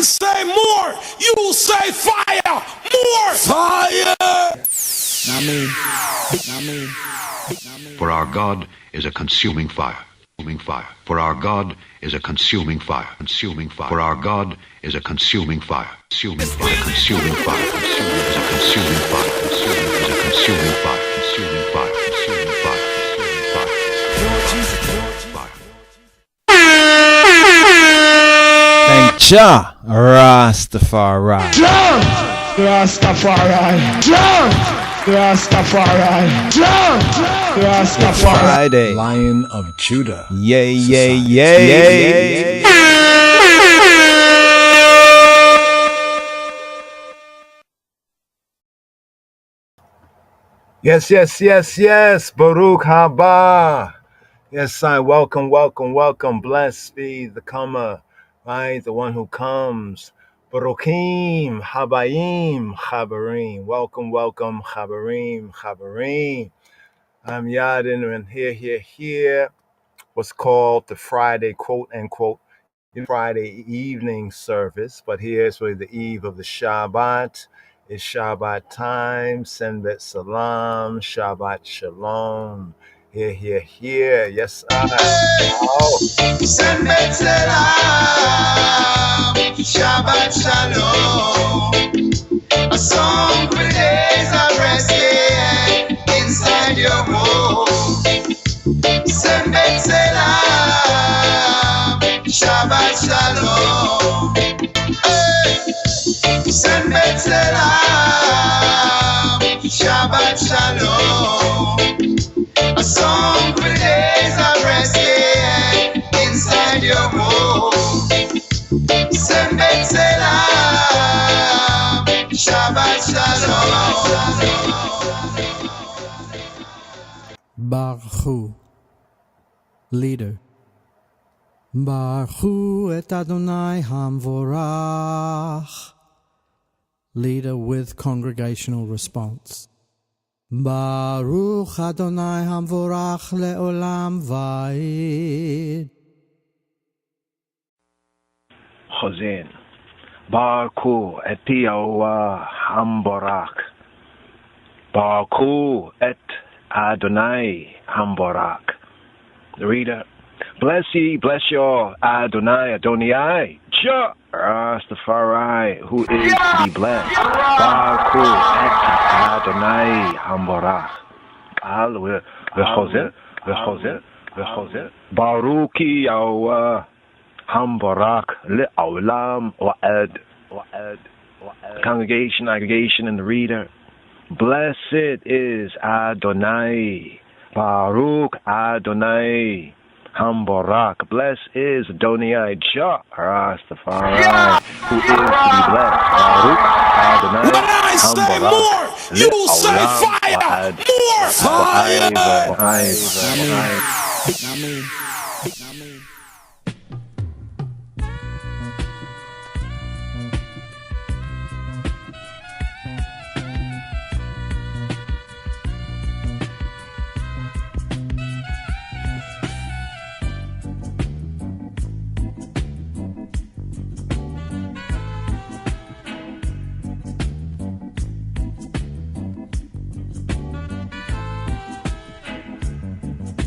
say more, you say fire, more fire. For our God is a consuming fire. For our God is a consuming fire. For our God is a consuming fire. Consuming fire. Consuming fire. Is a consuming fire. Is a consuming fire. Consuming fire. Consuming fire. Thank Jah Rastafari. Rastafari. Rastafari. Rastafari. Friday. Lion of Judah. Yay, yay, yay. Yes. Baruch haba. Yes, I welcome. Blessed be the comer, right? The one who comes. Baruchim, Habayim, Chabarim. Welcome, Chabarim. I'm Yadin, and here. What's called the Friday, quote unquote, Friday evening service. But here's really the eve of the Shabbat. It's Shabbat time. Senbet Salam. Shabbat Shalom. Here. Yes, I. Oh. Senbet Salam. Shabbat Shalom. A song for days of resting inside your home. Senbet Salam. Shabbat Shalom. Senbet Salam. Shabbat Shalom. A song for days of resting inside your home. Senbet Salam. Shabbat Shalom. Baruch leader. Baruch et Adonai Hamvorach. Leader with congregational response. Baruch Adonai Hamvorach le'olam va'ed. Chazin. Baruch et Yahuwah Hamvorach. Baruch et Adonai Hamvorach. The reader. Bless your Adonai, Jah Rastafari, who is to be blessed. Baruch et Adonai Hamvorach. Al v'chozer. Baruch Yahuwah Hamvorach le'olam va'ed. Congregation and the reader. Blessed is Adonai. Baruch Adonai Hamvorach. Blessed is Adonai Jah Rastafari, who is to be blessed. Baruch Adonai Hamvorach. You say fire, more fire.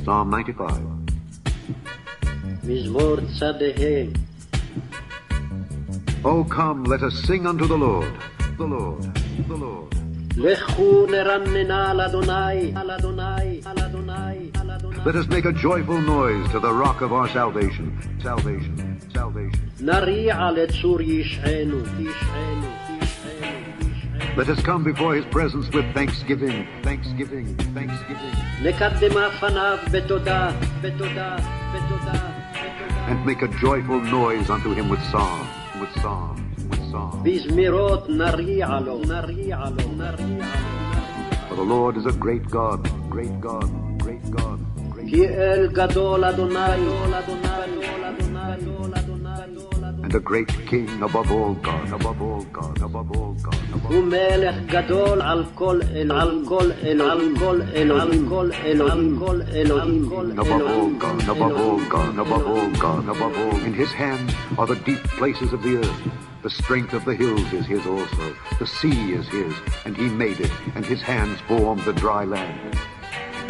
Psalm 95. Mizmor Tzadehem. Oh, come, let us sing unto the Lord. Lechu nerannena al Adonai. Let us make a joyful noise to the rock of our salvation. Nari'a letzur yish'enu. Let us come before his presence with thanksgiving. Nekaddema fanav betodah. And make a joyful noise unto him with song. Bizmirot nari'a lo. For the Lord is a great God. Ki el gadol Adonai. And a great King above all God. Hu melech gadol al kol Elohim. Above all God. In his hand are the deep places of the earth. The strength of the hills is his also. The sea is his, and he made it, and his hands formed the dry land.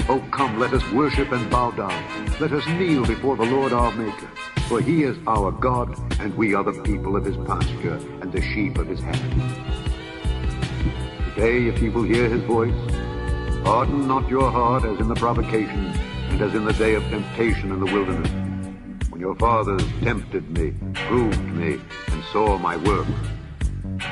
Oh, come, let us worship and bow down. Let us kneel before the Lord our Maker. For he is our God, and we are the people of his pasture, and the sheep of his hand. Today, if ye will hear his voice, harden not your heart as in the provocation, and as in the day of temptation in the wilderness, when your fathers tempted me, proved me, and saw my work.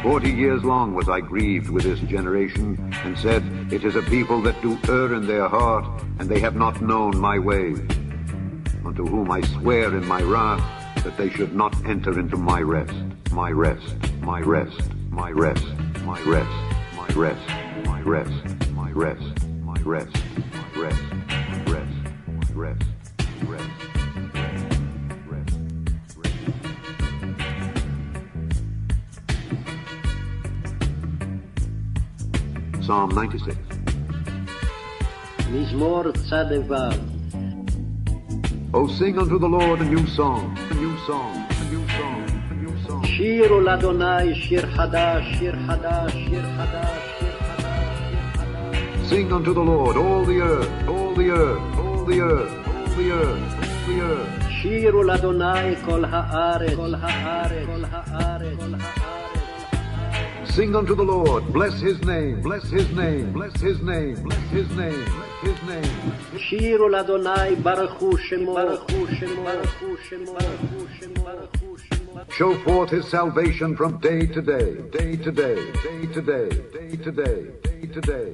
40 years long was I grieved with this generation, and said, it is a people that do err in their heart, and they have not known my ways. Unto whom I swear in my wrath, that they should not enter into my rest, my rest, my rest, my rest, my rest, my rest, my rest, my rest, my rest, my rest, my rest, my rest, rest. Psalm 96. מזמור צ"ו. Oh, sing unto the Lord a new song, a new song, a new song, a new song. שירו לאדוני שיר חדש, שיר חדש, שיר חדש, שיר חדש, שיר חדש. Sing unto the Lord, all the earth, all the earth, all the earth, all the earth, all the earth. שירו לאדוני כל הארץ, כל הארץ, כל הארץ, כל הארץ. Sing unto the Lord, bless his name, bless his name, bless his name, bless his name, bless his name. שירו לאדוני ברכו שמו, ברכו שמו, ברכו שמו, ברכו שמו, ברכו שמו. Show forth his salvation from day to day, day to day, day to day, day to day, day to day.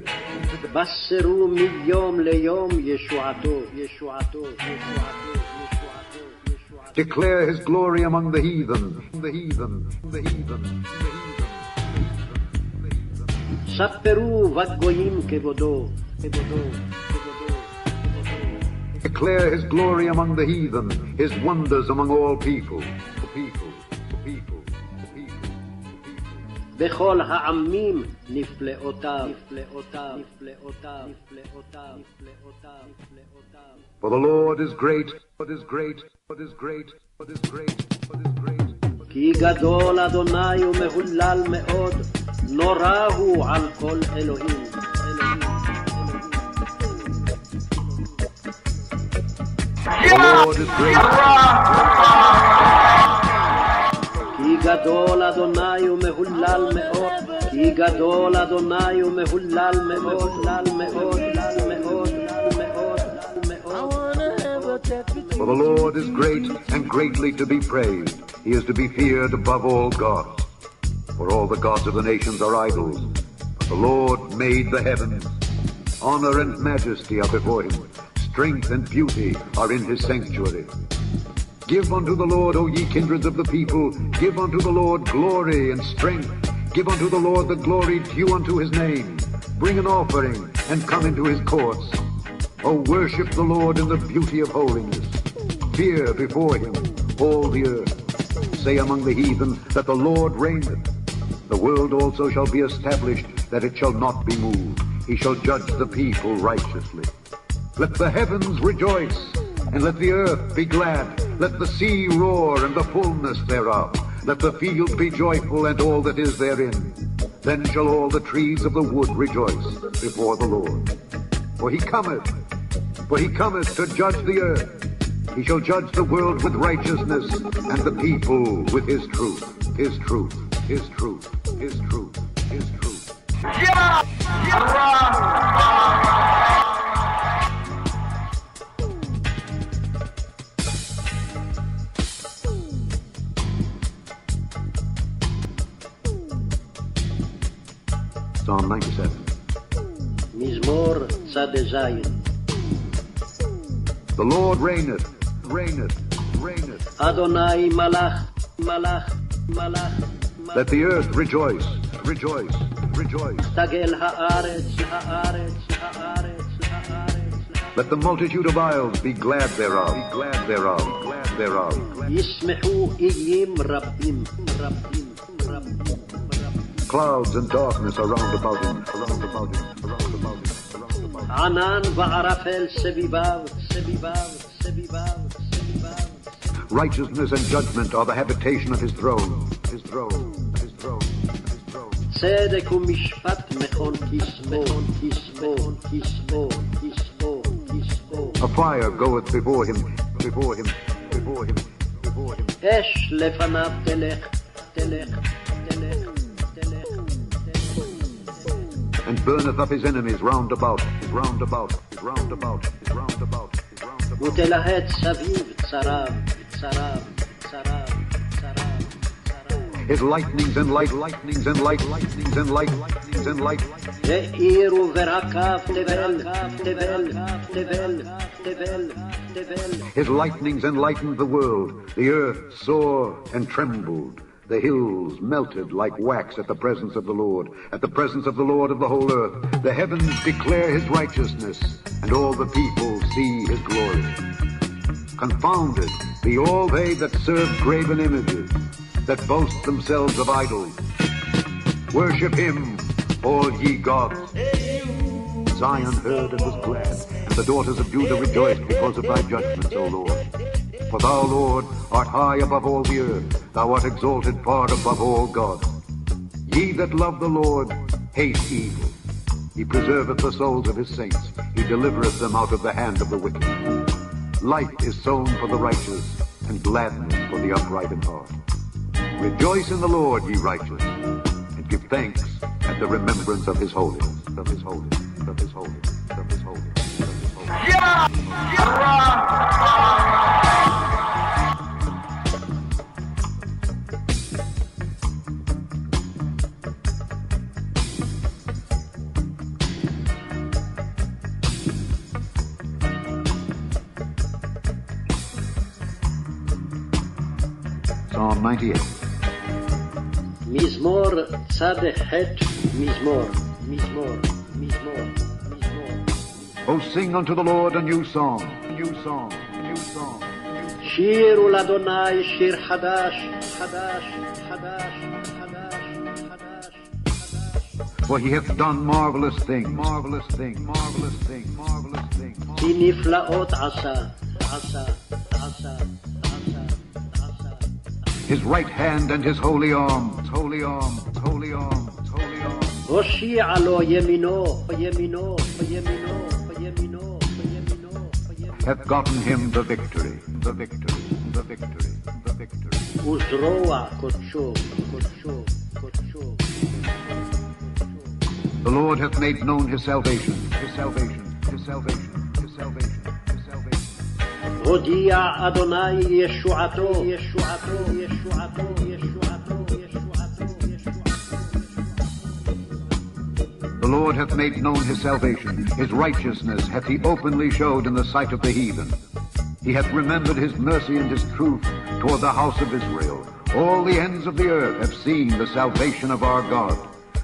בשרו מיום ליום ישועתו, ישועתו, ישועתו, ישועתו, ישועתו. Declare his glory among the heathen, the heathen, the heathen, the heathen. ספרו בגויים כבודו, כבודו, כבודו, כבודו. Declare his glory among the heathen, his wonders among all people, the people, the people, the people, the people. בכל העמים נפלאותיו, נפלאותיו, נפלאותיו, נפלאותיו, נפלאותיו, נפלאותיו. For the Lord is great, but is great, but is great, but is great, but is great. כי גדול אדוני ומהולל מאוד, נורא הוא על כל אלוהים, אלוהים, The Lord is great. כי גדול אדוני ומהולל מאוד, כי גדול אדוני ומהולל מאוד, מאוד, מאוד, מאוד, מאוד. For the Lord is great and greatly to be praised. He is to be feared above all gods. For all the gods of the nations are idols. But the Lord made the heavens. Honor and majesty are before him. Strength and beauty are in his sanctuary. Give unto the Lord, O ye kindreds of the people. Give unto the Lord glory and strength. Give unto the Lord the glory due unto his name. Bring an offering and come into his courts. O worship the Lord in the beauty of holiness. Fear before him all the earth. Say among the heathen that the Lord reigneth. The world also shall be established, that it shall not be moved. He shall judge the people righteously. Let the heavens rejoice, and let the earth be glad. Let the sea roar, and the fullness thereof. Let the field be joyful, and all that is therein. Then shall all the trees of the wood rejoice before the Lord. For he cometh to judge the earth. He shall judge the world with righteousness, and the people with his truth, his truth, his truth, his truth, his truth. Psalm 97. מזמור צ"ז. The Lord reigneth, reigneth, reigneth. אדוני מלך, מלך, מלך. Let the earth rejoice, rejoice, rejoice. תגל הארץ, הארץ, הארץ, הארץ. Let the multitude of isles be glad thereof, be glad thereof, glad thereof. ישמחו איים רבים, רבים, רבים, רבים. Clouds and darkness are round about him, around about him, around about him, around about him. ענן וערפל סביביו, סביביו, סביביו, סביביו. Righteousness and judgment are the habitation of his throne, his throne. צדק ומשפט מכון כסבו, כסבו, כסבו, כסבו, כסבו. A fire goeth before him, before him, before him, before him. אש לפניו תלך, תלך, תלך, תלך, תלך. And burneth up his enemies round about, round about, round about, round about, round about. ותלהט סביב צריו, צריו, צריו, צריו, צריו. His lightnings and lightnings and lightnings and lightnings and lightnings. העירו ורקב תבל, תבל, תבל, תבל, תבל. His lightnings enlightened the world. The earth saw and trembled. The hills melted like wax at the presence of the Lord, at the presence of the Lord of the whole earth. The heavens declare his righteousness, and all the people see his glory. Confounded be all they that serve graven images, that boast themselves of idols. Worship him, all ye gods. Zion heard and was glad, and the daughters of Judah rejoiced because of thy judgments, O Lord. For thou, Lord, art high above all the earth. Thou art exalted far above all gods. Ye that love the Lord hate evil. He preserveth the souls of his saints. He delivereth them out of the hand of the wicked. Life is sown for the righteous, and gladness for the upright in heart. Rejoice in the Lord, ye righteous, and give thanks at the remembrance of his holiness, of his holiness, of his holiness, of his holiness, of his holiness. Psalm 98. מזמור צד ח' מזמור, מזמור, מזמור, מזמור. Oh, sing unto the Lord a new song, a new song, a new song. שירו לאדוני שיר חדש, חדש, חדש, חדש, חדש, חדש. For he hath done marvelous things, marvelous things, marvelous things, marvelous things. כי נפלאות עשה, עשה, עשה, עשה, עשה. His right hand and his holy arm, holy arm, holy arm, holy arm. הושיע לו ימינו, ימינו, ימינו, ימינו, ימינו, ימינו. Hath gotten him the victory, the victory, the victory, the victory. וזרוע קודשו, קודשו, קודשו. The Lord hath made known his salvation, his salvation, his salvation, his salvation, his salvation. הודיע אדוני ישועתו, ישועתו, ישועתו, ישועתו, ישועתו, ישועתו. The Lord hath made known his salvation, his righteousness hath he openly showed in the sight of the heathen. He hath remembered his mercy and his truth toward the house of Israel. All the ends of the earth have seen the salvation of our God.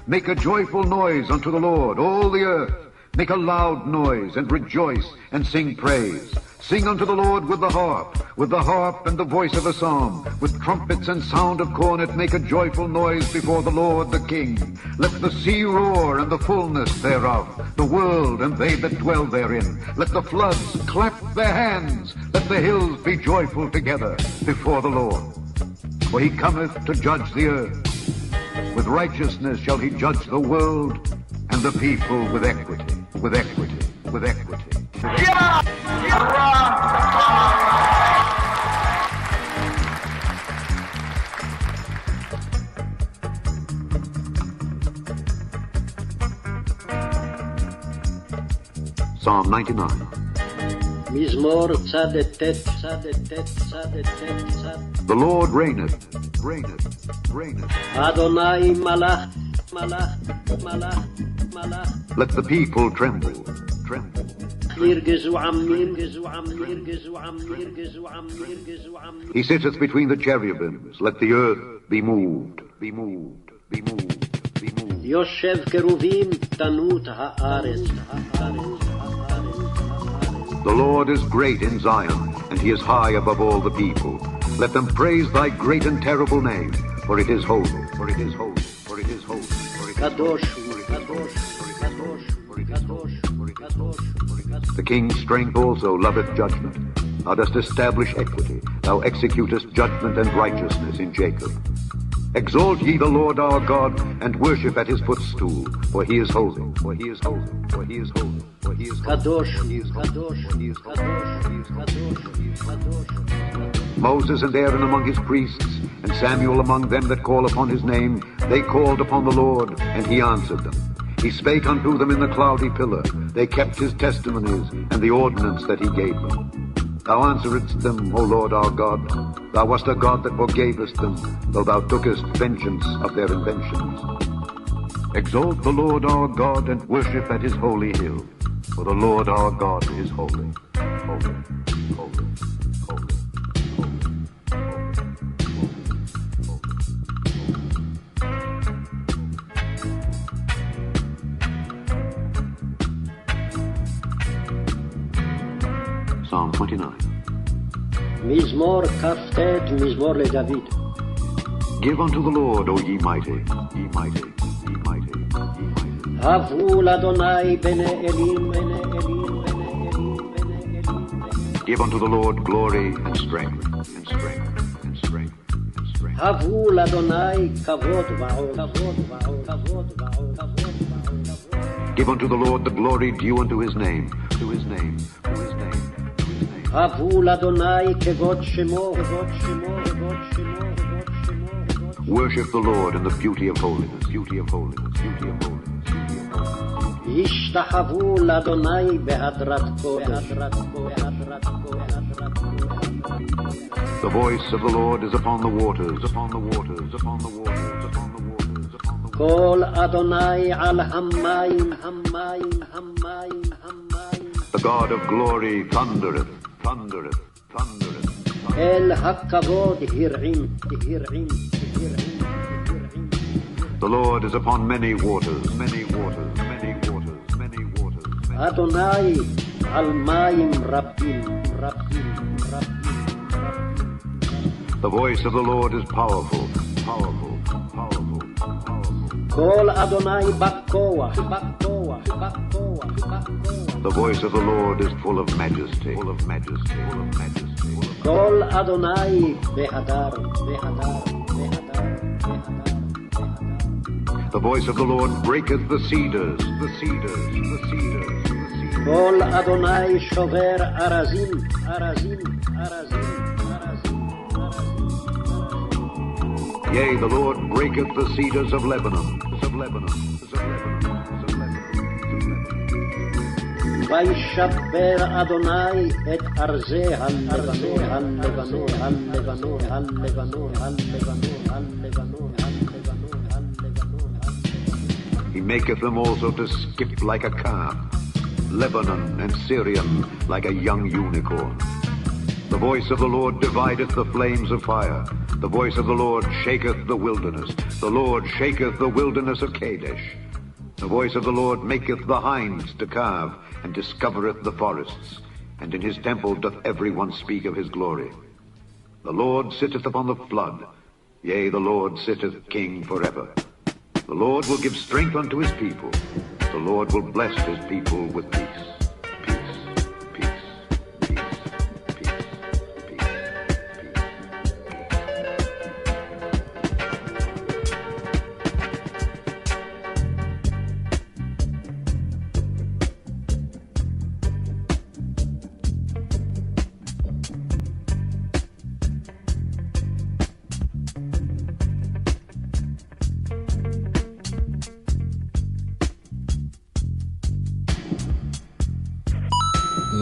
Make a joyful noise unto the Lord, all the earth. Make a loud noise and rejoice and sing praise. Sing unto the Lord with the harp and the voice of a psalm, with trumpets and sound of cornet. Make a joyful noise before the Lord the King. Let the sea roar and the fullness thereof, the world and they that dwell therein. Let the floods clap their hands. Let the hills be joyful together before the Lord. For he cometh to judge the earth. With righteousness shall he judge the world and the people with equity, with equity, with equity. Psalm 99. מזמור צד ט', צד ט', צד ט', צד. The Lord reigneth, reigneth, reigneth. אדוני מלך, מלך, מלך, מלך. Let the people tremble, tremble. ירגזו עמים, ירגזו עמים, ירגזו עמים, ירגזו עמים, ירגזו עמים. He sitteth between the cherubims. Let the earth be moved, be moved, be moved, be moved. יושב קרובים תנות הארץ, הארץ. The Lord is great in Zion, and he is high above all the people. Let them praise thy great and terrible name, for it is holy, for it is holy, for it is holy, for it is קדוש, holy, קדוש, קדוש, קדוש, קדוש, קדוש. The king's strength also loveth judgment. Thou dost establish equity. Thou executest judgment and righteousness in Jacob. Exalt ye the Lord our God, and worship at his footstool, for he is holy, for he is holy, for he is holy, for he is holy. Kadosh, Kadosh, Kadosh, Kadosh, Kadosh. Moses and Aaron among his priests, and Samuel among them that call upon his name, they called upon the Lord, and he answered them. He spake unto them in the cloudy pillar. They kept his testimonies, and the ordinance that he gave them. Thou answeredst them, O Lord our God. Thou wast a God that forgavest them, though thou tookest vengeance of their inventions. Exalt the Lord our God, and worship at his holy hill, for the Lord our God is holy, holy, holy, holy. Psalm 29. מזמור כ"ט, מזמור לדוד. Give unto the Lord, O ye mighty, ye mighty, ye mighty, ye mighty. הבו לאדוני בני אלים, בני אלים, בני אלים, בני אלים. Give unto the Lord glory and strength, and strength, and strength, and strength. הבו לאדוני כבוד ועוד, כבוד ועוד, כבוד ועוד, כבוד ועוד. Give unto the Lord the glory due unto his name, to his name, to his name. הבו לאדוני כבוד שמו, כבוד שמו, כבוד שמו, כבוד שמו. Worship the Lord in the beauty of holiness, beauty of holiness, beauty of holiness, beauty of holiness. השתחוו לאדוני בהדרת קודש, בהדרת קודש, בהדרת קודש, בהדרת קודש. The voice of the Lord is upon the waters, upon the waters, upon the waters, upon the waters, upon the waters. קול אדוני על המים, המים, המים, המים. The God of glory thundereth, thundereth, thundereth. אל הכבוד הרעים, הרעים, הרעים, הרעים. The Lord is upon many waters, many waters, many waters, many waters. אדוני על מים רבים, רבים, רבים, רבים. The voice of the Lord is powerful, powerful, powerful, powerful. קול אדוני בכוח, בכוח, בכוח, בכוח. The voice of the Lord is full of majesty, full of majesty, full of majesty, full of קול אדוני בהדר, בהדר, בהדר, בהדר. The voice of the Lord breaketh the cedars, the cedars, the cedars, the cedars. קול אדוני שובר ארזים, ארזים, ארזים, ארזים, ארזים. Yea, the Lord breaketh the cedars of Lebanon, of Lebanon, of Lebanon, of Lebanon. וישבר אדוני את ארזי הלבנון, הלבנון, הלבנון, הלבנון, הלבנון, הלבנון, הלבנון, הלבנון. He maketh them also to skip like a calf, Lebanon and Syrian like a young unicorn. The voice of the Lord divideth the flames of fire. The voice of the Lord shaketh the wilderness. The Lord shaketh the wilderness of Kadesh. The voice of the Lord maketh the hinds to calve, and discovereth the forests. And in his temple doth every one speak of his glory. The Lord sitteth upon the flood. Yea, the Lord sitteth king forever. The Lord will give strength unto his people. The Lord will bless his people with peace. Peace, peace, peace, peace, peace, peace.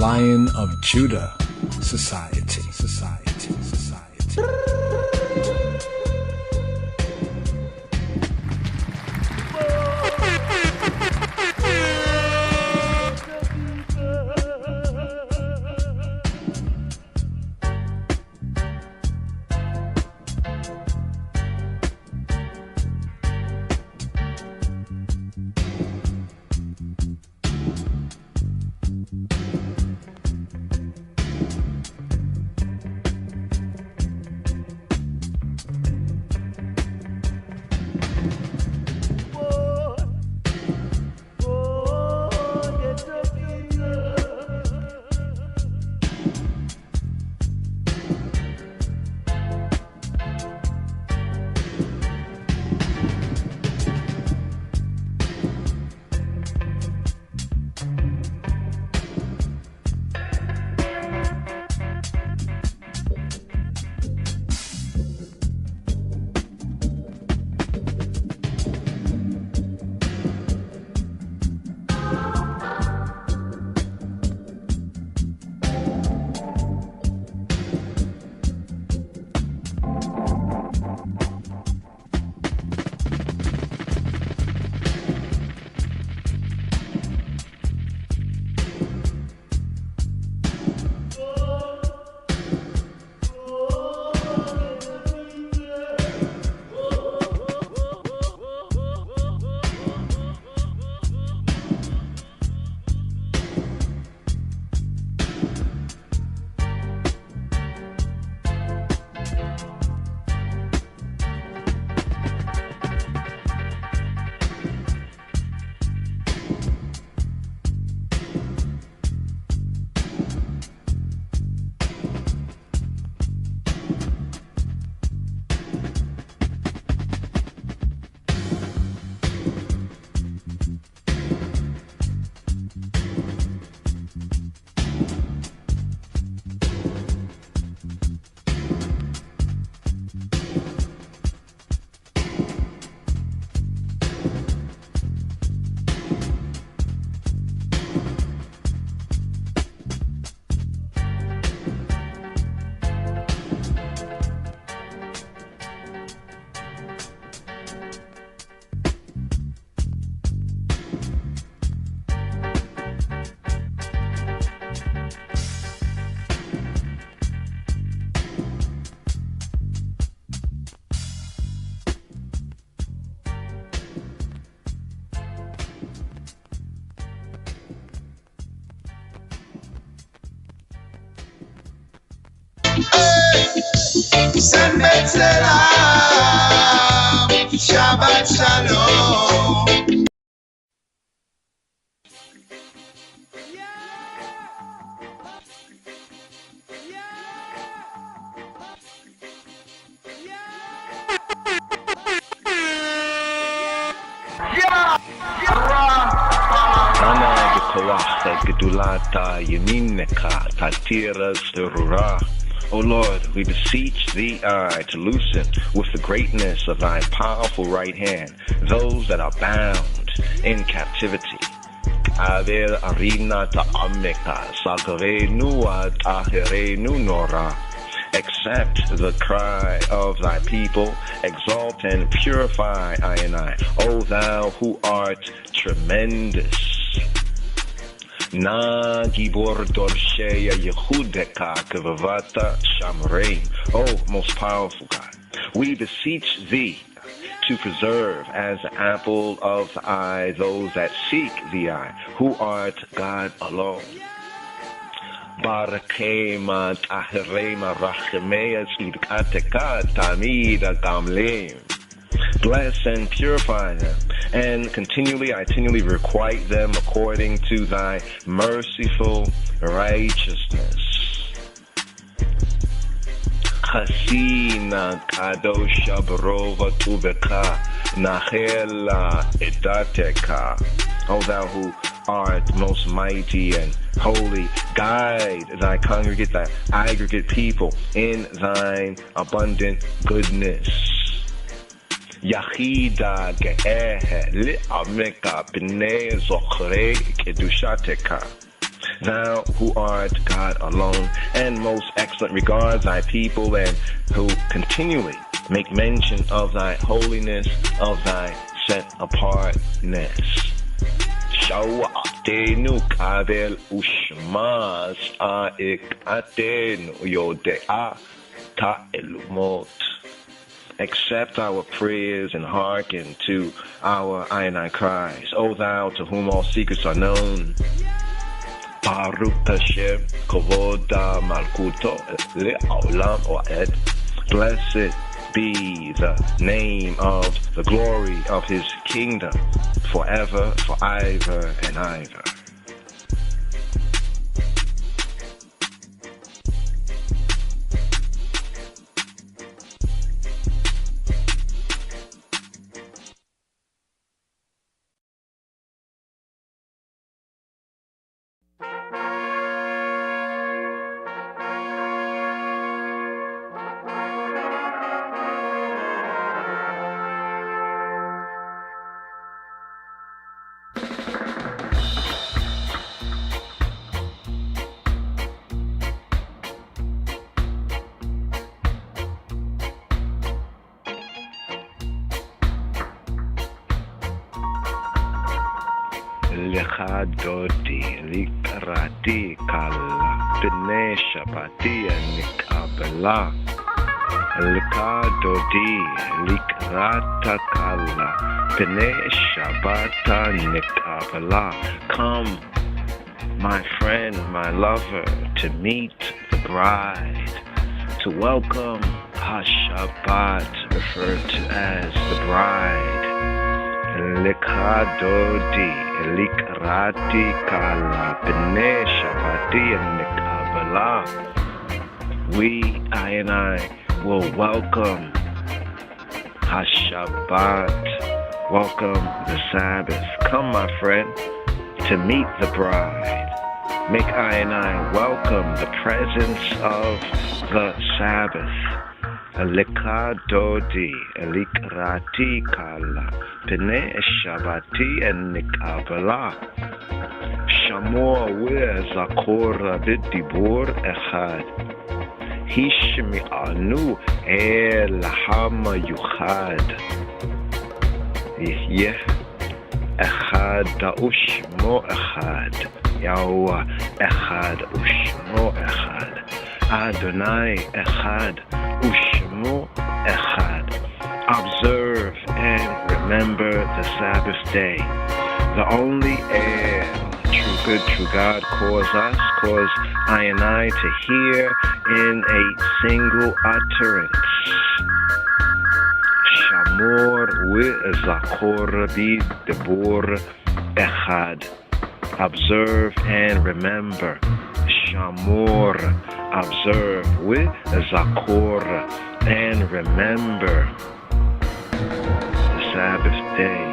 Lion of Judah Society, Society, Society. Send B'Tselem, Shabbat Shalom. Ana Gekoach Gedulata Yamineka Tatiras Terura. O Lord, we beseech thee, to loosen with the greatness of thy powerful right hand those that are bound in captivity. Aver arina ta'ameka sagarenu aherenu nora. Accept the cry of thy people, exalt and purify I and I, O thou who art tremendous. Na gibor dorsheya Yehudeka kavavata shamrein. O most powerful God, we beseech thee to preserve as the apple of the eye those that seek thee, who art God alone. Barakema taherema rachemeya tzidkateka tamida gamleim. Bless and purify them, and continually requite them according to thy merciful righteousness. Chasina kadosha barova tuveka nachela edateka. O thou who art most mighty and holy, guide thy congregate, thy aggregate people in thine abundant goodness. Yachida ge'ehe li'ameka b'nei zochre kedushateka. Thou who art God alone and most excellent, regard thy people and who continually make mention of thy holiness, of thy set apartness. Shawatenu kabel ushmas aikatenu yodea ta'elumot. Accept our prayers and hearken to our I and I cries. O thou to whom all secrets are known. Baruch Hashem Kovoda Malkuto Le'olam Oed. Blessed be the name of the glory of his kingdom, forever, forever, and ever. Dodi likarati kala b'nei shabati nikabela. Likadodi likrata kala b'nei shabata nikabela. Come, my friend, my lover, to meet the bride, to welcome HaShabbat, referred to as the bride. Likadodi likrati kala b'nei shabati nikabela. We, I and I, will welcome HaShabbat, welcome the Sabbath. Come, my friend, to meet the bride. Make I and I welcome the presence of the Sabbath. Likadodi likrati kala b'nei shabati nikabela. Shamor zakora b'dibur echad. Hishmi'anu el hama yuchad. Yeh echad ushmo echad. Yahweh echad ushmo echad. Adonai echad ushmo echad. Observe and remember the Sabbath day, the only El, true good true God cause us, cause I and I to hear in a single utterance. Shamor Zakor Debor Echad. Observe and remember. Shamor. Observe with Zakor and remember the Sabbath day.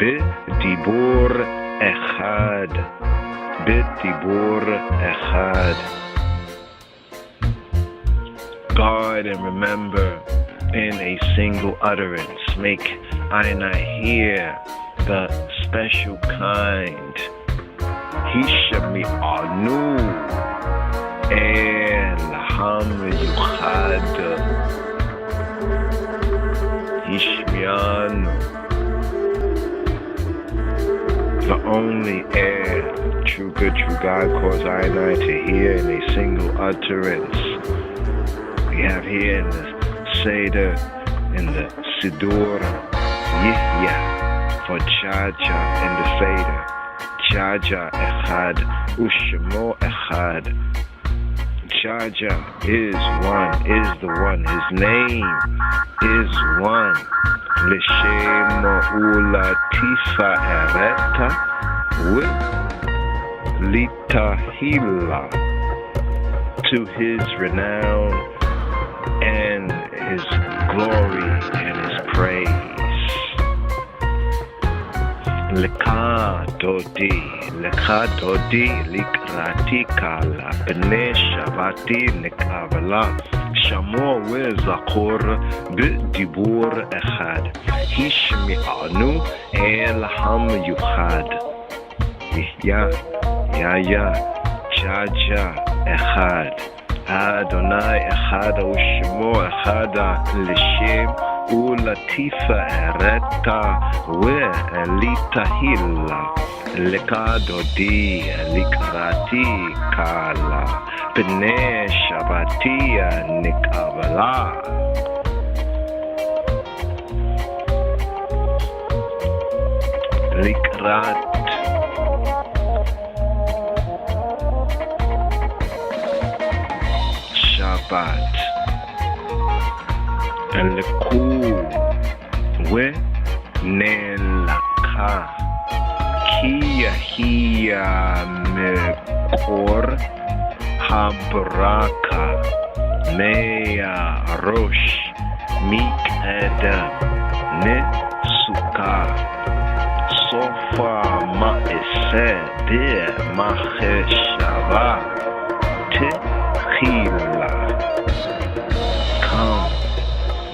B'dibor echad. B'dibor echad. Guard and remember in a single utterance. Make I and I hear the special kind. Hishami anu elham yuchad. Hishmianu. The only air, true good, true God, cause I and I to hear in a single utterance. We have here in the Seder, in the Siddur, Yihya, for Jaja in the Seder. Jaja Echad, Ushmo Echad. Jaja is one, is the one. His name is one. L'shem ula tifa ereta litahila, to his renown and his glory and his praise. Lekadodi likrati kala b'nei shavati nekavala. Shamor Zakor B'dibur Echad. Hishmi'anu Elham Yuchad. Ya Jaja Echad. Adonai Echad Ushmo Echad L'shem Ulatifa Ereta Ve'elitahila. Lekadodi likrati kala b'nei shabatia nikavala. Likrat Shabbat Leku we nelaka. Hiya mekor habraka meya rosh mik adam ne suka sofa ma'ise de macheshava techila. Come,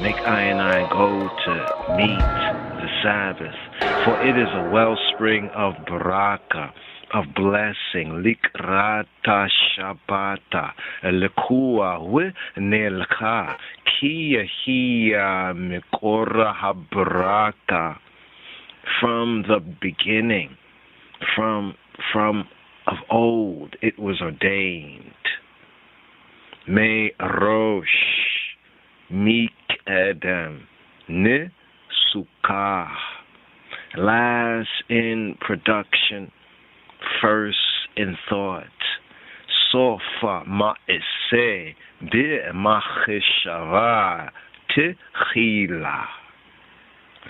make I and I go to meet the Sabbath, for it is a wellspring of baraka, of blessing. Likrata Shabbata Lekua we Nelka Kia Hia Mikora Habraka. From the beginning, from of old, it was ordained. Me Rosh Mik Adam Ne Sukkah. Last in production, first in thought. Sofa ma'ise bi machshava techila.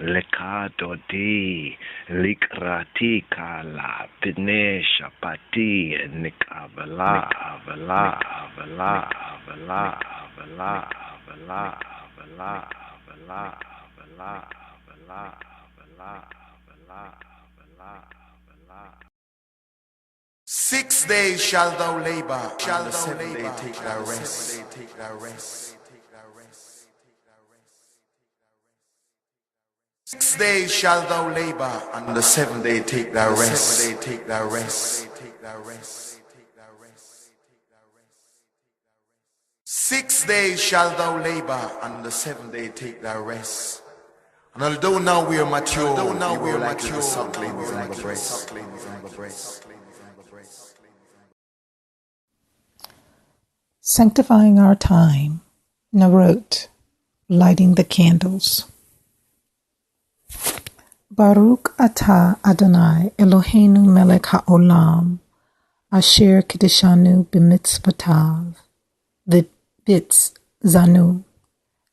Lekadodi likrati kala b'nei shapati nikavala. Six days shall thou labor, shall the seventh day take thy rest. 6 days shall thou labor, and the seventh day take thy rest. 6 days shall thou labor, and the seventh day take thy rest. And although now we are mature, we are like the sucklings and the breast. Sanctifying our time, Narot, lighting the candles. Baruch atah Adonai Eloheinu melech haolam, Asher Kedeshanu b'mitzvotav, v'bitz zanu,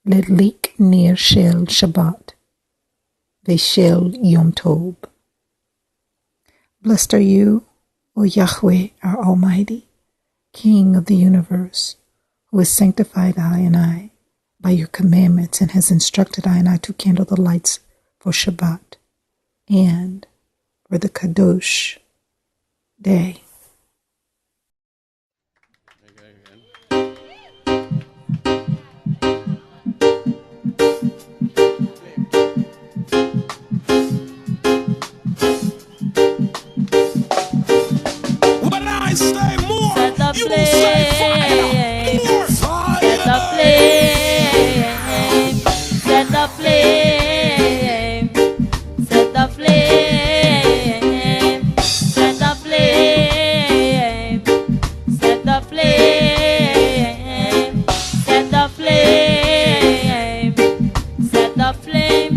ledlik nir shel Shabbat, v'shel Yom Tov. Blessed are you, O Yahweh, our Almighty, King of the universe, who has sanctified I and I by your commandments and has instructed I and I to kindle the lights for Shabbat and for the Kadosh day. When I say more, Set the you say fire. More Set the fire. flame. Set the flame. Set the flame. Set the flame. Set the flame. Set the flame. Set the flame.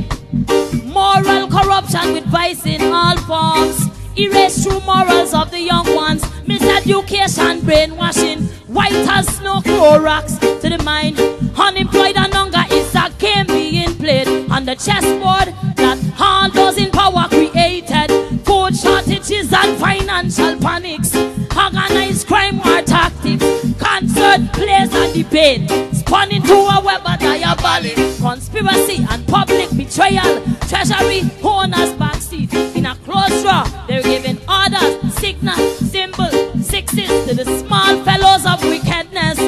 Moral corruption with vice in all forms. Erase true morals of the young ones. Miseducation, brainwashing, white as snow, Clorox to the mind. Unemployed and hunger is a game being played on the chessboard that all those in power created. Food shortages and financial panics, organized crime war tactics, concert plays and debate, spun into a web of diabolic conspiracy and public betrayal. Treasury owners backseat in a closed drawer, they're giving orders, signals, symbols, sixes to the small fellows of wickedness.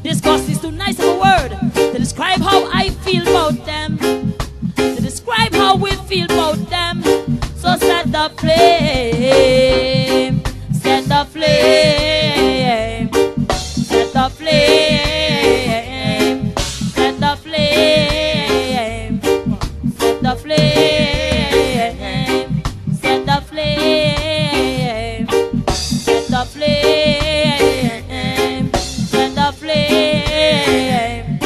Disgust is too nice of a word to describe how I feel about them, to describe how we feel about them. So set the flame, set the flame, set the flame, set the flame, set the flame, set the flame, set the flame, set the flame,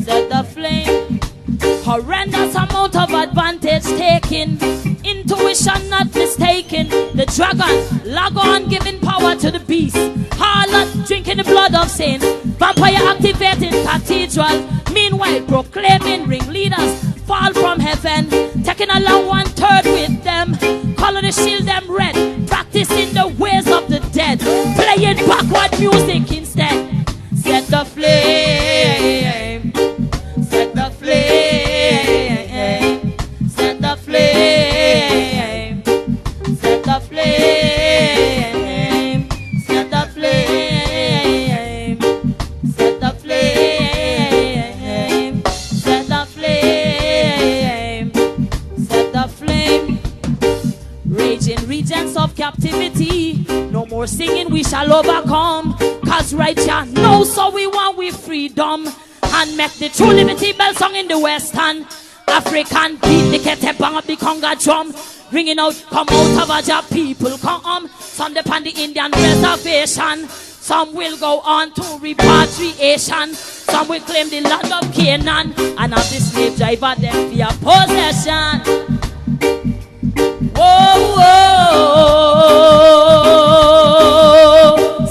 set the flame. Horrendous amount of advantage taken, intuition not mistaken. The dragon, log on, giving power to the beast. Harlot, drinking the blood of saints. Vampire activating cathedral. Meanwhile, proclaiming ringleaders fall from heaven. Taking along 1/3 with them. Color the shield them red. Practicing the ways of the dead. Playing backward music instead. Set the flame. Set the flame. Set the flame. Set the flame. Set the flame. Set the flame. Set the flame. Set the flame. Raging regions of captivity. No more singing, we shall overcome. Cause right ya know, so we want we freedom. And make the true liberty bell song in the western African beat, the kete bang of the conga drum, ringing out, come out of a job, people come. Some depend the Indian reservation. Some will go on to repatriation. Some will claim the land of Canaan and have the slave driver them for your possession. Whoa, whoa,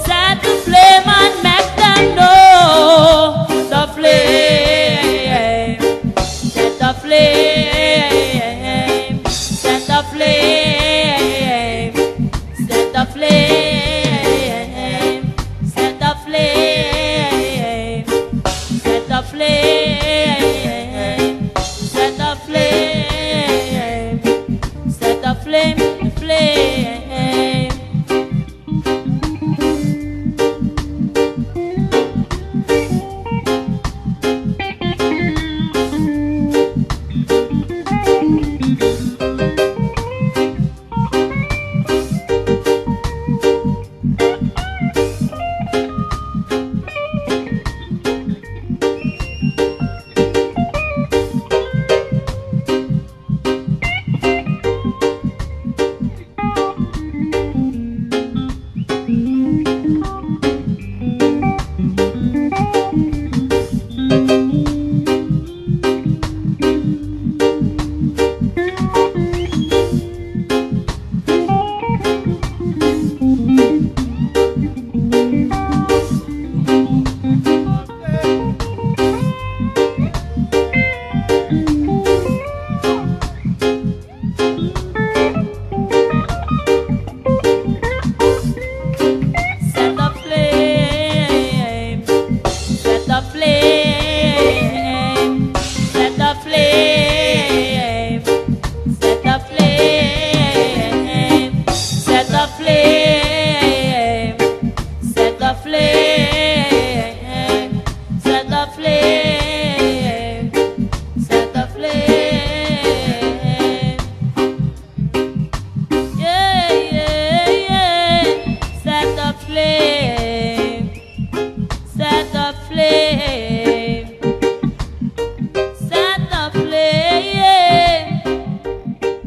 set the flame and make them know the flame. Set the flame. Set the flame. Set the flame. Set the flame. Set the flame. Set the flame.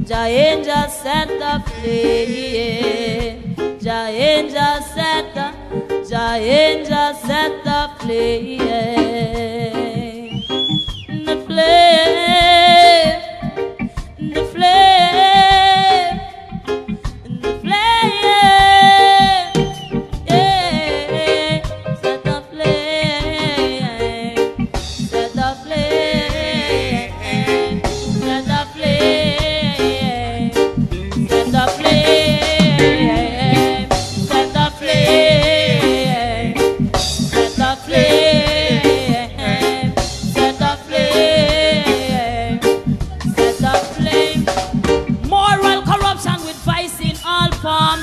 Jah angel set the flame. Jah angel set the flame. The flame. The flame. The flame. Yeah. Set the flame. Set the flame. Set the flame. Set the flame. Set the flame. Set the flame. Set the flame. Set the flame. Moral corruption with vice in all form.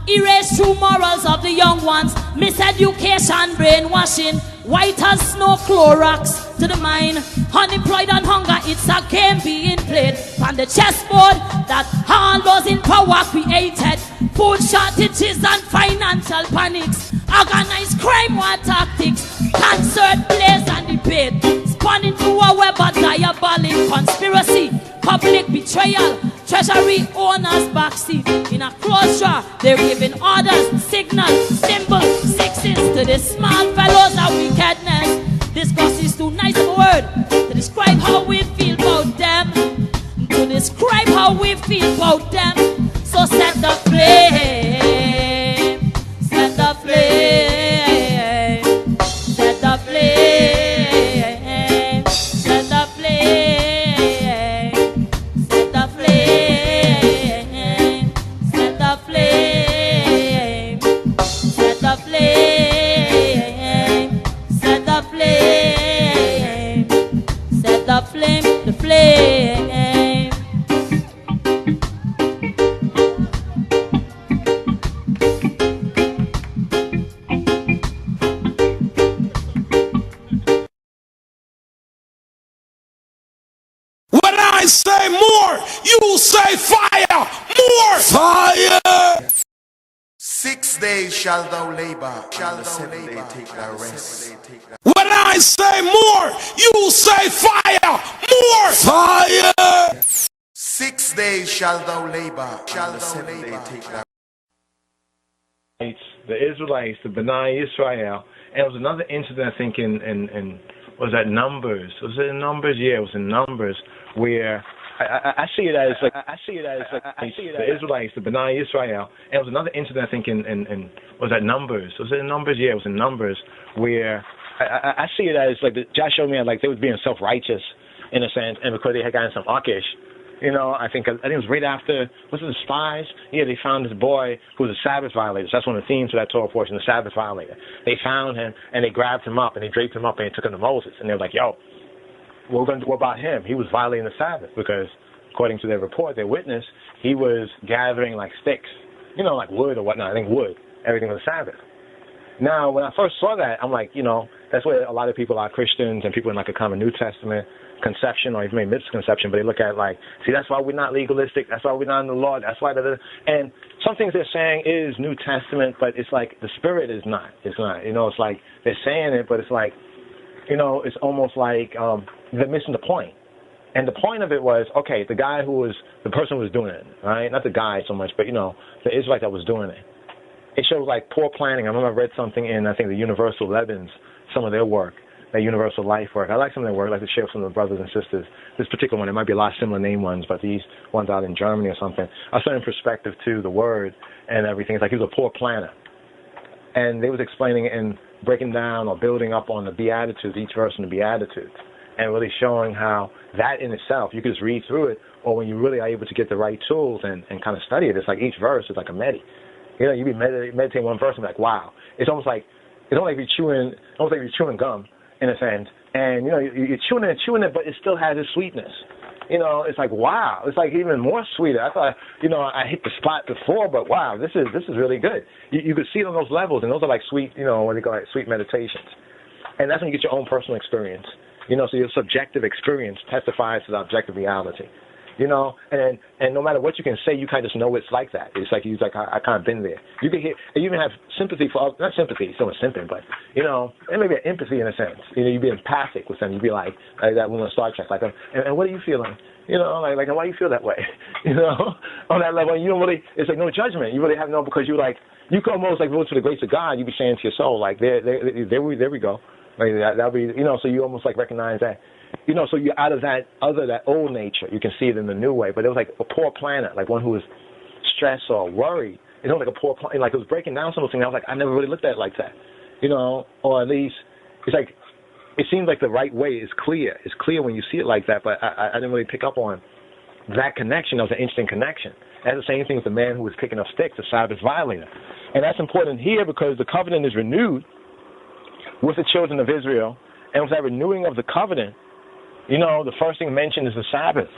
Erase true morals of the young ones. Miseducation, brainwashing. White as snow, Clorox to the mind. Unemployed and hunger, it's a game being played on the chessboard that all those in power created. Food shortages and financial panics. Organized crime war tactics. Concert blaze and debate. Spun into a web of diabolic conspiracy. Public betrayal. Treasury owners backseat. In a closed drawer, they're giving orders, signals, symbols, sixes to the small fellows of wickedness. Discuss is too nice of a word to describe how we feel about them. To describe how we feel about them. So set the flame. Set the flame. Set the flame. Set the flame. Set the flame. Set the flame. Set the flame. Set the flame. Set the flame. The flame. When I say more, you say fire. More fire. 6 days shall thou labor, shall the 7th day take thy rest. When I say more, you say fire. More fire. 6 days shall thou labor, shall the 7th day take thy The Israelites, the B'nai Israel, and it was another incident, I think, in was that Numbers? Was it in Numbers? Yeah, it was in Numbers, where I see it as like the Israelites, the B'nai Israel, and it was another incident, I think, in was that Numbers? Was it in Numbers? Yeah, it was in Numbers, where I see it as like Josh showed me like they was being self-righteous in a sense, and because they had gotten some Akish. You know, I think it was right after, was it the spies? Yeah, they found this boy who was a Sabbath violator. So that's one of the themes of that Torah portion, the Sabbath violator. They found him, and they grabbed him up, and they draped him up, and they took him to Moses. And they were like, yo, what about him? He was violating the Sabbath because, according to their report, their witness, he was gathering, like, sticks, you know, like wood or whatnot. I think wood, everything on the Sabbath. Now, when I first saw that, I'm like, you know, that's where a lot of people are Christians and people in, like, a common New Testament conception or even maybe misconception, but they look at like, see, that's why we're not legalistic, that's why we're not in the law, that's why, and some things they're saying is New Testament, but it's like the spirit is not, you know, it's like they're saying it, but it's like, you know, it's almost like they're missing the point. And the point of it was, okay, the person who was doing it, right, not the guy so much, but, you know, the Israelite that was doing it. It shows like poor planning. I remember I read something in, I think, the Universal Levins, some of their work, that Universal Life work. I like some of their work. I like to share with some of the brothers and sisters. This particular one, there might be a lot of similar name ones, but these ones out in Germany or something, a certain perspective to the word and everything. It's like he was a poor planner. And they was explaining and breaking down or building up on the Beatitudes, each verse in the Beatitudes, and really showing how that in itself, you could just read through it, or when you really are able to get the right tools and kind of study it, it's like each verse is like a medi. You know, you be meditating one verse and be like, wow. It's almost like you're chewing gum, in a sense, and, you know, you're chewing it, but it still has its sweetness. You know, it's like, wow, it's like even more sweeter. I thought, you know, I hit the spot before, but wow, this is really good. You could see it on those levels, and those are like sweet, you know, what they call like sweet meditations. And that's when you get your own personal experience. You know, so your subjective experience testifies to the objective reality. You know, and no matter what you can say, you kind of just know it's like that. It's like I kind of been there. You can hear, you even have sympathy for, not sympathy, someone's simping, but, you know, and maybe empathy in a sense. You know, you'd be empathic with them. You'd be like that one on Star Trek, like, and what are you feeling? You know, like why you feel that way? You know, on that level, you don't really. It's like no judgment. You really have no because you can almost like vote for the grace of God. You be saying to your soul like there we go. Like that'll be so you almost like recognize that. So you're out of that old nature. You can see it in the new way. But it was like a poor planet, like one who was stressed or worried. It was like a poor planet. Like it was breaking down some of those things. I was like, I never really looked at it like that. Or at least it's like it seems like the right way is clear. It's clear when you see it like that. But I didn't really pick up on that connection. That was an interesting connection. That's the same thing with the man who was picking up sticks, the Sabbath violator. And that's important here because the covenant is renewed with the children of Israel. And with that renewing of the covenant, the first thing mentioned is the Sabbath,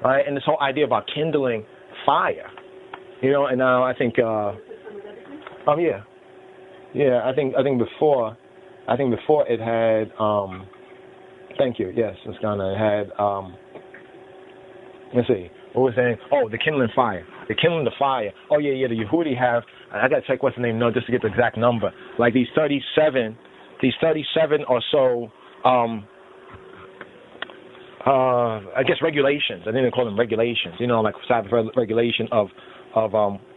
right? And this whole idea about kindling fire, And now I think, I think before it had, thank you, yes, it's gonna had, let's see, what was saying? Oh, the kindling fire, the fire. Oh yeah, the Yehudi have. I gotta check what's the name, just to get the exact number. Like these 37 or so. I guess regulations. I think they call them regulations. Like Sabbath regulation of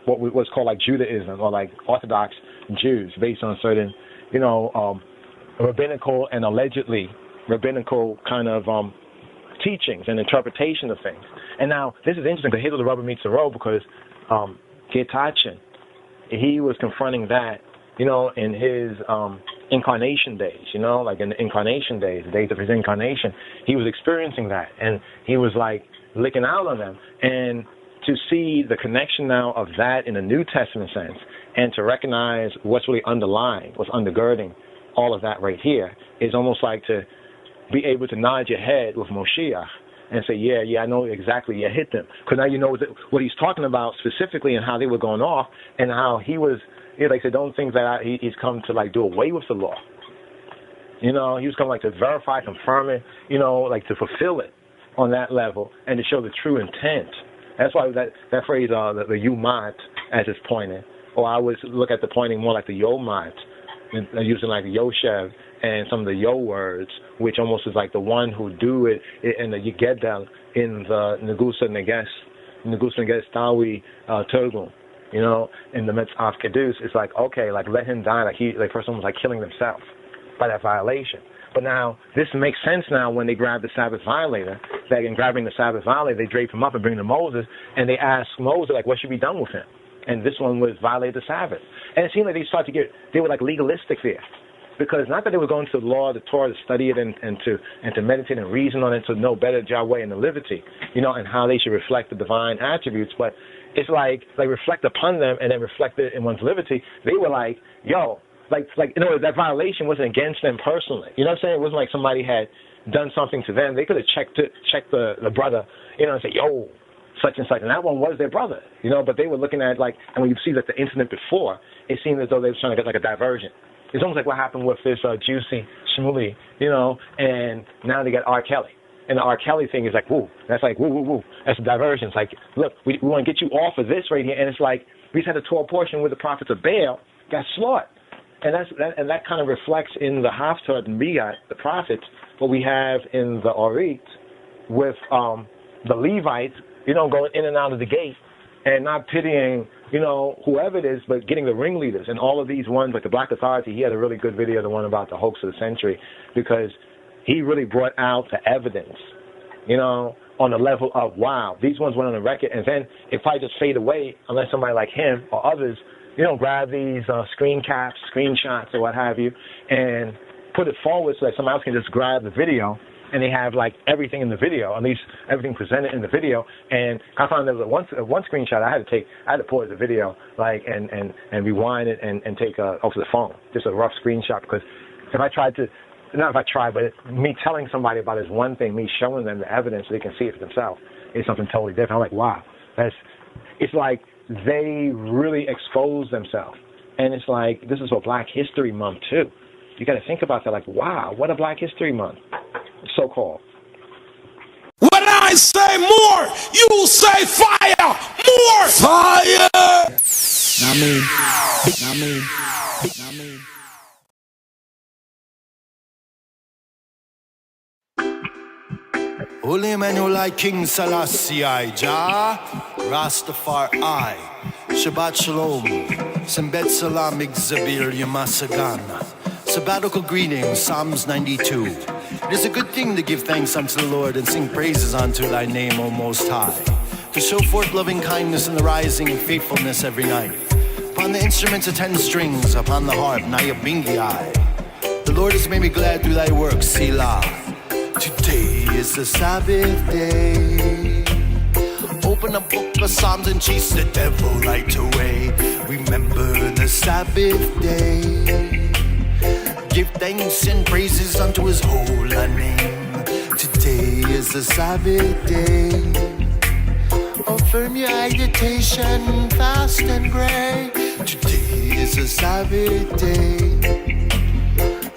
what was called like Judaism or like Orthodox Jews, based on certain, rabbinical and allegedly rabbinical kind of teachings and interpretation of things. And now this is interesting because here's where the rubber meets the road because Getachin, he was confronting that, in his incarnation days, like in the incarnation days, the days of his incarnation, he was experiencing that, and he was like licking out on them. And to see the connection now of that in a New Testament sense, and to recognize what's really underlying, what's undergirding all of that right here, is almost like to be able to nod your head with Moshiach and say, yeah, I know exactly, hit them. Because now you know what he's talking about specifically and how they were going off and how he was, like I said, don't think that he's come to like do away with the law. He was coming like to verify, confirm it, like to fulfill it on that level and to show the true intent. That's why that phrase, the Yumat, as it's pointed, or I always look at the pointing more like the Yomat, using like the Yoshev and some of the Yo words, which almost is like the one who do it in the Yigedel in the Negusa Neges Tawi Turgum. In the Mitzvah Kedus, it's like, okay, like let him die, like person was like killing themselves by that violation. But now this makes sense now when they grab the Sabbath violator, that in grabbing the Sabbath violator, they drape him up and bring him to Moses, and they ask Moses, like, what should be done with him? And this one was violate the Sabbath. And it seemed like they were like legalistic there. Because not that they were going to the law, the Torah, to study it and to meditate and reason on it, to know better Yahweh and the liberty, and how they should reflect the divine attributes, but it's like reflect upon them and then reflect it in one's liberty. They were like, yo, that violation wasn't against them personally. You know what I'm saying? It wasn't like somebody had done something to them. They could have checked the brother, and say, yo, such and such. And that one was their brother, but they were looking at and when you see that the incident before, it seemed as though they were trying to get like a diversion. It's almost like what happened with this Juicy Shmuley, and now they got R. Kelly. And the R. Kelly thing is like, woo, that's like, woo. That's a diversion. It's like, look, we want to get you off of this right here. And it's like, we just had a Torah portion where the prophets of Baal got slaughtered. And that kind of reflects in the Haftarah and Bigat, the prophets, what we have in the Orit with the Levites, going in and out of the gate and not pitying, whoever it is, but getting the ringleaders. And all of these ones, like the Black Authority, he had a really good video, the one about the hoax of the century, because he really brought out the evidence, on the level of, wow, these ones went on the record, and then it probably just fade away unless somebody like him or others, grab these screen caps, screenshots, or what have you, and put it forward so that somebody else can just grab the video, and they have like everything in the video, at least everything presented in the video. And I found there was one screenshot I had to pause the video, and rewind it and take off the phone, just a rough screenshot, because but me telling somebody about it is one thing, me showing them the evidence so they can see it for themselves is something totally different. I'm like, wow, it's like they really expose themselves. And it's like, this is for Black History Month too. You got to think about that, like, wow, what a Black History Month, so-called. When I say more, you say fire, more fire. I mean. Holy Emmanuel, King Selassie, Jah, Rastafari, Shabbat Shalom, Sembet Salam, Ixabir, Yamasagan. Sabbatical greetings, Psalms 92. It is a good thing to give thanks unto the Lord and sing praises unto thy name, O Most High, to show forth loving kindness in the rising and faithfulness every night. Upon the instruments of 10 strings, upon the harp, Nayabingi. The Lord has made me glad through thy works, Selah. Today is the Sabbath day. Open a book of Psalms and chase the devil right away. Remember the Sabbath day. Give thanks and praises unto his holy name. Today is the Sabbath day. Affirm your agitation, fast and pray. Today is the Sabbath day.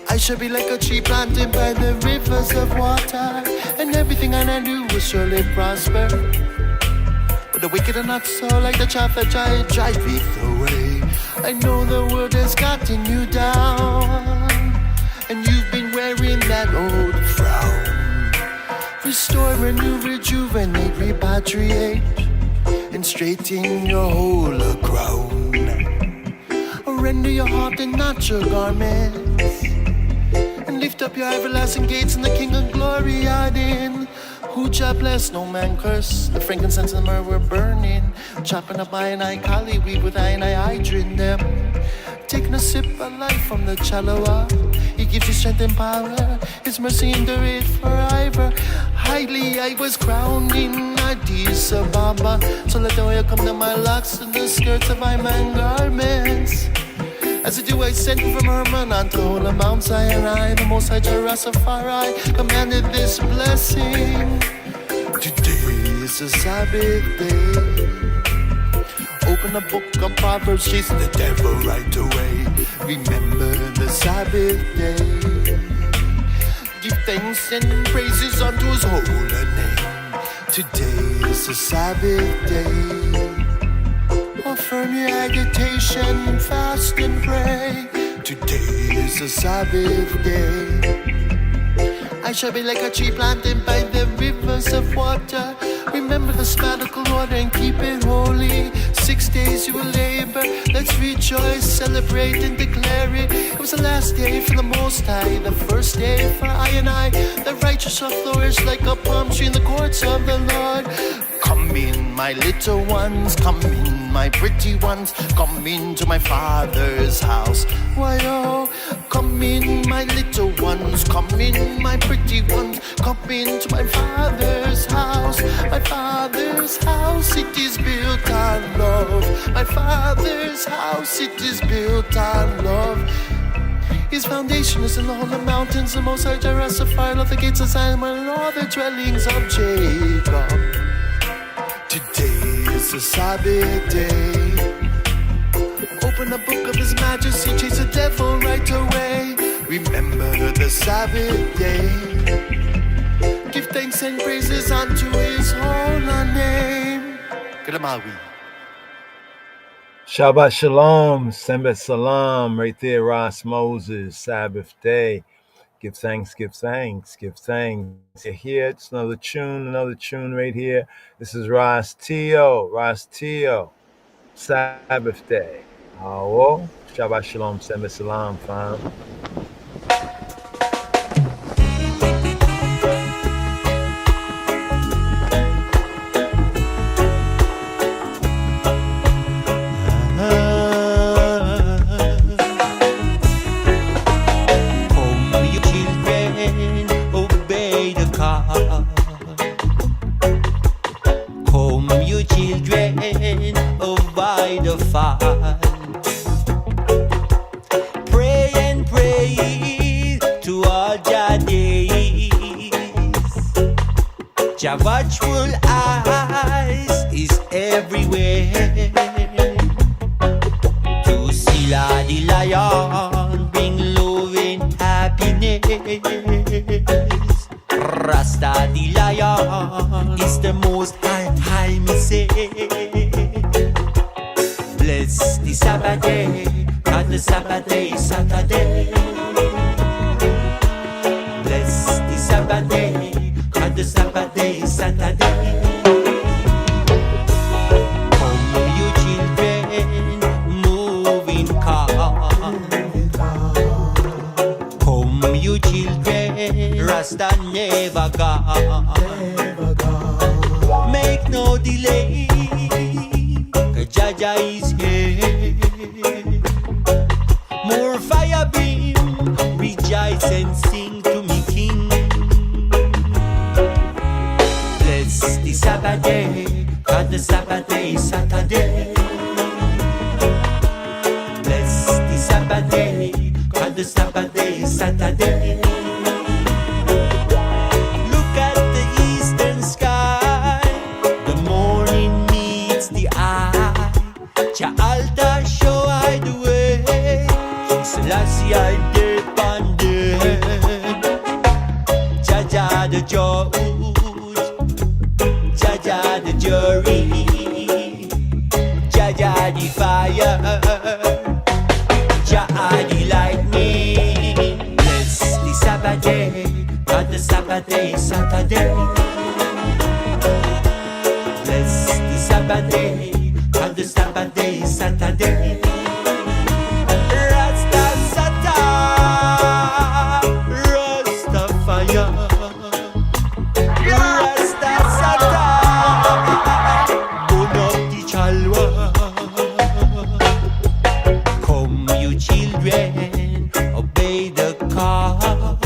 I shall be like a tree planted by the rivers of water, and everything I do will surely prosper. But the wicked are not so, like the chaff that driveth away. I know the world has gotten you down, and you've been wearing that old frown. Restore, renew, rejuvenate, repatriate, and straighten your whole crown. Render your heart and not your garments, and lift up your everlasting gates, and the King of glory add in. Who Jah bless, no man curse. The frankincense and the myrrh were burning, chopping up I kali weave with I hydrin them. Taking a sip of life from the chalawa, he gives you strength and power, his mercy endureth forever. Highly I was crowned in Addis Ababa, so let the oil come to my locks and the skirts of my man garments. As I do, I sent from Hermon unto holy Mount Sinai. The Most High Rastafari commanded this blessing. Today is the Sabbath day. Open a book of Proverbs, chase the devil right away. Remember the Sabbath day. Give thanks and praises unto his holy name. Today is the Sabbath day. Affirm your agitation, fast and pray. Today is the Sabbath day. I shall be like a tree planted by the rivers of water. Remember the sabbatical order and keep it holy. 6 days you will labor, let's rejoice, celebrate and declare it. It was the last day for the Most High, the first day for I and I. The righteous shall flourish like a palm tree in the courts of the Lord. Come in, my little ones, come in, my pretty ones, come into my Father's house. Why oh, come in, my little ones, come in, my pretty ones, come into my Father's house. My Father's house, it is built on love. My Father's house, it is built on love. His foundation is in all the mountains, the Most High Rastafari of the gates of Zion, and all the dwellings of Jacob. Today is the Sabbath day. Open the book of his majesty, chase the devil right away. Remember the Sabbath day. Give thanks and praises unto his holy name. Kalamawi. Shabbat Shalom, Sembet Salam, right there, Ross Moses, Sabbath day. Give thanks, give thanks, give thanks. You're here, it's another tune right here. This is Rastio, Sabbath day. Oh, Shabbat Shalom, Sembet Salam, fam. Pray and pray to all Jah days. Jah watchful eyes is everywhere. To see the lion bring love and happiness. Rasta the lion is the most high me say. Bless the Sabbath day, and the Sabbath day is Saturday. Bless the Sabbath day, and the Sabbath day gone. Make no delay, 'cause Jaja is here. More fire beam, rejoice and sing to me King. Bless the Sabbath day, 'cause the Sabbath day is Saturday. Bless the Sabbath day, 'cause the Sabbath day is Saturday. Look at the eastern sky, the morning meets the eye. Cha'alta show I the way, King Selassie I did banded. Jaja the judge, Jaja the jury, Jaja the fire, Jaja the lightning. Bless the Sabbath day, 'cause the Sabbath day is Saturday. Bless the Sabbath day, 'cause the Sabbath day is Saturday. Rasta Sata, Rastafari, Rasta Sata, burn up the chalwa. Come you children, obey the call.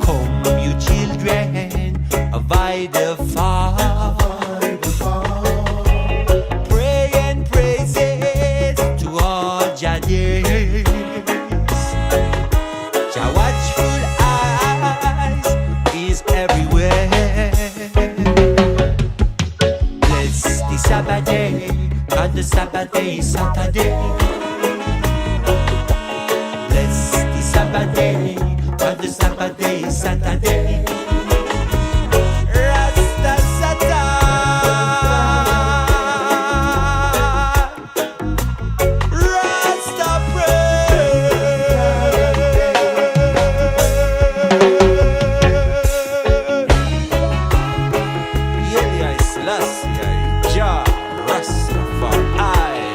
Come you children, avoid the fall. Pray and praises to all Jah days. Jah watchful eyes is everywhere. Bless the Sabbath day, 'cause the Sabbath day is Saturday. Bless the Sabbath day, 'cause the Sabbath day is Saturday. Rasta Sata, Rasta pray. Eli Selassie, Jah Rastafari,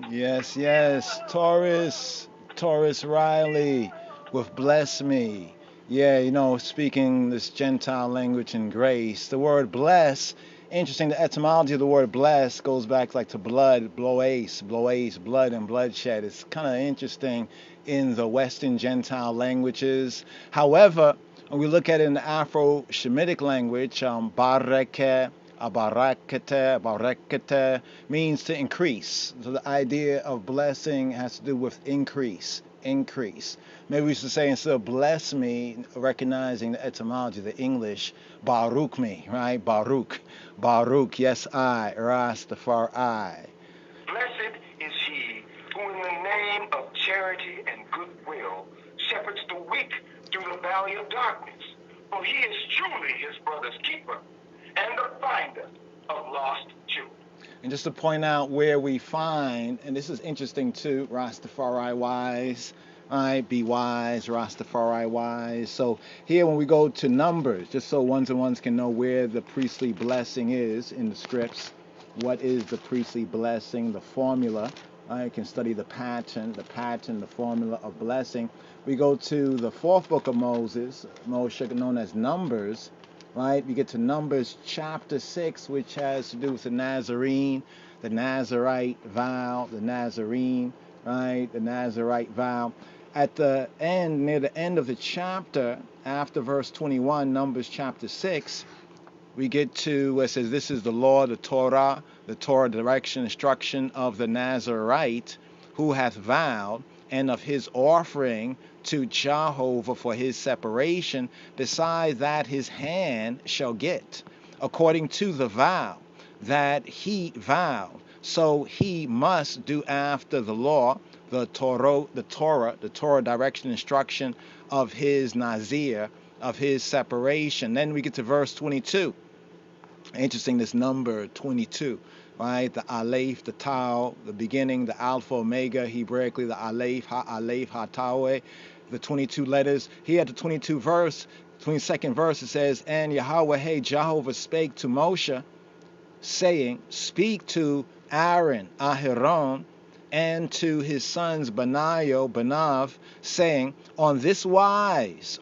Yes, yes. Taurus Riley with Bless Me. Yeah, you know, speaking this Gentile language in grace. The word bless, interesting, the etymology of the word bless goes back like to blood, bloase, blood and bloodshed. It's kind of interesting in the Western Gentile languages. However, when we look at it in the Afro-Shemitic language, bareke, barakete means to increase. So the idea of blessing has to do with increase. Maybe we should say, instead of bless me, recognizing the etymology, the English, Baruch me, right? Baruch, yes I, Rastafari. Blessed is he who in the name of charity and goodwill shepherds the weak through the valley of darkness. For he is truly his brother's keeper and the finder of lost children. And just to point out where we find, and this is interesting too, Rastafari wise, right? Be wise, Rastafari wise. So here when we go to Numbers, just so ones and ones can know where the priestly blessing is in the scripts, what is the priestly blessing, the formula, right? You can study the pattern, the formula of blessing. We go to the fourth book of Moses, known as Numbers, right? We get to Numbers chapter 6, which has to do with the Nazarene, the Nazarite vow, the Nazarene, right? The Nazarite vow. At the end, near the end of the chapter, after verse 21, Numbers chapter 6, we get to where it says, this is the law, the Torah direction, instruction of the Nazarite, who hath vowed, and of his offering to Jehovah for his separation, besides that his hand shall get, according to the vow. that he vowed. So he must do after the law, the Torah direction, instruction of his Nazir, of his separation. Then we get to verse 22. Interesting, this number 22, right? The Aleph, the Tau, the beginning, the Alpha, Omega, Hebraically, the Aleph, Ha-Tawe, the 22 letters. He had the 22nd verse, it says, and Yahweh, Jehovah spake to Moshe, saying, speak to Aaron, Aharon, and to his sons Banav, saying, on this wise,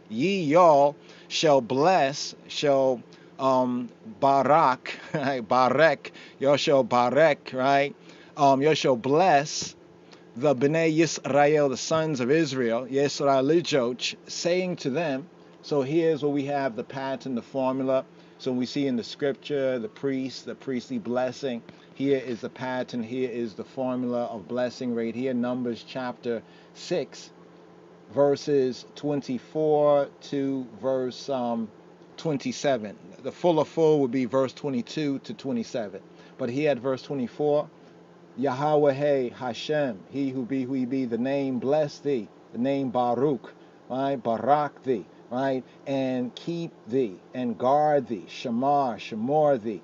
ye y'all shall bless, shall barak, barek, y'all shall barek, right? Y'all shall bless the Bnei Yisrael, the sons of Israel, Yisraelijoch, saying to them. So here's where we have the pattern, the formula. So we see in the scripture, the priestly blessing. Here is the pattern. Here is the formula of blessing right here. Numbers chapter 6, verses 24 to verse 27. The full would be verse 22 to 27. But here at verse 24, Yahweh Hashem, he who he be, the name bless thee, the name Baruch, right? Barak thee, right? And keep thee, and guard thee, shamar thee.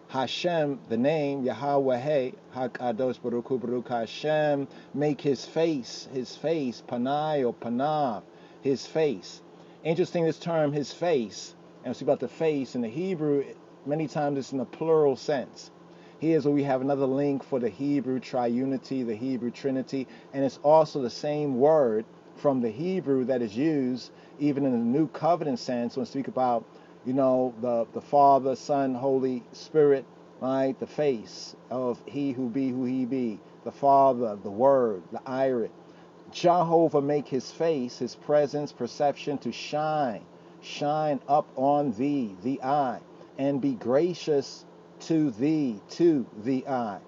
Hashem, the name, Yahweh, HaKadosh Baruch Hu, Baruch Hashem, make his face, panai or panav, his face. Interesting, this term, his face, and we'll see about the face in the Hebrew, many times it's in a plural sense. Here's where we have another link for the Hebrew triunity, the Hebrew trinity, and it's also the same word from the Hebrew that is used even in the New Covenant sense when we speak about, the Father, Son, Holy Spirit, right? The face of he who he be, the Father, the Word, the Irit. Jehovah make his face, his presence, perception to shine up on thee, the eye, and be gracious to thee, to the eye.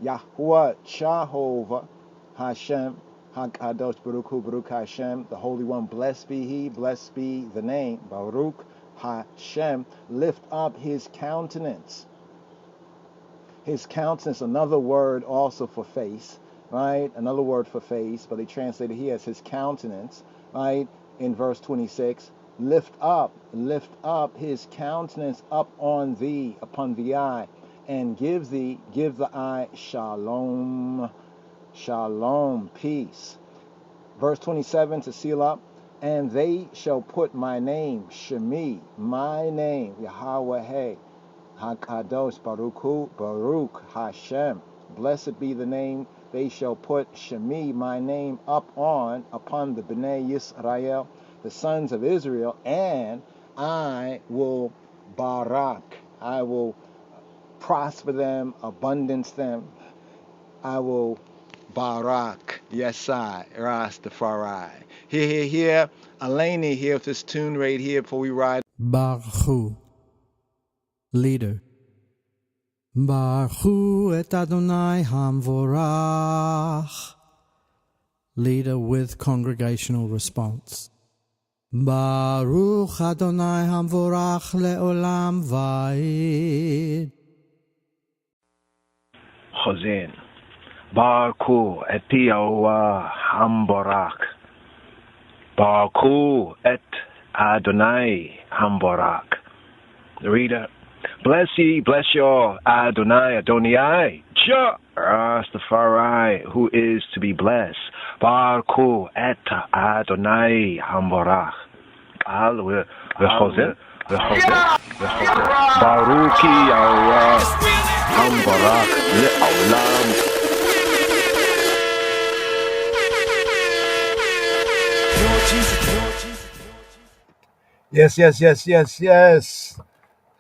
Yahweh, Jehovah, Hashem, HaKadosh Baruch Hu, Baruch Hashem, the Holy One, blessed be he, blessed be the name, Baruch Hashem, lift up his countenance. His countenance, another word also for face, right? Another word for face, but they translated here as his countenance, right? In verse 26, lift up his countenance up on thee, upon the eye, and give the eye shalom, peace. Verse 27 to seal up, and they shall put my name, Shemi, my name, Yahweh, HaKadosh Baruch Hu, Baruch Hashem, blessed be the name, they shall put Shemi, my name, upon the Bnei Yisrael, the sons of Israel, and I will barak, I will prosper them, abundance them, I will barak, yes I, Rastafari. Here, Eleni here with this tune right here before we ride. Baruch, leader. Baruch et Adonai Hamvorach. Leader with congregational response. Baruch Adonai Hamvorach le'olam va'ed. Chozin. Baruch et Yahuwah Hamvorach. Baruch et Adonai Hamvorach. The reader. Bless ye, bless y'all, Adonai, Jah, Rastafari, who is to be blessed. Baruch et Adonai Hamvorach. Al v'chozer, Baruchi Yahuwah Hamvorach le'olam. Yes.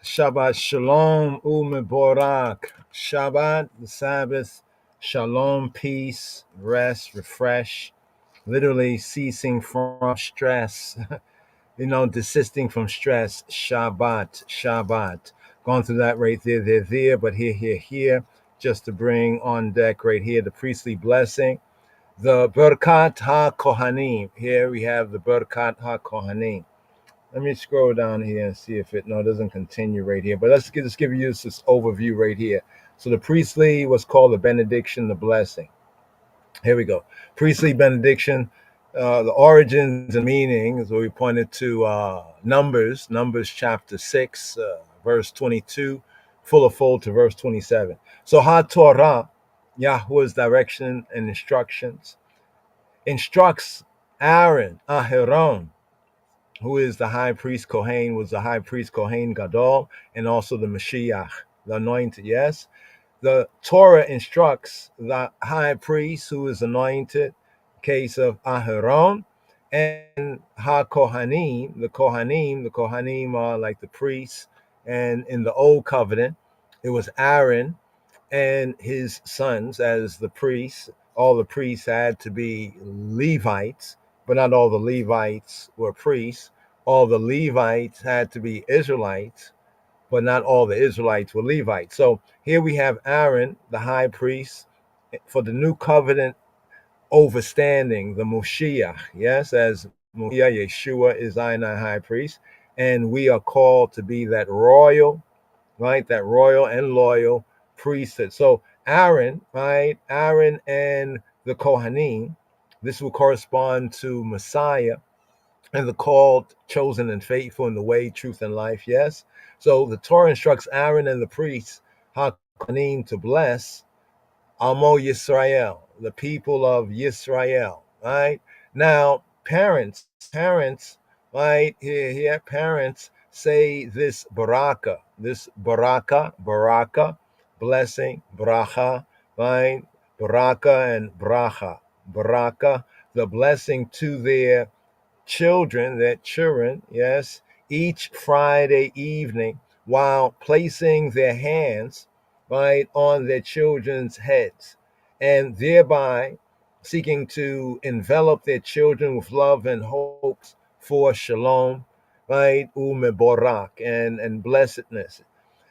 Shabbat Shalom Umeborak. Shabbat, the Sabbath. Shalom, peace, rest, refresh. Literally ceasing from stress. Desisting from stress. Shabbat. Going through that right there. But here. Just to bring on deck right here the priestly blessing. The Berkat HaKohanim. Here we have the Berkat HaKohanim. Let me scroll down here and see if it doesn't continue right here. But let's just give you this overview right here. So the priestly was called the benediction, the blessing. Here we go. Priestly benediction, the origins and meanings. We pointed to Numbers chapter 6, verse 22, full of fold to verse 27. So HaTorah, Yahweh's direction and instructions, instructs Aaron, Aharon, who is the high priest Kohen, was the high priest Kohen Gadol, and also the Mashiach, the anointed, yes? The Torah instructs the high priest who is anointed, case of Aharon, and HaKohanim, the Kohanim are like the priests, and in the old covenant, it was Aaron and his sons as the priests. All the priests had to be Levites, but not all the Levites were priests. All the Levites had to be Israelites, but not all the Israelites were Levites. So here we have Aaron, the high priest, for the new covenant overstanding, the Moshiach, yes, as Moshiach, Yeshua is I and I high priest, and we are called to be that royal, right, that royal and loyal priesthood. So Aaron, right, Aaron and the Kohanim, this will correspond to Messiah and the called, chosen, and faithful in the way, truth, and life, yes? So the Torah instructs Aaron and the priests, HaKohanim, to bless Amo Yisrael, the people of Yisrael, right? Now, parents, right, here, parents say this baraka, blessing, bracha, right? Baraka and baraka, the blessing to their children, yes, each Friday evening while placing their hands, right, on their children's heads, and thereby seeking to envelop their children with love and hopes for shalom, right, umeborak, and blessedness.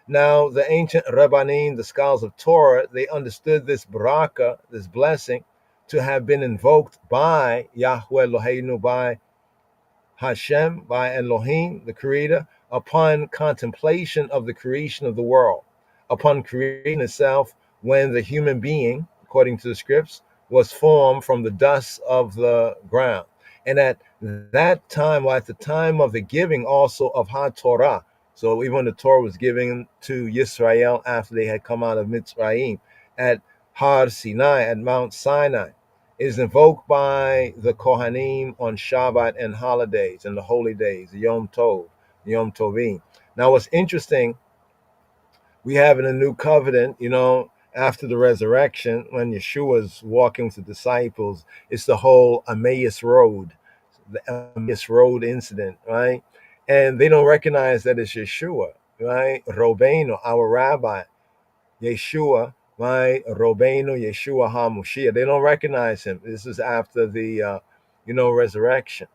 Now, the ancient Rabbanim, the scholars of Torah, they understood this baraka, this blessing, to have been invoked by Yahweh Eloheinu, by Hashem, by Elohim, the Creator, upon contemplation of the creation of the world, upon creation itself, when the human being, according to the scripts, was formed from the dust of the ground. And at that time, or at the time of the giving also of HaTorah, so even when the Torah was given to Yisrael after they had come out of Mitzrayim, at Har Sinai, at Mount Sinai, is invoked by the Kohanim on Shabbat and holidays and the holy days, the Yom Tov, Yom Tovim. Now, what's interesting, we have in the new covenant, after the resurrection, when Yeshua's walking with the disciples, it's the whole Emmaus Road, the Emmaus Road incident, right? And they don't recognize that it's Yeshua, right? Robeno, our rabbi, Yeshua, right? Robeno, Yeshua HaMoshiach. They don't recognize him. This is after the, resurrection,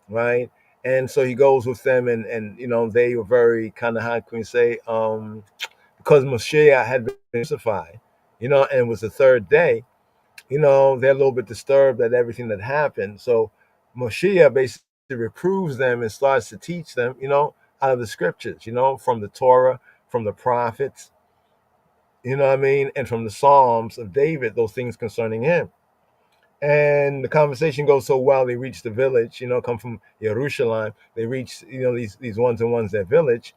right? And so he goes with them, and they were very kind of, how can we say, because Moshiach had been crucified, and it was the third day, they're a little bit disturbed at everything that happened. So Moshiach basically reproves them and starts to teach them, out of the scriptures, from the Torah, from the prophets, and from the Psalms of David, those things concerning him. And the conversation goes so well, they reach the village, come from Jerusalem. They reach, these ones and ones, their village.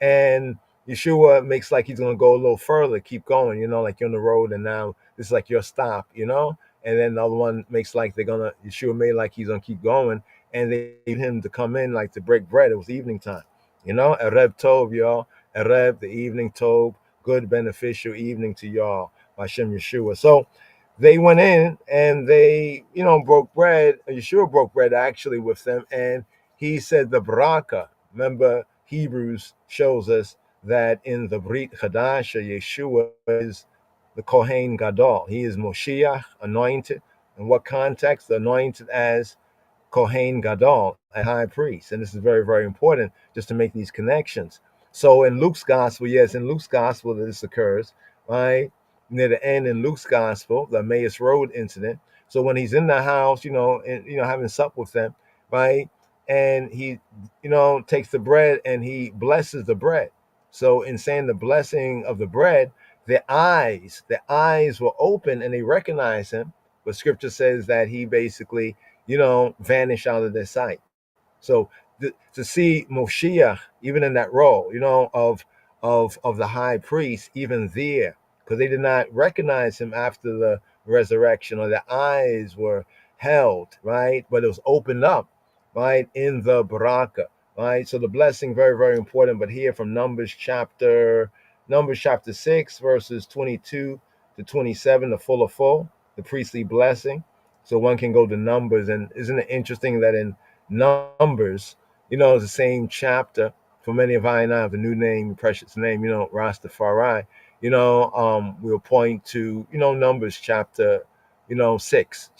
And Yeshua makes like he's going to go a little further, keep going, like you're on the road and now this is like your stop, And then the other one makes like Yeshua made like he's going to keep going. And they need him to come in like to break bread. It was evening time, Erev Tov, y'all. Erev, the evening Tov, good beneficial evening to y'all, Hashem Yeshua. So they went in and they, broke bread. Yeshua broke bread actually with them. And he said the baraka. Remember, Hebrews shows us that in the Brit Chadasha, Yeshua is the Kohen Gadol. He is Moshiach, anointed. In what context? Anointed as Kohen Gadol, a high priest. And this is very, very important just to make these connections. So in Luke's gospel, in Luke's gospel this occurs, right? Near the end in Luke's gospel, the Emmaus Road incident. So when he's in the house, having supper with them, right? and he, takes the bread and he blesses the bread. So in saying the blessing of the bread, their eyes were open and they recognized him. But scripture says that he basically, vanished out of their sight. So to see Moshiach even in that role, of the high priest, even there, because they did not recognize him after the resurrection, or their eyes were held, right? But it was opened up, right, in the Baraka, right? So the blessing, very, very important. But here from Numbers chapter 6, verses 22 to 27, the full, the priestly blessing. So one can go to Numbers, and isn't it interesting that in Numbers, it's the same chapter. For many of I and I have a new name, precious name, Rastafari. We'll point to, Numbers chapter, 6,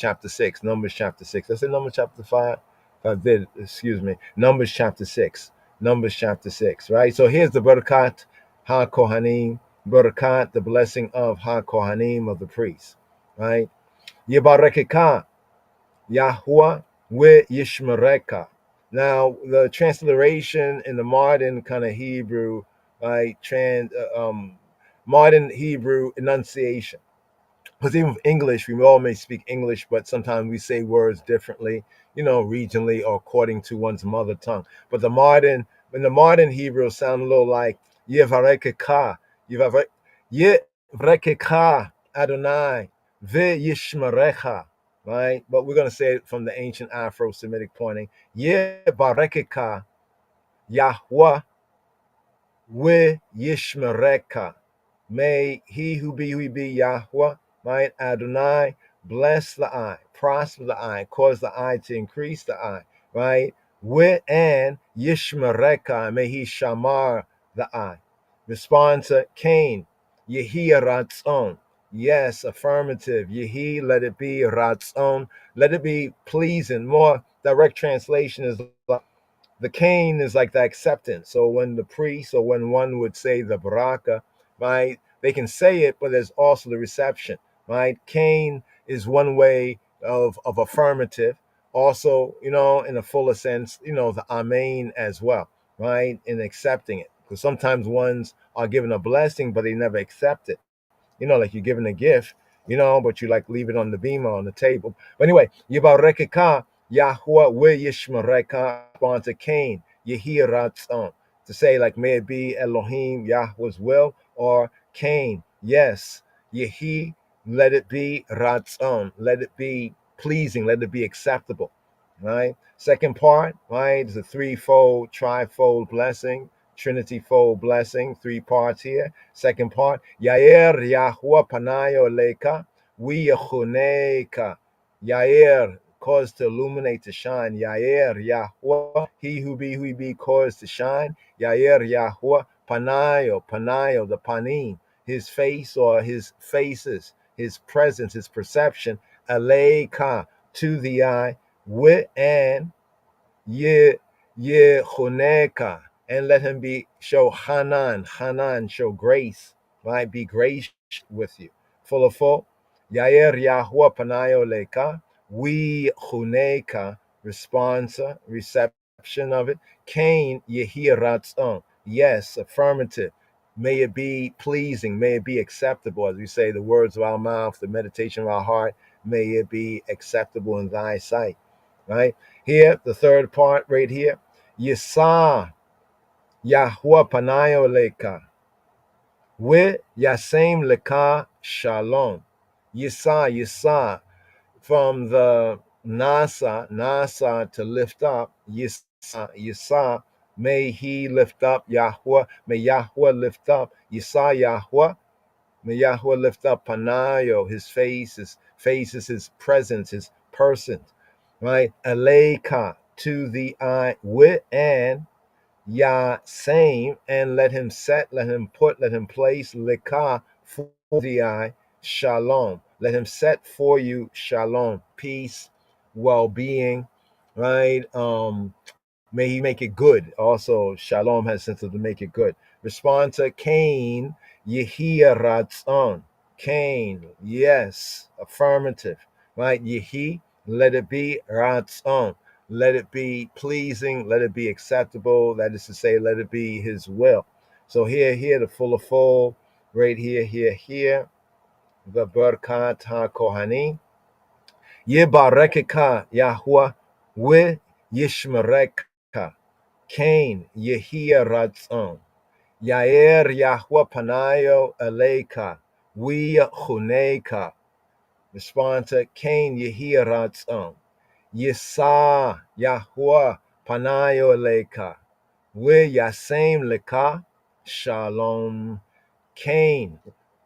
Numbers chapter 6. I said Numbers chapter 5. If I did, excuse me. Numbers chapter 6. Numbers chapter 6, right? So here's the Barakat HaKohanim, Barakat, the blessing of HaKohanim, of the priests, right? Yebarekeka, Yahuwah we Yishmereka. Now, the transliteration in the modern kind of Hebrew, right, modern Hebrew enunciation. Because even with English, we all may speak English, but sometimes we say words differently, regionally or according to one's mother tongue. But in the modern Hebrew, sound a little like Yevarekeka, Yevarekeka Adonai ve Yishmerecha, right? But we're going to say it from the ancient Afro-Semitic pointing. Yevarekeka Yahweh we Yishmereka. May he who be Yahweh, right? Adonai, bless the eye, prosper the eye, cause the eye to increase the eye, right? We and Yishmereka, may he shamar the eye. Respond to Cain, Yehi ratzon. Yes, affirmative. Yehi, let it be ratzon. Let it be pleasing. More direct translation is like, the Cain is like the acceptance. So when the priest, or when one would say the baraka, right, they can say it, but there's also the reception, right? Cain is one way of affirmative. Also, in a fuller sense, the amen as well, right, in accepting it. Because sometimes ones are given a blessing, but they never accept it. Like you're given a gift, but you like leave it on the beamer, on the table. But anyway, Yibarekeka, Yahuwah we Yishmereka, respond to Cain, Yehi ratzon. To say, like, may it be Elohim, Yahweh's will, or Cain, yes, Yehi, let it be ratzon, let it be pleasing, let it be acceptable, right? Second part, right, is a threefold, trifold blessing, Trinity-fold blessing, 3 parts here. Second part, Yair Yahuwah Panayo Leka, we Yechuneka. Yair, cause to illuminate, to shine. Yair Yahuwah, he who be, cause to shine. Yair Yahuwah Panayo, the panim, his face or his faces, his presence, his perception. Aleka, to the eye. With and Yechuneka, and let him show Hanan, show grace, right? Be gracious with you. Full. Yair Yahuwah Panayo Leka, we Huneka, responsa, reception of it. Cain Yehi Ratzon, yes, affirmative. May it be pleasing, may it be acceptable. As we say, the words of our mouth, the meditation of our heart, may it be acceptable in thy sight, right? Here, the third part right here, Yisa Yahuwah Panayo Leka, we Yasem Leka Shalom. Yisa, from the Nasa, to lift up. Yisa, may he lift up. Yahuwah, may Yahuwah lift up. Yisa Yahuwah, may Yahuwah lift up Panayo, his face, his presence, his person, right? Aleka, to the eye. With and Yah, same, and let him set, let him put, let him place, Leka, for the eye, Shalom. Let him set for you, Shalom, peace, well-being, right? May he make it good. Also, Shalom has sense of to make it good. Respond to Cain, Yehi Ratzon. Cain, yes, affirmative, right? Yehi, let it be, Ratzon. let it be pleasing, let it be acceptable. That is to say, let it be his will. So here, the full of full, right here, the Barkat HaKohani. Yebarekeka Yahweh, we Yishmereka, Cain, Yehia Ratzon, Yair Yahweh Panayo Eleka, we Huneka. Respond to Cain, Yehia Ratzon, Yisa Yahweh Panayo Eleka, we Yasem Leka, Shalom, Cain,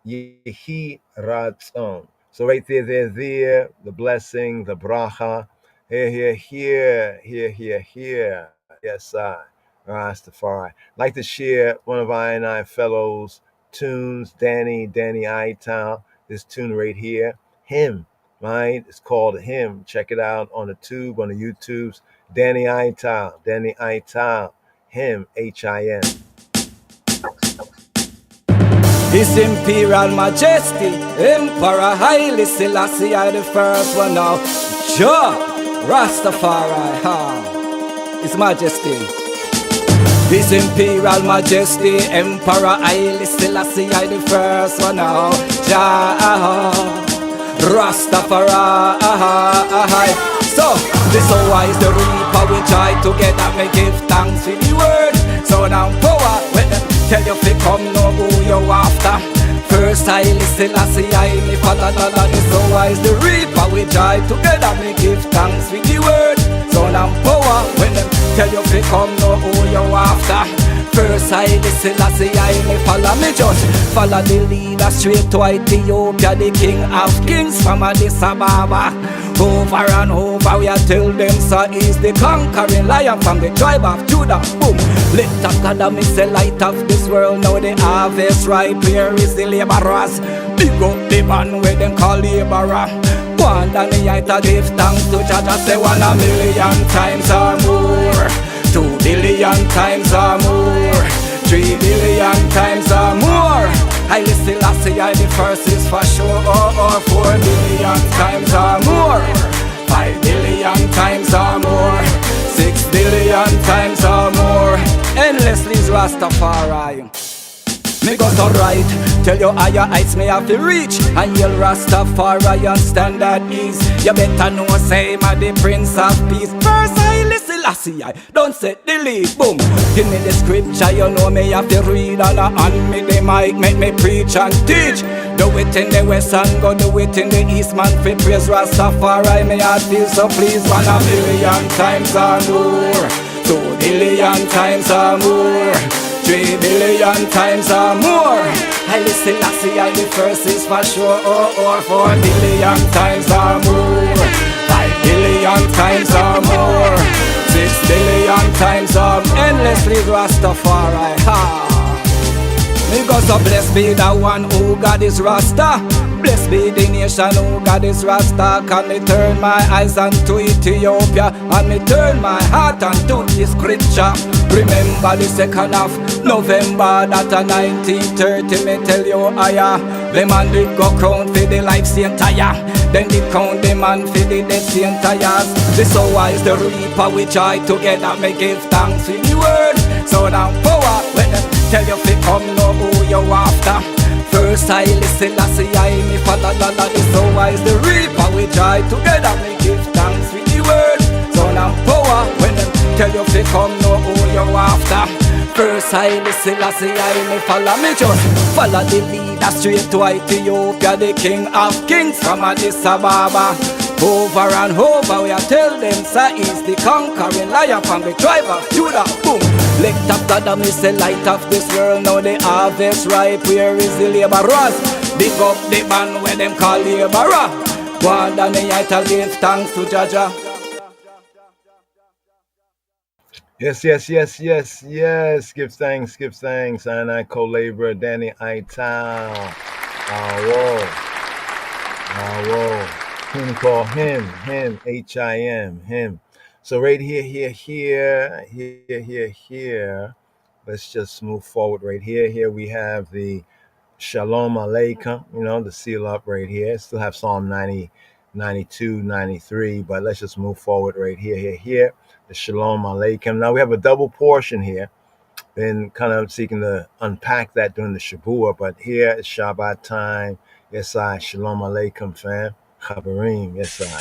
Yehi Ratzon. So right there, the blessing, the bracha. Here. Yes, I, Rastafari. I'd like to share one of I and I fellows' tunes, Danny Ital. This tune right here, Him, right? It's called Him. Check it out on the tube, on the YouTubes. Danny Ital, Him, H-I-M. His Imperial Majesty, Emperor Haile Selassie, I the first one now. Jah Rastafari, His Majesty. His Imperial Majesty, Emperor Haile Selassie, I the first one now. Jah Rastafari. So, this so wise the reaper we try together, may give thanks for the word. So now power, when them tell you fi come, know who you after. First I listen, I see I me father, this so wise the reaper we try together, may give thanks for the word. So now power, when them tell you fi come, know who you after. First I listen, I see I me follow, me just follow the leader straight to Ethiopia, the king of kings from Addis Ababa. Over and over we are tell them so is the conquering lion from the tribe of Judah. Boom. Let up God and miss the light of this world. Now the harvest ripe, here is the laborers. Big up the man where them call laborer. One and the I give thanks to Jah, say 1,000,000 times or more, 2 billion times or more, 3 billion times or more. I still say I the first is for sure, or 4 billion times or more, 5 billion times or more, 6 billion times or more. Endlessly is Rastafari. Me go so right, tell you higher heights me have to reach, and you'll Rastafari and stand at ease. You better know say I'm the Prince of Peace. First I listen, I don't set the lead. Boom, give me the scripture, you know me have to read, and on me the mic, make me preach and teach. Do it in the west and go do it in the east, man. Fi praise Rastafari, me heart feel so pleased. 1,000,000 times or more, 2 billion times or more, 3 billion times or more. I listen, I the first is for sure, or 4 billion times or more, 5 billion times or more, 6 billion times or endlessly Rastafari. Me go so blessed be the one who God is Rasta. Blessed be the nation who God is Rasta. Can me turn my eyes unto Ethiopia, and me turn my heart unto the scripture. Remember the 2nd of November, that a 1930, me tell you higher. The man did go crown for the life saint tire. Then did count the man for the dead saint tires. This so wise the reaper we joy together, me give thanks for the word. So now power when them tell you fi come, know who you after. First I listen, I see I me father, this so wise the reaper we joy together, me give thanks for the word. So now power when them tell you fi come, know who you after. First I listen, I see I me follow, me just follow the leader straight to Ethiopia, the king of kings from Addis Ababa. Over and over we are tell them sir is the conquering lion from the tribe of Judah. Boom. Lift up God and miss the light of this world. Now the harvest ripe, where is the laborers? Big up the man where them call laborer. One and the I give thanks to Jah. Yes. Give thanks. And I co-laborer Danny Ital. Whoa. Him call him, H-I-M, him. So right here. Let's just move forward right here. Here we have the Shalom Aleichem, the seal up right here. Still have Psalm 90, 92, 93. But let's just move forward right here. The Shalom Aleichem. Now we have a double portion here. Been kind of seeking to unpack that during the Shabbat, but here it's Shabbat time. Yes, I. Shalom Aleichem, fam. Chabarim. Yes, I.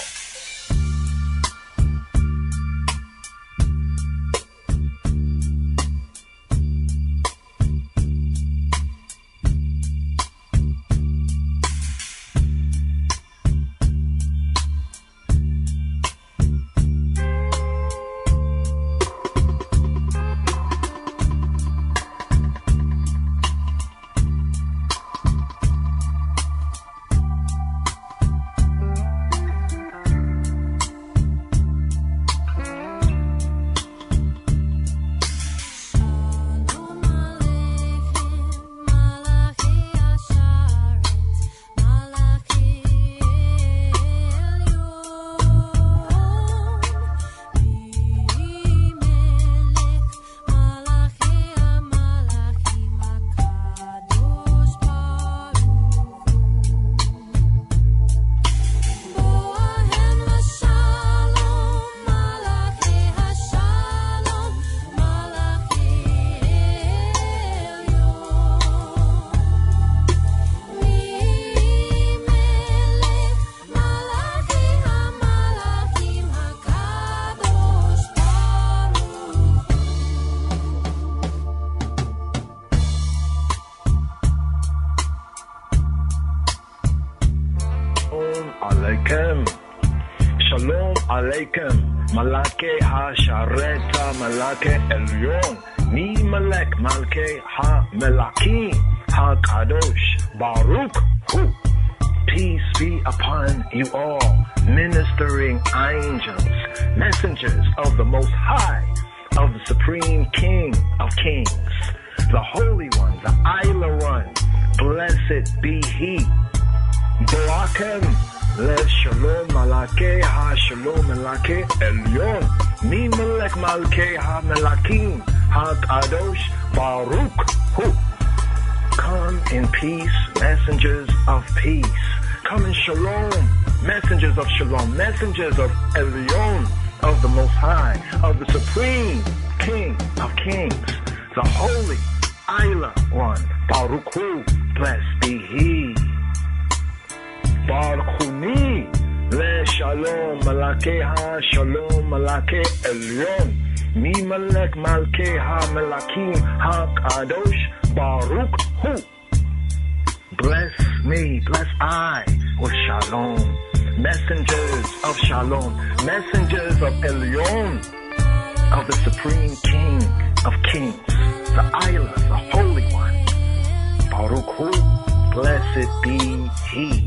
Shalom Aleichem, Malake HaShareta, Malake Elyon, Mi Malek Malke HaMelakim, HaKadosh, Baruch Hu. Peace be upon you all, ministering angels, messengers of the Most High, of the Supreme King of Kings, the Holy One, the Isla One, blessed be He. Boakem le Shalom Malake HaShalom Malake Elyon, Mi Melech Malke HaMelakim, HaKadosh, Baruch Hu. Come in peace, messengers of peace. Come in shalom, messengers of shalom, messengers of Elyon, of the Most High, of the Supreme King of Kings, the Holy Isla One, Baruch Hu, blessed be He. Baruch Hu le Shalom Malake HaShalom Malake Elyon, Mi Melech Malke HaMelakim, HaKadosh, Baruch Hu. Bless me, bless I with shalom. Messengers of shalom, messengers of Elyon, of the Supreme King of Kings, the Isla, the Holy One. Baruch Hu, blessed be He.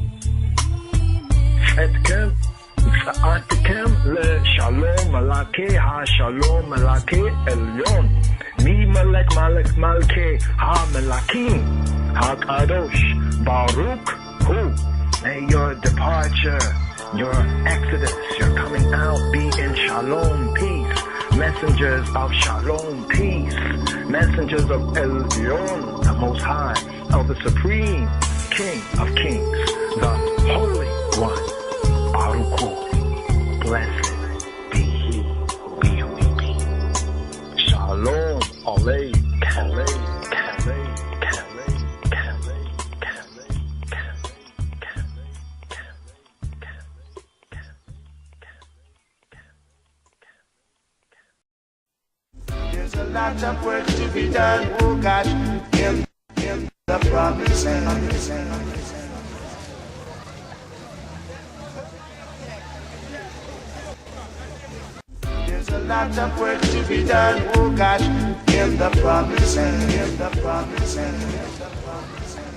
Etkem, Atkem le Shalom Malake HaShalom Malake Elyon, Mi Melech Malke HaMelakim, HaKadosh, Baruch Hu. May your departure, your exodus, your coming out be in shalom, peace. Messengers of shalom, peace. Messengers of Elyon, the Most High, of the Supreme King of Kings, the Holy One. Baruch Hu. Blessed be He, be who He be. Shalom, Aleichem, Aleichem. There's a lot of work to be done, oh gosh, in the promised land. There's a lot of work to be done, oh gosh, in the promised land, in the promised land, in the promised land.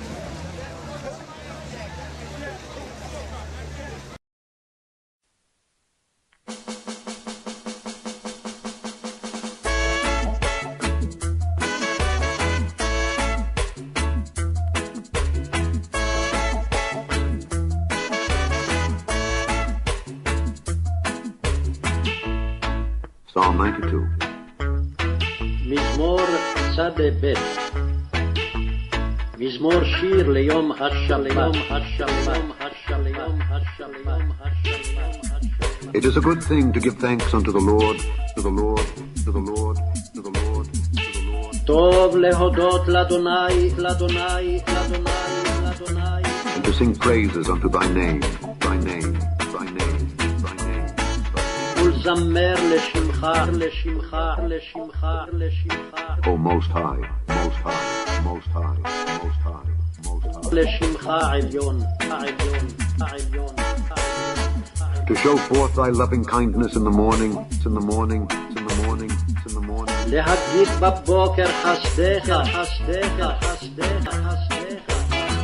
Psalm 92. מזמור צד ב' מזמור שיר ליום השלום, השלום, השלום. It is a good thing to give thanks unto the Lord, to the Lord, to the Lord, to the Lord, to the Lord. טוב להודות לאדוני, לאדוני, לאדוני, לאדוני. And to sing praises unto thy name, thy name, thy name, thy name. ולזמר לשמך, לשמך, לשמך, לשמך. O Most High, Most High, Most High, Most High, Most High. לשמך העליון, העליון, העליון. To show forth thy loving kindness in the morning, it's in the morning, it's in the morning, it's in the morning. להגיד בבוקר חסדך, חסדך, חסדך, חסדך.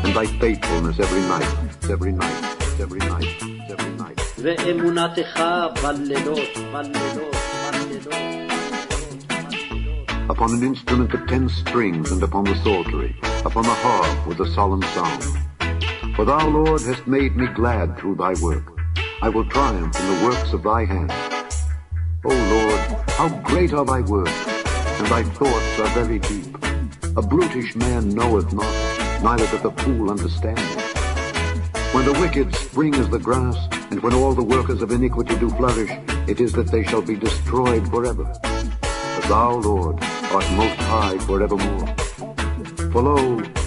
And thy faithfulness every night, it's every night, it's every night, it's every night. ואמונתך בלילות, בלילות, בלילות. Upon an instrument of 10 strings and upon the psaltery, upon the harp with a solemn sound. For thou, Lord, hast made me glad through thy work. I will triumph in the works of thy hands. O Lord, how great are thy works, and thy thoughts are very deep. A brutish man knoweth not, neither doth a fool understand it. When the wicked spring as the grass, and when all the workers of iniquity do flourish, it is that they shall be destroyed forever. But thou, Lord, art most high forevermore. For lo,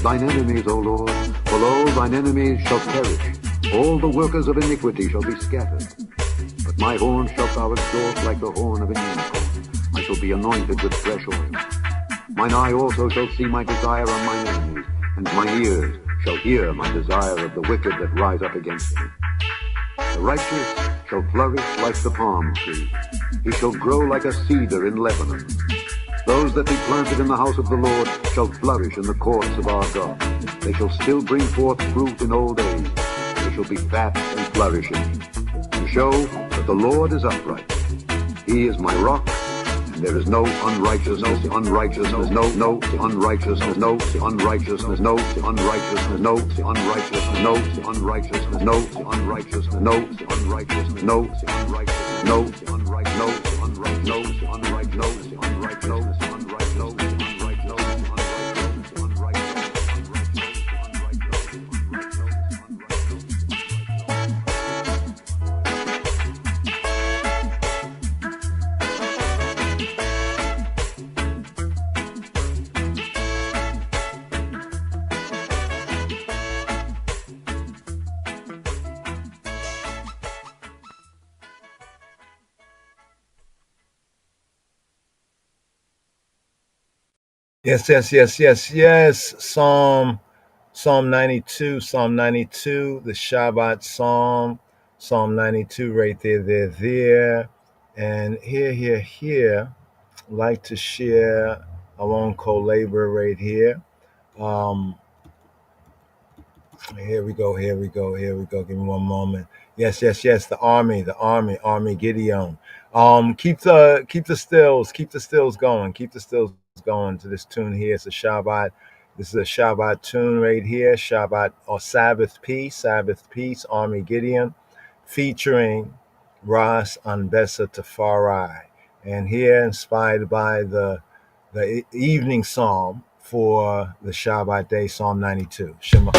thine enemies, O Lord, for lo, thine enemies shall perish. All the workers of iniquity shall be scattered. But my horn shalt thou exalt like the horn of an unicorn. I shall be anointed with fresh oil. Mine eye also shall see my desire on mine enemies, and mine ears shall hear my desire of the wicked that rise up against me. The righteous shall flourish like the palm tree. He shall grow like a cedar in Lebanon. Those that be planted in the house of the Lord shall flourish in the courts of our God. They shall still bring forth fruit in old age. They shall be fat and flourishing, to show that the Lord is upright. He is my rock, and there is no unrighteousness, unrighteousness, no unrighteousness, no unrighteousness, no unrighteousness, no unrighteousness, no unrighteousness, no unrighteousness, no unrighteousness, no unrighteousness, no unrighteousness, no unrighteousness, no unrighteousness, no unrighteousness. Yes. Psalm 92, the Shabbat Psalm, Psalm 92 right there. And here, I'd like to share, I won't co-labor right here. Here we go. Give me one moment. Yes. The army, Gideon. Keep the stills going to this tune here. It's a Shabbat. This is a Shabbat tune right here. Shabbat or Sabbath Peace, Army Gideon, featuring Ras Anbesa Tafari. And here, inspired by the evening psalm for the Shabbat day, Psalm 92. Shema.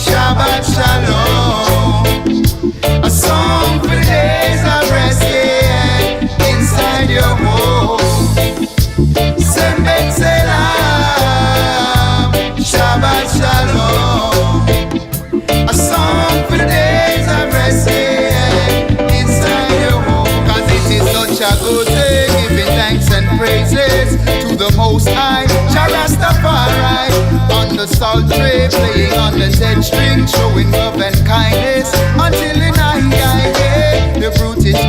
Shabbat Shalom, a song for the days of resting inside your home. Sembet Selam, Shabbat Shalom, a song for the days of resting inside your home. 'Cause it is such a good day, giving thanks and praises to the Most High, Rastafari. On the psaltery, playing on the 10 string, showing love and kindness until the night. The brutish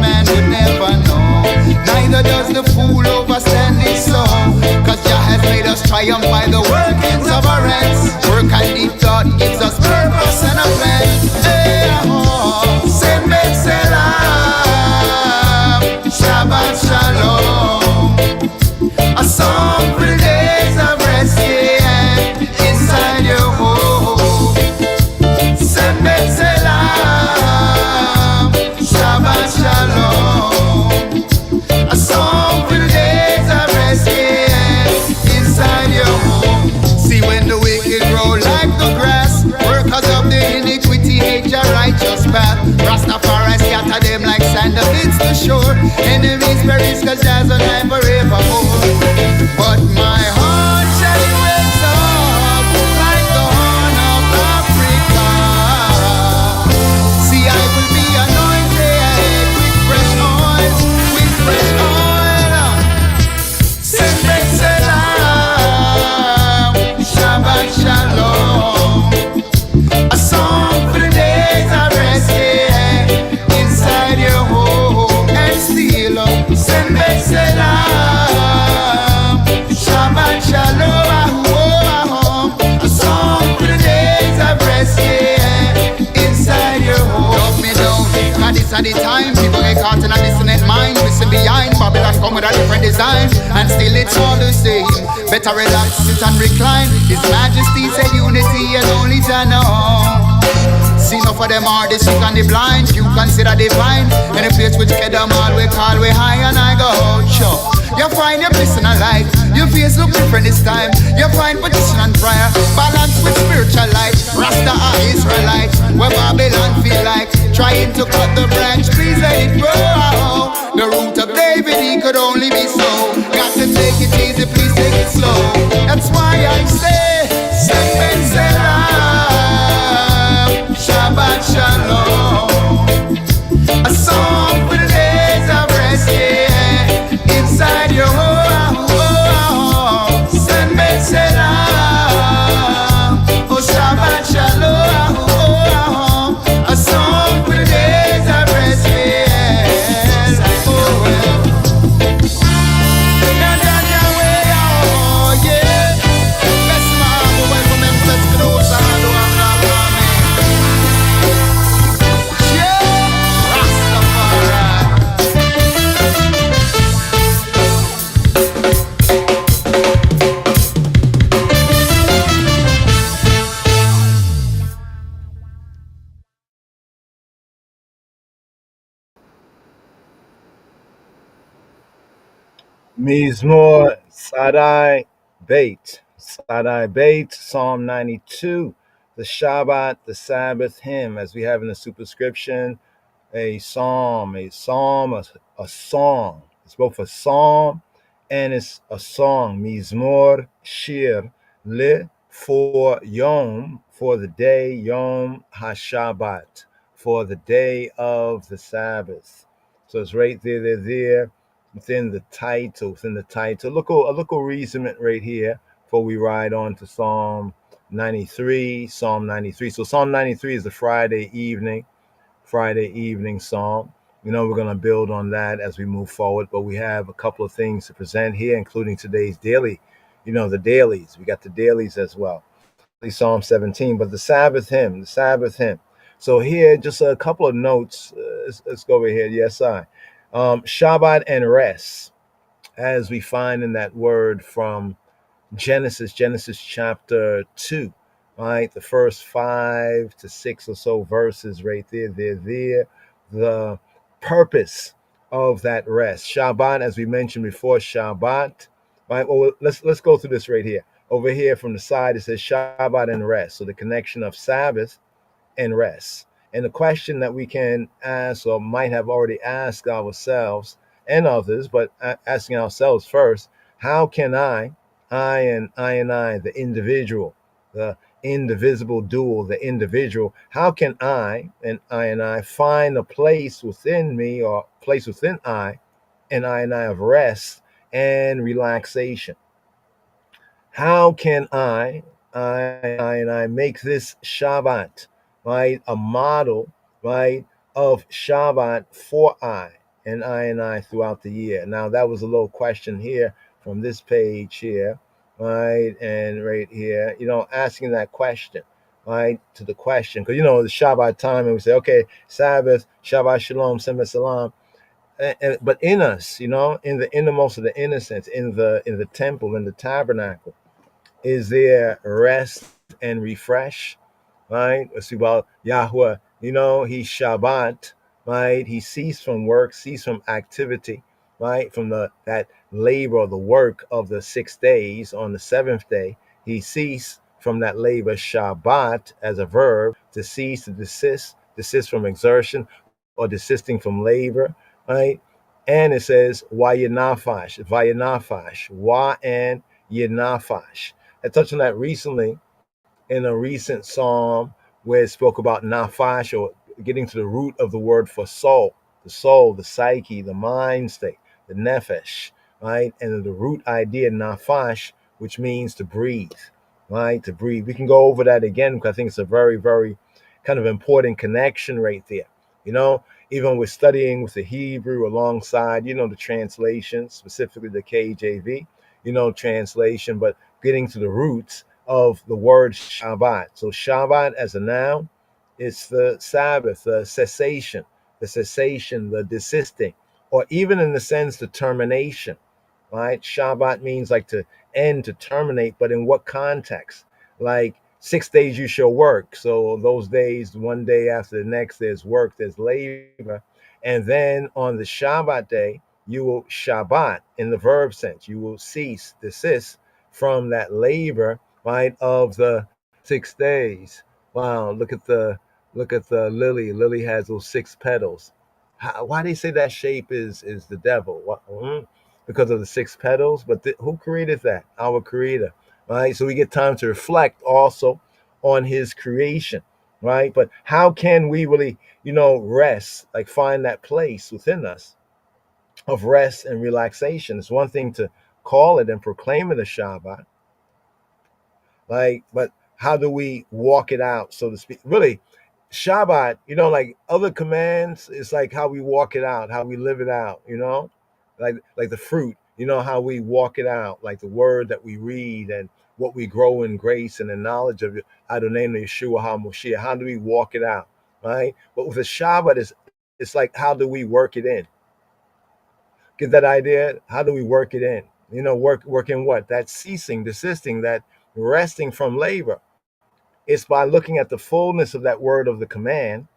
rule over standing so. Cause Jah has made us triumph by the workings of our hands. Work and deep thought gives us purpose and a plan. Hey, oh, send me salam, Shabbat Shalom. A song for the days of rest, yeah, inside your home. Send me salam, Shabbat Shalom. A song for the days of rest, yeah, inside your home. See when the wicked grow like the grass, workers of the iniquity hate your righteous path. Rastafari scatter them like sand amidst the shore. Enemies perish cause there's a life forevermore. But my heart shall raise up like the horn of Africa. See, I will be anointed with fresh oil, with fresh oil. Send back salam, Shabbat Shalom. A song for the days of rest, yeah, inside your home. And still, send back salam, Shabbat Shalom. A song for the days of rest, yeah, inside your home. Love me down, cause this at the time people get caught in a dissonant mind. Listen behind, Babylon come with a different design, and still it's all the same. Better relax, sit and recline. His Majesty said unity and only Jah know. See enough of them are the sick and the blind. You consider divine. And the place which get them all we call we high and I go sure. You find your bliss in a life. Your face look different this time. You find position and prayer, balance with spiritual light. Rasta are Israelite, where Babylon feel like trying to cut the branch. Please let it grow. The root of David, he could only be so. Got to take it easy, please take it slow. That's why I say, Seven Selam, Shabbat Shalom. A song for the days of rest, yeah, inside your home. Seven Selam, oh Shabbat Shalom. A song for the days of rest, yeah. Mizmor Sadai Beit. Sadai Beit, Psalm 92, the Shabbat, the Sabbath hymn, as we have in the superscription, a psalm, a song. It's both a psalm and it's a song. Mizmor Shir Le, for Yom, for the day, Yom HaShabbat, for the day of the Sabbath. So it's right there. Within the title. A local reason right here before we ride on to Psalm 93. So Psalm 93 is the Friday evening psalm. We're going to build on that as we move forward, but we have a couple of things to present here, including today's daily, the dailies. We got the dailies as well. Psalm 17, but the Sabbath hymn. So here, just a couple of notes. Let's go over here. Yes, Shabbat and rest, as we find in that word from Genesis chapter 2, right? The first 5 to 6 or so verses right there. The purpose of that rest. Shabbat, as we mentioned before, Shabbat, right? Well, let's go through this right here. Over here from the side, it says Shabbat and rest. So the connection of Sabbath and rest. And the question that we can ask, or might have already asked ourselves and others, but asking ourselves first, how can I, the individual, the indivisible dual, the individual, how can I find a place within me, or place within I of rest and relaxation? How can I make this Shabbat, right, a model, right, of Shabbat for I, and I throughout the year. Now that was a little question here from this page here, right, and right here, asking that question, right, to the question, because the Shabbat time, and we say, okay, Sabbath, Shabbat Shalom, Shabbat Salam, but in us, in the innermost of the innocence, in the temple, in the tabernacle, is there rest and refresh? Right? Let's see about Yahweh. He's Shabbat, right? He ceased from work, ceased from activity, right? From that labor or the work of the 6 days. On the seventh day, he ceased from that labor, Shabbat, as a verb, to cease, to desist from exertion or desisting from labor, right? And it says, Vayanafash, Wa and Yanafash. I touched on that recently in a recent psalm where it spoke about nafash, or getting to the root of the word for soul, the psyche, the mind state, the nefesh, right? And the root idea, nafash, which means to breathe, right? To breathe. We can go over that again because I think it's a very, very kind of important connection right there. Even with studying with the Hebrew alongside, the translation, specifically the KJV, translation, but getting to the roots of the word Shabbat. So Shabbat as a noun, it's the Sabbath, the cessation, the desisting, or even in the sense the termination, right? Shabbat means like to end, to terminate, but in what context? Like 6 days you shall work. So those days, one day after the next, there's work, there's labor. And then on the Shabbat day, you will Shabbat in the verb sense. You will cease, desist from that labor, right, of the 6 days. Wow, look at the lily. Lily has those 6 petals. Why they say that shape is the devil? What? Because of the 6 petals. But who created that? Our Creator, right? So we get time to reflect also on His creation, right? But how can we really, rest, like find that place within us of rest and relaxation? It's one thing to call it and proclaim it a Shabbat, but how do we walk it out, so to speak? Really, Shabbat, like other commands, it's like how we walk it out, how we live it out, like the fruit, how we walk it out, like the word that we read and what we grow in grace and the knowledge of Adonai Yeshua HaMoshiach. How do we walk it out, right? But with a Shabbat, it's like, how do we work it in? Get that idea? How do we work it in? Work in what? That ceasing, desisting, that resting from labor. It's by looking at the fullness of that word of the command,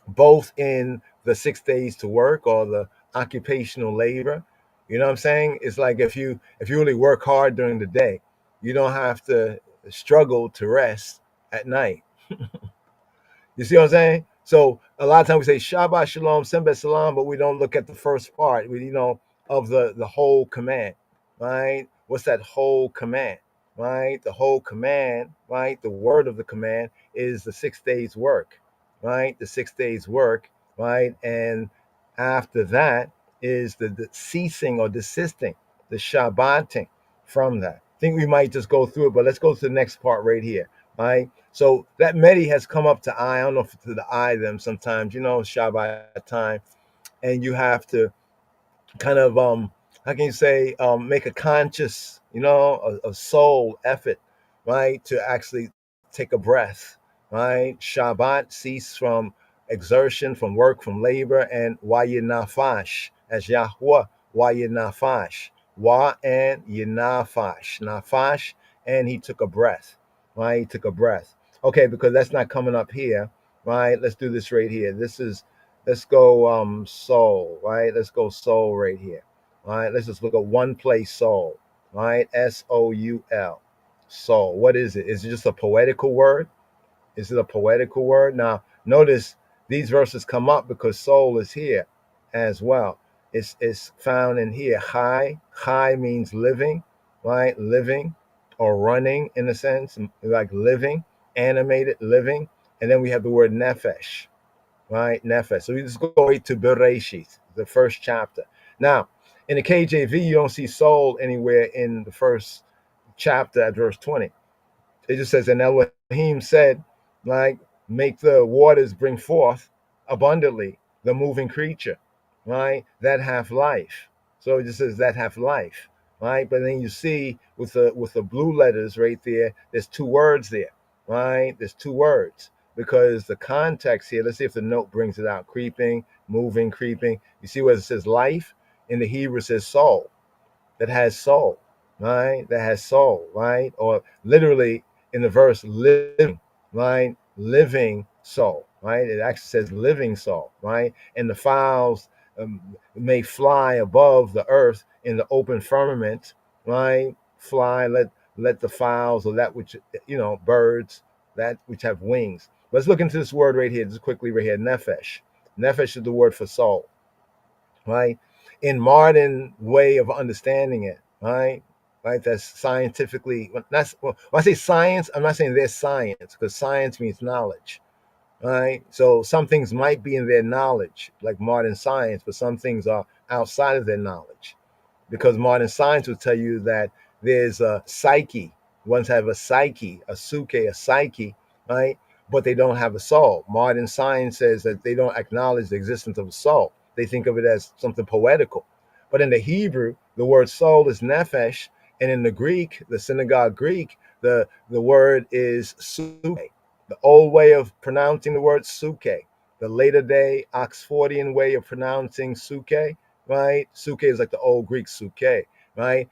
both in the 6 days to work or the occupational labor. You know what I'm saying? It's like if you really work hard during the day, you don't have to struggle to rest at night. You see what I'm saying? So a lot of times we say Shabbat Shalom, Shabbat Salam, but we don't look at the first part, of the whole command, right? What's that whole command, right? The whole command, right? The word of the command is the 6 days work, right? The 6 days work, right? And after that is the ceasing or desisting, the Shabbating from that. I think we might just go through it, but let's go to the next part right here, right? So that Medi has come up to I don't know if to the I them sometimes, Shabbat time, and you have to kind of how can you say make a conscious, a soul effort, right, to actually take a breath, right? Shabbat, cease from exertion, from work, from labor, and Wayinafash as Yahweh, Wayinafash, Wa and Yinafash, Nafash, and he took a breath, right? He took a breath. Okay, because that's not coming up here, right? Let's do this right here. Let's go soul, right? Let's go soul right here. All right, let's just look at one place, soul, right? Soul. Soul. What is it? Is it just a poetical word? Is it a poetical word? Now, notice these verses come up because soul is here as well. It's found in here. Chai. Chai means living, right? Living or running in a sense, like living, animated, living. And then we have the word nefesh, right? Nefesh. So we just go right to Bereshit, the first chapter. Now, in the KJV, you don't see soul anywhere in the first chapter at verse 20. It just says, and Elohim said, like, make the waters bring forth abundantly the moving creature, right? That have life. So it just says that have life, right? But then you see with the blue letters right there, there's two words there, right? There's two words because the context here. Let's see if the note brings it out. Creeping, moving, creeping. You see where it says life in the Hebrew, it says soul. That has soul, right? That has soul, right? Or literally in the verse, living, right? Living soul, right? It actually says living soul, right? And the fowls may fly above the earth in the open firmament, right? Fly, let the fowls or that which, birds, that which have wings. Let's look into this word right here, just quickly right here, nephesh. Nephesh is the word for soul, right? In modern way of understanding it, right? Right, that's scientifically. When I say science, I'm not saying there's science because science means knowledge, right? So some things might be in their knowledge, like modern science, but some things are outside of their knowledge because modern science will tell you that there's a psyche. Ones have a psyche, a suke, a psyche, right? But they don't have a soul. Modern science says that they don't acknowledge the existence of a soul. They think of it as something poetical. But in the Hebrew, the word soul is nephesh, and in the Greek, the synagogue Greek, the word is suke. The old way of pronouncing the word suke, the later day Oxfordian way of pronouncing suke, right? Suke is like the old Greek suke, right?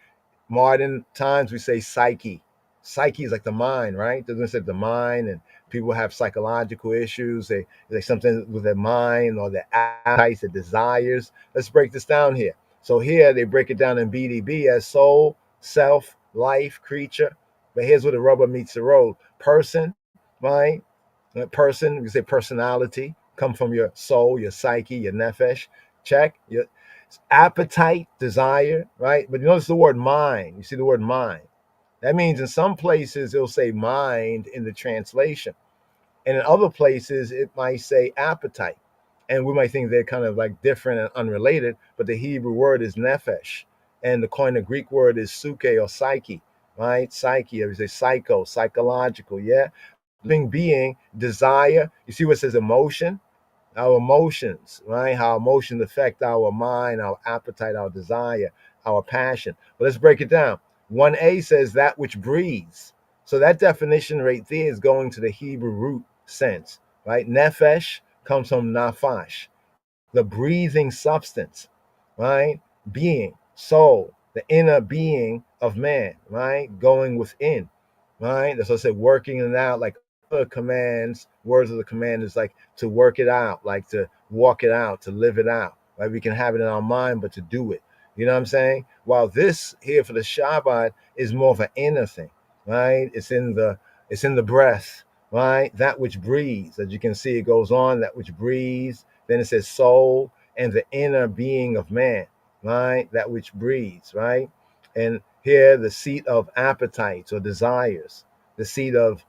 Modern times we say psyche. Psyche is like the mind, right? Doesn't say the mind, and people have psychological issues. They something with their mind or their appetites, their desires. Let's break this down here. So here they break it down in BDB as soul, self, life, creature. But here's where the rubber meets the road. Person, right? Person, you say personality, come from your soul, your psyche, your nephesh. Check. Your appetite, desire, right? But you notice the word mind. You see the word mind. That means in some places it'll say mind in the translation. And in other places it might say appetite. And we might think they're kind of like different and unrelated, but the Hebrew word is nephesh. And the Koine Greek word is suke or psyche, right? Psyche, or you say psycho, psychological, yeah? Living being, desire. You see what it says emotion? Our emotions, right? How emotions affect our mind, our appetite, our desire, our passion. But let's break it down. 1a says that which breathes. So that definition right there is going to the Hebrew root sense, right? Nephesh comes from nafash, the breathing substance, right? Being, soul, the inner being of man, right? Going within, right? That's what I said, working it out, like other commands, words of the command is like to work it out, like to walk it out, to live it out, right? We can have it in our mind, but to do it. You know what I'm saying? While this here for the Shabbat is more of an inner thing, right? It's in the breath, right? That which breathes. As you can see, it goes on, that which breathes. Then it says soul and the inner being of man, right? That which breathes, right? And here the seat of appetites or desires, the seat of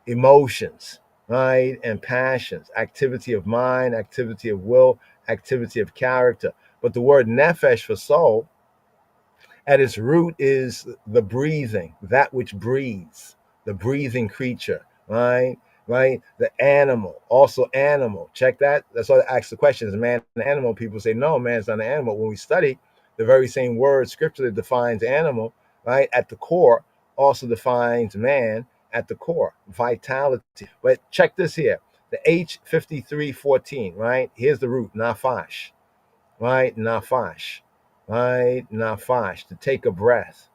emotions, right? And passions, activity of mind, activity of will, activity of character. But the word nephesh for soul at its root is the breathing, that which breathes, the breathing creature, right? Right? The animal, also animal. Check that. That's why I ask the question, is man an animal? People say, no, man's not an animal. When we study the very same word scripturally defines animal, right? At the core, also defines man at the core, vitality. But check this here. The H5314, right? Here's the root, nafash, right? Nafash, right? Nafash, to take a breath.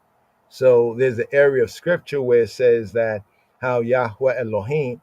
So there's an area of scripture where it says that how Yahweh Elohim,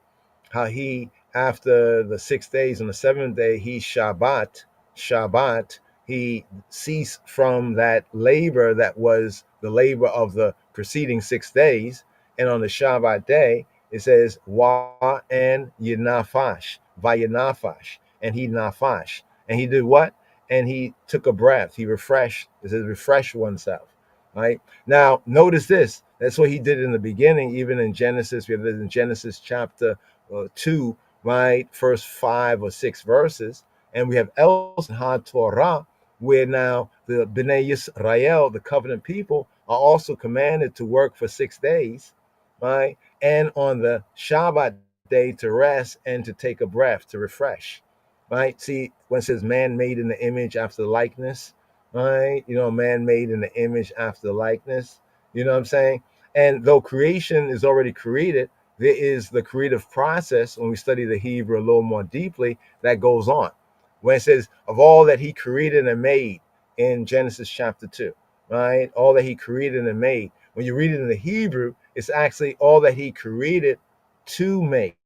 how he, after the 6 days, on the seventh day, he Shabbat, he ceased from that labor that was the labor of the preceding 6 days. And on the Shabbat day, it says, Wa and Yinafash, Vayinafash, and he nafash. And he did what? And he took a breath. He refreshed. It says, refresh oneself. Right? Now, notice this. That's what he did in the beginning, even in Genesis. We have this in Genesis chapter 2, right? First 5 or 6 verses. And we have else in HaTorah, where now the Bnei Yisrael, the covenant people, are also commanded to work for 6 days, right? And on the Shabbat day to rest and to take a breath, to refresh, right? See, when it says man made in the image after the likeness, right? Man made in the image after the likeness. You know what I'm saying? And though creation is already created, there is the creative process when we study the Hebrew a little more deeply that goes on. When it says, of all that he created and made in Genesis chapter 2, right? All that he created and made. When you read it in the Hebrew, it's actually all that he created to make.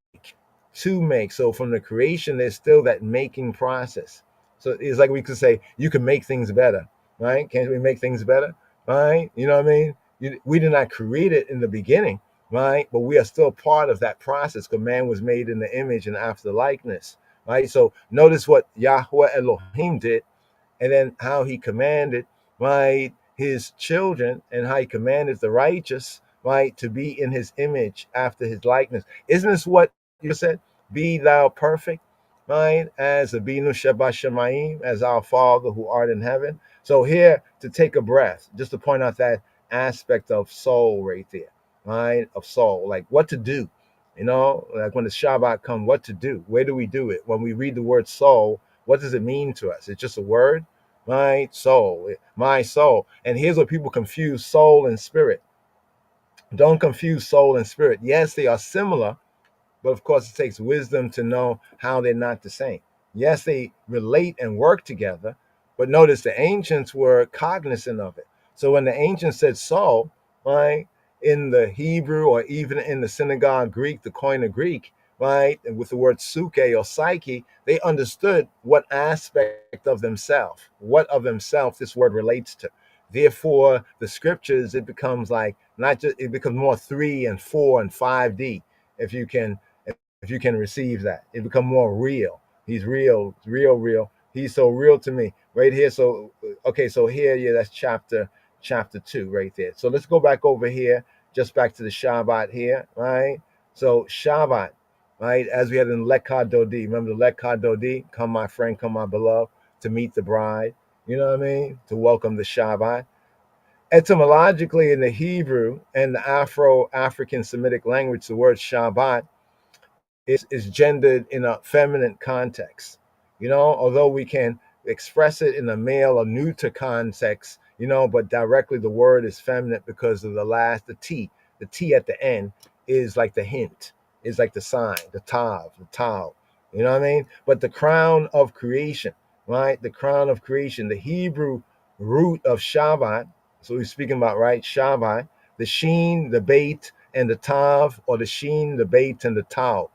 To make. So from the creation, there's still that making process. So it's like we could say, you can make things better, right? Can't we make things better, right? You know what I mean? We did not create it in the beginning, right? But we are still part of that process because man was made in the image and after the likeness, right? So notice what Yahweh Elohim did and then how he commanded, right, his children and how he commanded the righteous, right, to be in his image after his likeness. Isn't this what you said? Be thou perfect, right, as Abinu Sheba Shemayim, as our Father who art in heaven. So here to take a breath, just to point out that aspect of soul right there, right, of soul, like what to do. Like when the Shabbat come, what to do? Where do we do it? When we read the word soul, what does it mean to us? It's just a word, right? Soul, my soul. And here's what people confuse soul and spirit. Don't confuse soul and spirit. Yes, they are similar, but of course it takes wisdom to know how they're not the same. Yes, they relate and work together, but notice the ancients were cognizant of it. So when the ancients said soul, right, in the Hebrew or even in the synagogue Greek, the Koine Greek, right, and with the word suke or psyche, they understood what aspect of themselves, what of themselves this word relates to. Therefore, the scriptures, it becomes like not just, it becomes more 3 and 4 and 5D if you can receive that. It become more real. He's real, real. He's so real to me right here. So okay, so here, yeah, that's chapter 2 right there. So let's go back over here, just back to the Shabbat here, right? So Shabbat, right, as we had in Lekha Dodi. Remember the Lekha Dodi? Come my friend, come my beloved, to meet the bride. You know what I mean? To welcome the Shabbat. Etymologically in the Hebrew and the Afro-African Semitic language, the word Shabbat is gendered in a feminine context. Although we can express it in a male or neuter context, but directly the word is feminine because of the T at the end is like the hint, is like the sign, the tav, you know what I mean? But the crown of creation, right? The crown of creation, the Hebrew root of Shabbat, so we're speaking about, right? Shabbat, the sheen, the bait, and the tav, or the sheen, the bait, and the tav.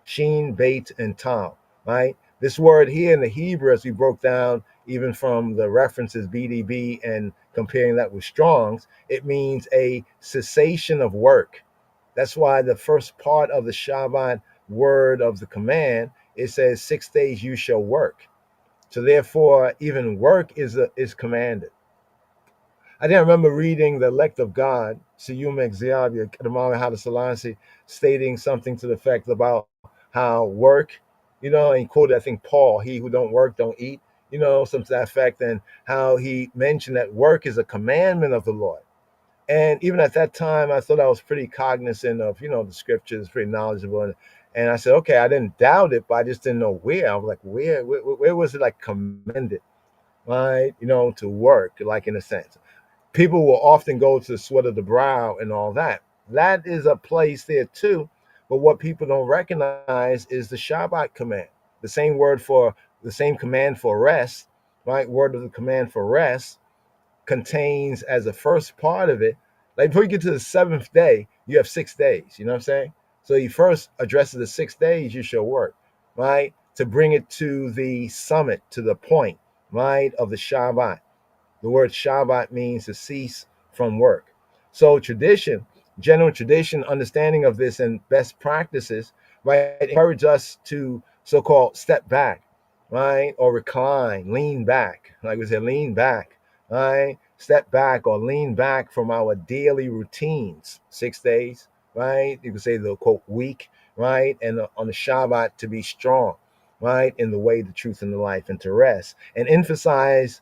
Sheen, bait, and tav, right? This word here in the Hebrew, as we broke down, even from the references BDB and comparing that with Strong's, it means a cessation of work. That's why the first part of the Shabbat word of the command, it says 6 days you shall work. So therefore, even work is commanded. I didn't remember reading the elect of God, Siyum Exeavia, Kadamari Haile Selassie, stating something to the effect about how work, and he quoted, I think, Paul, he who don't work, don't eat, something to that effect, and how he mentioned that work is a commandment of the Lord. And even at that time, I thought I was pretty cognizant of, the scriptures, pretty knowledgeable. And I said, okay, I didn't doubt it, but I just didn't know where. I was like, where was it like commended, right? To work, like in a sense. People will often go to the sweat of the brow and all that. That is a place there too. But what people don't recognize is the Shabbat command. The same command for rest, right? Word of the command for rest contains as a first part of it, like before you get to the 7th day, you have 6 days. You know what I'm saying? So he first addresses the 6 days you shall work, right? To bring it to the summit, to the point, right, of the Shabbat. The word Shabbat means to cease from work. So general tradition, understanding of this and best practices, right, encourage us to so-called step back, right, or recline, lean back. Like we said, lean back, right, step back or lean back from our daily routines, 6 days, right? You could say the quote week, right, and on the Shabbat to be strong, right, in the way, the truth, and the life, and to rest and emphasize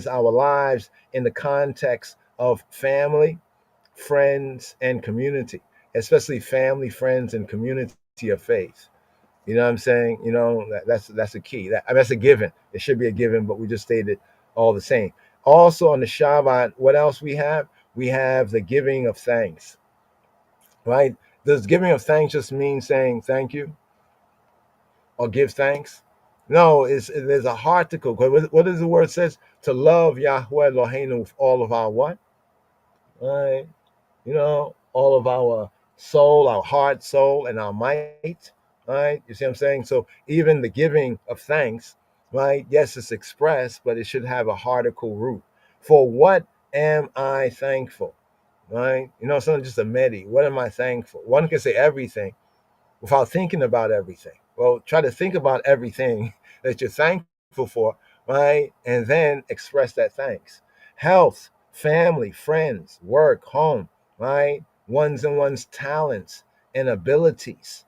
our lives in the context of family, friends, and community, especially family, friends, and community of faith. You know what I'm saying? That's a key. That's a given. It should be a given, but we just stated all the same. Also on the Shabbat, what else we have? We have the giving of thanks, right? Does giving of thanks just mean saying thank you or give thanks? No, there's a particle. What does the word says? To love Yahweh Eloheinu with all of our what? Right? All of our soul, our heart, soul, and our might, right? You see what I'm saying? So even the giving of thanks, right? Yes, it's expressed, but it should have a particle root. For what am I thankful? Right? It's not just a medi. What am I thankful? One can say everything without thinking about everything. Well, try to think about everything that you're thankful for, right? And then express that thanks. Health, family, friends, work, home, right? One's talents and abilities,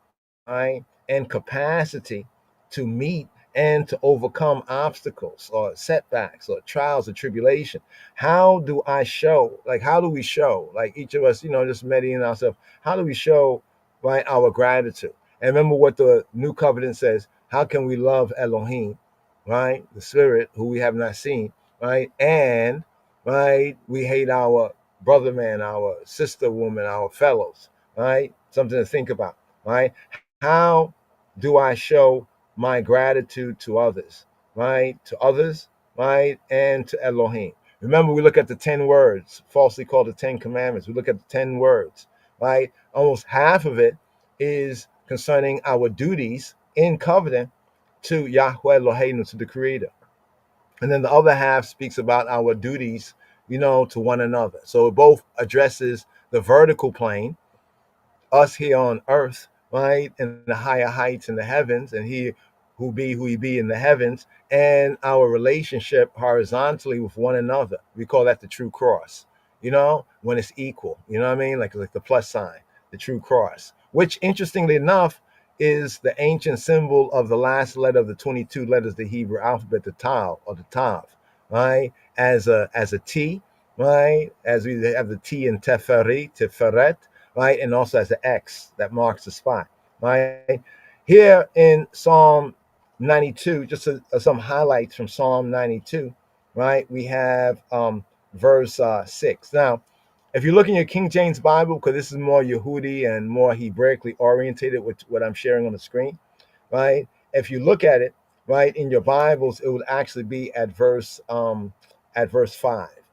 right? And capacity to meet and to overcome obstacles or setbacks or trials or tribulation. How do I show? How do we show? Each of us, just meditating ourselves. How do we show, right, our gratitude? And remember what the new covenant says. How can we love Elohim, right? The spirit who we have not seen, right? And, right, we hate our brother man, our sister woman, our fellows, right? Something to think about, right? How do I show my gratitude to others, right? To others, right? And to Elohim. Remember, we look at the 10 words, falsely called the 10 commandments. We look at the 10 words, right? Almost half of it is concerning our duties in covenant to Yahweh Eloheinu, to the Creator. And then the other half speaks about our duties, to one another. So it both addresses the vertical plane, us here on earth, right, in the higher heights in the heavens, and he who he be in the heavens, and our relationship horizontally with one another. We call that the true cross, when it's equal, you know what I mean? Like the plus sign, the true cross, which interestingly enough is the ancient symbol of the last letter of the 22 letters of the Hebrew alphabet, the Tav or the Tav, right? As a T, right? As we have the T in Tiferet, right? And also as an X that marks the spot, right? Here in Psalm 92, just some highlights from Psalm 92, right? We have verse 6. Now, if you look in your King James Bible, because this is more Yehudi and more Hebraically orientated with what I'm sharing on the screen, right? If you look at it, right, in your Bibles, it would actually be at verse 5,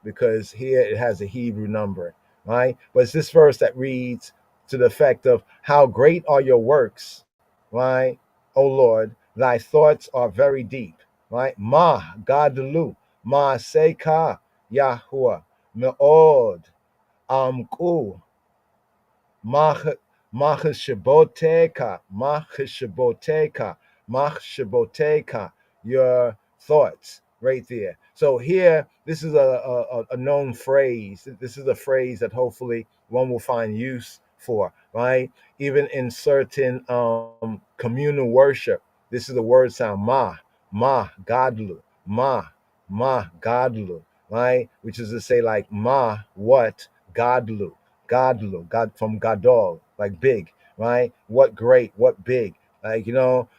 because here it has a Hebrew number, right? But it's this verse that reads to the effect of, how great are your works, right? O Lord, thy thoughts are very deep, right? Ma Gadlu, Ma Seka Yahuwah, Me'od, Amku, Machshaboteka, your thoughts, right there. So here, this is a known phrase. This is a phrase that hopefully one will find use for, right? Even in certain communal worship, this is the word sound, Gadlu, Ma Gadlu, right? Which is to say, like, what, Gadlu. God from Gadol, like big, right? What great, what big, like,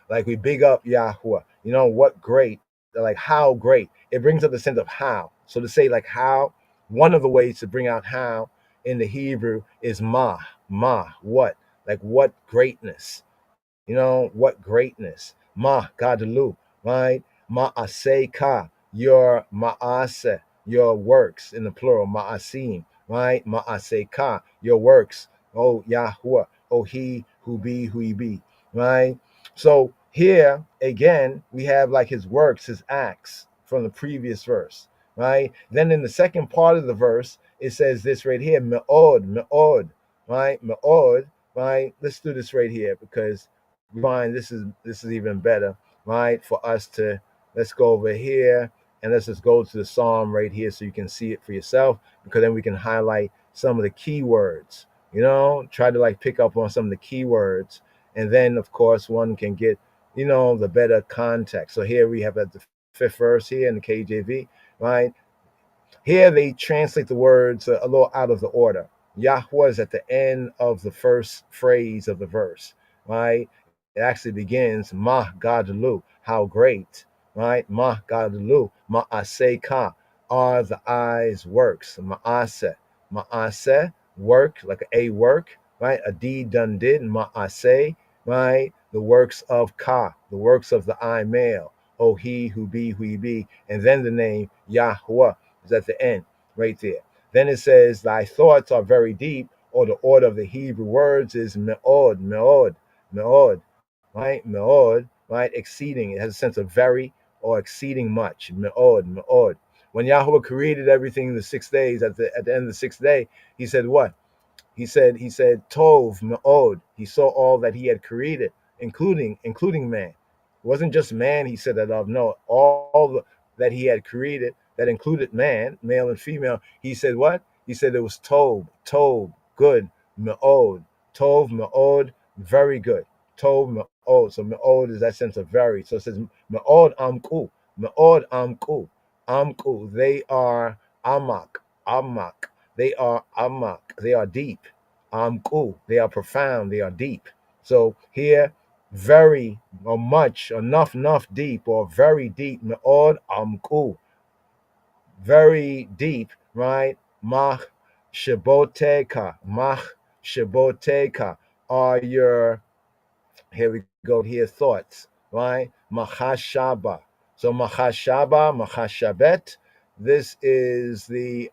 like we big up Yahweh, what great, like how great. It brings up the sense of how. So to say like how, one of the ways to bring out how in the Hebrew is what, like what greatness, what greatness, Gadalu, right? Ma'aseka, your ma'ase, your works in the plural, ma'asim, right? Ma'aseka, your works, oh Yahuwah, oh he who be, right? So here again, we have like his works, his acts from the previous verse, right? Then in the second part of the verse, it says this right here, me'od, right? Me'od, right? Let's do this right here because we find this is even better, right? For us to, let's go over here and let's just go to the psalm right here so you can see it for yourself, because then we can highlight some of the key words, try to like pick up on some of the key words, and then of course one can get the better context. So here we have at the 5th verse here in the KJV, right? Here they translate the words a little out of the order. Yahweh is at the end of the first phrase of the verse, right? It actually begins Ma Gadlu, how great, right? Ma Gadlu, Ma'aseka are the eyes works. Ma'ase, work, like a work, right? A deed done did, Ma'ase, right? The works of Ka, the works of the I male. Oh, he who be, and then the name Yahweh is at the end, right there. Then it says, thy thoughts are very deep, or the order of the Hebrew words is me'od, right? Me'od, right? Exceeding. It has a sense of very or exceeding much. Me'od. When Yahweh created everything in the 6 days, at the end of the 6th day, he said what? He said, Tov Me'od. He saw all that he had created, including man. It wasn't just man he said that of. No, that he had created that included man, male and female. He said what? He said it was Tov, good, Me'od. Tov Me'od, very good. Tov Me'od. So Me'od is that sense of very. So it says Me'od Amku. Me'od Amku. Amku. They are Amak. They are amak. They are deep. Amku. They are profound. They are deep. So here, very or much, enough deep, or very deep. Me'od amku. Very deep, right? Mach shiboteka. Mach shiboteka are your, here we go, here thoughts, right? Machashaba. So machashabet. This is the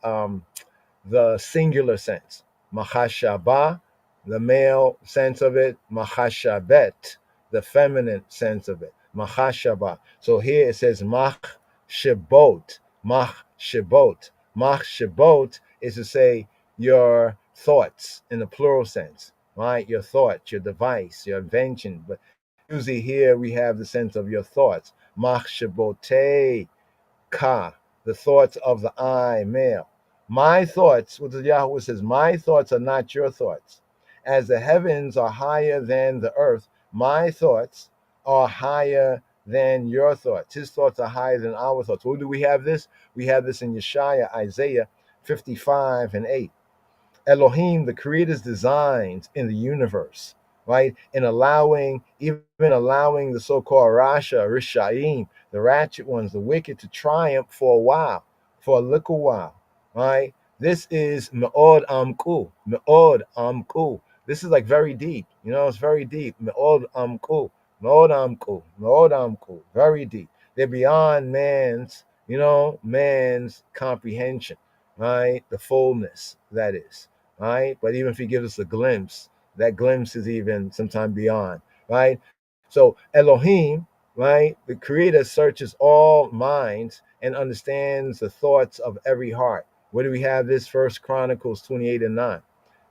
singular sense. Machashaba, the male sense of it. Machashabet, the feminine sense of it. Machashaba. So here it says mach shibot. Mach shibot. Mach shibot is to say your thoughts in the plural sense, right? Your thoughts, your device, your invention. But usually here we have the sense of your thoughts. Mach shibote ka, the thoughts of the I, male. My thoughts, what the Yahweh says, my thoughts are not your thoughts. As the heavens are higher than the earth, my thoughts are higher than your thoughts. His thoughts are higher than our thoughts. Where do we have this? We have this in Yeshaya, Isaiah 55 and 8. Elohim, the creator's designs in the universe, right? In even allowing the so-called Rishaim, the ratchet ones, the wicked, to triumph for a while, for a little while, right? This is Me'od Amku. Me'od Amku. This is like very deep. It's very deep. Me'od Amku. Me'od Amku. Me'od Amku. Very deep. They're beyond man's comprehension, right? The fullness, that is. Right? But even if he gives us a glimpse, that glimpse is even sometime beyond, right? So Elohim, right? The creator searches all minds and understands the thoughts of every heart. Where do we have this? First Chronicles 28 and 9.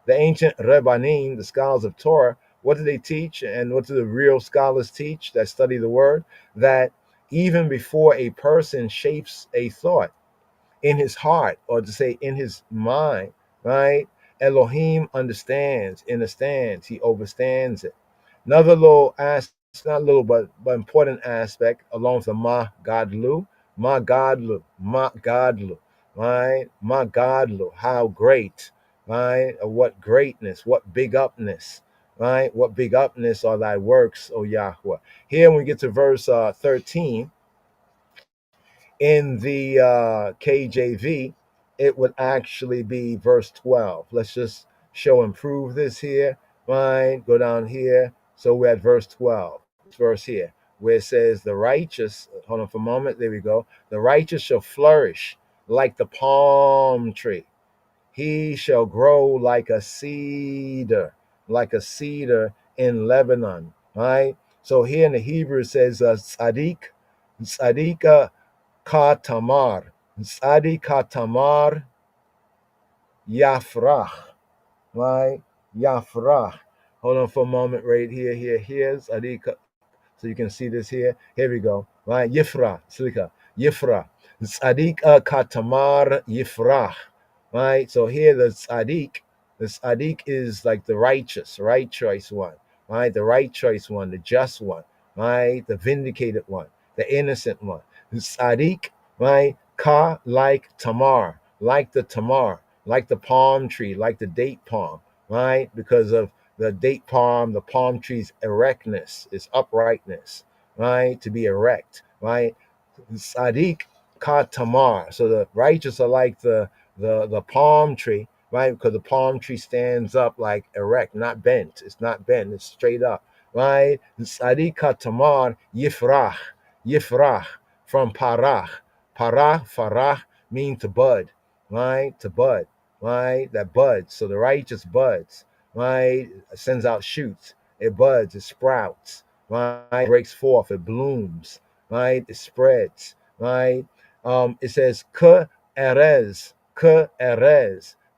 The ancient Rebbanim, the scholars of Torah, what do they teach? And what do the real scholars teach that study the word? That even before a person shapes a thought in his heart, or to say in his mind, right? Elohim understands, he overstands it. Another little aspect, not little, but important aspect, along with the Ma Gadlu, right? Ma Gadlu, how great, right? What greatness, what big upness, right? What big upness are thy works, O Yahweh. Here, when we get to verse 13, in the KJV, it would actually be verse 12. Let's just show and prove this here, right? Go down here. So we're at verse 12. This verse here, where it says, the righteous, hold on for a moment, there we go. The righteous shall flourish like the palm tree. He shall grow like a cedar in Lebanon, right? So here in the Hebrew it says, tzaddik, Katamar. Tzadi Katamar Yafrach. Right? Yafrach. Hold on for a moment right here. Here's Tzadi. So you can see this here. Here we go. Right? Yifra. Slika. Yifra. Tzadi Katamar Yifrach. Right? So here the tzaddik is like the righteous, right choice one. Right? The right choice one, the just one. Right? The vindicated one, the innocent one. Tzaddik, right? Ka, like the tamar, like the palm tree, like the date palm, right? Because of the date palm, the palm tree's erectness, its uprightness, right? To be erect, right? Sadiq ka tamar. So the righteous are like the palm tree, right? Because the palm tree stands up like erect, not bent. It's not bent, it's straight up, right? Sadiq ka tamar yifrah, yifrah from parach. Parach, farach mean to bud, right? To bud, right? That buds. So the righteous buds, right? Sends out shoots. It buds, it sprouts, right? It breaks forth, it blooms, right? It spreads, right? It says ke erez,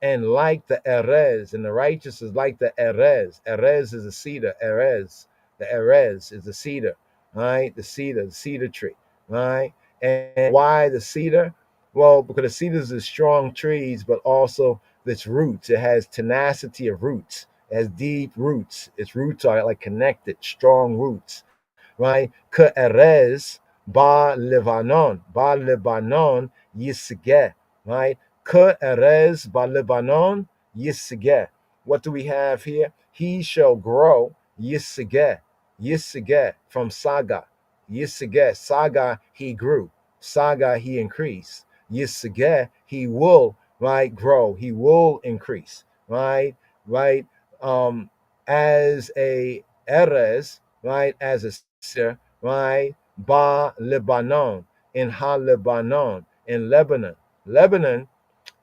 and like the erez, and the righteous is like the erez. Erez is a cedar. Erez, the erez is the cedar, right? The cedar tree, right? And why the cedar? Well, because the cedars is strong trees, but also its roots. It has tenacity of roots. It has deep roots. Its roots are like connected, strong roots, right? Ke'erez ba Lebanon yisgeh, right? Ke'erez ba Lebanon yisgeh. What do we have here? He shall grow yisgeh, yisgeh from saga, yisgeh, saga he grew, saga he increased, yisgeh he will, right, grow, he will increase, right, right, as a erez, right, as a cedar, right, ba Lebanon, in ha Lebanon, in Lebanon. Lebanon,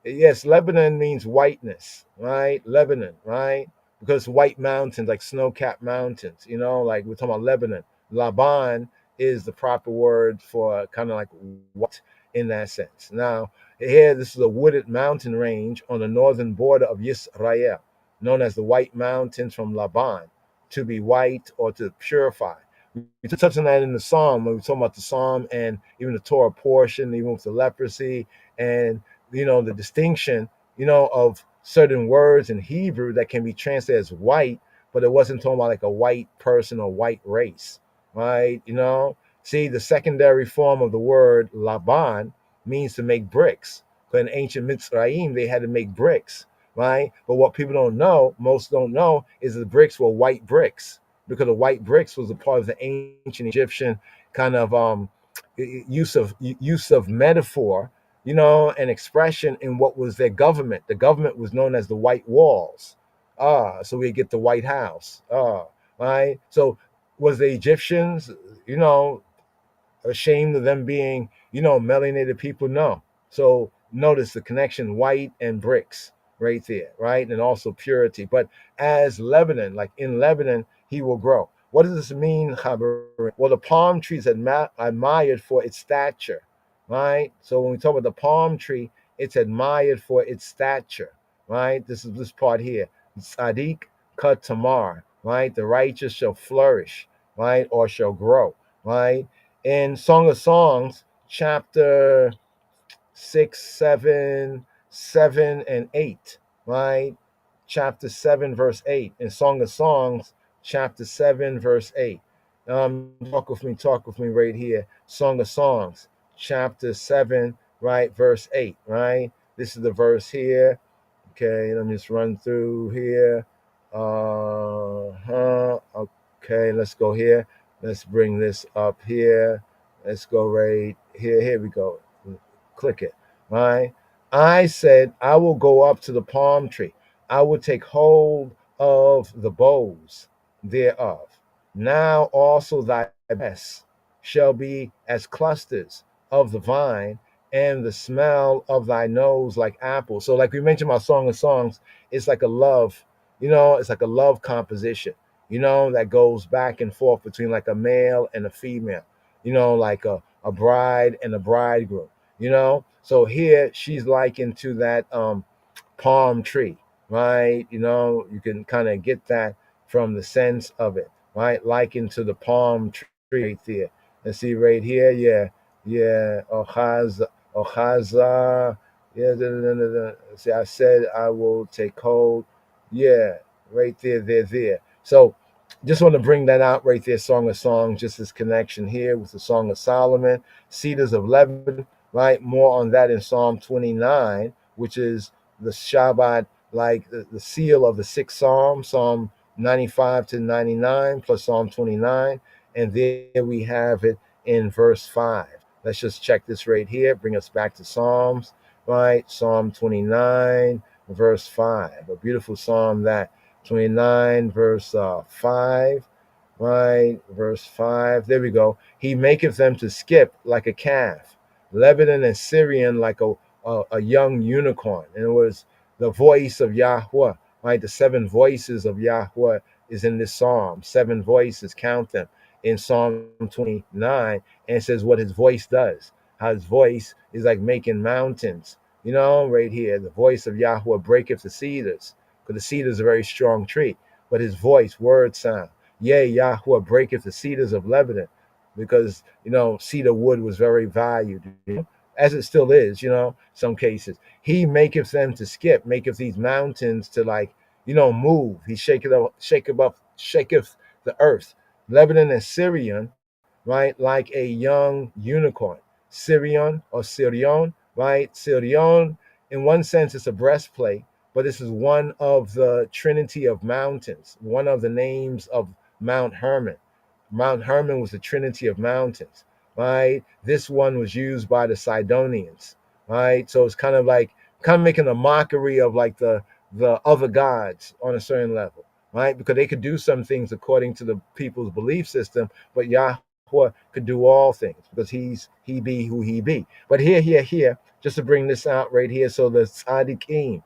yes, Lebanon means whiteness, right? Lebanon, right? Because white mountains, like snow-capped mountains, like we're talking about Lebanon. Laban is the proper word for kind of like white in that sense. Now, here, this is a wooded mountain range on the northern border of Yisrael, known as the White Mountains from Laban, to be white or to purify. We touched on that in the Psalm when we talk about the Psalm and even the Torah portion, even with the leprosy and the distinction, of certain words in Hebrew that can be translated as white, but it wasn't talking about like a white person or white race, right? See, the secondary form of the word Laban means to make bricks. But in ancient Mitzrayim, they had to make bricks, right? But what people don't know, most don't know, is the bricks were white bricks, because the white bricks was a part of the ancient Egyptian kind of use of metaphor, an expression in what was their government. The government was known as the White Walls. So we get the White House. Right? So was the Egyptians, ashamed of them being, melanated people? No. So notice the connection, white and bricks right there, right? And also purity. But as Lebanon, like in Lebanon, he will grow. What does this mean, Chaber? Well, the palm tree is admired for its stature, right? So when we talk about the palm tree, it's admired for its stature, right? This is this part here. Sadiq kat tamar, right? The righteous shall flourish, right? Or shall grow, right? In Song of Songs, chapter 6, 7, 7, and 8, right? Chapter 7, verse 8. In Song of Songs, chapter 7, verse 8. Talk with me right here. Song of Songs, chapter 7, right, verse 8, right? This is the verse here. Okay, let me just run through here. Okay, let's go here. Let's bring this up here. Let's go right here. Here we go. Click it. Right? I said, I will go up to the palm tree. I will take hold of the boughs thereof. Now also thy best shall be as clusters of the vine, and the smell of thy nose like apples. So like we mentioned about Song of Songs, it's like a love, it's like a love composition, that goes back and forth between like a male and a female, like a bride and a bridegroom, So here she's likened to that palm tree, right? You can kind of get that from the sense of it, right? Likened to the palm tree right there. Let's see right here. Yeah. Ochaza. Yeah. See, I said I will take hold. Yeah, right there. So just want to bring that out right there. Song of Songs, just this connection here with the Song of Solomon, Cedars of Lebanon, right? More on that in Psalm 29, which is the Shabbat, like the seal of the sixth Psalm, Psalm 95 to 99 plus Psalm 29. And there we have it in verse 5. Let's just check this right here. Bring us back to Psalms, right? Psalm 29, verse 5. A beautiful psalm that. 29, verse 5. Right, verse 5. There we go. He maketh them to skip like a calf, Lebanon and Syrian like a young unicorn. And it was the voice of Yahweh, right? The 7 voices of Yahweh is in this psalm. 7 voices, count them in Psalm 29. And it says what his voice does. How his voice is like making mountains. You know, right here, the voice of Yahweh breaketh the cedars, because the cedar is a very strong tree. But his voice, word sound. Yea, Yahweh breaketh the cedars of Lebanon, because, cedar wood was very valued, as it still is, some cases. He maketh them to skip, maketh these mountains to move. He shaketh the earth. Lebanon and Syrian, right, like a young unicorn. Syrian or Sirion, right? Sirion, in one sense, it's a breastplate, but this is one of the trinity of mountains, one of the names of Mount Hermon. Mount Hermon was the trinity of mountains, right? This one was used by the Sidonians, right? So it's kind of making a mockery of like the other gods on a certain level, right? Because they could do some things according to the people's belief system, but Yahweh could do all things because he be who he be. But here, just to bring this out right here. So the tzadikim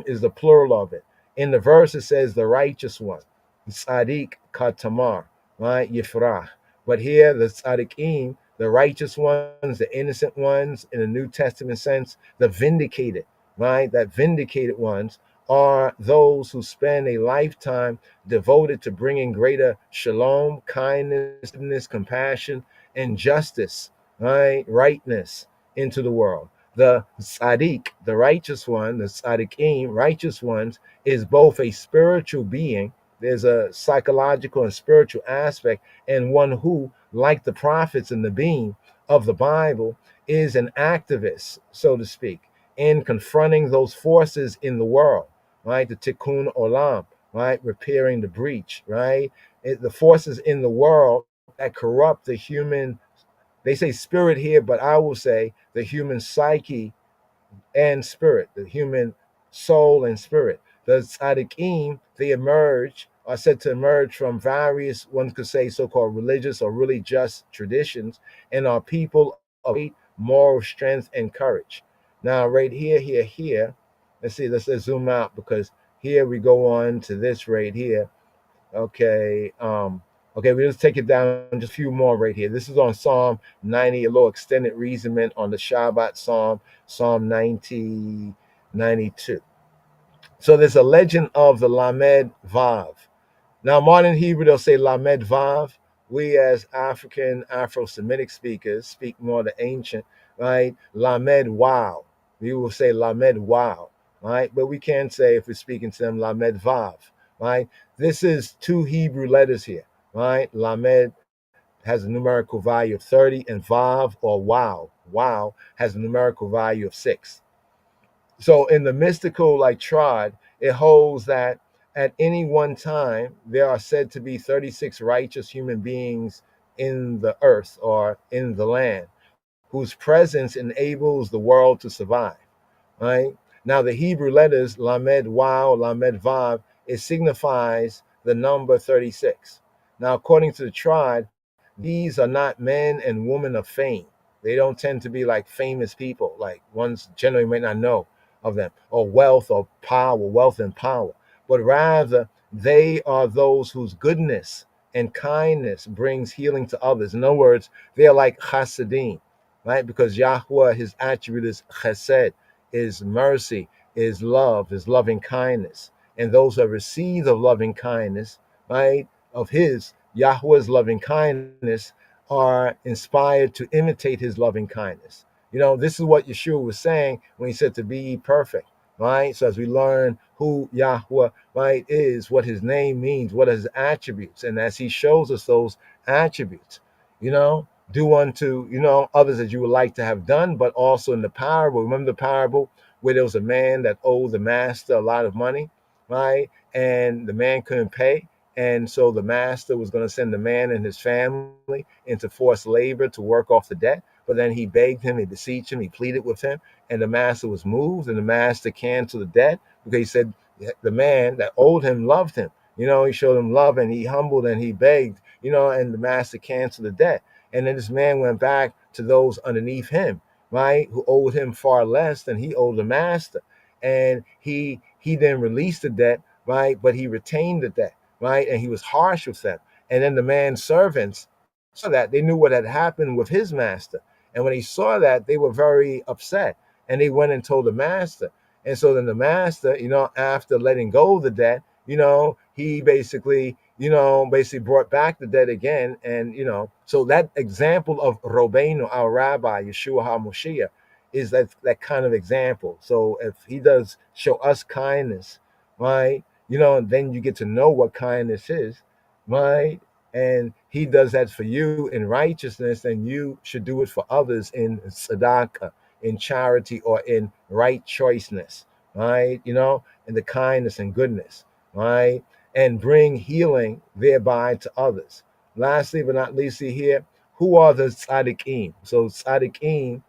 is the plural of it. In the verse, it says the righteous one. Tzadik katamar, right? Yifrah. But here, the tzadikim, the righteous ones, the innocent ones, in the New Testament sense, the vindicated, right? That vindicated ones are those who spend a lifetime devoted to bringing greater shalom, kindness, compassion, and justice, right? Rightness into the world. The tzaddik, the righteous one, the tzaddikim, righteous ones, is both a spiritual being. There's a psychological and spiritual aspect, and one who, like the prophets and the being of the Bible, is an activist, so to speak, in confronting those forces in the world, right? The tikkun olam, right? Repairing the breach, right? The forces in the world that corrupt the human, they say spirit here, but I will say the human psyche and spirit, the human soul and spirit. The tzaddikim, they are said to emerge from various, one could say, so-called religious or really just traditions, and are people of great moral strength and courage. Now, right here, let's see, let's zoom out, because here we go on to this right here. Okay, we just take it down just a few more right here. This is on Psalm 90, a little extended reasonment on the Shabbat Psalm, Psalm 90, 92. So there's a legend of the Lamed Vav. Now, modern Hebrew, they'll say Lamed Vav. We as African, Afro-Semitic speakers speak more the ancient, right? Lamed Wow. We will say Lamed Wow, right? But we can't say, if we're speaking to them, Lamed Vav, right? This is 2 Hebrew letters here, right? Lamed has a numerical value of 30, and Vav, or Wow, has a numerical value of 6. So in the mystical triad, it holds that at any one time, there are said to be 36 righteous human beings in the earth or in the land, whose presence enables the world to survive, right? Now, the Hebrew letters, Lamed Wow, Lamed Vav, it signifies the number 36. Now, according to the triad, these are not men and women of fame. They don't tend to be like famous people, like ones generally might not know of them, or wealth and power. But rather, they are those whose goodness and kindness brings healing to others. In other words, they are like chassidim, right? Because Yahweh, his attribute is chesed, is mercy, is love, is loving kindness. And those who have received of loving kindness, right, of his, Yahweh's loving kindness, are inspired to imitate his loving kindness. This is what Yeshua was saying when he said to be ye perfect, right? So as we learn who Yahweh, right, is, what his name means, what are his attributes, and as he shows us those attributes, do unto, others as you would like to have done. But also in the parable, remember the parable where there was a man that owed the master a lot of money, right? And the man couldn't pay. And so the master was going to send the man and his family into forced labor to work off the debt. But then he begged him, he beseeched him, he pleaded with him, and the master was moved, and the master canceled the debt because he said the man that owed him loved him. He showed him love, and he humbled and he begged, and the master canceled the debt. And then this man went back to those underneath him, right, who owed him far less than he owed the master. And he then released the debt, right, but he retained the debt, right, and he was harsh with them. And then the man's servants saw that. They knew what had happened with his master. And when he saw that, they were very upset, and they went and told the master. And so then the master, after letting go of the debt, he basically brought back the debt again. And, so that example of Robbeinu, our rabbi, Yeshua HaMoshiach, is that kind of example. So if he does show us kindness, right, and then you get to know what kindness is, right, and he does that for you in righteousness, and you should do it for others in tzedakah, in charity, or in right choiceness, right, in the kindness and goodness, right, and bring healing thereby to others. Lastly but not leastly here, who are the tzaddikim? So tzaddikim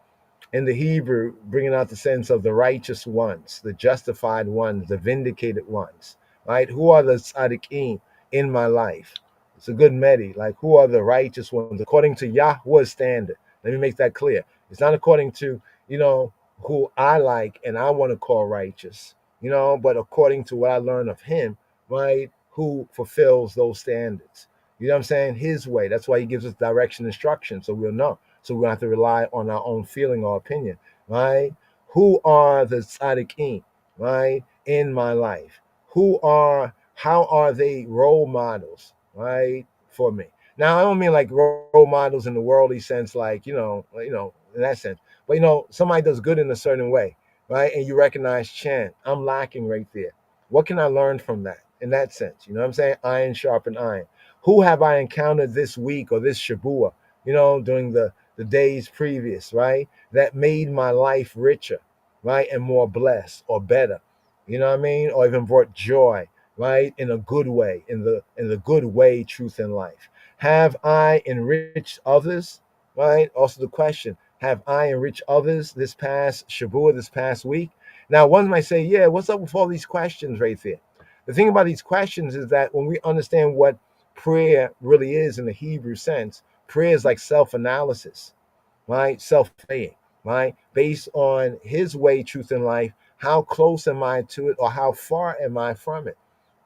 in the Hebrew, bringing out the sense of the righteous ones, the justified ones, the vindicated ones, right? Who are the tzaddikim in my life? It's a good medi. Like, who are the righteous ones according to Yahweh's standard? Let me make that clear. It's not according to, who I like and I want to call righteous, but according to what I learn of him, right? Who fulfills those standards. You know what I'm saying? His way. That's why he gives us direction, instruction, so we'll know. So we don't have to rely on our own feeling or opinion, right? Who are the tzaddikim, right, in my life? How are they role models, right, for me? Now, I don't mean like role models in the worldly sense, like, in that sense. But, somebody does good in a certain way, right? And you recognize, Chan, I'm lacking right there. What can I learn from that in that sense? You know what I'm saying? Iron sharpen iron. Who have I encountered this week or this Shabua, during the days previous, right? That made my life richer, right? And more blessed or better. You know what I mean? Or even brought joy, right? In a good way, in the good way, truth in life. Have I enriched others? Right? Also the question, have I enriched others this past Shabua, this past week? Now, one might say, yeah, what's up with all these questions right there? The thing about these questions is that when we understand what prayer really is in the Hebrew sense, prayer is like self-analysis, right? Self-playing, right? Based on his way, truth in life, how close am I to it or how far am I from it,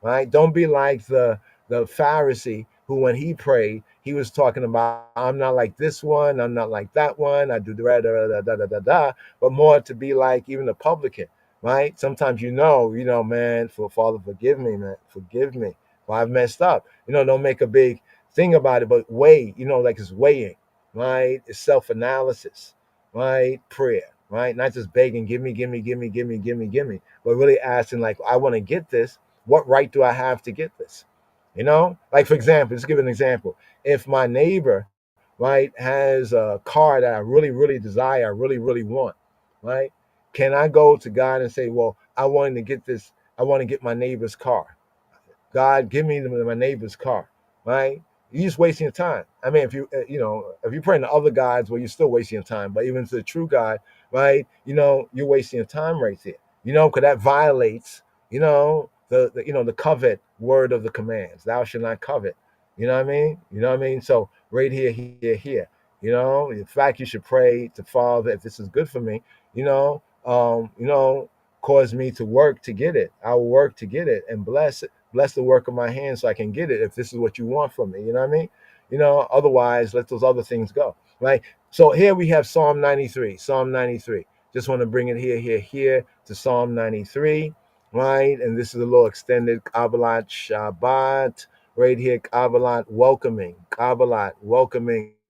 right? Don't be like the Pharisee who, when he prayed, he was talking about, I'm not like this one, I'm not like that one, I do da da da da da da da, but more to be like even the publican, right? Sometimes man, Father, forgive me, man, forgive me. Well, I've messed up. Don't make a big thing about it, but weigh, like it's weighing, right? It's self-analysis, right? Prayer, right? Not just begging, give me, but really asking, like, I want to get this. What right do I have to get this? Like, for example, let's give an example. If my neighbor, right, has a car that I really, really desire, I really, really want, right? Can I go to God and say, well, I want to get my neighbor's car. God, give me my neighbor's car, right? You're just wasting your time. I mean, if you're praying to other gods, well, you're still wasting your time. But even to the true God, right? You're wasting your time right there. Because that violates, the covet word of the commands. Thou shalt not covet. You know what I mean? So right here. In fact, you should pray to Father, if this is good for me, cause me to work to get it. I will work to get it and bless the work of my hands so I can get it if this is what you want from me. You know what I mean? Otherwise, let those other things go, right? So here we have Psalm 93. Just want to bring it here to Psalm 93, right? And this is a little extended Kabbalat Shabbat, right here, Kabbalat welcoming,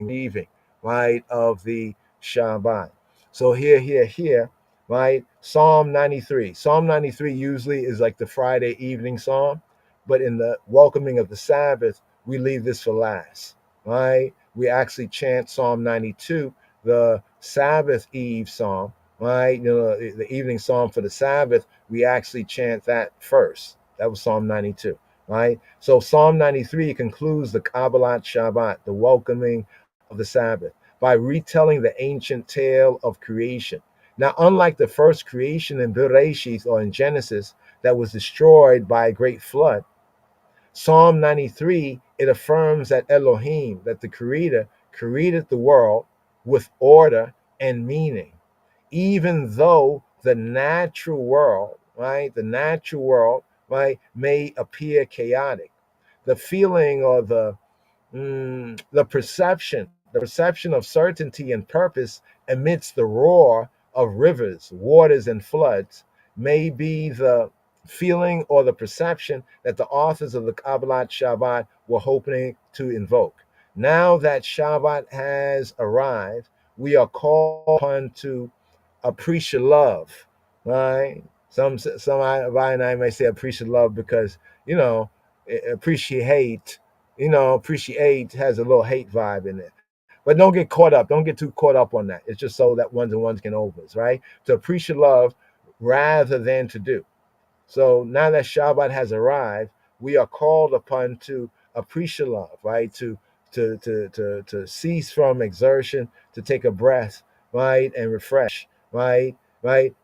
leaving, right, of the Shabbat. So here, right? Psalm 93. Psalm 93 usually is like the Friday evening psalm, but in the welcoming of the Sabbath, we leave this for last, right? We actually chant Psalm 92, the Sabbath Eve psalm, right? The evening psalm for the Sabbath, we actually chant that first, That was Psalm 92, right? So Psalm 93 concludes the Kabbalat Shabbat, the welcoming of the Sabbath, by retelling the ancient tale of creation. Now, unlike the first creation in Bereshith or in Genesis that was destroyed by a great flood, Psalm 93, it affirms that Elohim, that the Creator, created the world with order and meaning, even though the natural world, right, may appear chaotic. The feeling or the perception of certainty and purpose amidst the roar of rivers, waters, and floods may be the feeling or the perception that the authors of the Kabbalat Shabbat were hoping to invoke. Now that Shabbat has arrived, we are called upon to appreciate love, right? Some I and I may say appreciate love because, appreciate has a little hate vibe in it. But don't get caught up. Don't get too caught up on that. It's just so that ones and ones can overs, right? To appreciate love rather than to do. So now that Shabbat has arrived, we are called upon to appreciate love, right? To cease from exertion, to take a breath, right, and refresh, right,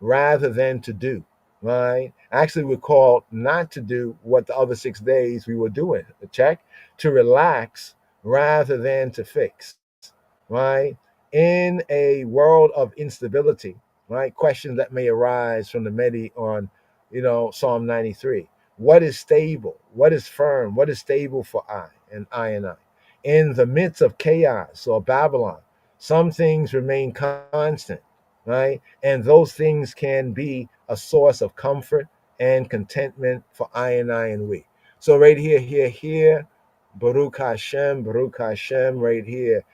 rather than to do, right. Actually, we're called not to do what the other 6 days we were doing. Check. To relax rather than to fix, right. In a world of instability, right, questions that may arise from the Medi on, Psalm 93. What is stable? What is firm? What is stable for I and I? In the midst of chaos or Babylon, some things remain constant, right? And those things can be a source of comfort and contentment for I and we. So right here, Baruch Hashem, right here,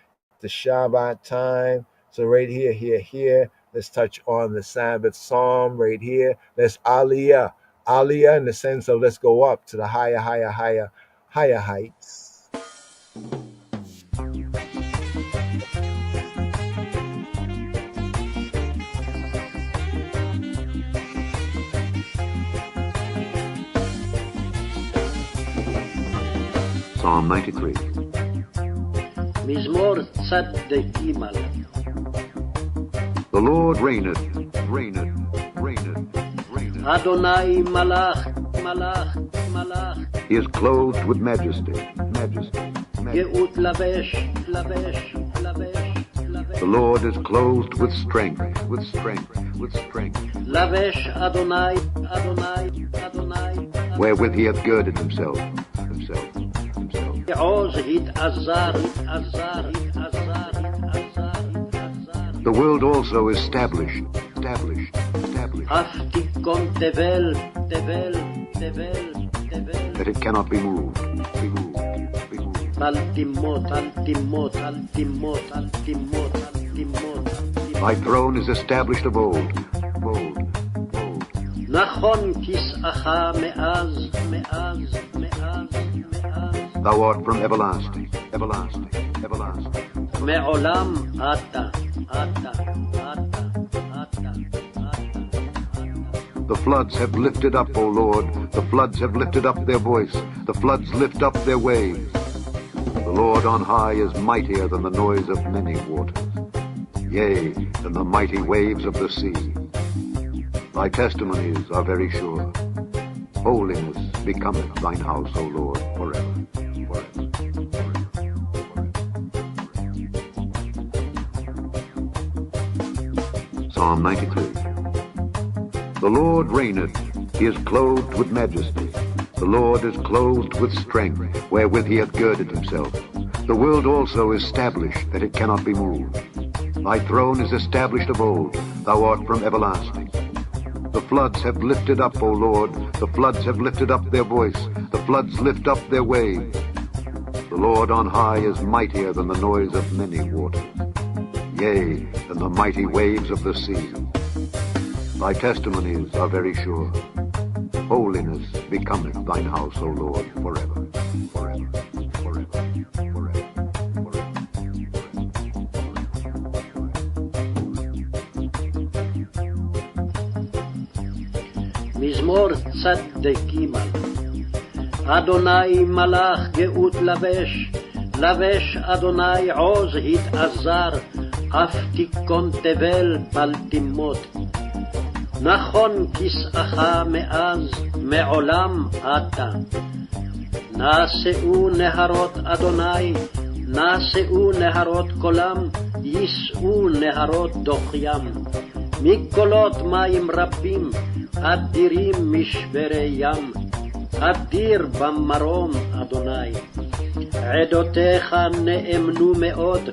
the Shabbat time. So right here, let's touch on the Sabbath Psalm right here. Let's Aliyah in the sense of let's go up to the higher heights. Psalm 93. מזמור צד"ג. The Lord reigneth. Adonai malach. He is clothed with majesty. Geut lavesh. The Lord is clothed with strength. Lavesh Adonai. Wherewith he hath girded himself. Oz hitazar. The world also is established. Haftikon tevel. That it cannot be moved. Altimot. Thy throne is established of old. Nachon kis'acha me'az. Thou art from everlasting. Me'olam ata. The floods have lifted up, O Lord. The floods have lifted up their voice. The floods lift up their waves. The Lord on high is mightier than the noise of many waters, yea, than the mighty waves of the sea. Thy testimonies are very sure. Holiness becometh thine house, O Lord, forever. Psalm 93. The Lord reigneth, he is clothed with majesty. The Lord is clothed with strength, wherewith he hath girded himself. The world also is established, that it cannot be moved. Thy throne is established of old, thou art from everlasting. The floods have lifted up, O Lord, the floods have lifted up their voice, the floods lift up their waves. The Lord on high is mightier than the noise of many waters, yea, than the mighty waves of the sea. Thy testimonies are very sure. Holiness becometh thine house, O Lord, forever. מזמור צד"ג. אדוני מלאך גאות לבש, לבש אדוני עוז התעזר, אף תיכון תבל בל תימות. נכון כסאך מאז, מעולם אתה. נעשאו נהרות אדוני, נעשאו נהרות קולם, יישאו נהרות דוח ים. מקולות מים רבים, אדירים משברי ים. אדיר במרום אדוני. עדותיך נאמנו מאוד,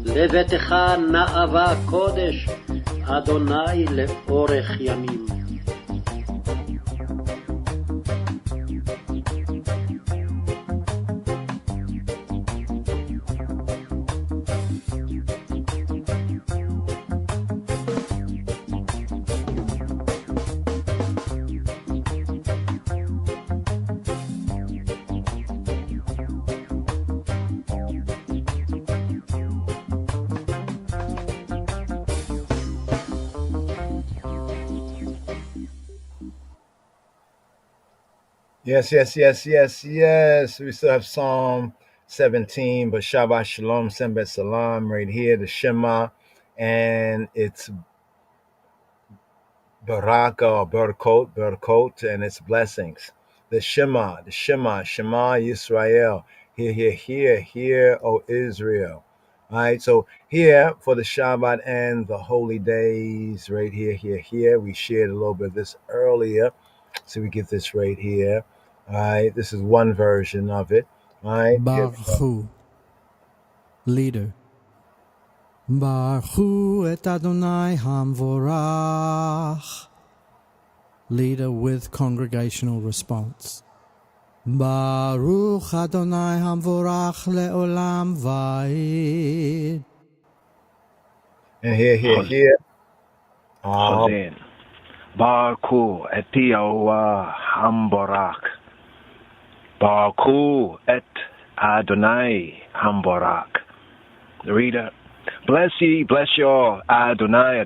לביתך נאווה קודש, אדוני לאורך ימים. Yes. We still have Psalm 17, but Shabbat Shalom, Sembet Salam right here, the Shema, and it's Baraka or Berkot, and its blessings. The Shema, Shema Yisrael. Hear, O Israel. All right, so here for the Shabbat and the holy days, right here. We shared a little bit of this earlier, so we get this right here. All right, this is one version of it. All right. Baruch leader. Baruch et Adonai Hamvorach. Leader with congregational response. Baruch Adonai Hamvorach le'olam va'ed. And here. Chazin. Baruch et Yahuwah Hamvorach. Baruch et Adonai Hamvorach. The reader. Bless ye, bless your Adonai,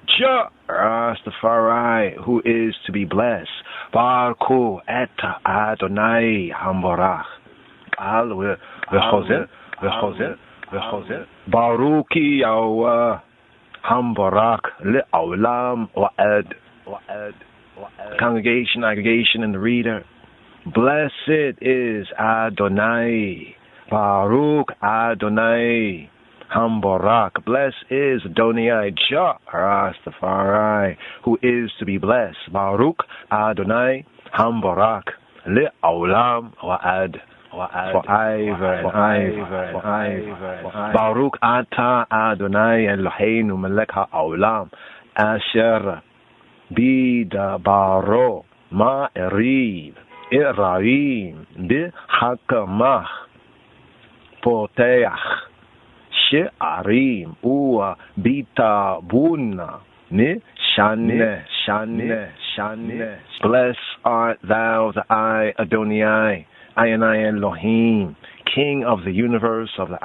Jah Rastafari, who is to be blessed. Baruch et Adonai Hamvorach. Al v'chozer. Baruchi Yahuwah Hamvorach le'olam wa'ed. Congregation, and the reader. Blessed is Adonai. Baruch Adonai Hamvorach. Blessed is Adonai Jah Rastafari, who is to be blessed. Baruch Adonai Hamvorach le'olam wa'ad. Forever and ever. Baruch Ata Adonai Eloheinu Melech HaOlam Asher Bidabaro Ma'eriv Iraim B'Hakamach Poteach She'arim Ua Bitabuna Shane. Blessed art thou, the I, Adonai, I Elohim, King of the universe, of the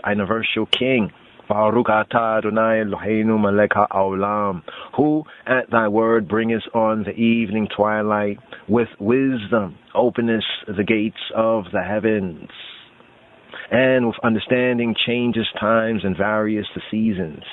universal King. Baruch atah Adonai Eloheinu melech haolam, who at thy word bringest on the evening twilight, with wisdom openest the gates of the heavens, and with understanding changes times and various the seasons,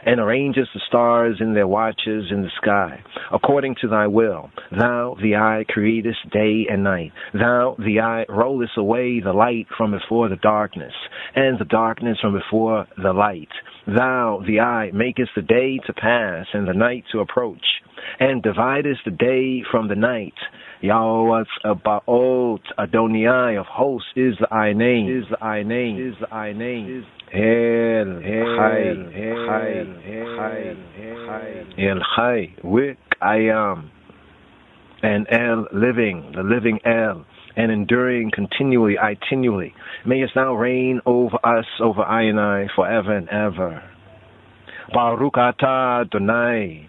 and arranges the stars in their watches in the sky, according to thy will. Thou, the eye, createst day and night. Thou, the eye, rollest away the light from before the darkness, and the darkness from before the light. Thou, the eye, makest the day to pass and the night to approach, and dividest the day from the night. Yahweh Baot Adonai of hosts is the I name. El Chai, Wik I am, and El living, the living El, and enduring continually, itinually. Mayest thou reign over us, over I and I, forever and ever. Baruch atah Adonai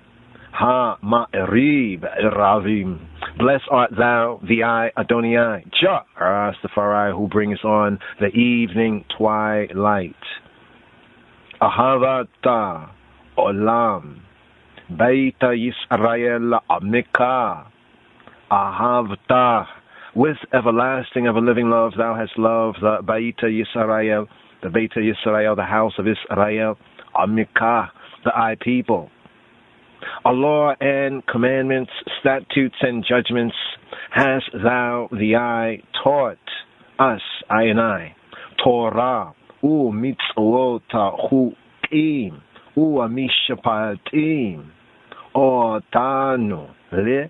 ha-ma'erib ravim. Blessed art thou, the I, Adonai, Jah Rastafari, who brings on the evening twilight. Ahavata olam, Beita Yisrael amika. Ahavta with everlasting, ever-living love, thou hast loved the Beit Yisrael, the Beit Yisrael, the house of Israel, Amikah, the I people. A law and commandments, statutes and judgments hast thou, the I, taught us, I and I. Torah, mitzvot, chukim, mishpatim, otanu. Therefore,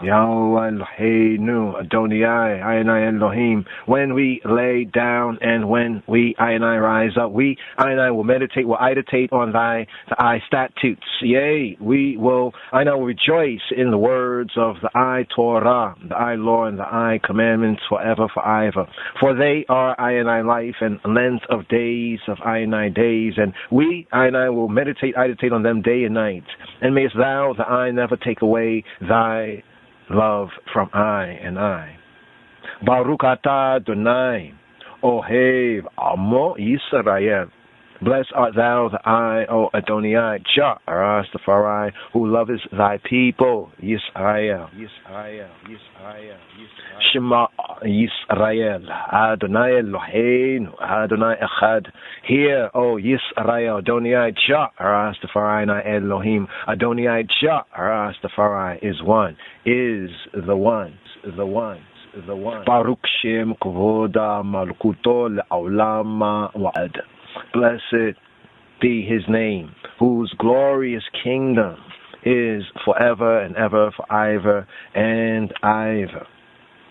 Yahweh Eloheinu, Adonai, I and I Elohim, when we lay down and when I and I rise up, I and I will meditate, will meditate on thy statutes. Yea, I and I will rejoice in the words of the I Torah, the I law, and the I commandments forever, forever. For they are I and I life and length of days of I and I days, and I and I will meditate on them day and night. And mayest thou, the I, never take away thy love from I and I. Baruch atah Adonai, Ohev Amo Yisrael. Blessed art thou, the I, O Adonai, Jah Rastafari, who lovest thy people, Yisrael. Shema Yisrael, Adonai Eloheinu, Adonai Echad. Hear, O Yisrael, Adonai Jah Rastafari, na Elohim. Adonai Jah Rastafari is one, is the one. Baruch Shem Kvoda Malkuto Le'olam Wa'ad. Blessed be his name, whose glorious kingdom is forever and ever, forever and ever.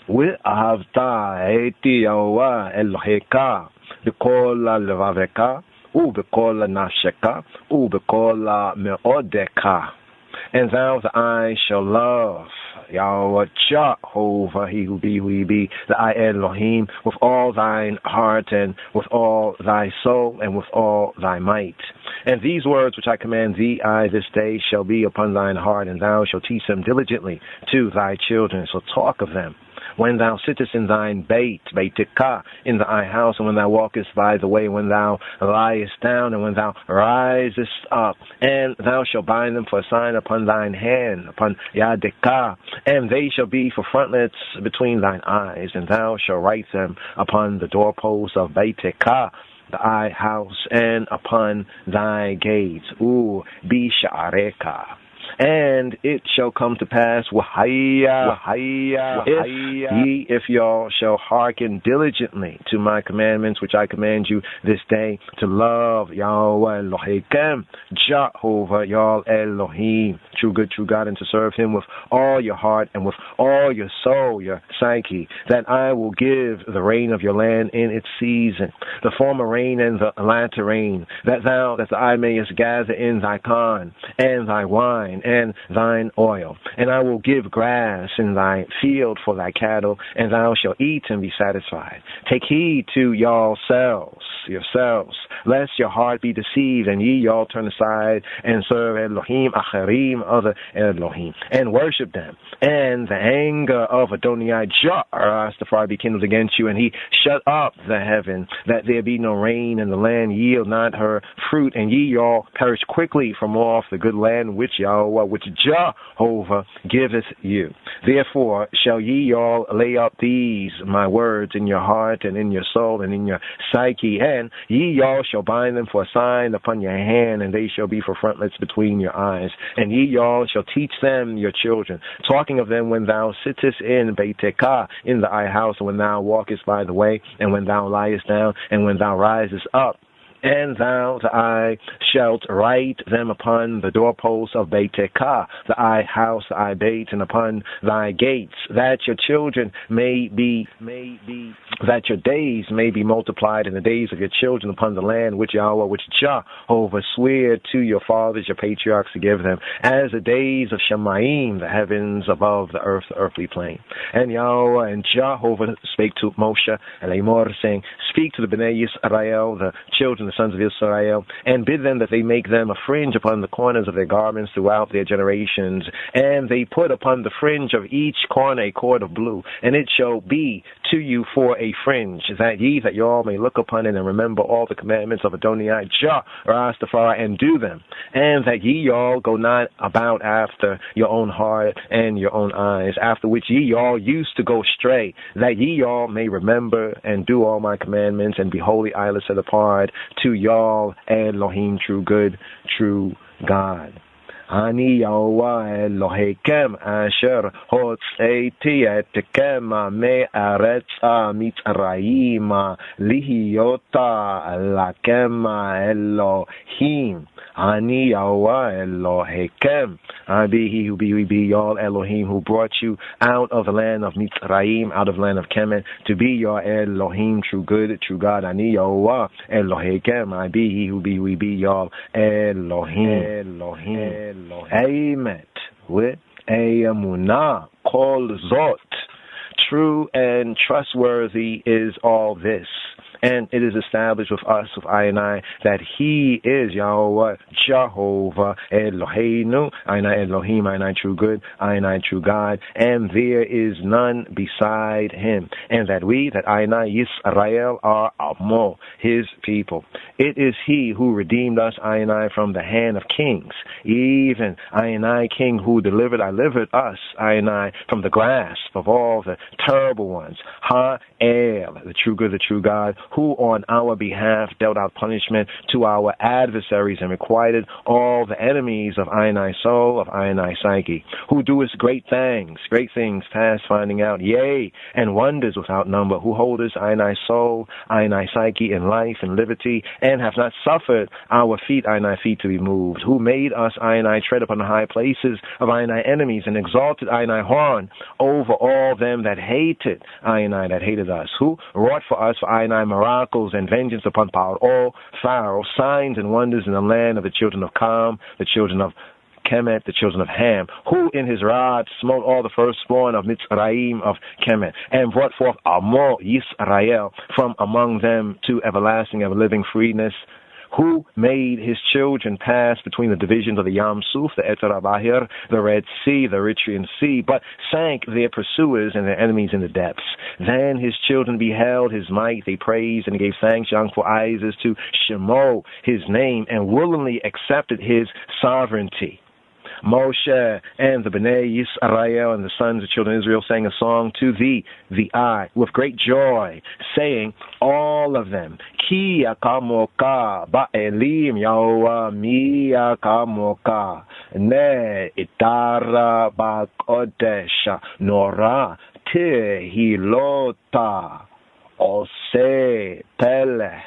Ve'ahavta eti Yahweh Eloheka b'kol levaveka u'b'kol nafsheka u'b'kol me'odeka. And thou, the I, shall love Yahweh Jehovah, he who be, the I Elohim, with all thine heart and with all thy soul and with all thy might. And these words which I command thee, I this day, shall be upon thine heart, and thou shalt teach them diligently to thy children. So talk of them when thou sittest in thine beitika, in thy house, and when thou walkest by the way, when thou liest down, and when thou risest up, and thou shalt bind them for a sign upon thine hand, upon yadika, and they shall be for frontlets between thine eyes, and thou shalt write them upon the doorposts of beitika, the I house, and upon thy gates. Bisha'areka. And it shall come to pass, if y'all shall hearken diligently to my commandments, which I command you this day, to love Yahweh Elohim, Jehovah Yahweh Elohim, true good, true God, and to serve him with all your heart and with all your soul, your psyche, that I will give the rain of your land in its season, the former rain and the latter rain, that I mayest gather in thy corn and thy wine and thine oil. And I will give grass in thy field for thy cattle, and thou shalt eat and be satisfied. Take heed to yourselves, lest your heart be deceived, and ye all turn aside and serve Elohim Acharim, other Elohim, and worship them. And the anger of Adonai Jah Rastafari be kindled against you, and he shut up the heaven, that there be no rain, and the land yield not her fruit, and ye all perish quickly from off the good land which Jehovah giveth you. Therefore shall ye all lay up these my words in your heart and in your soul and in your psyche, and ye all shall bind them for a sign upon your hand, and they shall be for frontlets between your eyes. And ye all shall teach them your children, talking of them when thou sittest in Beitekah, in the I house, and when thou walkest by the way, and when thou liest down, and when thou risest up. And thou, the I, shalt write them upon the doorposts of Beitekah, the I house, the I beit, and upon thy gates, that your children that your days may be multiplied in the days of your children upon the land which Jehovah sware to your fathers, your patriarchs, to give them, as the days of Shemaim, the heavens above the earth, the earthly plane. And Yahweh and Jehovah spake to Moshe and Lamor, saying, speak to the Bnei Yisrael, the children of sons of Israel, and bid them that they make them a fringe upon the corners of their garments throughout their generations. And they put upon the fringe of each corner a cord of blue, and it shall be to you for a fringe, that ye that y'all may look upon it and remember all the commandments of Adonai Jah Rastafari and do them, and that ye y'all go not about after your own heart and your own eyes, after which ye y'all used to go astray, that ye y'all may remember and do all my commandments and be holy, eyeless, set apart to y'all Elohim, true good, true God. Ani Yahweh Elohim asher hotzeti etkem me'aretz Mitzrayim lihiota lakem Elohim. Ani Yahweh Elohim. I be he who be we be y'all Elohim, who brought you out of the land of Mitzrayim, out of the land of Kemet, to be your Elohim, true good, true God. Ani Yahweh Elohim. I be he who be we be y'all Elohim. Amen. With a emunah, kol zot. True and trustworthy is all this. And it is established with us, with I and I, that He is Yahweh, Jehovah, Eloheinu, I and I Elohim, I and I true good, I and I true God, and there is none beside Him. And that we, that I and I, Yisrael, are Amo, His people. It is He who redeemed us, I and I, from the hand of kings. Even I and I, King, who delivered us, I and I, from the grasp of all the terrible ones. Ha-El, the true good, the true God, who on our behalf dealt out punishment to our adversaries and requited all the enemies of I and I soul, of I and I psyche, who doeth great things past finding out, yea, and wonders without number, who holdeth I and I soul, I and I psyche in life and liberty, and have not suffered our feet, I and I feet to be moved, who made us, I and I tread upon the high places of I and I enemies, and exalted I and I horn over all them that hated I and I, that hated us, who wrought for us, for I and I, miracles and vengeance upon all Pharaoh, signs and wonders in the land of the children of Cam, the children of Kemet, the children of Ham, who in his rod smote all the firstborn of Mitzrayim of Kemet, and brought forth Amo Yisrael from among them to everlasting, ever-living freeness, who made his children pass between the divisions of the Yam Suf, the Eter Bahir, the Red Sea, the Eritrean Sea, but sank their pursuers and their enemies in the depths. Then his children beheld his might, they praised and gave thanks, young for Isis, to Shemo, his name, and willingly accepted his sovereignty. Moshe and the Bnei Yisrael and the sons of children of Israel sang a song to thee, the I, with great joy, saying, all of them, Ki akamoka ba'elim Yahweh mi akamoka ne itara ba'kodesh nora tehilota ose pele.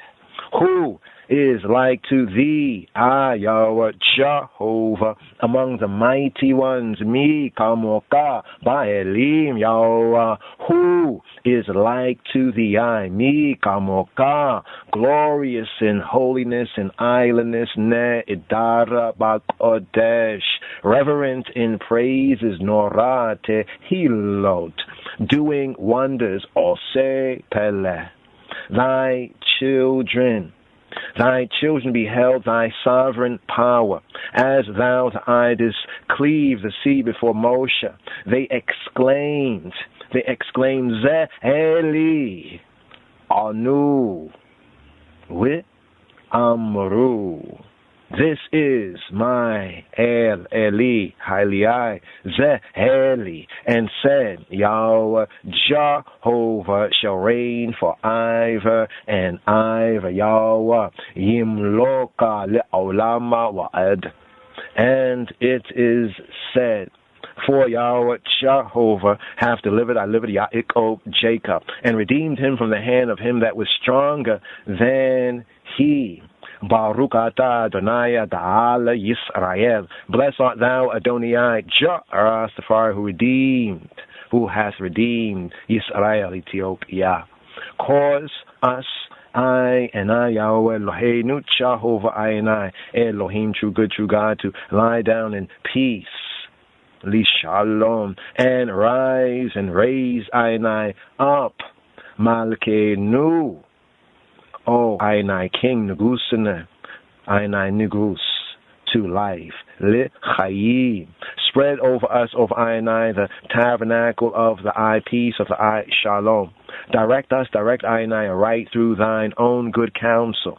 Who is like to thee, Yahweh, Jehovah, among the mighty ones, mi kamoka ba'elim, Yahweh, who is like to thee, mi kamoka, glorious in holiness and islandness, ne idara ba'kodesh, reverent in praises, norate hilot, doing wonders, ose pele. Thy children beheld thy sovereign power. As thou didst cleave the sea before Moshe, they exclaimed, Ze Eli, Anu, with Amru. This is my El Eli, Haliai, Ze Eli, and said, Yahweh, Jehovah shall reign for ever and ever, Yahweh, Yimloka le'olama wa'ad. And it is said, for Yahweh, Jehovah, hath delivered Yaakov, Jacob, and redeemed him from the hand of him that was stronger than he. Baruch atah Adonai Ta'ala Yisrael. Blessed art thou, Adonai, Jah Rastafari, who hath redeemed Yisrael, Ethiopia. Cause us, I and I, Yahweh, Eloheinu, Jehovah, I and I, Elohim, true good, true God, to lie down in peace, Li Shalom, and rise and raise I and I up, Malkeinu, O Ainai King Nugusene, Ainai Nugus, to life. Le Chayim. Spread over us, over Ainai, the tabernacle of the peace of the Shalom. Direct us, direct Ainai, right through thine own good counsel.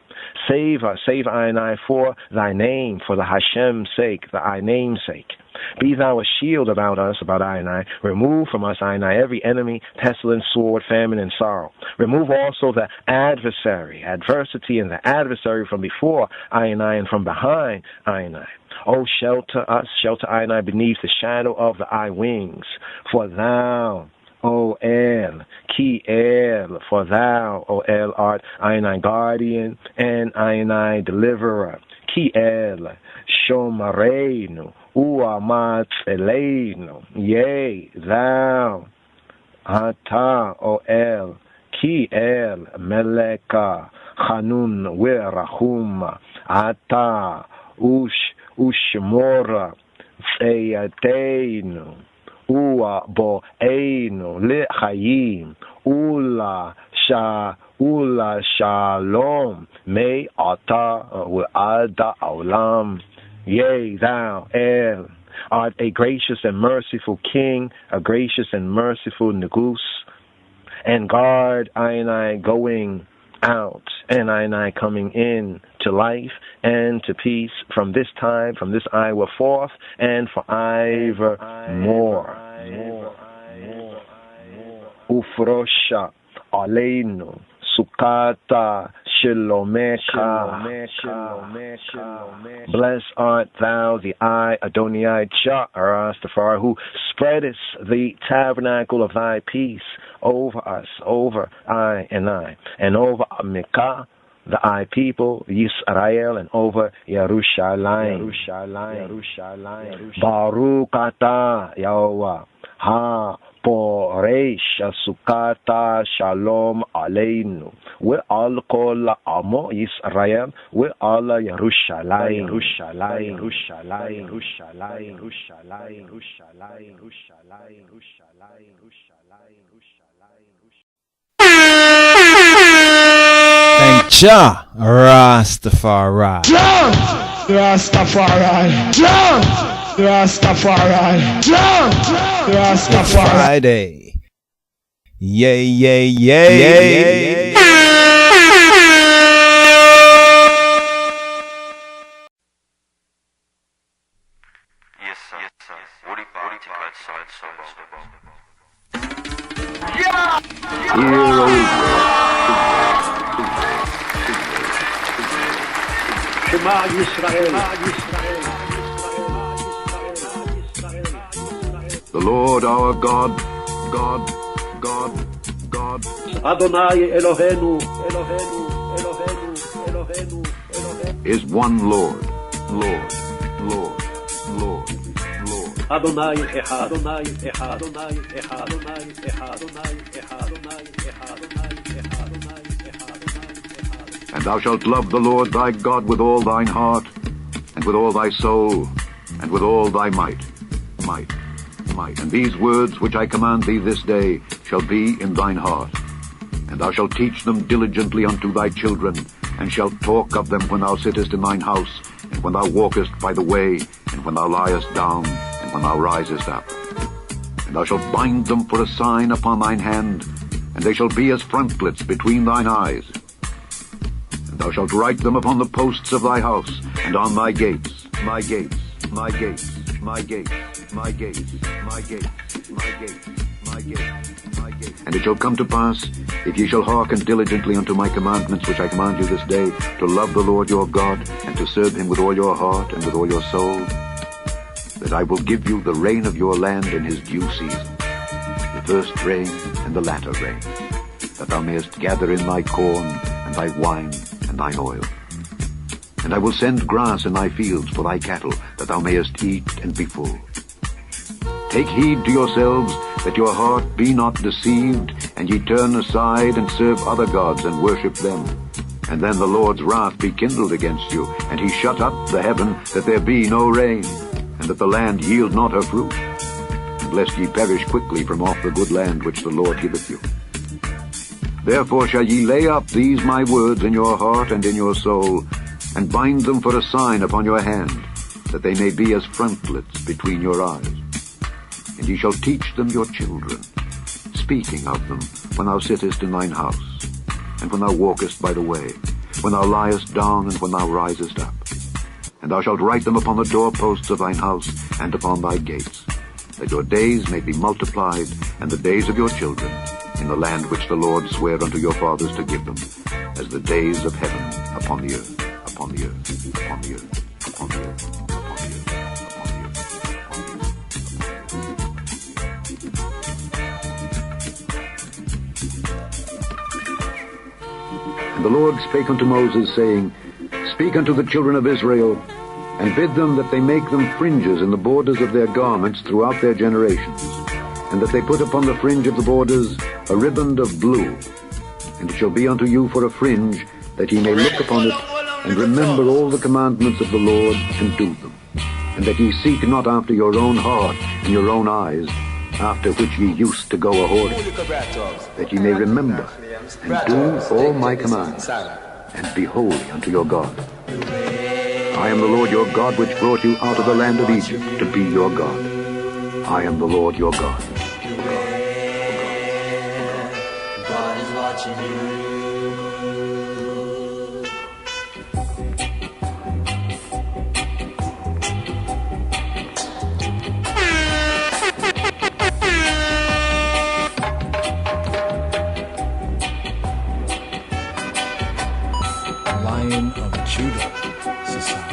Save us, save Ainai for thy name, for the Hashem's sake, the name's sake. Be thou a shield about us, about Ainai. Remove from us, Ainai, every enemy, pestilence, sword, famine, and sorrow. Remove also the adversity and the adversary from before Ainai and from behind Ainai. Oh, shelter us, shelter Ainai beneath the shadow of the wings. For thou, O El, Ki El, for thou, O El, art Ainai guardian and Ainai deliverer. Ki El, Shomareinu, Uamat Eleinu, yea, thou, Ata, O El, Ki El, Meleka, Chanun, Wirahum, Ata, Ushmora, Tzeyateinu, Ua Boeinu, Lechayim, Ula Shalom, Me Ata, U'ada Aulam, yea, thou, El, art a gracious and merciful King, a gracious and merciful Negus, and guard Ainai going out, and Ainai coming in to life and to peace from this time, from this hour forth, and forever more. Ufrosha Aleinu Sukata Shilomeka. Blessed art thou, the Adonai Jah Rastafari, who spreadest the tabernacle of thy peace over us, over and over Mecca, the people, Yisrael, and over Yerushalayim. Baruch atah Yahweh, ha Poresh Sukata Shalom Aleinu, we all call Amo Yisrael, we all Yerushalayim. Thank Jah Rastafari. Jump! Rastafari. Jump! Rastafari. Jump! Rastafari. Friday. Yay, yay, yay, yay. Yes, sir. 우리 바티가 Shema Yisrael. The Lord our God, Adonai Eloheinu, is one Lord. Adonai Echad. And thou shalt love the Lord thy God with all thine heart, and with all thy soul, and with all thy might. And these words which I command thee this day shall be in thine heart. And thou shalt teach them diligently unto thy children, and shalt talk of them when thou sittest in thine house, and when thou walkest by the way, and when thou liest down, and when thou risest up. And thou shalt bind them for a sign upon thine hand, and they shall be as frontlets between thine eyes. And thou shalt write them upon the posts of thy house, and on thy gates, my gates. And it shall come to pass, if ye shall hearken diligently unto my commandments which I command you this day, to love the Lord your God, and to serve him with all your heart and with all your soul, that I will give you the rain of your land in his due season, the first rain and the latter rain, that thou mayest gather in thy corn, and thy wine, and thine oil. And I will send grass in thy fields for thy cattle, that thou mayest eat and be full. Take heed to yourselves, that your heart be not deceived, and ye turn aside and serve other gods and worship them. And then the Lord's wrath be kindled against you, and he shut up the heaven, that there be no rain, and that the land yield not her fruit, and lest ye perish quickly from off the good land which the Lord giveth you. Therefore shall ye lay up these my words in your heart and in your soul, and bind them for a sign upon your hand, that they may be as frontlets between your eyes. And ye shall teach them your children, speaking of them when thou sittest in thine house, and when thou walkest by the way, when thou liest down, and when thou risest up. And thou shalt write them upon the doorposts of thine house, and upon thy gates, that your days may be multiplied, and the days of your children, in the land which the Lord sware unto your fathers to give them, as the days of heaven upon the earth, upon the earth, upon the earth, upon the earth, upon the earth, upon the earth, upon the earth. And the Lord spake unto Moses, saying, Speak unto the children of Israel, and bid them that they make them fringes in the borders of their garments throughout their generations, and that they put upon the fringe of the borders a riband of blue. And it shall be unto you for a fringe, that ye may look upon it, and remember all the commandments of the Lord, and do them. And that ye seek not after your own heart and your own eyes, after which ye used to go a-whoring, that ye may remember, and do all my commands, and be holy unto your God. I am the Lord your God, which brought you out of the land of Egypt, to be your God. I am the Lord your God. God is watching you. Lion of Judah Society.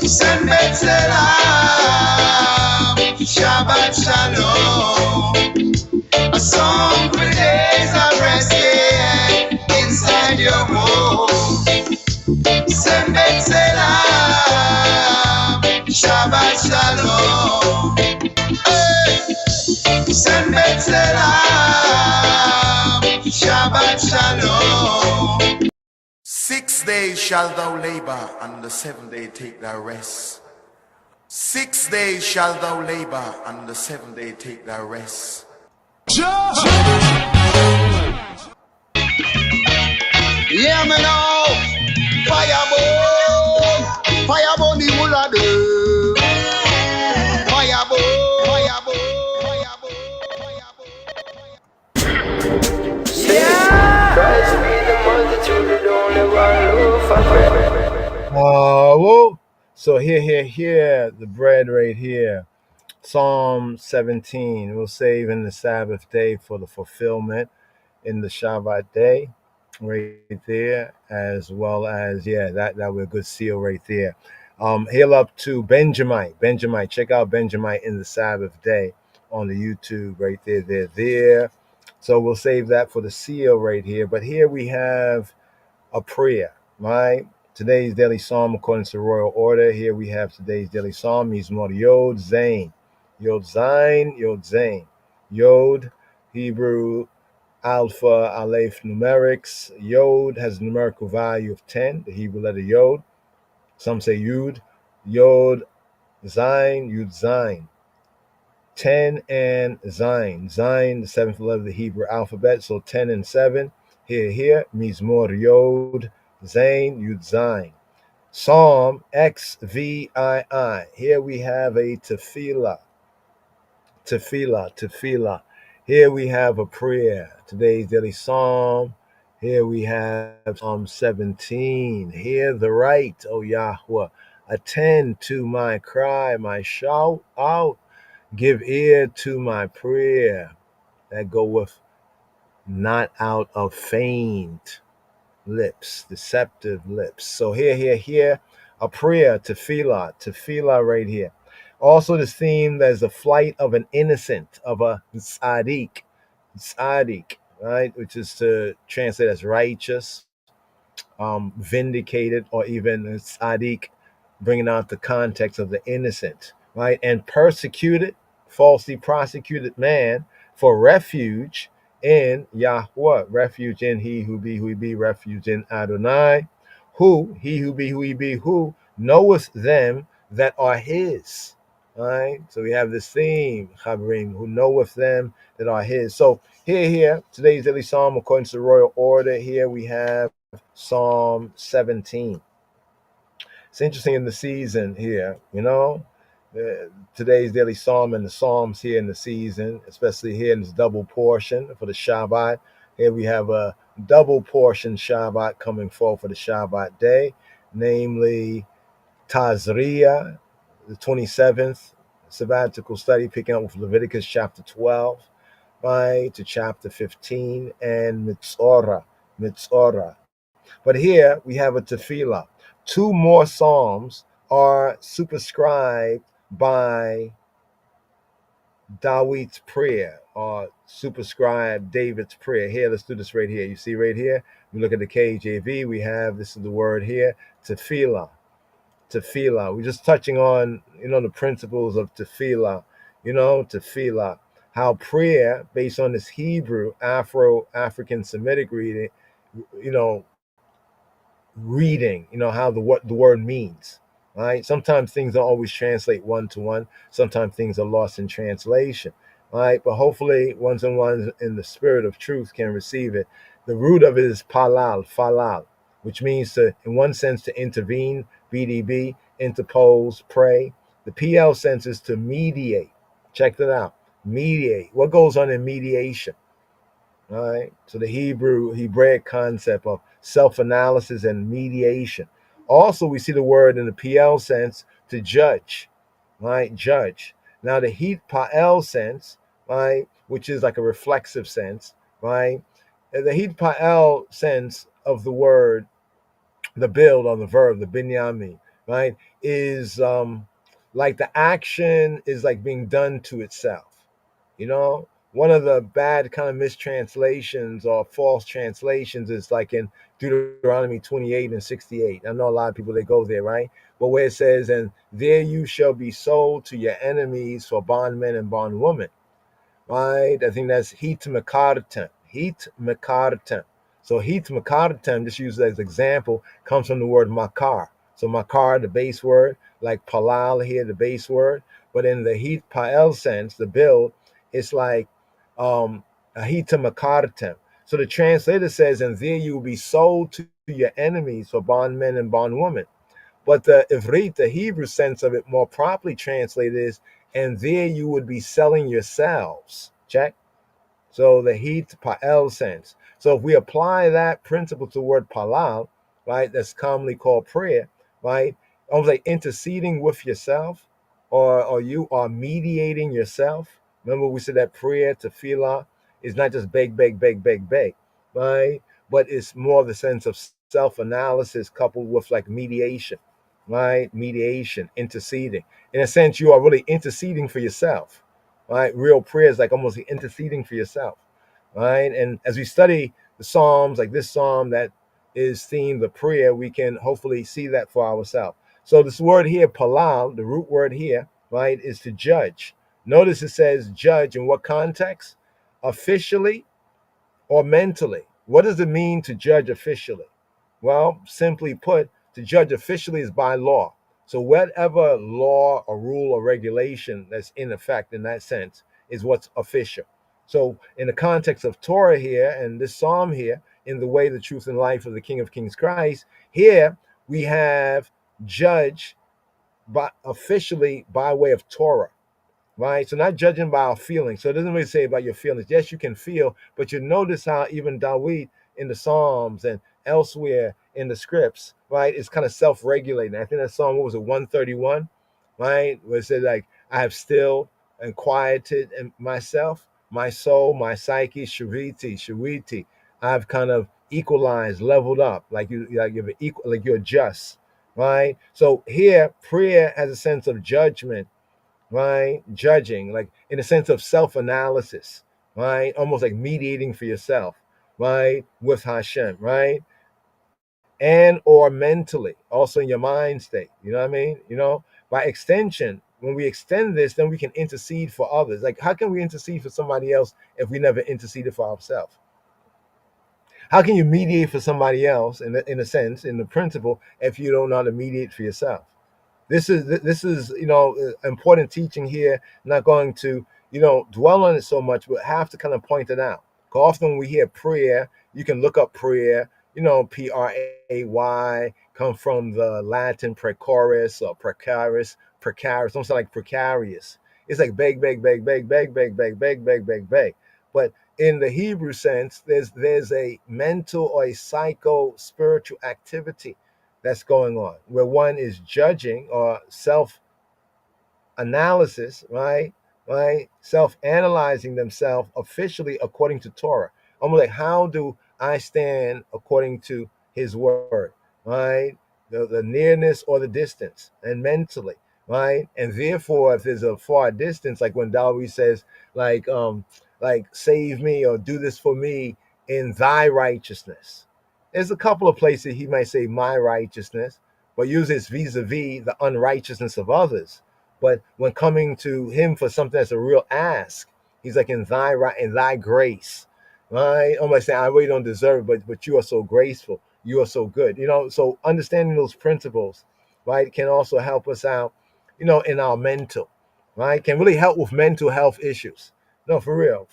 Shabbat Salam, Shabbat Shalom. A song for the days of rest, yeah, inside your home. Shabbat Salam, Shabbat Shalom. Shabbat Salam, Shabbat Shalom. 6 days shalt thou labor, and the 7th day take thy rest. 6 days shalt thou labor, and the 7th day take thy rest. Hear me now. Firebone, firebone the whole of them. Firebone, firebone, Yeah. Christ be the multitude, the only one who Whoa. So here, the bread right here. Psalm 17. We'll save in the Sabbath day for the fulfillment in the Shabbat day, right there, as well as that was a good seal right there. Hail up to Benjamite. Check out Benjamite in the Sabbath day on the YouTube right there. So we'll save that for the seal right here. But here we have a prayer, right? Today's daily psalm according to the royal order. Here we have today's daily psalm. Mizmor Yod Zain. Yod Zain, Yod Zain. Yod, Hebrew, Alpha, Aleph, numerics. Yod has a numerical value of 10, the Hebrew letter Yod. Some say Yud. Yod, Zain, Yud Zain. 10 and Zain. Zain, the seventh letter of the Hebrew alphabet. So 10 and 7. Here, Mizmor Yod, Zain, Yud Zain. Psalm XVII. Here we have a tefillah. Tefillah. Here we have a prayer. Today's daily psalm. Here we have Psalm 17. Hear the right, O Yahweh. Attend to my cry, my shout out. Give ear to my prayer. That goeth not out of feigned lips, deceptive lips. So here, a prayer, tefillah right here. Also, this theme, there's a flight of an innocent, of a tzaddik, right, which is to translate as righteous, vindicated, or even tzaddik, bringing out the context of the innocent, right, and persecuted, falsely prosecuted man for refuge in Yahweh, refuge in he who be, refuge in Adonai, he who be, who knoweth them that are his. All right, so we have this theme, Chavrim, who knoweth them that are his. So here, today's daily psalm according to the royal order. Here we have Psalm 17. It's interesting in the season here, today's daily psalm and the psalms here in the season, especially here in this double portion for the Shabbat. Here we have a double portion Shabbat coming forth for the Shabbat day, namely Tazriya, the 27th sabbatical study, picking up with Leviticus chapter 12, right, to chapter 15, and Mitzorah. But here we have a tefillah. Two more psalms are superscribed by David's prayer, or superscribe David's prayer. Here, let's do this right here. You see right here, we look at the KJV, we have, this is the word here, tefillah. We're just touching on, the principles of tefillah, tefillah, how prayer, based on this Hebrew, Afro-African Semitic reading, how what the word means. Right? Sometimes things don't always translate one to one. Sometimes things are lost in translation. Right? But hopefully ones and ones in the spirit of truth can receive it. The root of it is falal, which means to, in one sense, to intervene, BDB, interpose, pray. The PL sense is to mediate. Check that out. Mediate. What goes on in mediation? All right. So the Hebraic concept of self-analysis and mediation. Also, we see the word in the PL sense to judge, right? Judge. Now, the heat pa'el sense, right, which is like a reflexive sense, right? The heat pa'el sense of the word, the build on the verb, the binyami, right, is like the action is like being done to itself. One of the bad kind of mistranslations or false translations is like in Deuteronomy 28 and 68. I know a lot of people, they go there, right? But where it says, and there you shall be sold to your enemies for bondmen and bondwomen, right? I think that's heat mekartem. So heat mekartem, just used as example, comes from the word makar. So makar, the base word, like palal here, the base word. But in the heat pa'el sense, the build, it's like ahita makartem. So the translator says, and there you will be sold to your enemies for bondmen and bondwomen. But the Ivrit, the Hebrew sense of it, more properly translated is, and there you would be selling yourselves. Check. So the heat pa'el sense. So if we apply that principle to the word palal, right, that's commonly called prayer, right, almost like interceding with yourself, or you are mediating yourself. Remember we said that prayer, tefillah, is not just beg, beg, beg, beg, beg, right, but it's more the sense of self-analysis coupled with like mediation, right, mediation, interceding. In a sense, you are really interceding for yourself, right? Real prayer is like almost interceding for yourself, right? And as we study the Psalms, like this Psalm that is themed the prayer, we can hopefully see that for ourselves. So this word here, palal, the root word here, right, is to judge. Notice it says judge in what context? Officially or mentally. What does it mean to judge officially? Well, simply put, to judge officially is by law. So whatever law or rule or regulation that's in effect in that sense is what's official. So in the context of Torah here and this psalm here, in the way, the truth, and life of the King of Kings Christ, here we have judge by officially by way of Torah. Right? So not judging by our feelings. So it doesn't really say about your feelings. Yes, you can feel, but you notice how even David in the Psalms and elsewhere in the scripts, right, is kind of self-regulating. I think that Psalm, what was it, 131, right? Where it says like, I have still and quieted myself, my soul, my psyche, shaviti. I've kind of equalized, leveled up, like you're equal, like you're just, right? So here, prayer has a sense of judgment, right? Judging, like in a sense of self-analysis, right? Almost like mediating for yourself, right? With Hashem, right? And or mentally, also in your mind state. You know what I mean? You know, by extension, when we extend this, then we can intercede for others. Like, how can we intercede for somebody else if we never interceded for ourselves? How can you mediate for somebody else in a sense, in the principle, if you don't know how to mediate for yourself? This is important teaching here. Not going to dwell on it so much, but have to kind of point it out. Because often when we hear prayer, you can look up prayer. Pray come from the Latin precoris or precarious. Don't sound like precarious. It's like beg, beg, beg, beg, beg, beg, beg, beg, beg, beg, beg. But in the Hebrew sense, there's a mental or a psycho spiritual activity that's going on, where one is judging or self-analysis, right? Self-analyzing themselves officially according to Torah. Almost like, how do I stand according to his word, right? The nearness or the distance, and mentally, right? And therefore, if there's a far distance, like when Dawi says, like save me or do this for me in thy righteousness. There's a couple of places he might say my righteousness, but usually it's vis-a-vis the unrighteousness of others. But when coming to him for something that's a real ask, he's like, in thy grace, right? Almost saying, I really don't deserve it, but you are so graceful, you are so good. So understanding those principles, right, can also help us out, in our mental, right? Can really help with mental health issues. No, for real,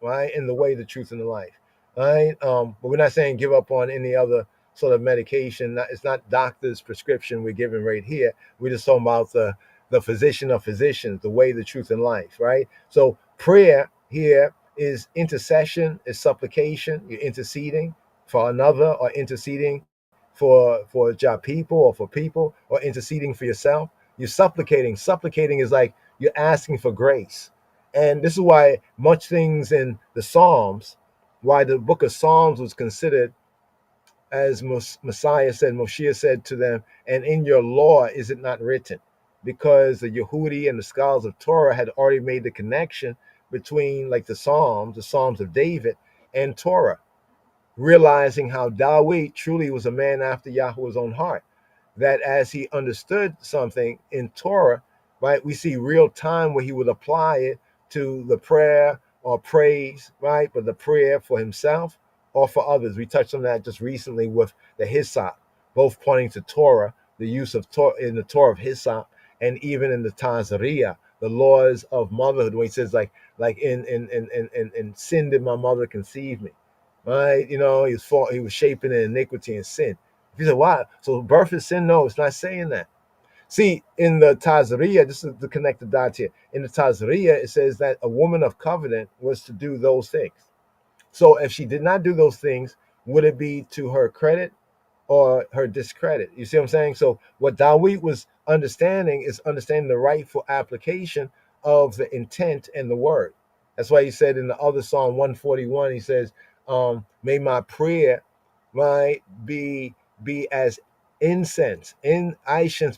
right? In the way, the truth, and the life, right? But we're not saying give up on any other sort of medication. It's not doctor's prescription we're giving right here. We're just talking about the physician of physicians, the way, the truth, and life, right? So prayer here is intercession, is supplication. You're interceding for another, or interceding for job people, or for people, or interceding for yourself. You're supplicating. Supplicating is like you're asking for grace. And this is why much things in the Psalms, why the book of Psalms was considered, as Moshiach said to them, and in your law is it not written? Because the Yehudi and the scholars of Torah had already made the connection between, like, the Psalms of David, and Torah, realizing how David truly was a man after Yahweh's own heart. That as he understood something in Torah, right, we see real time where he would apply it to the prayer or praise, right, but the prayer for himself or for others. We touched on that just recently with the hyssop, both pointing to Torah, the use of Torah in the Torah of hyssop, and even in the tazriya, the laws of motherhood, when he says like in sin did my mother conceive me, right? You know, he was shaping in iniquity and sin. If you say, why? So birth is sin? No, it's not saying that. See, in the Tazriya, this is the connected dot here. In the Tazriya, it says that a woman of covenant was to do those things. So if she did not do those things, would it be to her credit or her discredit? You see what I'm saying? So what Dawid was understanding is understanding the rightful application of the intent and the word. That's why he said in the other Psalm 141, he says, may my prayer might be as incense,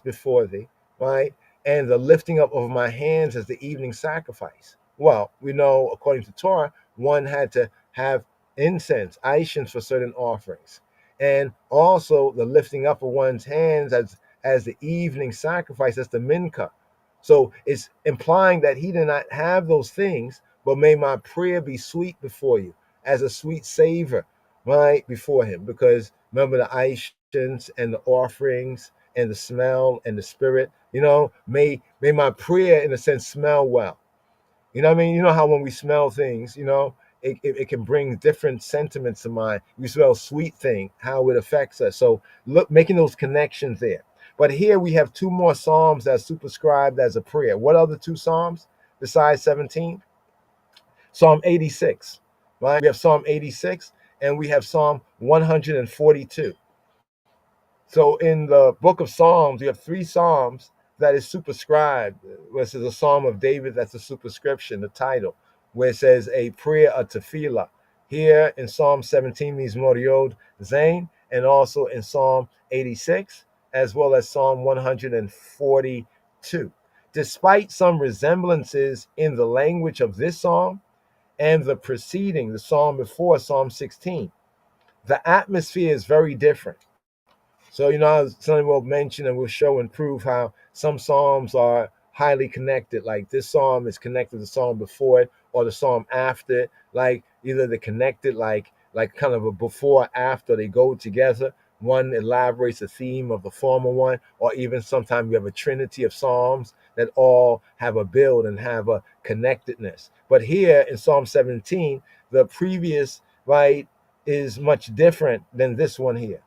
before thee, right? And the lifting up of my hands as the evening sacrifice. Well, we know according to Torah, one had to have incense, aishans for certain offerings, and also the lifting up of one's hands as the evening sacrifice, as the minka. So it's implying that he did not have those things, but may my prayer be sweet before you, as a sweet savor, right, before him. Because remember the aishans and the offerings and the smell and the spirit, may my prayer in a sense smell well. You know what I mean? You know how when we smell things, it can bring different sentiments to mind. We smell sweet thing, how it affects us. So look, making those connections there. But here we have two more Psalms that's superscribed as a prayer. What other two Psalms besides 17? Psalm 86, right? We have Psalm 86 and we have Psalm 142. So in the book of Psalms, you have three Psalms that is superscribed. This is a Psalm of David, that's a superscription, the title, where it says a prayer, a tefillah. Here in Psalm 17 means Moriod Zain, and also in Psalm 86, as well as Psalm 142. Despite some resemblances in the language of this psalm and the preceding, the psalm before Psalm 16, the atmosphere is very different. So, as something we'll mention and we'll show and prove how some psalms are highly connected. Like this psalm is connected to the psalm before it or the psalm after it. Like either they're connected, like kind of a before, after, they go together. One elaborates the theme of the former one, or even sometimes we have a trinity of psalms that all have a build and have a connectedness. But here in Psalm 17, the previous, right, is much different than this one here.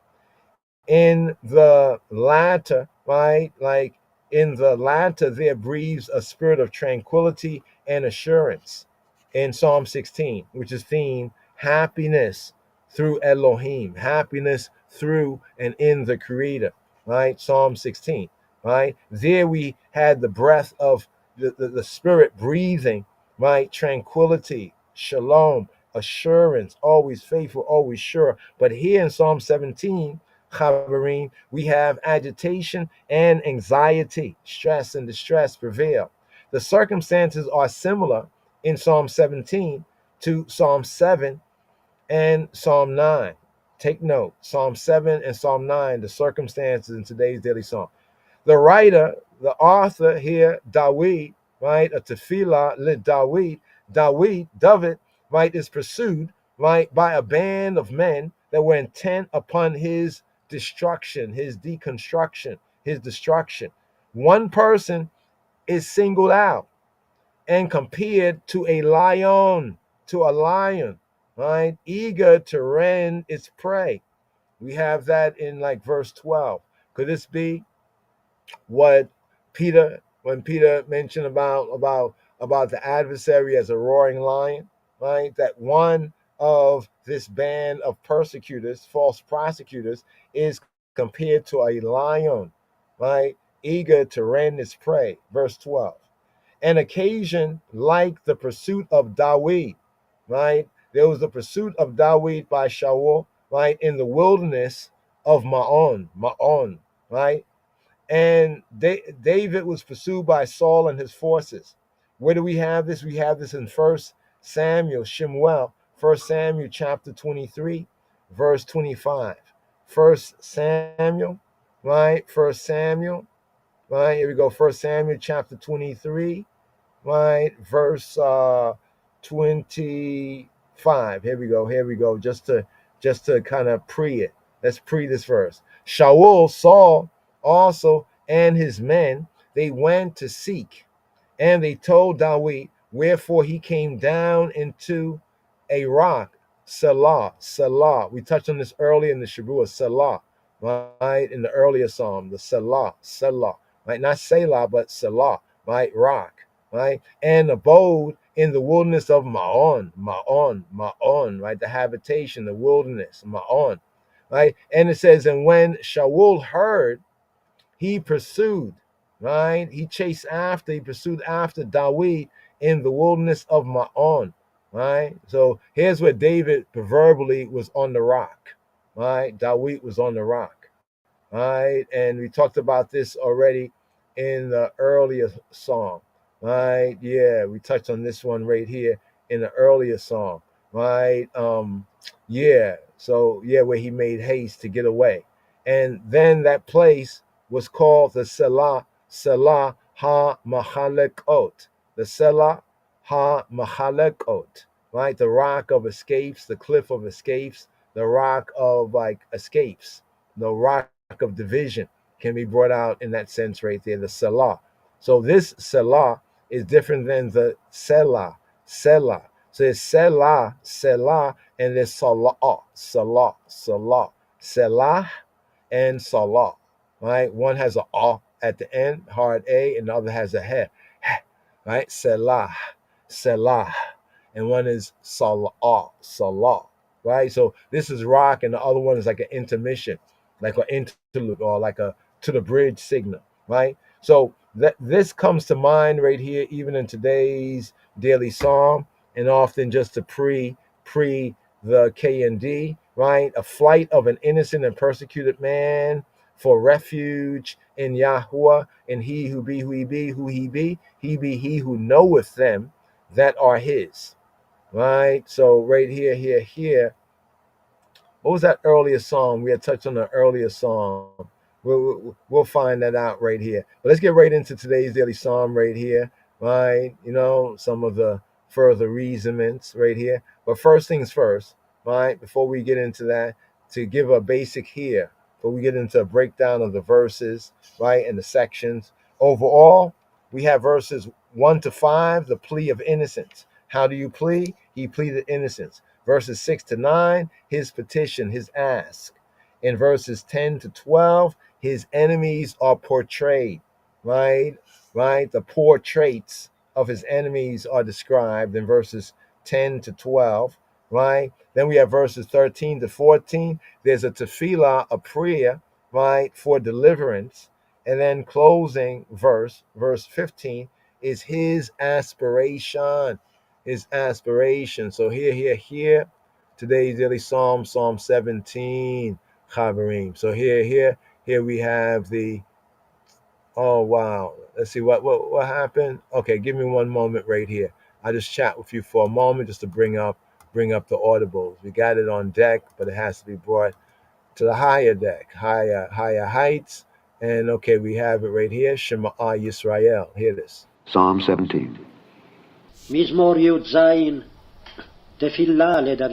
In the latter, right, like in the latter, there breathes a spirit of tranquility and assurance in Psalm 16, which is theme happiness through Elohim, happiness through and in the Creator, right? Psalm 16, right? There we had the breath of the Spirit breathing, right? Tranquility, shalom, assurance, always faithful, always sure. But here in Psalm 17, Chavarine, we have agitation and anxiety, stress and distress prevail. The circumstances are similar in Psalm 17 to Psalm 7 and Psalm 9. Take note, Psalm 7 and Psalm 9, the circumstances in today's daily psalm. The writer, the author here, Dawid, right, a tefillah lit Dawid, David, right, is pursued, right, by a band of men that were intent upon his destruction, his deconstruction, his destruction. One person is singled out and compared to a lion, right, eager to rend its prey. We have that in like verse 12. Could this be what when Peter mentioned about the adversary as a roaring lion, right? That one of this band of persecutors, false prosecutors, is compared to a lion, right? Eager to rend its prey. Verse 12. An occasion like the pursuit of Dawid, right? There was the pursuit of Dawid by Shaul, right, in the wilderness of Maon, right? And David was pursued by Saul and his forces. Where do we have this? We have this in 1 Samuel, Shemuel, 1 Samuel chapter 23, verse 25. 1 Samuel, right? 1 Samuel, right? Here we go. 1 Samuel chapter 23, right? Verse 25. Here we go. Just to kind of pre it. Let's pre this verse. Saul also and his men, they went to seek, and they told Dawid, wherefore he came down into a rock Selah, Selah. We touched on this earlier in the Shavua, Selah, right? In the earlier psalm, the Selah, Selah, right? Not Selah, but Selah, right? Rock, right? And abode in the wilderness of Ma'on, Ma'on, Ma'on, right? The habitation, the wilderness, Ma'on, right? And it says, and when Shaul heard, he pursued, right? He pursued after Dawid in the wilderness of Ma'on, right? So here's where David proverbially was on the rock, right? Dawid was on the rock, right? And we talked about this already in the earlier song, right? Yeah, we touched on this one right here in the earlier song, right? Yeah, so yeah, where he made haste to get away. And then that place was called the Selah, Selah ha-Mahalekot, the Selah ha-Mahalekot, right? The rock of escapes, the cliff of escapes, the rock of like escapes, the rock of division can be brought out in that sense right there, the Selah. So this Selah is different than the Selah, Selah. So it's Selah, Selah, and there's Salah, Salah, Salah, Selah, and Salah, right? One has a A at the end, hard A, and the other has a he, right? Selah, Selah, and one is Salah, Salah, right? So this is rock, and the other one is like an intermission, like an interlude, or like a to the bridge signal, right? So this comes to mind right here, even in today's daily psalm, and often just to pre the K and D, right? A flight of an innocent and persecuted man for refuge in Yahuwah, and he who be who he be, he be he who knoweth them that are his, right? So right here. What was that earlier song? We had touched on the earlier song. We'll find that out right here. But let's get right into today's daily psalm right here, right? You know, some of the further reasonings right here. But first things first, right? Before we get into that, to give a basic here, before we get into a breakdown of the verses, right, and the sections. Overall, we have verses 1 to 5, the plea of innocence. How do you plea? He pleaded innocence. Verses 6 to 9, his petition, his ask. In verses 10 to 12, his enemies are portrayed, right? The poor traits of his enemies are described in verses 10 to 12, right? Then we have verses 13 to 14. There's a tefillah, a prayer, right, for deliverance. And then closing verse 15, is his aspiration. His aspiration. So here, today's daily psalm, Psalm 17, Chaverim. So here we have the, oh wow. Let's see what happened. Okay, give me one moment right here. I just chat with you for a moment just to bring up the audibles. We got it on deck, but it has to be brought to the higher deck, higher heights. And okay, we have it right here. Shema Yisrael. Hear this. Psalm 17. מזמור י"ז תפילה לדוד.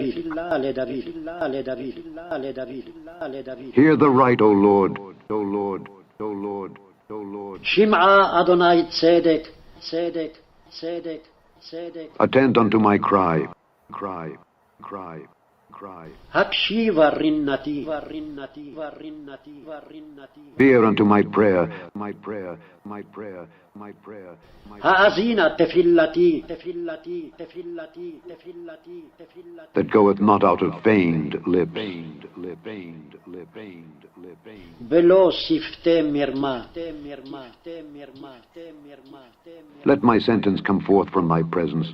Hear the right, O Lord, O Lord, O Lord, O Lord. שמעה אדוני צדק. Attend unto my cry. הקשיבה רינתי. Hear unto my prayer. האזינה תפילתי. That goeth not out of feigned lips. ולא שפתי מרמה. Let my sentence come forth from my presence.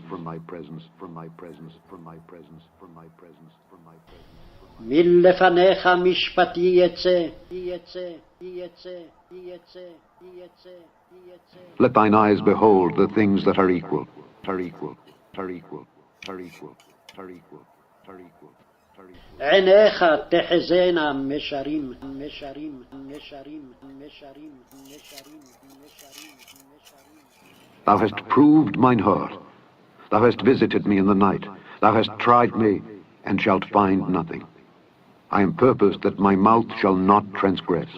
מלפניך משפטי יצא. Let thine eyes behold the things that are equal. עיניך תחזינה משרים. Thou hast proved mine heart. Thou hast visited me in the night. Thou hast tried me, and shalt find nothing. I am purposed that my mouth shall not transgress.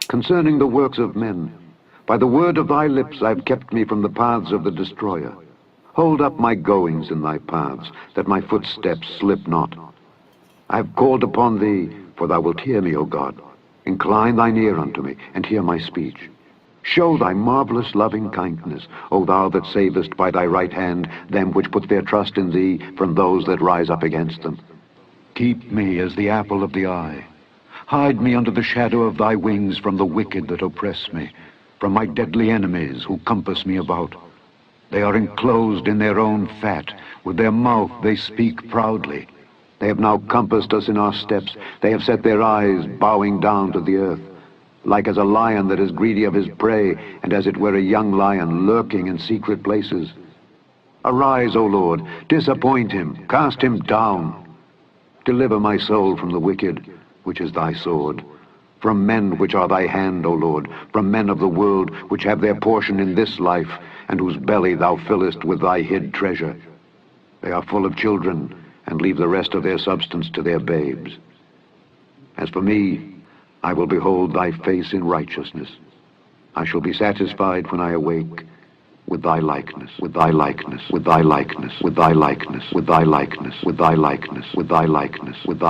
Concerning the works of men, by the word of thy lips I have kept me from the paths of the destroyer. Hold up my goings in thy paths, that my footsteps slip not. I have called upon thee, for thou wilt hear me, O God. Incline thine ear unto me, and hear my speech. Show thy marvelous loving kindness, O thou that savest by thy right hand them which put their trust in thee from those that rise up against them. Keep me as the apple of the eye. Hide me under the shadow of thy wings from the wicked that oppress me, from my deadly enemies who compass me about. They are enclosed in their own fat. With their mouth they speak proudly. They have now compassed us in our steps. They have set their eyes bowing down to the earth, like as a lion that is greedy of his prey, and as it were a young lion lurking in secret places. Arise, O Lord, disappoint him, cast him down. Deliver my soul from the wicked, which is thy sword, from men which are thy hand, O Lord, from men of the world, which have their portion in this life, and whose belly thou fillest with thy hid treasure. They are full of children, and leave the rest of their substance to their babes. As for me, I will behold thy face in righteousness. I shall be satisfied when I awake with thy likeness, with thy likeness, with thy likeness, with thy likeness, with thy likeness, with thy likeness, with thy likeness, with thy likeness, with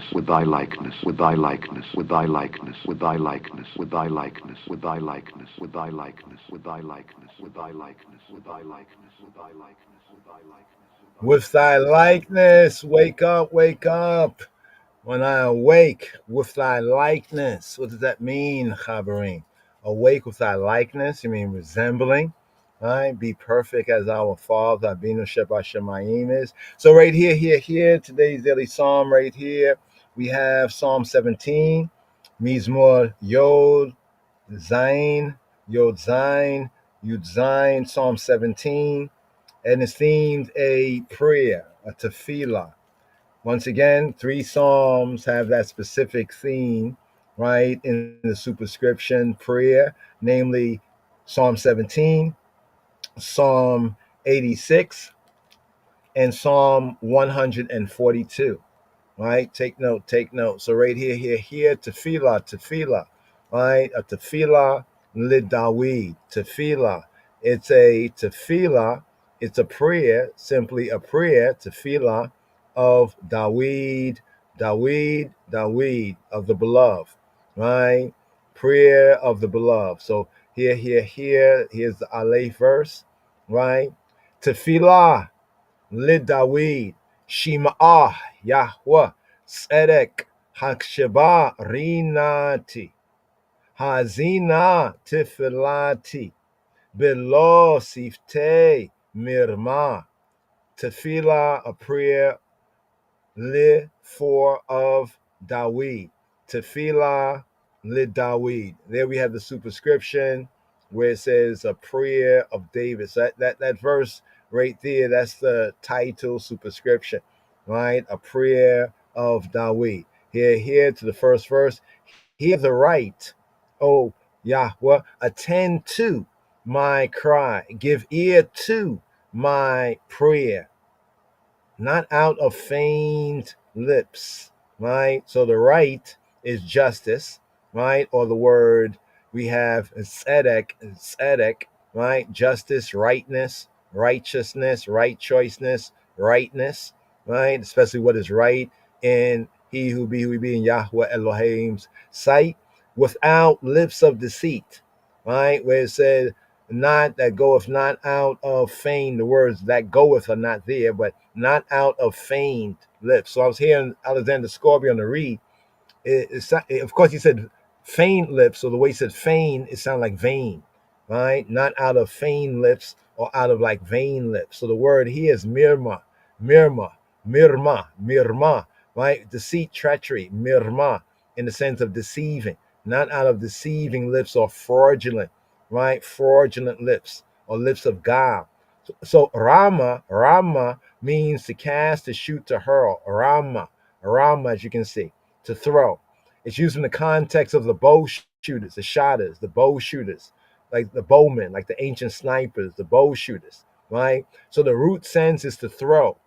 thy likeness, with thy likeness, with thy likeness, with thy likeness, with thy likeness, with thy likeness, with thy likeness, with thy likeness, with thy likeness, with thy likeness, with thy likeness, with thy likeness. With thy likeness, wake up, wake up. When I awake with thy likeness, what does that mean, Chabarim? Awake with thy likeness, you mean resembling, right? Be perfect as our Father, Abinu Shebashamayim is. So right here, today's daily psalm right here, we have Psalm 17, Mizmor Yod Zayin, Yod Zayin, Yud Zayin, Psalm 17, and it's themed a prayer, a tefillah. Once again, 3 Psalms have that specific theme, right, in the superscription prayer, namely Psalm 17, Psalm 86, and Psalm 142, right? Take note, take note. So right here, tefillah, right? A tefillah lidawid, tefillah. It's a tefillah, it's a prayer, simply a prayer, tefillah, of Dawid, of the beloved, right? Prayer of the beloved. So here's the Aleph verse, right? Tefillah lid Dawid, Shima'ah, Yahweh, Tzedek, Haksheba, Rinati, Hazina, Tifilati, Below Siftei, Mirma. Tefillah, a prayer li for of Dawid. Tefillah li Dawid. There we have the superscription where it says a prayer of David. So that verse right there, that's the title superscription, right? A prayer of Dawid. Here to the first verse. Hear the right, O Yahweh, attend to my cry. Give ear to my prayer. Not out of feigned lips, right? So the right is justice, right? Or the word we have tzedek, right? Justice, rightness, righteousness, right choiceness, rightness, right? Especially what is right in he who be in Yahweh Elohim's sight, without lips of deceit, right? Where it said, not that goeth not out of feigned, the words that goeth are not there, but not out of feigned lips. So I was hearing Alexander Scorby on the read. Of course, he said feigned lips, so the way he said feign, it sounded like vain, right? Not out of feigned lips or out of like vain lips. So the word here is mirma, right? Deceit, treachery, mirma, in the sense of deceiving, not out of deceiving lips or fraudulent, right? Fraudulent lips or lips of God. So Rama means to cast, to shoot, to hurl. Rama, as you can see, to throw. It's used in the context of the bow shooters, the shotters, the bow shooters, like the bowmen, like the ancient snipers, the bow shooters, right? So the root sense is to throw,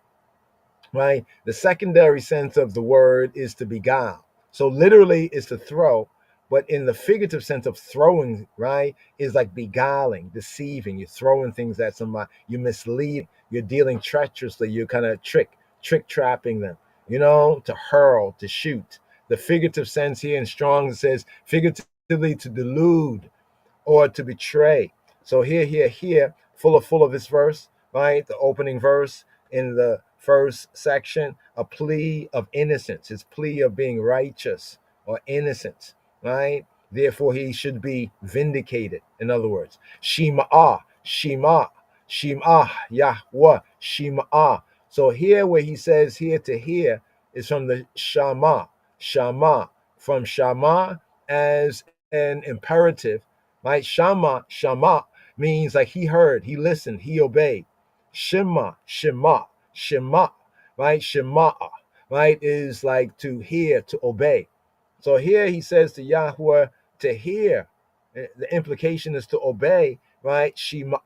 right? The secondary sense of the word is to beguile. So literally it's to throw, But in the figurative sense of throwing, right, is like beguiling, deceiving. You're throwing things at somebody. You're misleading. You're dealing treacherously. You're kind of trick trapping them, to hurl, to shoot. The figurative sense here in Strong's says figuratively to delude or to betray. So here, full of this verse, right? The opening verse in the first section, a plea of innocence, his plea of being righteous or innocent, right? Therefore, he should be vindicated. In other words, Shema, Yahweh, Shema. So here, where he says here to hear is from the Shama, from Shama as an imperative, right? Shama means like he heard, he listened, he obeyed. Shema, right? Shema, right, is like to hear, to obey. So here he says to Yahweh to hear. The implication is to obey, right? Shema,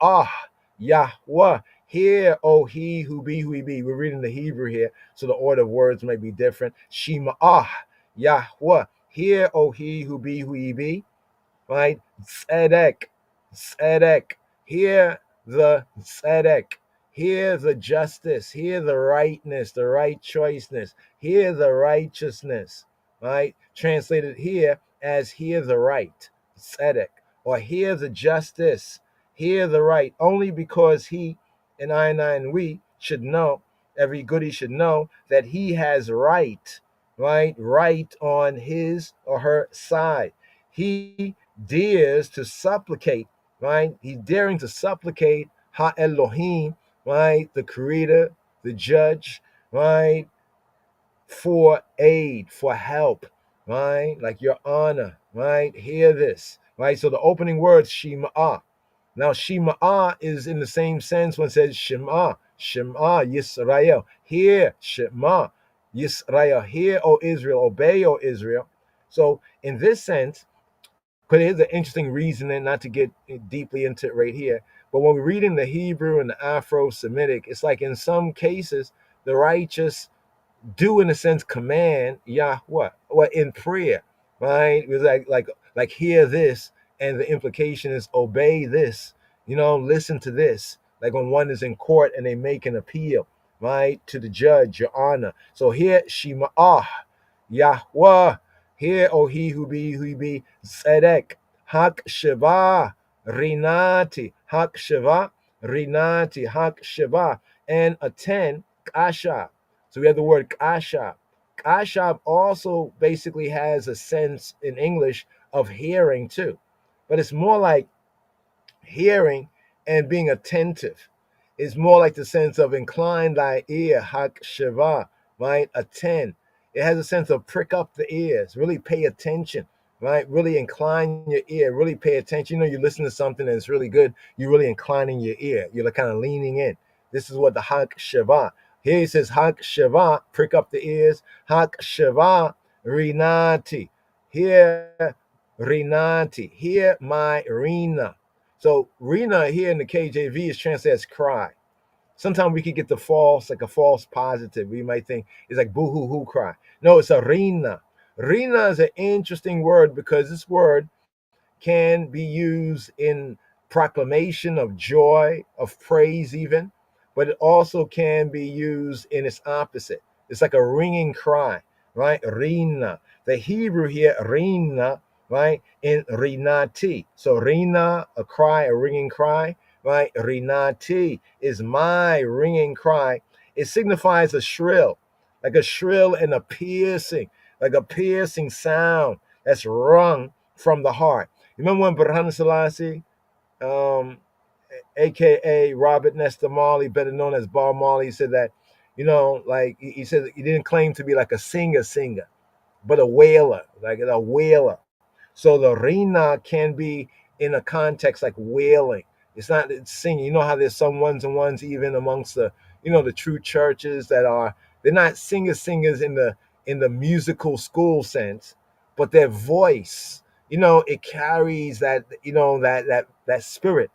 Yahweh. Hear, O he who be who he be. We're reading the Hebrew here, so the order of words may be different. Shema, Yahweh. Hear, O he who be who he be. Right? Tzedek. Hear the tzedek. Hear the justice. Hear the rightness, the right choiceness. Hear the righteousness. Right? Translated here as hear the right. Tzedek. Or hear the justice. Hear the right. Only because he and I and we should know, every goodie should know that he has right on his or her side. He dares to supplicate, right? He's daring to supplicate Ha Elohim, right? The creator, the judge, right? For aid, for help, right? Like your honor, right? Hear this, right? So the opening words, Shema. Now, Shema is in the same sense when it says Shema, Yisrael. Hear, Shema, Yisrael. Hear, O Israel. Obey, O Israel. So in this sense, but here's an interesting reasoning, not to get deeply into it right here. But when we read in the Hebrew and the Afro-Semitic, it's like in some cases, the righteous do in a sense command Yahweh, or in prayer, right? It was like hear this, and the implication is obey this, listen to this. Like when one is in court and they make an appeal, right, to the judge, your honor. So here Shema, Yahweh, hear, O he who be Tzedek, Hak Sheva, Rinati, Hak Sheva, Rinati, Hak Sheva, and attend Kasha. So we have the word kashab. Kashab also basically has a sense in English of hearing too, but it's more like hearing and being attentive. It's more like the sense of incline thy ear, hak sheva, right? Attend. It has a sense of prick up the ears, really pay attention, right? Really incline your ear, really pay attention. You listen to something and it's really good, you're really inclining your ear. You're like kind of leaning in. This is what the hak sheva. Here he says, Hak Sheva, prick up the ears. Hak Sheva, Rinati. Hear Rinati. Hear my Rina. So Rina here in the KJV is translated as cry. Sometimes we could get the false, like a false positive. We might think it's like boo-hoo-hoo cry. No, it's a Rina. Rina is an interesting word because this word can be used in proclamation of joy, of praise even, but it also can be used in its opposite. It's like a ringing cry, right? Rina. The Hebrew here, Rina, right? In Rinati. So Rina, a cry, a ringing cry, right? Rinati is my ringing cry. It signifies a shrill, like a shrill and a piercing, like a piercing sound that's rung from the heart. Remember when Burhan Selassie, aka Robert Nesta Marley, better known as Bob Marley, said that, like he said he didn't claim to be like a singer, but a wailer, like a wailer. So the Rina can be in a context like wailing. It's not singing. You know how there's some ones and ones even amongst the, the true churches they're not singers in the musical school sense, but their voice, it carries that, that spirit.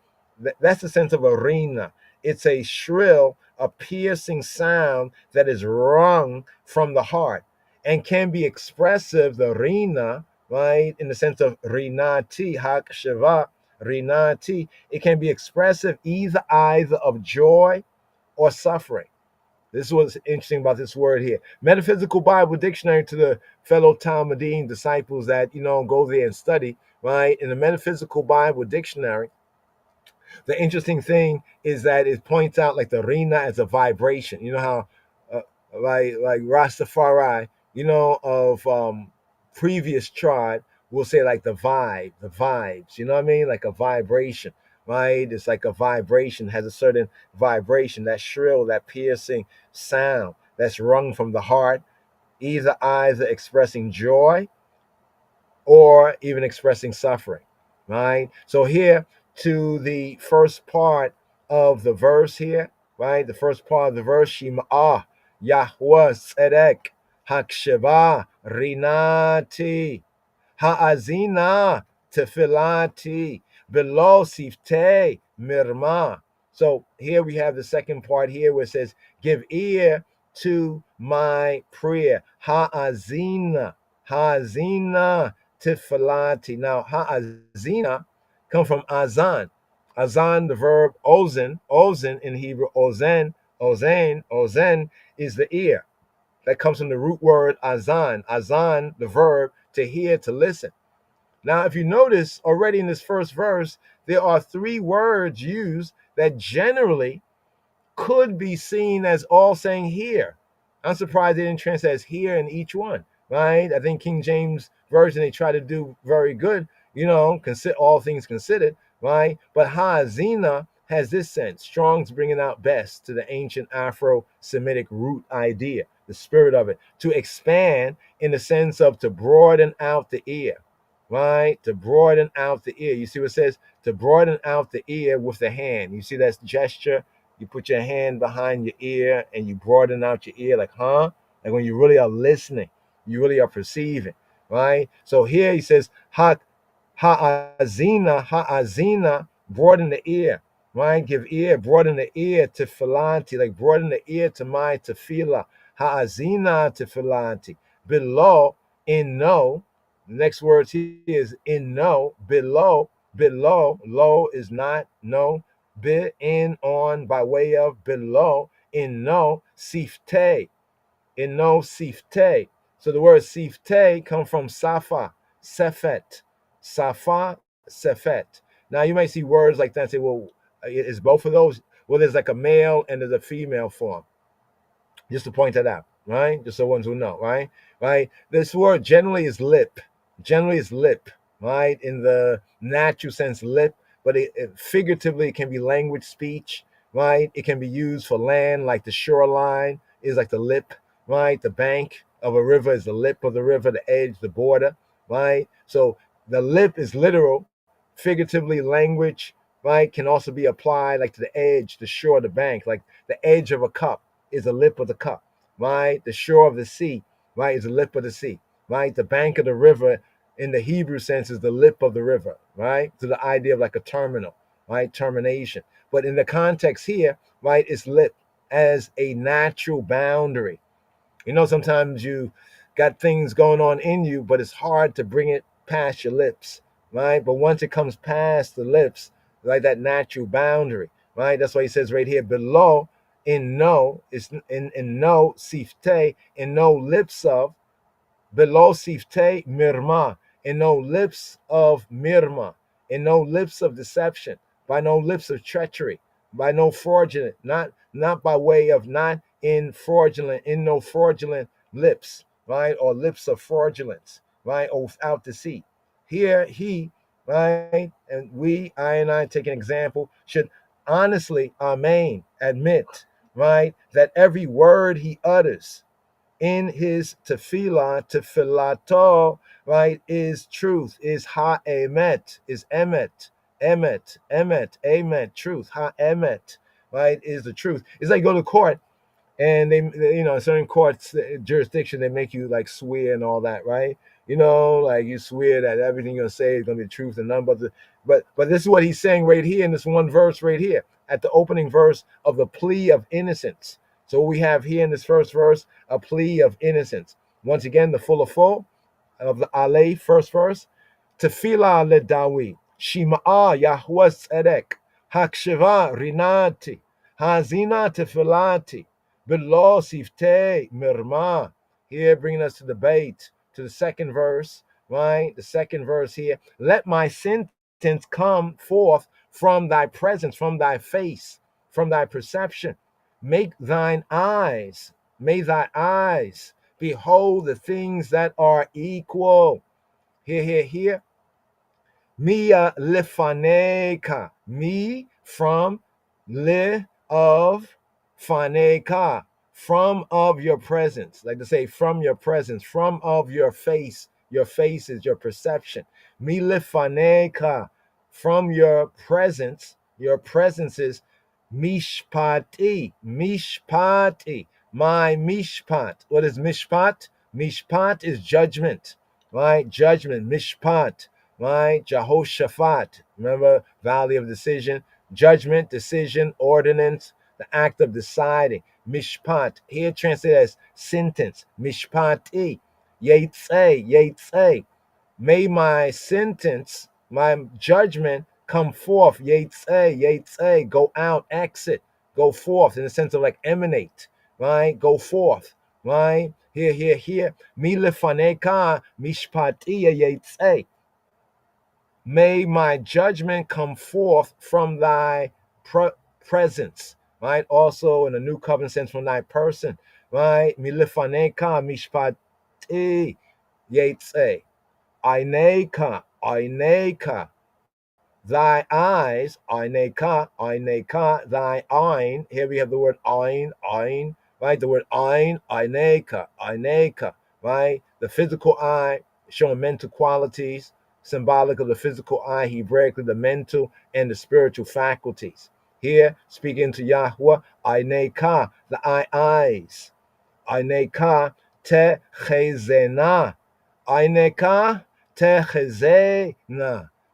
That's the sense of arena. It's a shrill, a piercing sound that is wrung from the heart and can be expressive, the arena, right? In the sense of rinati, hak sheva, rinati, it can be expressive either of joy or suffering. This is what's interesting about this word here. Metaphysical Bible Dictionary, to the fellow Talmudim disciples that, go there and study, right? In the Metaphysical Bible Dictionary, the interesting thing is that it points out like the rina as a vibration. You know how, like Rastafari, of previous tribe will say like the vibes. You know what I mean? Like a vibration, right? It's like a vibration, has a certain vibration, that shrill, that piercing sound that's wrung from the heart, either expressing joy or even expressing suffering, right? So here to the first part of the verse here, right? The first part of the verse, Shima'ah, Yahweh Tzedek, Haksheba, Rinati, Ha'azina, Tefilati, Below Sifte, Mirma. So here we have the second part here where it says, give ear to my prayer. Ha'azina, Ha'azina, Tifalati. Now, ha'azina come from azan. Azan, the verb ozen. Ozen in Hebrew, ozen, ozen, ozen is the ear. That comes from the root word azan. Azan, the verb to hear, to listen. Now, if you notice already in this first verse, there are three words used that generally could be seen as all saying here. I'm surprised they didn't translate as here in each one, right? I think King James Version, they try to do very good, consider all things considered, right? But Ha'azina has this sense. Strong's bringing out best to the ancient Afro-Semitic root idea, the spirit of it, to expand in the sense of to broaden out the ear, right? To broaden out the ear. You see what it says? To broaden out the ear with the hand. You see that gesture? You put your hand behind your ear and you broaden out your ear, like, huh? Like when you really are listening, you really are perceiving, right? So here he says, ha'azina, broaden the ear, right? Give ear, broaden the ear to filanti, like broaden the ear to my tefillah. Ha'azina to filanti. Below, in no. The next word here is in no. Below, low is not, no. Be in, on, by way of, below, in no, sifte, in no, sifte. So the word sifte comes from safa, sefet, safa, sefet. Now you might see words like that and say, well, is both of those? Well, there's like a male and there's a female form. Just to point that out, right? Just so ones who know, right? Right? This word generally is lip, right? In the natural sense, lip, but it figuratively, it can be language, speech, right? It can be used for land, like the shoreline is like the lip, right? The bank of a river is the lip of the river, the edge, the border, right? So the lip is literal, figuratively language, right? Can also be applied like to the edge, the shore, the bank, like the edge of a cup is the lip of the cup, right? The shore of the sea, right, is the lip of the sea, right? The bank of the river in the Hebrew sense is the lip of the river, right? To the idea of like a terminal, right? Termination. But in the context here, right, it's lip as a natural boundary. Sometimes you got things going on in you, but it's hard to bring it past your lips, right? But once it comes past the lips, like that natural boundary, right? That's why he says right here, below, in no, it's in no, sifte, in no lips of, below sifte, mirma, in no lips of mirma, in no lips of deception, by no lips of treachery, by no fraudulent, not by way of, not in fraudulent, in no fraudulent lips, right? Or lips of fraudulence, right? Or without deceit. Here he, right? And we, I and I take an example, should honestly, amen, admit, right, that every word he utters in his tefilato, right, is truth, is ha-emet, is emet, truth, ha-emet, right, is the truth. It's like go to court and they certain courts, jurisdiction, they make you like swear and all that, right? Like you swear that everything you're gonna say is gonna be the truth and none but the, but this is what he's saying right here in this one verse right here at the opening verse of the plea of innocence. So we have here in this first verse a plea of innocence. Once again, the full of full, of the Ale, first verse. Tefillah le Dawi, Shima'ah Yahweh Tzedek, Hakshiva Rinati, Hazina Tefillati, Below Sifte Mirma. Here bringing us to the bait, to the second verse, right? The second verse here. Let my sentence come forth from thy presence, from thy face, from thy perception. Make thine eyes, may thy eyes behold the things that are equal. Here. Mia lefaneka. Me from le of faneka. From of your presence. Like to say from your presence, from of your face. Your face is your perception. Mi lefaneka. From your presence. Your presence is mishpati. Mishpati. My mishpat. What is mishpat? Mishpat is judgment. Right? Judgment. Mishpat. Right? Jehoshaphat. Remember, Valley of Decision. Judgment, decision, ordinance, the act of deciding. Mishpat. Here translated as sentence. Mishpati. Yetze. May my sentence, my judgment come forth. Yetze. Go out, exit. Go forth in the sense of like emanate. Right? Go forth. Right? Here. Mi lefaneka mishpati yetze. May my judgment come forth from thy presence, right? Also in the new covenant sense, from thy person, right? Milifaneka mishpati yetze. Aineka. Thy eyes, aineka, thy ein. Here we have the word ein, right? The word ein, aineka, right? The physical eye showing mental qualities, symbolic of the physical eye, Hebraically the mental and the spiritual faculties. Here, speaking to Yahweh, aineka, the eyes. Aineka techezena. Aineka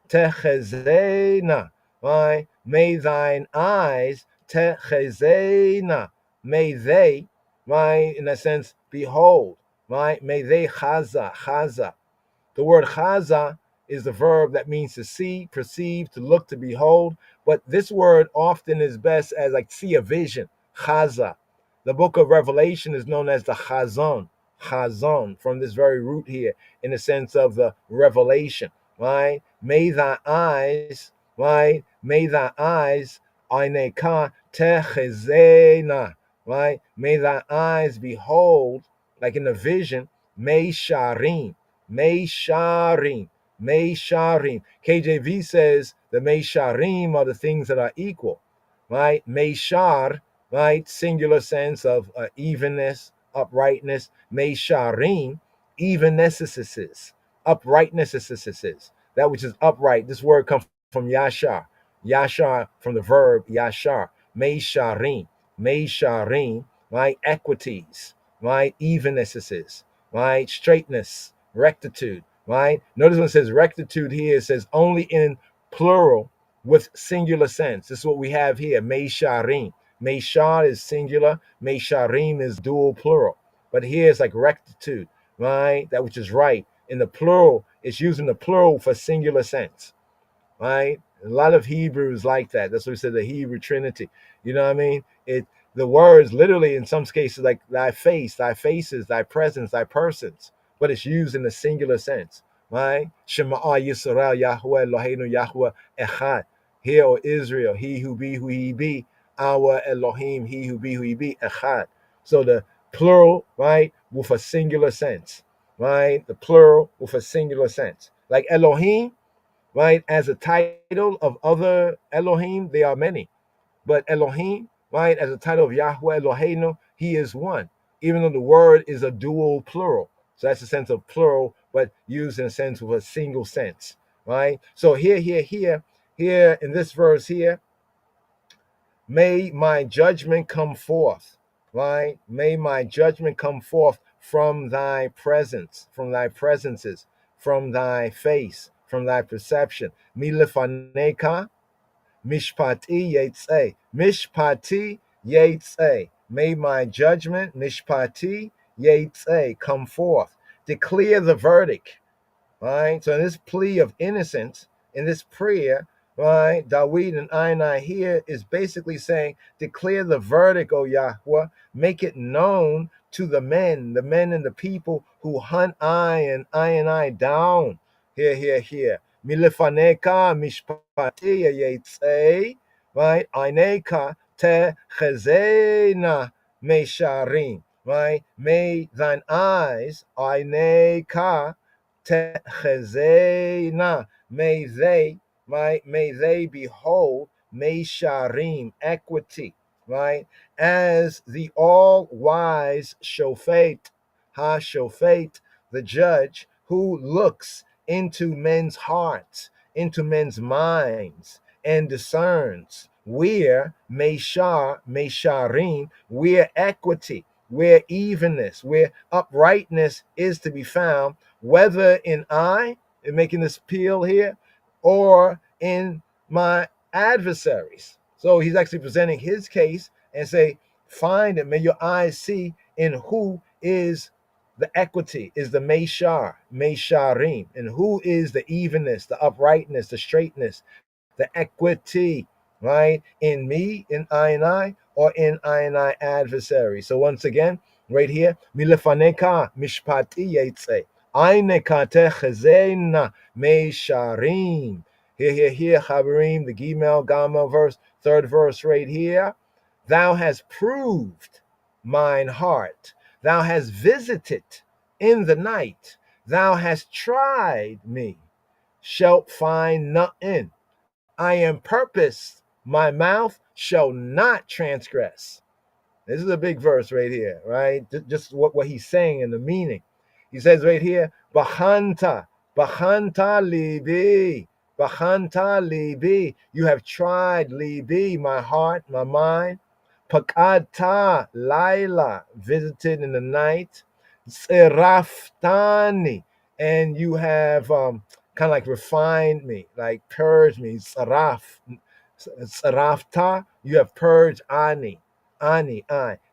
techezena. Right? May thine eyes techezena. May they, right, in a sense, behold. Right? May they chaza. The word chaza is the verb that means to see, perceive, to look, to behold. But this word often is best as like see a vision. Chaza. The book of Revelation is known as the Chazon, from this very root here, in the sense of the revelation, right? May thy eyes, right? May thy eyes, aineka techezena, right? May thy eyes behold, like in the vision, meisharim. KJV says the meisharim are the things that are equal, right? Meishar, right? Singular sense of evenness, uprightness. Meisharim, evennesses, uprightnesses, that which is upright. This word comes from Yashar. Yashar from the verb Yashar. Meisharim, right? Equities, right? Evennesses, right? Straightness, rectitude, right? Notice when it says rectitude here, it says only in plural with singular sense. This is what we have here, Meisharim. Meishar is singular, Meisharim is dual plural. But here it's like rectitude, right? That which is right. In the plural, it's using the plural for singular sense, right? A lot of Hebrews like that. That's what we said, the Hebrew Trinity. You know what I mean? The words literally in some cases like thy face, thy faces, thy presence, thy persons, but it's used in a singular sense, right? Shema Yisrael Yahweh Eloheinu Yahweh Echad. Hear, O Israel, he who he be, our Elohim, he who he be, Echad. So the plural, right, with a singular sense, right? The plural with a singular sense. Like Elohim, right, as a title of other Elohim, there are many. But Elohim, right, as a title of Yahweh Eloheinu, he is one, even though the word is a dual plural. So that's the sense of plural, but used in a sense with a single sense, right? So here in this verse here, may my judgment come forth, right? May my judgment come forth from thy presence, from thy presences, from thy face, from thy perception. Milefaneka, mishpati yetze. Mishpati yetze. May my judgment, mishpati yetze, come forth. declare the verdict. Right? So in this plea of innocence, in this prayer, right, Dawid and I here is basically saying, declare the verdict, O Yahweh, make it known to the men and the people who hunt I down. Here. Milifaneka mishpatiya yetzei, right? Aineka te chezena mesharim, right? May thine eyes, aineka, Techezena, may they, right? May they behold Mesharim, equity, right? As the all-wise Shofet, Ha-Shofet, the judge who looks into men's hearts, into men's minds, and discerns where Mesharim, where equity, where evenness, where uprightness is to be found, whether in making this appeal here, or in my adversaries. So he's actually presenting his case and say, find it, may your eyes see in who is the equity, is the Mesharim, and who is the evenness, the uprightness, the straightness, the equity, right? In me, in I, or in I adversary. So once again, right here, milefaneka mishpati yetze, aineka techezena mesharim. Here, Chaverim, the Gimel, Gama verse, third verse right here. Thou hast proved mine heart. Thou hast visited in the night. Thou hast tried me. Shalt find nothing. I am purposed. My mouth shall not transgress. This is a big verse right here, right? Just what he's saying and the meaning. He says right here, Bahanta libi, Bahanta libi. You have tried libi, my heart, my mind. Pakata Laila, visited in the night. Seraftani, and you have kind of like refined me, like purged me. Sarafta, you have purged I.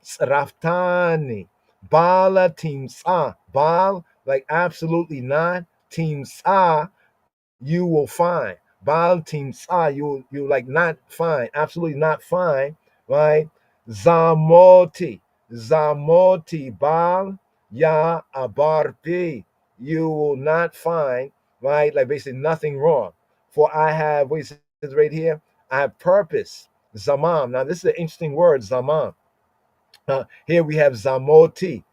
Saraftani. Bala timsa. Bal, like absolutely not. Timsa, you will find. Baal timsa, you like not find, absolutely not find, right? Zamoti, Baal, Ya Abarpi, you will not find, right? Like basically nothing wrong. For I have, what he says right here, I have purpose. Zamam. Now this is an interesting word, Zamam. Here we have Zamoti,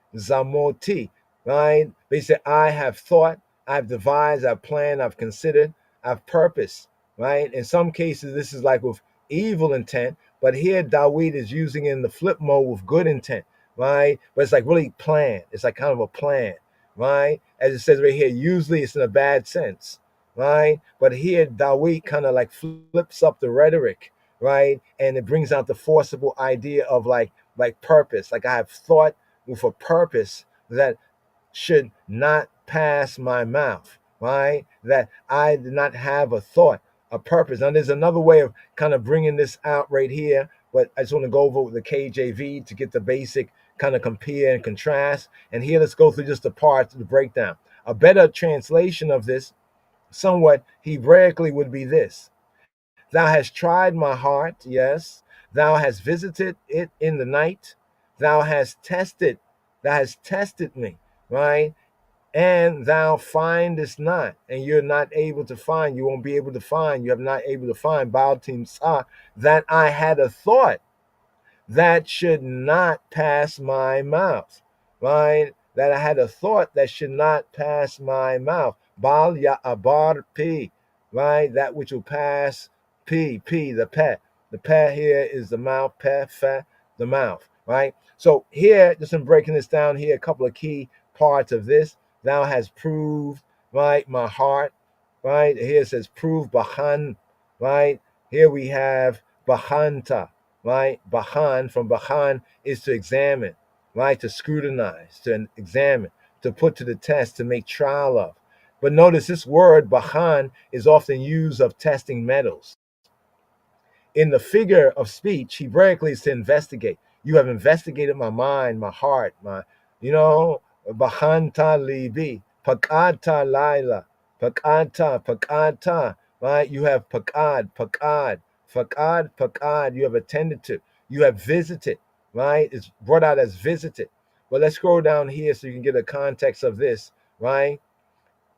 right? They say, I have thought, I've devised, I've planned, I've considered, I've purposed, right? In some cases, this is like with evil intent, but here Dawid is using it in the flip mode with good intent, right? But it's like really planned. It's like kind of a plan, right? As it says right here, usually it's in a bad sense, right? But here Dawid kind of like flips up the rhetoric, right? And it brings out the forcible idea of like purpose. Like I have thought with a purpose that should not pass my mouth, right? That I did not have a thought, a purpose. Now there's another way of kind of bringing this out right here, but I just want to go over with the KJV to get the basic kind of compare and contrast. And here let's go through just the parts of the breakdown. A better translation of this, somewhat Hebraically, would be this: Thou hast tried my heart, yes. Thou hast visited it in the night. Thou hast tested me, right? And thou findest not, and you're not able to find. You won't be able to find. You have not able to find. Baal Timsah, that I had a thought that should not pass my mouth, right? That I had a thought that should not pass my mouth. Bal Ya'abar Pi, right? That which will pass P, the pet. The pet here is the mouth, pet, fat, the mouth, right? So here, just in breaking this down here, a couple of key parts of this. Thou hast proved, right, my heart, right? Here it says prove Bahan, right? Here we have Bahanta, right? Bahan, from Bahan is to examine, right? To scrutinize, to examine, to put to the test, to make trial of. But notice this word Bahan is often used of testing metals. In the figure of speech, Hebraically is to investigate. You have investigated my mind, my heart, my, Bahanta libi, pakata laila, pakata, right? You have pakad, you have attended to, you have visited, right? It's brought out as visited. But let's scroll down here so you can get a context of this, right?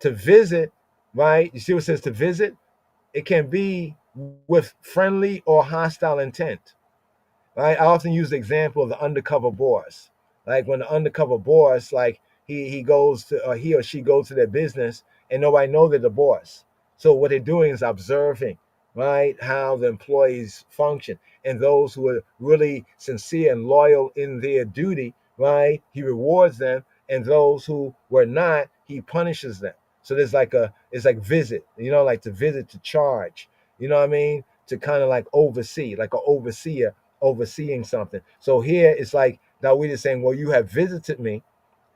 To visit, right? You see what it says to visit? It can be with friendly or hostile intent. Right? I often use the example of the undercover boss. Like when the undercover boss, like he goes to or he or she goes to their business and nobody know they're the boss. So what they're doing is observing, right, how the employees function. And those who are really sincere and loyal in their duty, right, he rewards them. And those who were not, he punishes them. So there's like it's like visit, like to visit, to charge, you know what I mean? To kind of like oversee, like an overseer overseeing something. So here it's like Dawid is saying, well, you have visited me,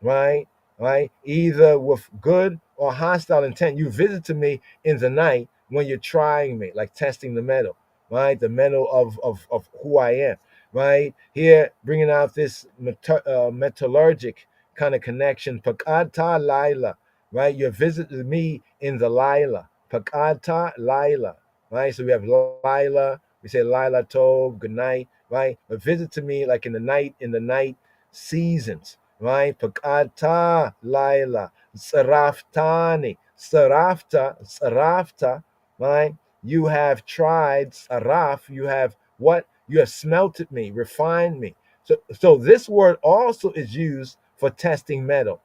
right? Right? Either with good or hostile intent. You visited me in the night when you're trying me, like testing the metal, right? The metal of who I am, right? Here, bringing out this metallurgic kind of connection. Pakata Laila, right? You visited me in the Laila. Pakata Laila, right? So we have Laila, we say Laila Tov, good night, right? But visit to me like in the night seasons, right? Pakata Laila, Saraftani, Sarafta, right? You have tried, Saraf, you have what? You have smelted me, refined me. So this word also is used for testing metal.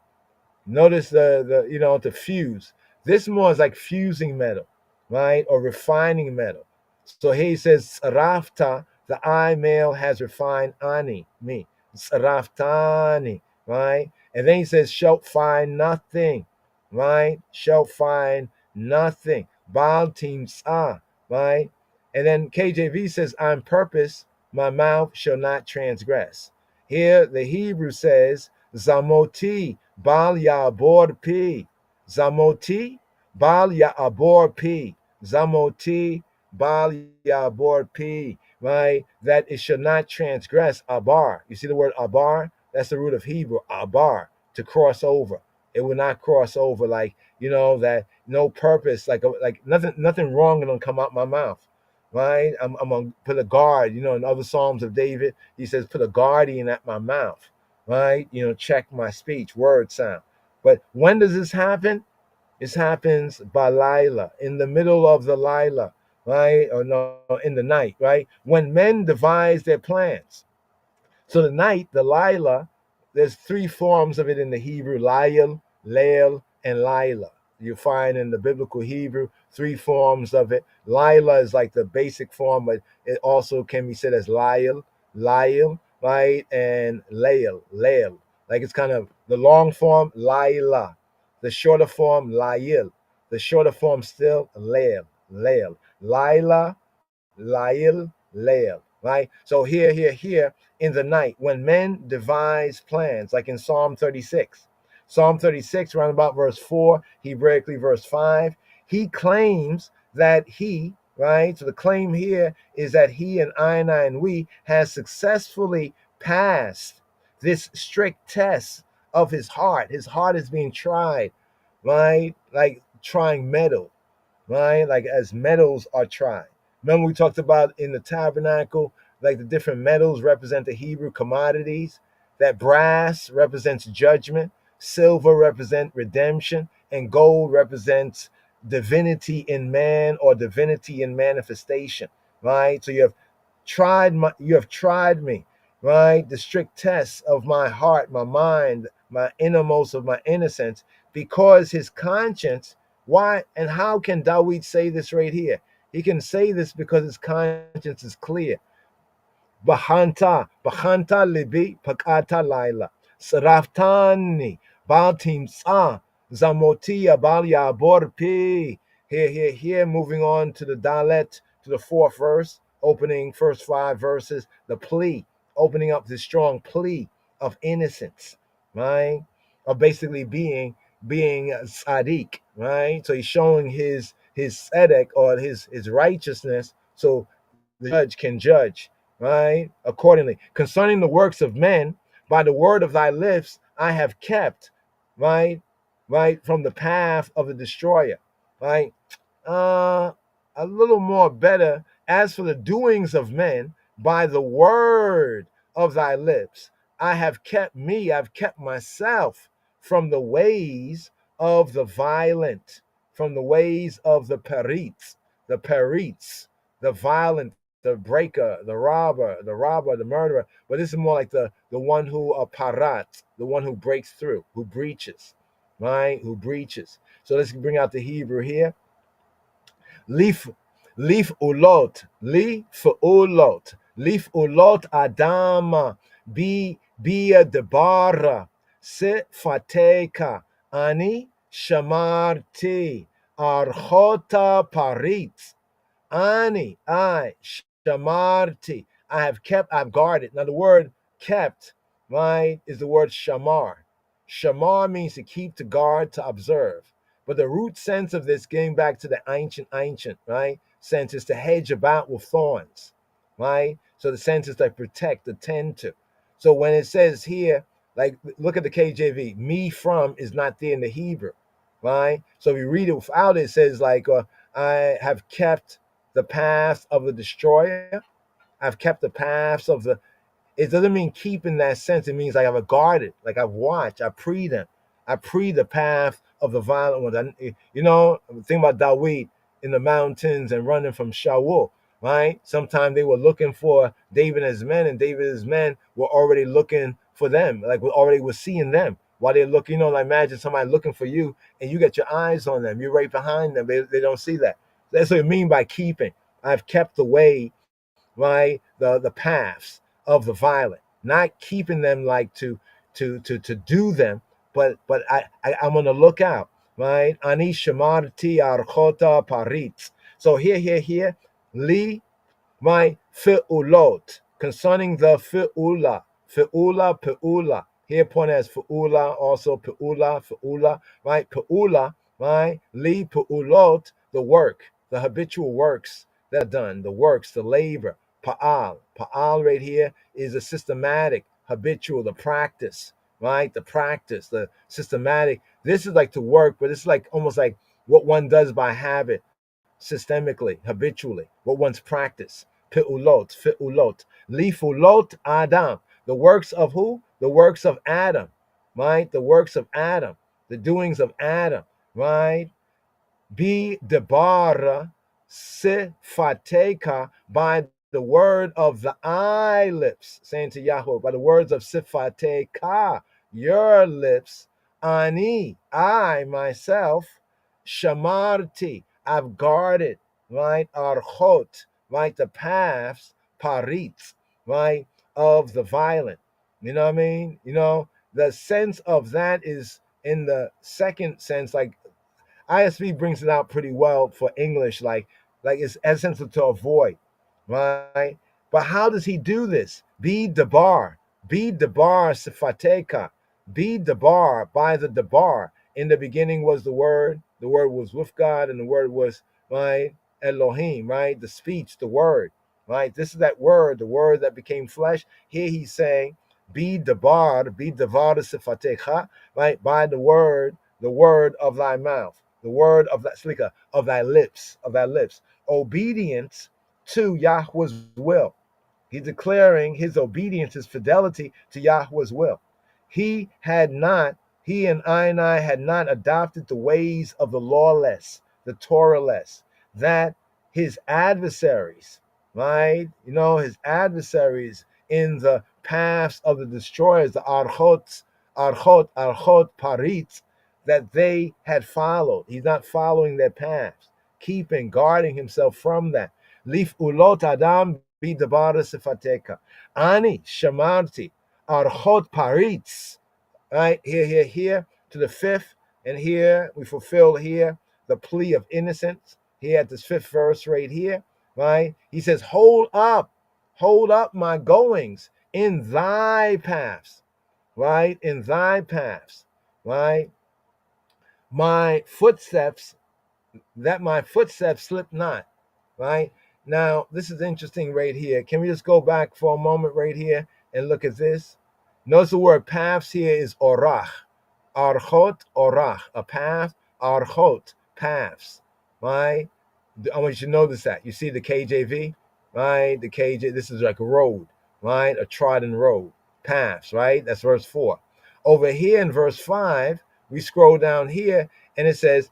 Notice to fuse. This more is like fusing metal, right? Or refining metal. So here he says, Sarafta, the I male has refined ani, me. Saraftani, right? And then he says, shall find nothing, right? Shall find nothing. Baal team sa, right? And then KJV says, on purpose, my mouth shall not transgress. Here the Hebrew says, Zamoti, Bal Ya'abor Pi. Zamoti, Bal Ya'abor Pi. Zamoti, Bal Ya'abor Pi. Right? That it should not transgress Abar. You see the word Abar? That's the root of Hebrew, Abar, to cross over. It will not cross over like, that no purpose, like nothing wrong gonna come out my mouth. Right? I'm gonna put a guard, in other Psalms of David, he says, put a guardian at my mouth. Right? Check my speech, word sound. But when does this happen? This happens by Lila, in the middle of the Lila, right? Or no, in the night, right? When men devise their plans. So the night, the Lila, there's three forms of it in the Hebrew: Lail, Lael, and Lila. You find in the biblical Hebrew three forms of it. Lila is like the basic form, but it also can be said as Lail, right? And Lael. Like it's kind of the long form, Lila. The shorter form, Lail. The shorter form still, Lael. Lila, Lail, Lael. Right? So here, in the night, when men devise plans, like in Psalm 36. Psalm 36, around about verse 4, Hebraically verse 5, he claims that he, right? So the claim here is that he and I and we has successfully passed this strict test of his heart. His heart is being tried, right? Like trying metal, right? Like as metals are tried. Remember we talked about in the tabernacle, like the different metals represent the Hebrew commodities. That brass represents judgment, silver represents redemption, and gold represents divinity in man or divinity in manifestation, right? So you have tried me, right? The strict tests of my heart, my mind, my innermost of my innocence, because his conscience. Why and how can Dawid say this right here? He can say this because his conscience is clear. Bahanta libi pakata laila. Saraftani baltim sa zamotia balya borpi. Here, moving on to the Dalet, to the fourth verse, opening first 5 verses, the plea, opening up this strong plea of innocence, right? Of basically being tzaddik, right? So he's showing his tzedek or his righteousness, so the judge can judge, right? Accordingly, concerning the works of men, by the word of thy lips I have kept right? Right, from the path of the destroyer, right? A little more better. As for the doings of men, by the word of thy lips, I've kept myself from the ways of the violent, from the ways of the perites, the violent, the breaker, the robber, the murderer. But this is more like the one who parat, the one who breaks through, who breaches, right? Who breaches. So let's bring out the Hebrew here. Leaf ulot, leaf ulot adama, bia debara, sifateka, ani shamarti, archota parit, ani, I, shamarti, I've guarded. Now the word kept, right, is the word shamar. Shamar means to keep, to guard, to observe. But the root sense of this, getting back to the ancient, right, sense is to hedge about with thorns, right? So the sense is to protect, to tend to. So when it says here, like, look at the KJV, me from is not there in the Hebrew, right? So if you read it without it, it says like, I have kept the path of the destroyer. I've kept the paths of the, it doesn't mean keep in that sense. It means like I've guarded, like I've watched, I pre them. I pre the path of the violent ones. You know, think about David in the mountains and running from Shaul, right? Sometimes they were looking for David and his men, and David and his men were already looking for them, like we already were seeing them. While they're looking, you know, like imagine somebody looking for you and you got your eyes on them. You're right behind them. They don't see that. That's what I mean by keeping. I've kept the way, right, the paths of the violent, not keeping them like to do them, but I'm on the lookout, right? Ani shamarti archota paritz. So here, li, my fi'ulot, concerning the pe'ula. Here point as fi'ula, also pe'ula, right? Pe'ula, right? Li pe'ulot, the work, the habitual works that are done, the works, the labor. Pa'al right here is a systematic, habitual, the practice, right? The practice, the systematic. This is like to work, but it's like almost like what one does by habit, systemically, habitually, what one's practice. Fi'ulot. Lifulot Adam. The works of who? The works of Adam, right? The works of Adam, the doings of Adam, right? Be debara sifateka, by the word of the eye lips, saying to Yahweh, by the words of sifateka, your lips, ani, I myself, shamarti, I've guarded, right, archot, right, the paths, parit, right, of the violent. You know what I mean? You know, the sense of that is in the second sense, like ISV brings it out pretty well for English, like it's essential to avoid, right? But how does he do this? Be debar sifateka, be debar, by the debar. In the beginning was the word was with God, and the word was, right, Elohim, right? The speech, the word, right? This is that word, the word that became flesh. Here he's saying, be debar sifateka, right? By the word of thy mouth, the word of that slika, of thy lips, obedience to Yahweh's will. He's declaring his obedience, his fidelity to Yahweh's will. He and I had not adopted the ways of the lawless, the Torahless, that his adversaries, right? You know, his adversaries in the paths of the destroyers, the archot, parit, that they had followed. He's not following their paths, keeping, guarding himself from that. Lif ulot adam be debara sifateka. Ani shamarti archot paritz. Right, here, to the fifth, and here we fulfill here the plea of innocence. Here at this fifth verse right here, right? He says, hold up my goings in thy paths, right? In thy paths, right? My footsteps slip not, right? Now, this is interesting right here. Can we just go back for a moment right here and look at this? Notice the word paths here is orach. Archot orach, a path. Archot, paths. Right? I want you to notice that. You see the KJV, right? The KJ, this is like a road, right? A trodden road, paths, right? That's verse 4. Over here in verse 5, we scroll down here and it says,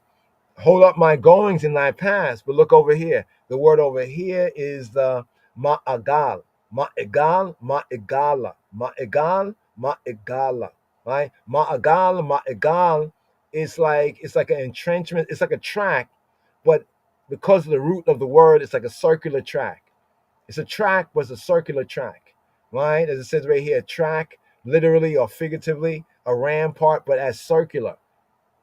hold up my goings in thy paths. But look over here. The word over here is the ma'agal. Ma'egal, ma'egala. Ma'egal, ma'egala. Right? Ma'agal, ma'egal is like, it's like an entrenchment. It's like a track, but because of the root of the word, it's like a circular track. It's a track, but it's a circular track. Right? As it says right here, track, literally or figuratively, a rampart, but as circular.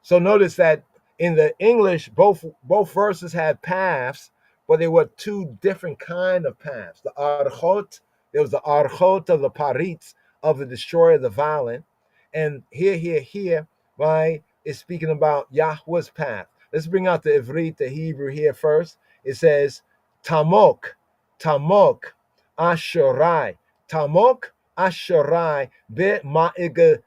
So notice that in the English, both verses had paths, but they were two different kind of paths. The archot, there was the archot of the parits, of the destroyer, the violent. And here, right, is speaking about Yahweh's path. Let's bring out the Ivrit, the Hebrew here first. It says, Tamok, Asherai. Tamok, Asherai, Be ma'igoloteka.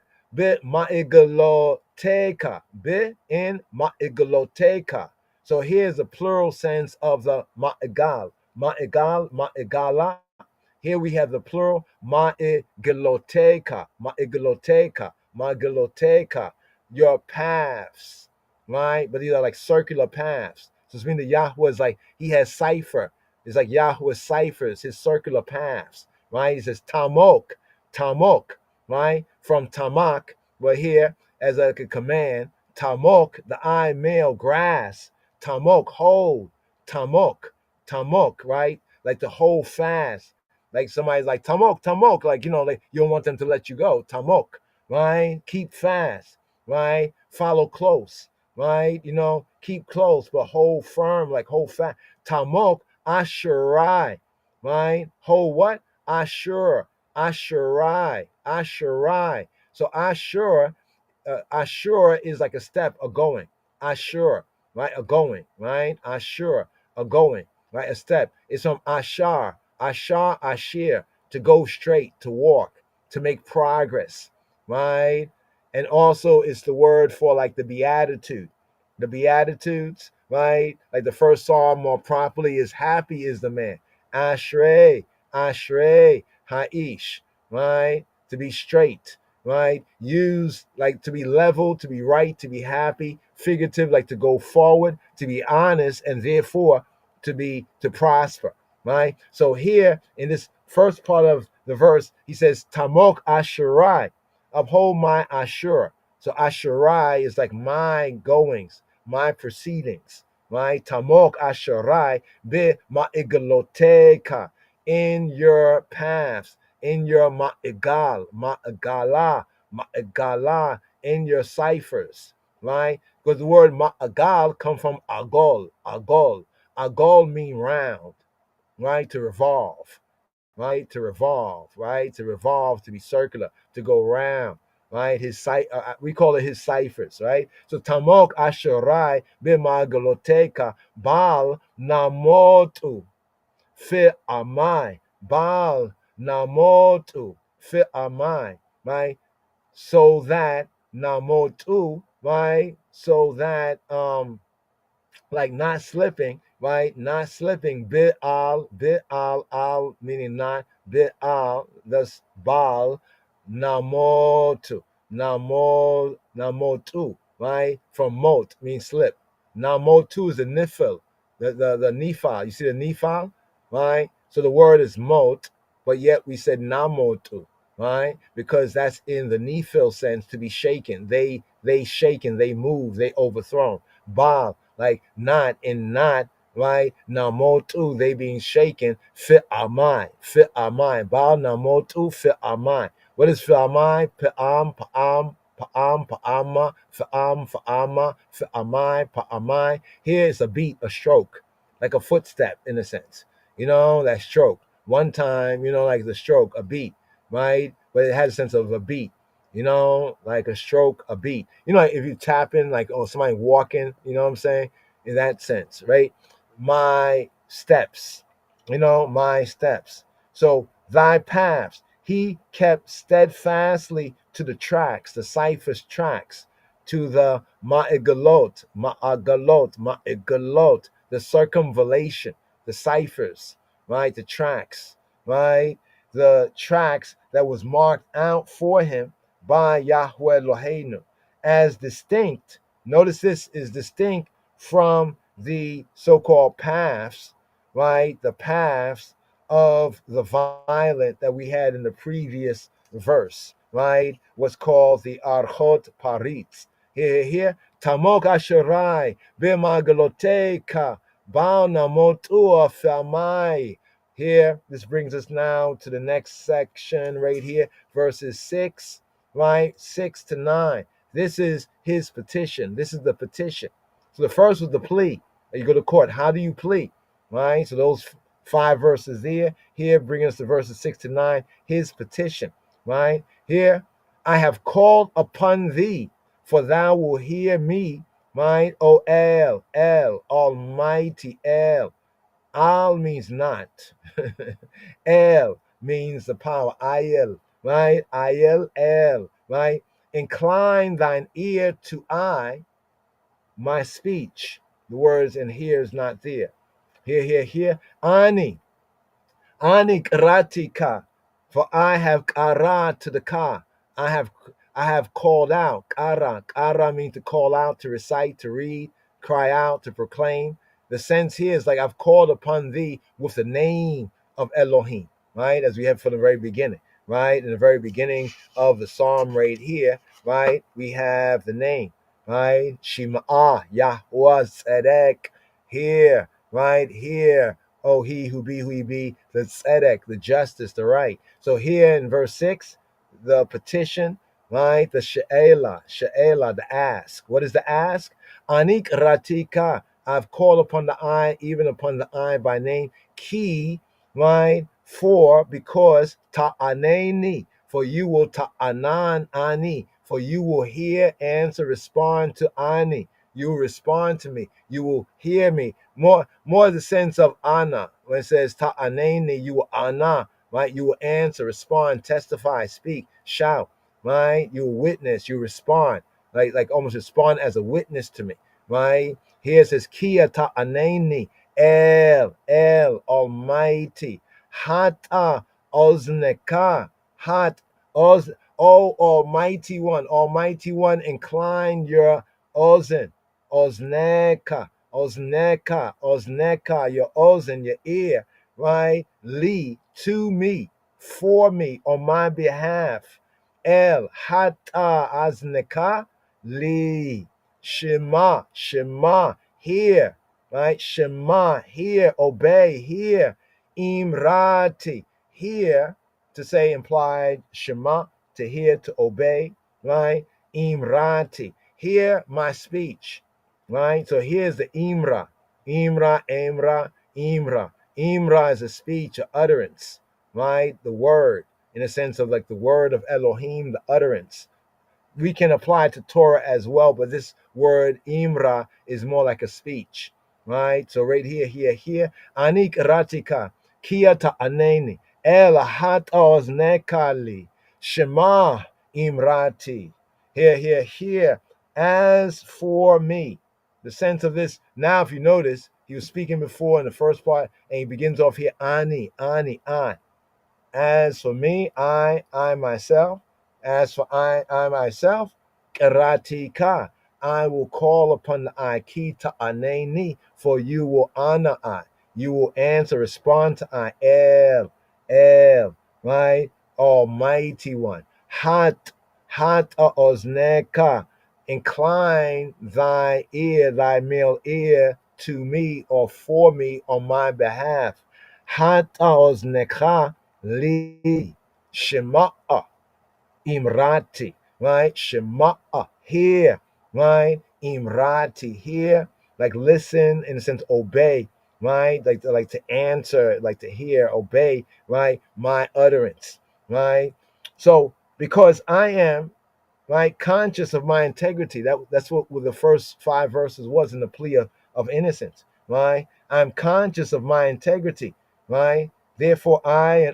Be in ma'igoloteka. So here's the plural sense of the ma'igal. Ma'igal, ma'igala. Here we have the plural ma'igoloteka. Ma'igoloteka. Ma'igoloteka. Your paths. Right? But these are like circular paths. So it's meaning that Yahweh is like, he has cipher. It's like Yahweh ciphers his circular paths. Right? He says tamok. Right? From tamak, we're here as like a command. Tamok, the I male, grass. Tamok, hold. Tamok, right? Like to hold fast. Like somebody's like, tamok, like, like you don't want them to let you go. Tamok, right? Keep fast, right? Follow close, right? Keep close, but hold firm, like hold fast. Tamok, asherai, right? Hold what? Asherai. So Ashur is like a step, a going. Ashur, right? A going, right? Ashur, a going, right? A step. It's from Ashar, Ashir, to go straight, to walk, to make progress, right? And also it's the word for like the beatitude. The beatitudes, right? Like the first psalm more properly is happy is the man. Ashrei, Haish, right? To be straight, right? Used like to be level, to be right, to be happy, figurative, like to go forward, to be honest, and therefore to prosper, right? So here in this first part of the verse, he says, Tamok Asherai, uphold my Ashur. So Asherai is like my goings, my proceedings, right? Tamok Asherai be ma'igoloteka, in your paths, in your ma'igala, in your ciphers, right? Because the word ma'agal comes from agol. Agol mean round, right? To revolve, right? To revolve, right? To revolve, to be circular, to go round, right? We call it his ciphers, right? So tamok asherai b'ma'galoteka bal namotu fi amai, bal namotu fi amai, right? So that namotu, right? So that like not slipping, right? Not slipping. Bit al, meaning not. Bit al, that's bal, namotu, namotu, right? From mot, means slip. Namotu is the nifil, the nifal. You see the nifal, right? So the word is mot, but yet we said namotu, right? Because that's in the nifil sense, to be shaken. They shaken, they move, they overthrown. Bal, like not, right? Namotu, they being shaken. Fit amai. Bal namotu fit amai. What is fit amai? Pa'ama, fit amai. Here is a beat, a stroke, like a footstep in a sense. That stroke. One time, like the stroke, a beat, right? But it has a sense of a beat. Like a stroke, a beat. Like if you tap in, like, oh, somebody walking, you know what I'm saying? In that sense, right? My steps, my steps. So thy paths, he kept steadfastly to the tracks, the cypher's tracks, to the ma'agalot, the circumvallation, the ciphers, right? The tracks, right? The tracks that was marked out for him by Yahweh Eloheinu as distinct. Notice this is distinct from the so-called paths, right? The paths of the violent that we had in the previous verse, right? What's called the Archot Paritz. Here, Tamok Asherai, Bimagaloteka, Baanamotua Famai. Here, this brings us now to the next section right here, verses 6, right? 6 to 9. This is his petition. This is the petition. So the first was the plea. You go to court. How do you plead? Right? So those 5 verses there. Here, bringing us to verses 6 to 9. His petition. Right? Here, I have called upon thee, for thou wilt hear me. Right? O El, Almighty El. Al means not. El means the power. Ayel. Right? Ayel, El. Right? Incline thine ear to my speech. The words in here is not there. Here. Ani karatika. For I have kara to the ka. I have called out. Kara means to call out, to recite, to read, cry out, to proclaim. The sense here is like I've called upon thee with the name of Elohim, right? As we have from the very beginning, right? In the very beginning of the psalm right here, right? We have the name, right? Shema'ah, Yahweh Tzedek, here, right? Here, oh, he who be, the tzedek, the justice, the right. So here in verse 6, the petition, right? The she'ela, the ask. What is the ask? Anik ratika. I've called upon the eye, even upon the eye by name. Ki, right? Because ta'aneni, for you will ta'anan ani, for you will hear, answer, respond to ani. You will respond to me. You will hear me. More the sense of ana. When it says ta'aneni, you will ana, right? You will answer, respond, testify, speak, shout, right? You will witness, you respond, like almost respond as a witness to me, right? Here it says kia ta'aneni, El, Almighty, hata ozneka, oz, oh Almighty One, incline your ozen. Ozneka, your ozen, your ear, right? Li, to me, for me, on my behalf. El, hata azneka, li, shema, hear, right? Shema, hear, obey, hear. Imrati, hear, to say implied shema, to hear, to obey, right? Imrati, hear my speech. Right? So here's the Imra. Imra. Imra is a speech, an utterance, right? The word, in a sense of like the word of Elohim, the utterance. We can apply it to Torah as well, but this word Imra is more like a speech, right? So right here. Anik ratika, kia ta'aneni, el hat oznekali, shema imrati. Here. As for me. The sense of this, now if you notice, he was speaking before in the first part, and he begins off here, I. As for me, I myself. As for I myself, karatika, I will call upon the I, ki ta'aneni, for you will honor I. You will answer, respond to I, El, right? Almighty One. Hat ozneka, incline thy ear, thy male ear, to me or for me on my behalf. Hat ozneka li, shema'a, imrati, right? Shema'a, hear, right? Imrati, hear, like listen, in a sense, obey, right? Like to answer, like to hear, obey, right? My utterance, right? So because I am, right, conscious of my integrity, that's what the first 5 verses was in the plea of innocence, right? I'm conscious of my integrity, right? Therefore I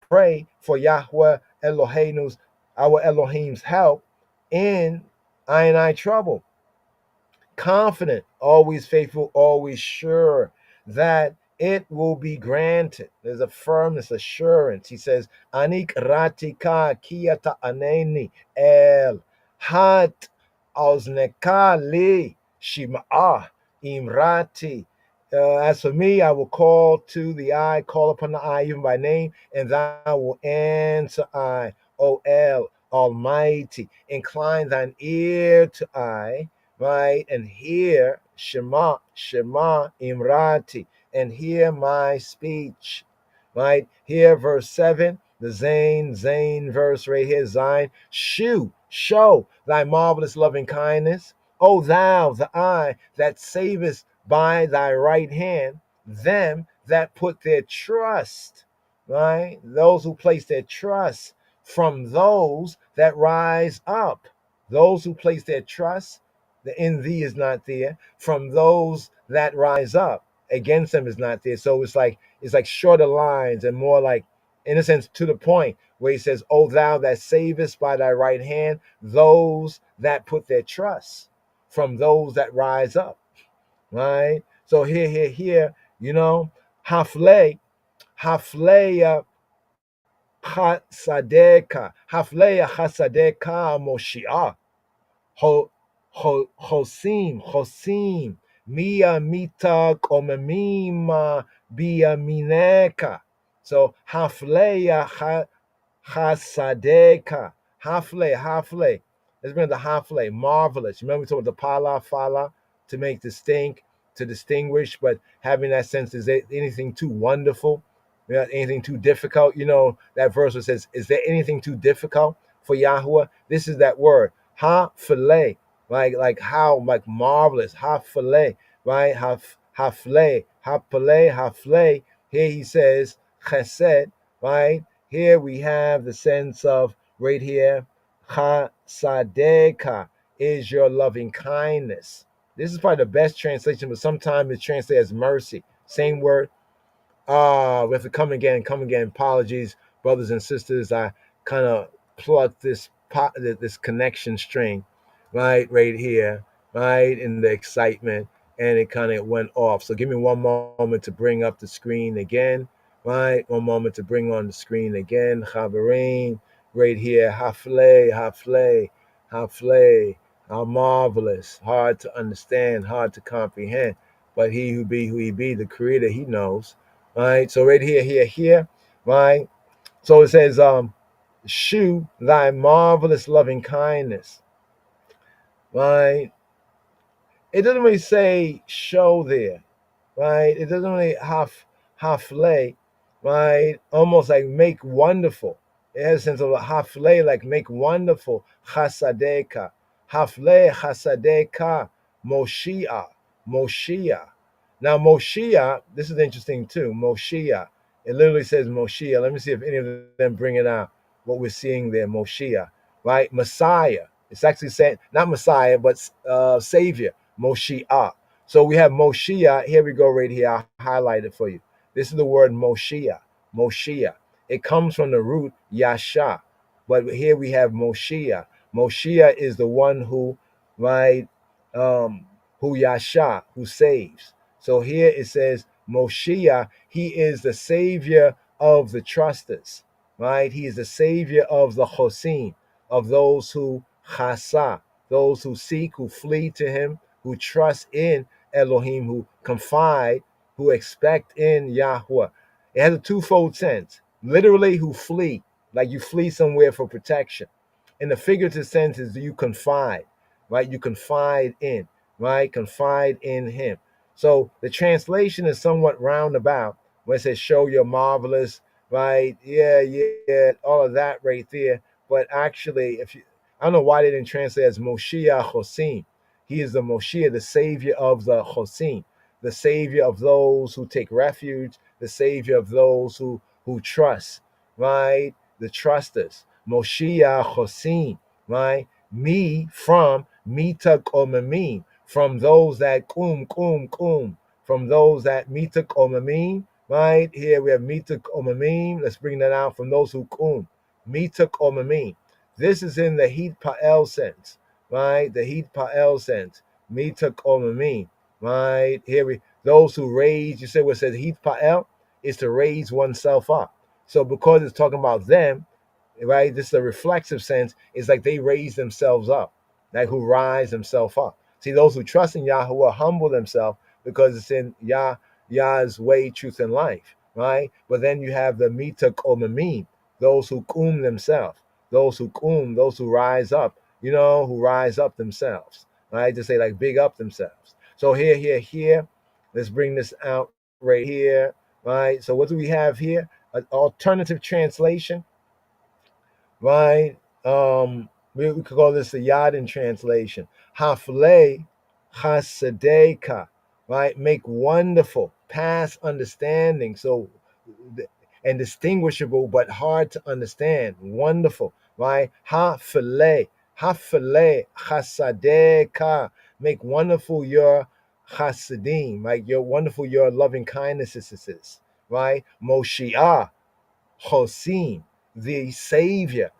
pray for Yahweh Eloheinu's, our Elohim's help in I trouble. Confident, always faithful, always sure that it will be granted. There's a firmness, assurance. He says, Anik ratika kiyata aneni el hat auzneka li shima'ah imrati. As for me, I will call to the eye, call upon the eye even by name, and thou will answer I, O El Almighty. Incline thine ear to I, right, and hear Shema, Shema Imrati, and hear my speech, right? Here, verse 7, the Zain verse right here, Zion, show thy marvelous loving kindness, O thou, the eye that savest by thy right hand, them that put their trust, right? Those who place their trust from those that rise up. Those who place their trust, the in thee is not there, from those that rise up. Against them is not there. So it's like shorter lines and more like, in a sense, to the point, where he says, O thou that savest by thy right hand, those that put their trust from those that rise up. Right? So here, you know, Hafle chasadeka, Hafle chasadeka Moshiach, Chosim, Mia Mita Komemima Bia Mineka. So Hafle chasadeka, Hafle. Let's bring the Hafle, marvelous. Remember we talked about the Fala, to make distinct, to distinguish, but having that sense, is there anything too wonderful? Anything too difficult? You know, that verse that says, is there anything too difficult for Yahuwah? This is that word, Hafle, like how, like marvelous, Hafle, right? Hafle. Here he says, Chesed, right? Here we have the sense of, right here, Chasadeka is your loving kindness. This is probably the best translation, but sometimes it's translated as mercy. Same word. We have to come again. Apologies, brothers and sisters. I kind of plucked this connection string, right here, right, in the excitement, and it kind of went off. So give me one moment to bring up the screen again, right? One moment to bring on the screen again. Chavarine, right here. Hafle. How marvelous. Hard to understand, hard to comprehend. But he who he be, the creator, he knows. Right? So right here, right? So it says, shew thy marvelous loving kindness. Right? It doesn't really say show there, right? It doesn't really hafle, right? Almost like make wonderful. It has a sense of a hafle, like make wonderful. Chasadeka. Hafle chasadeka. Moshiach. Now Moshiach, this is interesting too. Moshiach. It literally says Moshiach. Let me see if any of them bring it out. What we're seeing there, Moshiach, right? Messiah. It's actually saying not Messiah, but Savior. Moshiach. So we have Moshiach. Here we go right here. I'll highlight it for you. This is the word Moshiach. It comes from the root Yasha. But here we have Moshiach. Moshiach is the one who, right, who Yasha, who saves. So here it says Moshiach, he is the savior of the trusters, right? He is the savior of the Chosim, of those who chasa, those who seek, who flee to him, who trust in Elohim, who confide, who expect in Yahweh. It has a twofold sense. Literally, who flee, like you flee somewhere for protection. In the figurative sense is you confide, right? You confide in, right? Confide in him. So the translation is somewhat roundabout when it says show your marvelous, right? Yeah, all of that right there. But actually, I don't know why they didn't translate as Moshiach Chosim. He is the Moshiach, the savior of the Chosim, the savior of those who take refuge, the savior of those who trust, right? The trusters. Moshiach Chosim, right? Me from Mitak Omamim, from those that kum, from those that Mitak Omamim, right? Here we have Mitak Omamim. Let's bring that out from those who kum. Mitak Omamim. This is in the Heat Pa'el sense, right? The heat pa'el sense. Mitak omamim, right? Those who raise, you say what it says heat pa'el is to raise oneself up. So because it's talking about them, right? This is a reflexive sense. It's like they raise themselves up, like who rise themselves up. See, those who trust in Yah who will humble themselves because it's in Yah's way, truth, and life, right? But then you have the mitak omamim, those who themselves, those who rise up, who rise up themselves, right? To say like big up themselves. So here, let's bring this out right here, right? So what do we have here? An alternative translation, right? We could call this the Yadin translation. Hafle chasadeka, right? Make wonderful, past understanding. So, and distinguishable, but hard to understand. Wonderful, right? Hafle chasadeka. Make wonderful your chasadim, right? Your wonderful, your loving kindnesses, right? Moshiach Hosim, the Savior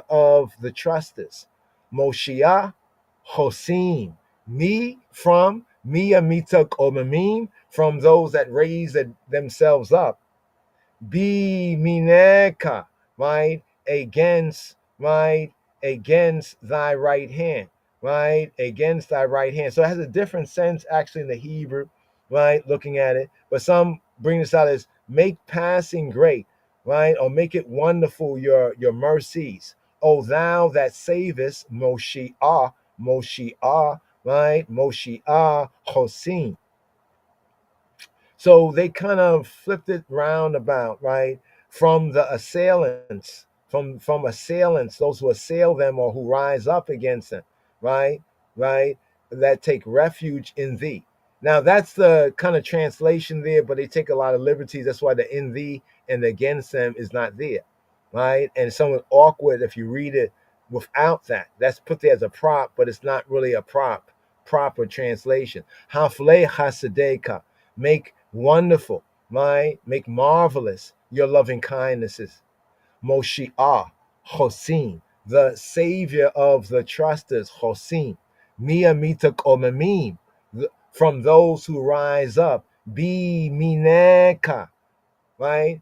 of the trusters. Moshiach Hosim, from Mitak Omamim, from those that raise themselves up. Be mineka, right? Against thy right hand, right? Against thy right hand. So it has a different sense actually in the Hebrew, right? Looking at it. But some bring this out as make passing great, right? Or make it wonderful your mercies. O thou that savest, Moshiach, right? Moshiach Hosim. So they kind of flipped it roundabout, right? From the assailants, from assailants, those who assail them or who rise up against them, right? Right? That take refuge in thee. Now that's the kind of translation there, but they take a lot of liberties. That's why the in thee and the against them is not there, right? And it's somewhat awkward if you read it without that. That's put there as a prop, but it's not really a proper translation. Hafle chasadeka, make wonderful, right? Make marvelous your loving kindnesses. Moshiach, Hosim, the Savior of the trusters, Hosim. Mia mitak omamim, from those who rise up. Be mineka, right?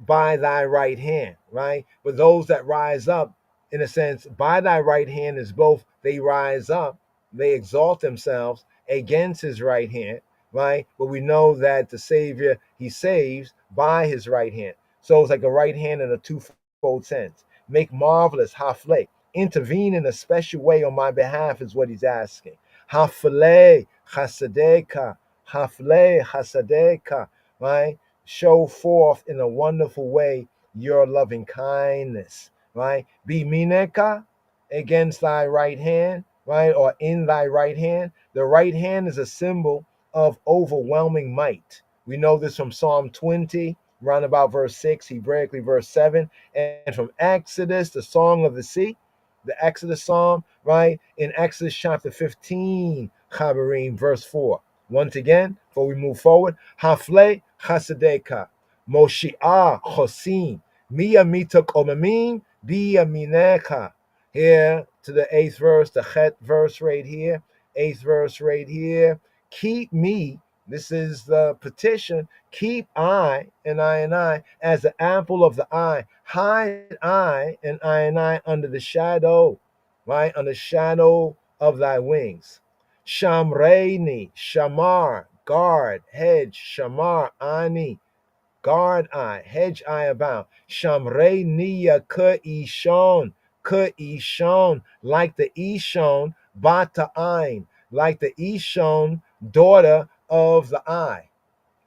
By thy right hand, right? But those that rise up, in a sense, by thy right hand is both they rise up, they exalt themselves against his right hand, right? But we know that the Savior, he saves by his right hand. So it's like a right hand in a twofold sense. Make marvelous, hafle, intervene in a special way on my behalf is what he's asking. Hafle, chasadeka, right? Show forth in a wonderful way your loving kindness, right? Be mineka, against thy right hand, right? Or in thy right hand. The right hand is a symbol of overwhelming might. We know this from Psalm 20, round about verse 6, Hebraically verse 7, and from Exodus, the Song of the Sea, the Exodus Psalm, right? In Exodus chapter 15, Chabarim, verse 4. Once again, before we move forward, Hafle Chasadeka, Moshiach Chosim, Mia Mitak Omamim, Bia Mineka. Here to the 8th verse, the Chet verse right here, 8th verse right here. Keep me, this is the petition, keep I as the apple of the eye. Hide I under the shadow, right? Under the shadow of thy wings. Shamreini, Shamar, guard, hedge, Shamar, Ani, guard I, hedge I about. Shamreiniya Ishon, like the Ishon, Bata Ain, like the Ishon, daughter of the eye.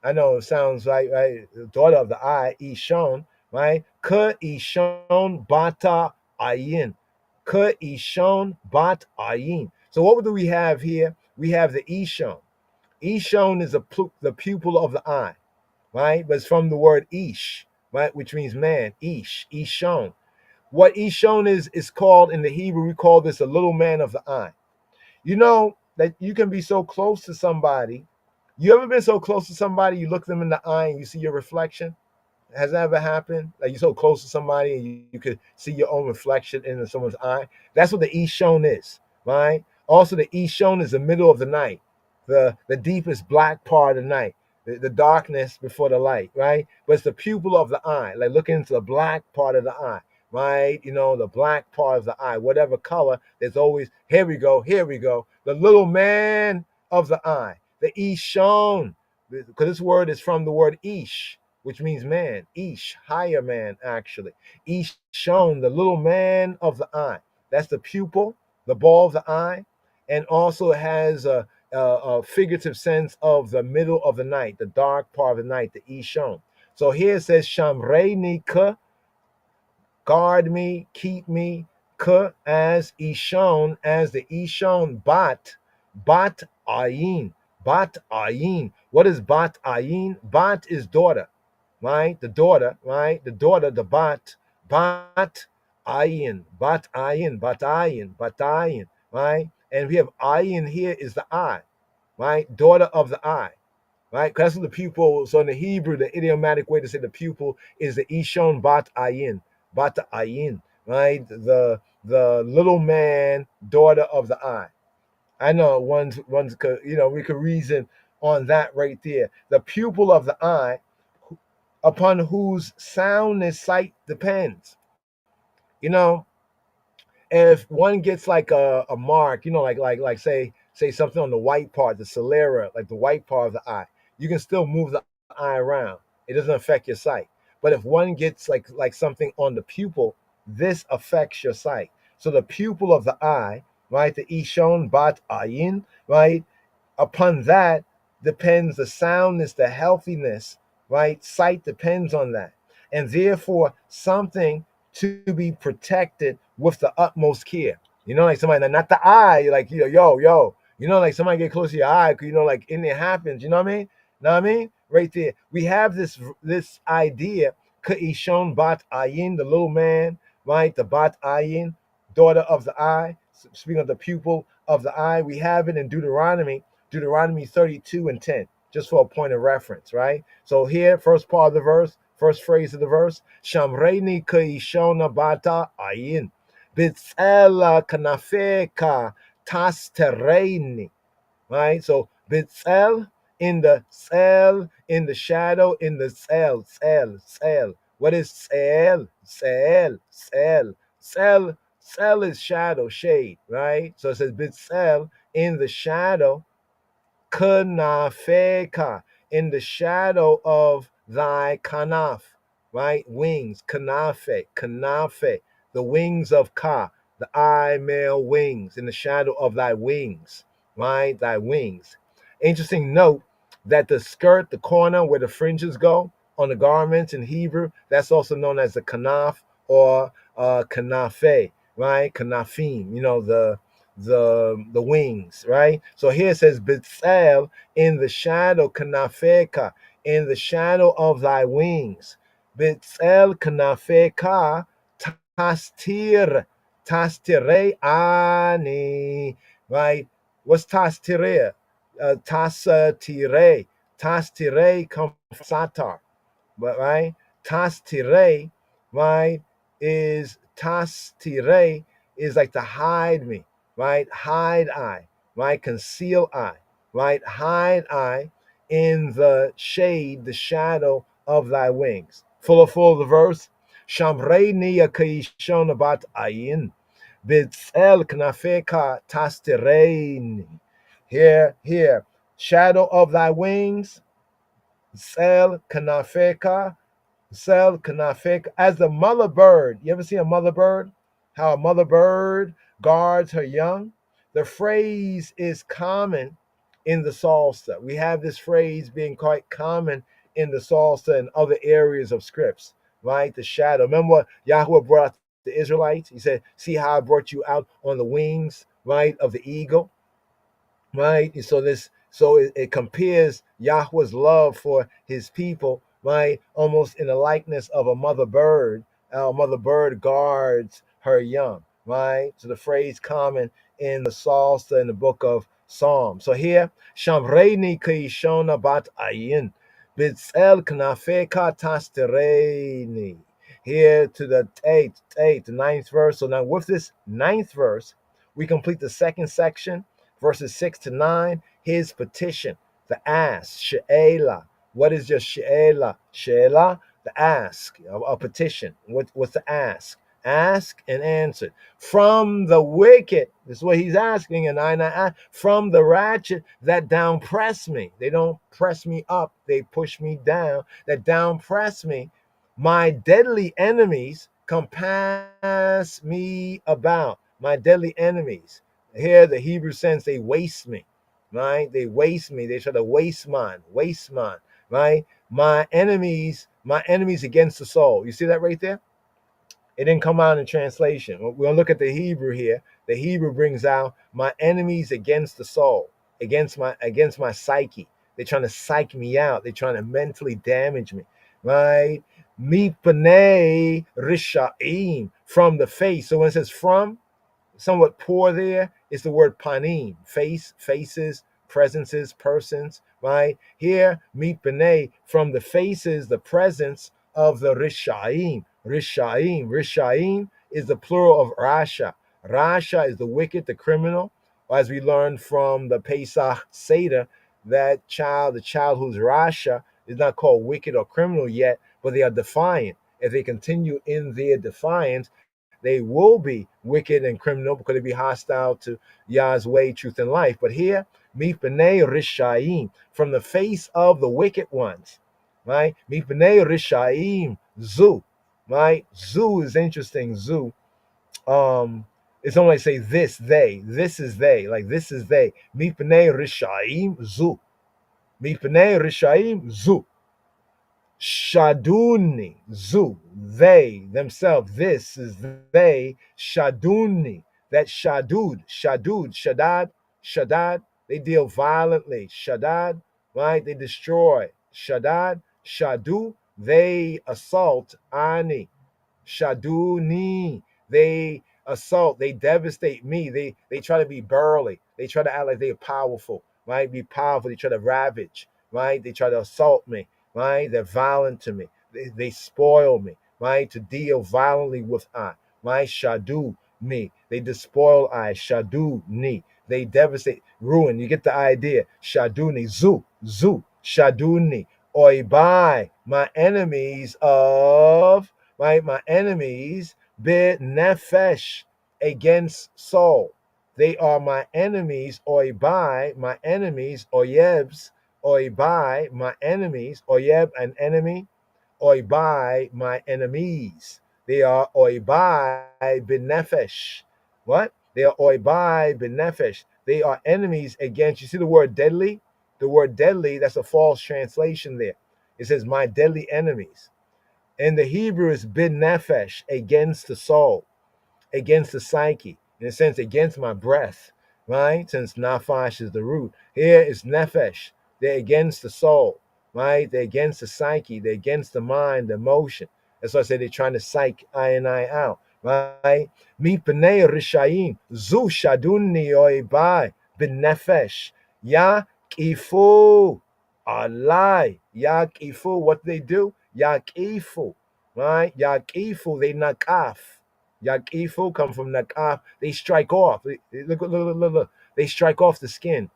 I know it sounds like, right? Daughter of the eye, Ishon, right? Ishon, Bata Ayin. Ishon, Bat Ayin. So what do we have here? We have the Ishon. Ishon is the pupil of the eye, right? But it's from the word Ish, right? Which means man. Ishon. What Ishon is called in the Hebrew, we call this a little man of the eye. You know that you can be so close to somebody. You ever been so close to somebody, you look them in the eye and you see your reflection? Has that ever happened? Like you're so close to somebody and you could see your own reflection in someone's eye? That's what the Ishon is, right? Also, the Ishon is the middle of the night, the deepest black part of the night, the darkness before the light, right? But it's the pupil of the eye, like looking into the black part of the eye, right? You know, the black part of the eye, whatever color, there's always, here we go, the little man of the eye, the Ishon, because this word is from the word Ish, which means man, Ish, higher man, actually. Ishon, the little man of the eye. That's the pupil, the ball of the eye, and also it has a figurative sense of the middle of the night, the dark part of the night, the Ishon. So here it says, Shamreini ka, guard me, keep me, ka, as Ishon, as the Ishon, bat ayin, bat ayin. What is bat ayin? Bat is daughter, right? The daughter, right? The daughter, the bat ayin, bat ayin, bat ayin, bat ayin, right? And we have ayin here is the eye, right? Daughter of the eye, right? Because that's what the pupil. So in the Hebrew, the idiomatic way to say the pupil is the Ishon bat ayin, right? The little man, daughter of the eye. I know one's could, we could reason on that right there. The pupil of the eye, upon whose soundness sight depends. If one gets like a mark, like say something on the white part, the sclera, like the white part of the eye, you can still move the eye around. It doesn't affect your sight. But if one gets like something on the pupil, this affects your sight. So the pupil of the eye, right, the Ishon bat ayin, right, upon that depends the soundness, the healthiness, right? Sight depends on that. And therefore, something to be protected with the utmost care. Like somebody, not the eye, like, like somebody get close to your eye, like anything happens, you know what I mean? Know what I mean? Right there. We have this idea, Ka'ishon bat ayin, the little man, right? The bat ayin, daughter of the eye. Speaking of the pupil of the eye, we have it in Deuteronomy 32 and 10, just for a point of reference, right? So here, first part of the verse, first phrase of the verse, Shamreini Kaishona Bata Ayin, Bitzela Kanafeka Tastereini, right? So Bitzel in the cell, in the shadow, in the cell. What is cell? Cell is shadow, shade, right? So it says Bitzel in the shadow, kanafeka, in the shadow of thy kanaf, right? Wings, kanafe, the wings of ka, the eye male wings, in the shadow of thy wings, right? Thy wings. Interesting note that the skirt, the corner where the fringes go on the garments in Hebrew, that's also known as the kanaf or kanafe, right? Kanafim, the wings, right? So here it says Bitzel in the shadow, kanafeka, in the shadow of thy wings. Bitzel kanafeka tastire ani, right? What's tastire? Tastire come from satar, but right? Tastire, right, is like to hide me, right? Hide eye, right? Conceal eye, right? Hide eye in the shade, the shadow of thy wings. Full of the verse. Shamreini kaishon bat ayin, bitzel knafeka tastereini. Here, shadow of thy wings, sel kanafeka, as the mother bird. You ever see a mother bird? How a mother bird guards her young? The phrase is common in the Salsa. We have this phrase being quite common in the Salsa and other areas of scripts, right? The shadow. Remember what Yahweh brought out the Israelites? He said, see how I brought you out on the wings, right, of the eagle, right? So it compares Yahweh's love for his people, right, almost in the likeness of a mother bird. A mother bird guards her young, right? So the phrase common in the Psalter in the book of Psalms. So here, Shamreini Kaishona bat ayin, Bitzel knafeka tastereini. Here to the ninth verse. So now with this ninth verse, We complete the second section, verses 6 to 9. His petition, the ask, she'ela. What is just she'ela? She'ela, the ask, a petition. What's the ask? Ask and answer. From the wicked, this is what he's asking, and I from the ratchet that down press me. They don't press me up, they push me down, that down press me. My deadly enemies compass me about. My deadly enemies. Here, the Hebrew sense, they waste me, right? They waste me. They try to waste mine, right? My enemies against the soul. You see that right there? It didn't come out in translation. We're going to look at the Hebrew here. The Hebrew brings out my enemies against the soul, against my psyche. They're trying to psych me out. They're trying to mentally damage me, right? Mipane rishaim, from the face. So when it says from, somewhat poor there, it's the word panim, face, faces, presences, persons, right? Here, mipane, from the faces, the presence of the rishaim. Rishaim is the plural of Rasha. Rasha is the wicked, the criminal. As we learned from the Pesach Seder, the child who's Rasha is not called wicked or criminal yet, but they are defiant. If they continue in their defiance, they will be wicked and criminal because they be hostile to Yah's way, truth, and life. But here, Mipnei Rishaim, from the face of the wicked ones, right? Mipnei Rishaim Zu, right? Zu is interesting. Zu, it's only like say this is they, like this is they. Mipnei Rishaim Zu, Mipnei Rishaim Zu. Shaduni, Zu, they, themselves, this is they, Shaduni, that Shaddad, they deal violently, Shaddad, right, they destroy, Shaddad, Shadu, they assault, Ani, Shaduni, they assault, they devastate me, they try to be burly, they try to act like they're powerful, right, be powerful, they try to ravage, right, they try to assault me, right? They're violent to me. They spoil me, right? To deal violently with I, right? Shadu me. They despoil I. Shadu ni. They devastate, ruin. You get the idea. Shaduni. Zu. Shaduni. Oibai. My enemies of, right? My enemies be nefesh, against soul. They are my enemies. Oibai. My enemies. Oyebs. Oibai, my enemies, oyeb, an enemy, oibai, my enemies. They are oibai benefesh. What? They are oibai benefesh. They are enemies against, you see the word deadly? The word deadly, that's a false translation there. It says, my deadly enemies. And the Hebrew is benefesh, against the soul, against the psyche, in a sense, against my breath, right? Since nafash is the root. Here is nefesh. They're against the soul, right? They're against the psyche. They're against the mind, the emotion. That's why I say they're trying to psych I and I out, right? Mi pnei rishayim zu shaduni oibai benefesh ya kifu alai ya kifu. What they do? Ya kifu, right? Ya kifu. They nakaf. Yakifu come from nakaf. They strike off. Look. They strike off the skin.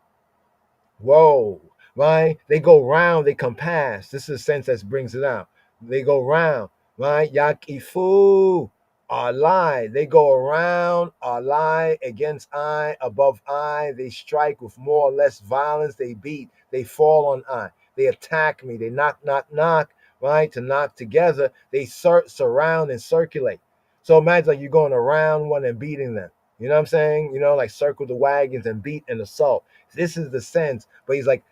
Whoa, right? They go round, they compass. This is a sense that brings it out. They go round, right? Yakifu, alai. They go around, alai, against I, above I. They strike with more or less violence. They beat, they fall on I. They attack me. They knock, right? To knock together. They surround and circulate. So imagine like you're going around one and beating them. You know what I'm saying? You know, like circle the wagons and beat and assault. This is the sense, but he's like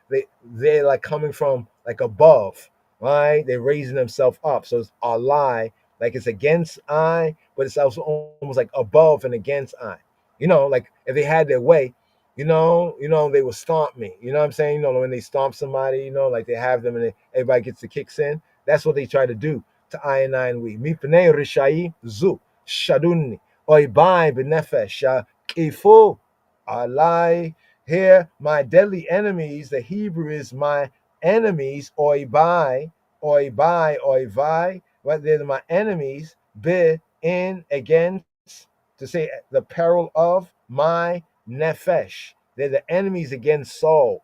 they're like coming from like above, right? They're raising themselves up. So it's a lie, like it's against I, but it's also almost like above and against I. You know, like if they had their way, you know, they would stomp me. You know what I'm saying? You know, when they stomp somebody, you know, like they have them and everybody gets the kicks in. That's what they try to do to I and we. Mipnei rishai zu shaduni oibai benefesh kifu alai. Here, my deadly enemies, the Hebrew is my enemies, oibai, oivai. What they're my enemies, be, in, against, to say the peril of, my nefesh. They're the enemies against soul.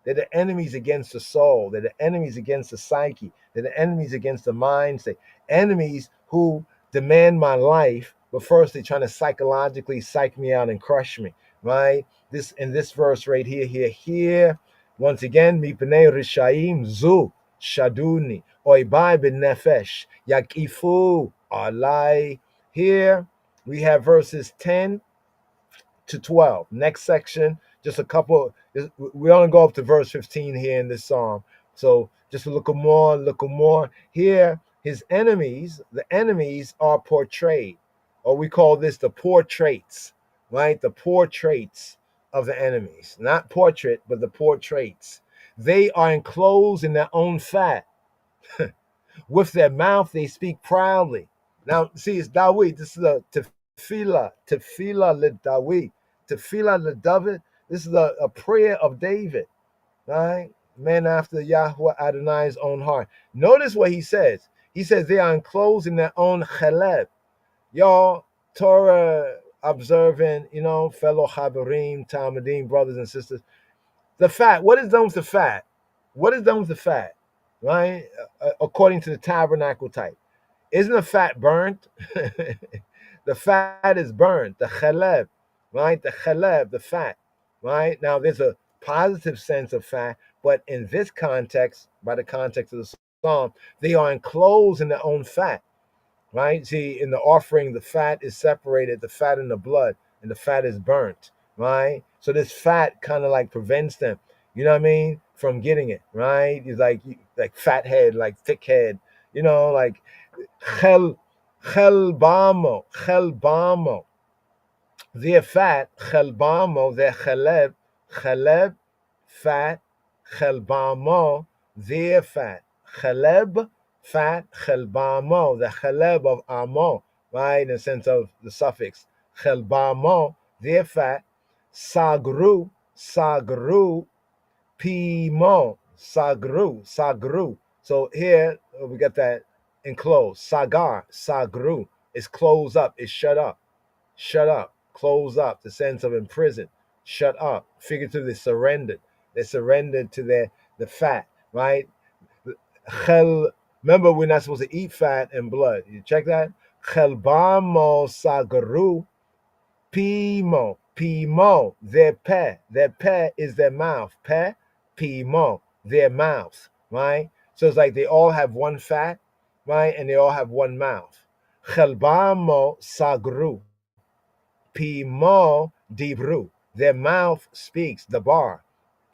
They're the enemies against the soul. They're the enemies against the psyche. They're the enemies against the mind. They're enemies who demand my life, but first they're trying to psychologically psych me out and crush me, right? This in this verse right here. Once again, mi pnei rishaim zu shaduni oibai ben nefesh yakifu alai. Here we have verses 10 to 12. Next section, just a couple. We only go up to verse 15 here in this psalm. So just a little more. Here, his enemies, the enemies are portrayed, or we call this the portraits, right? The portraits of the enemies. Not portrait, but the portraits. They are enclosed in their own fat. With their mouth, they speak proudly. Now, see, it's Dawid. This is a tefillah le Dawid. Tefillah le David. This is a prayer of David, right? Man after Yahweh Adonai's own heart. Notice what he says. He says they are enclosed in their own cheleb. Y'all, Torah observant, fellow Chaverim, Talmudim, brothers and sisters. The fat, what is done with the fat? What is done with the fat, right? According to the tabernacle type. Isn't the fat burnt? The fat is burnt, the cheleb, right? The cheleb, the fat, right? Now, there's a positive sense of fat, but in this context, by the context of the psalm, they are enclosed in their own fat, right? See, in the offering, the fat is separated, the fat and the blood, and the fat is burnt, right? So this fat kind of like prevents them, you know what I mean, from getting it, right? It's like fat head, like thick head, like chelbamo, their fat, chelbamo, their cheleb, fat, chelbamo, their fat, cheleb, fat, chelbamo, the cheleb of amo, right, in the sense of the suffix, chelbamo, their fat, sagru, pimo, sagru. So here we got that enclosed. Sagar, sagru is closed up, is shut up, closed up. The sense of imprisoned, shut up. Figuratively surrendered. They surrendered to the fat, right? Remember, we're not supposed to eat fat and blood. You check that. Chelbamo sagru pimo, their peh is their mouth. Peh, pimo, their mouth, right? So it's like they all have one fat, right? And they all have one mouth. Chelbamo sagru, pimo dibru, their mouth speaks, the bar.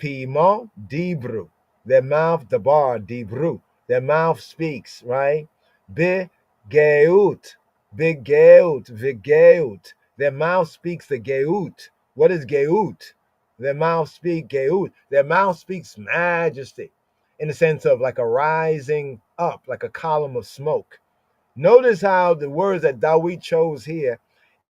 Pimo dibru, their mouth, the bar, dibru, their mouth speaks, right? Begeut, vigeut, their mouth speaks the geut. What is geut? Their mouth speaks geut. Their mouth speaks majesty, in the sense of like a rising up, like a column of smoke. Notice how the words that Dawid chose here,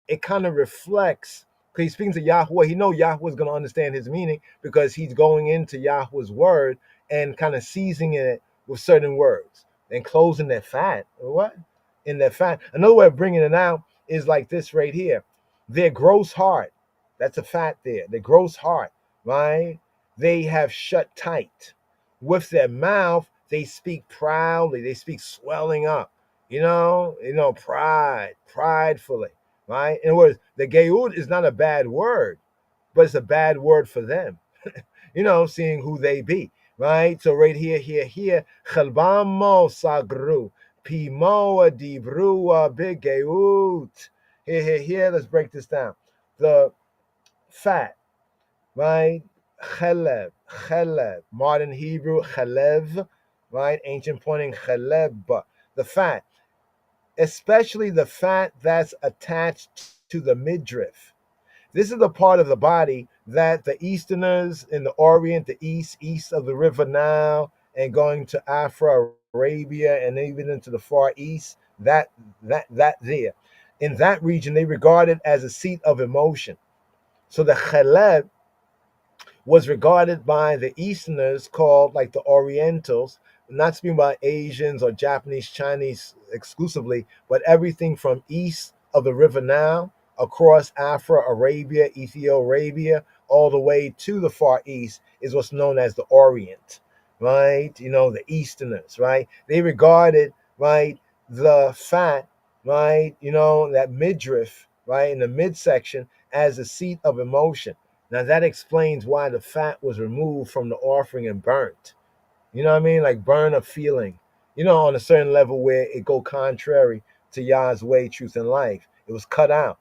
it kind of reflects, because he's speaking to Yahweh. He knows Yahweh's going to understand his meaning because he's going into Yahweh's word and kind of seasoning it with certain words and closing their fat. What? In their fat. Another way of bringing it out is like this right here. Their gross heart. That's a fat there. Their gross heart, right? They have shut tight. With their mouth, they speak proudly. They speak swelling up. Pridefully. Right? In other words, the geud is not a bad word, but it's a bad word for them. Seeing who they be. Right? So right here, chelbamo sagru, pimo dibru big geud. Here, let's break this down. The fat, right? Cheleb, modern Hebrew, chelev, right? Ancient pointing, cheleb, the fat. Especially the fat that's attached to the midriff. This is the part of the body that the Easterners in the Orient, the east of the River Nile, and going to Afro Arabia and even into the Far East, that there. In that region, they regard it as a seat of emotion. So the cheleb was regarded by the Easterners, called like the Orientals, not speaking about Asians or Japanese, Chinese exclusively, but everything from east of the River Nile across Afra, Arabia, Ethiopia, all the way to the Far East is what's known as the Orient, right? You know, the Easterners, right? They regarded, right, the fat, right, you know, that midriff, right, in the midsection as a seat of emotion. Now that explains why the fat was removed from the offering and burnt. You know what I mean? Like burn a feeling, you know, on a certain level where it go contrary to Yah's way, truth, and life. It was cut out,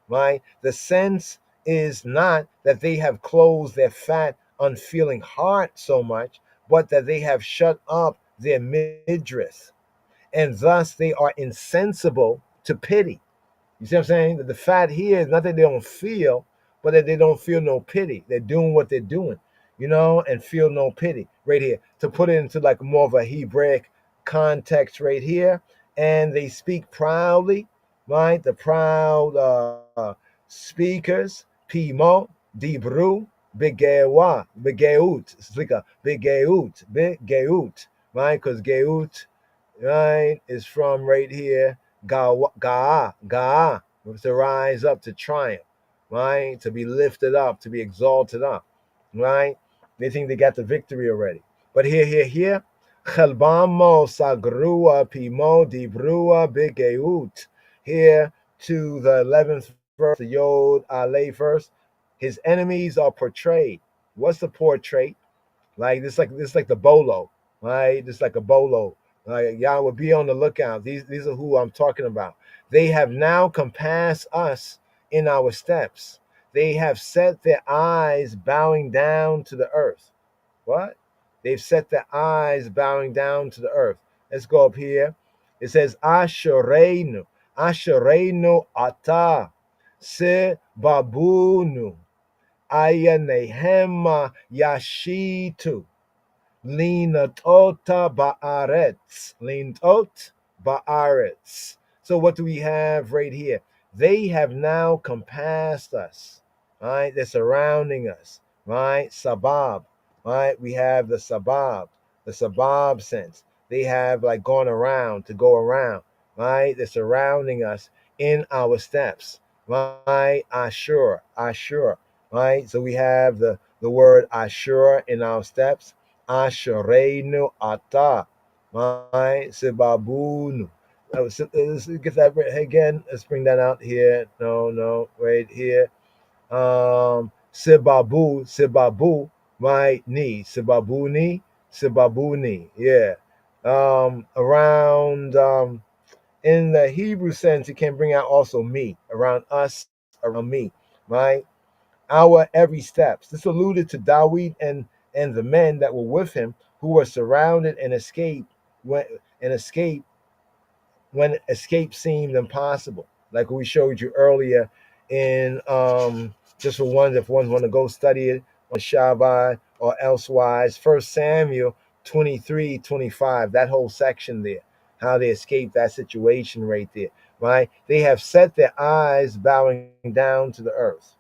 right? The sense is not that they have closed their fat, unfeeling heart so much, but that they have shut up their midriff, and thus they are insensible to pity. You see what I'm saying? That the fat here is not that they don't feel, but that they don't feel no pity. They're doing what they're doing, you know, and feel no pity right here. To put it into like more of a Hebraic context right here, and they speak proudly, right? The proud speakers, Pimo, Dibru, Begewa, Begeut, it's like a Begeut, right? Because Geut, right, is from right here, Ga, to rise up, to triumph, right? To be lifted up, to be exalted up, right? They think they got the victory already. But here, Chelbamo Sagrua Pimo Dibrua Bigeut. Here to the 11th verse, the Yod Ale verse, his enemies are portrayed. What's the portrait? Like this like the bolo, right? Just like a bolo. Like y'all would be on the lookout. These are who I'm talking about. They have now compassed us in our steps. They have set their eyes bowing down to the earth. What? They've set their eyes bowing down to the earth. Let's go up here. It says Ashereinu, Ashereinu Ata, Se Babunu, Ayanehema Yashitu. Linatota ba'aretz. Lintot ba'aretz. So what do we have right here? They have now compassed us. Right? They're surrounding us. Right? Sabab. Right? We have the sabab sense. They have like gone around to go around. Right? They're surrounding us in our steps. Right? Ashur. Right? So we have the word Ashur in our steps. Ashereinu Ata, right? Sibabunu. Let's get that again. Let's bring that out here. No, right here. Sibabu, right? Sibabuni, yeah. Around in the Hebrew sense, it can bring out also me, around us, around me, right? Our every steps. This alluded to Dawid and the men that were with him, who were surrounded and escaped when escape seemed impossible. Like we showed you earlier in just for ones, if ones want to go study it on Shabbat or elsewise, 1 Samuel 23-25, that whole section there, how they escaped that situation right there, right? They have set their eyes bowing down to the earth.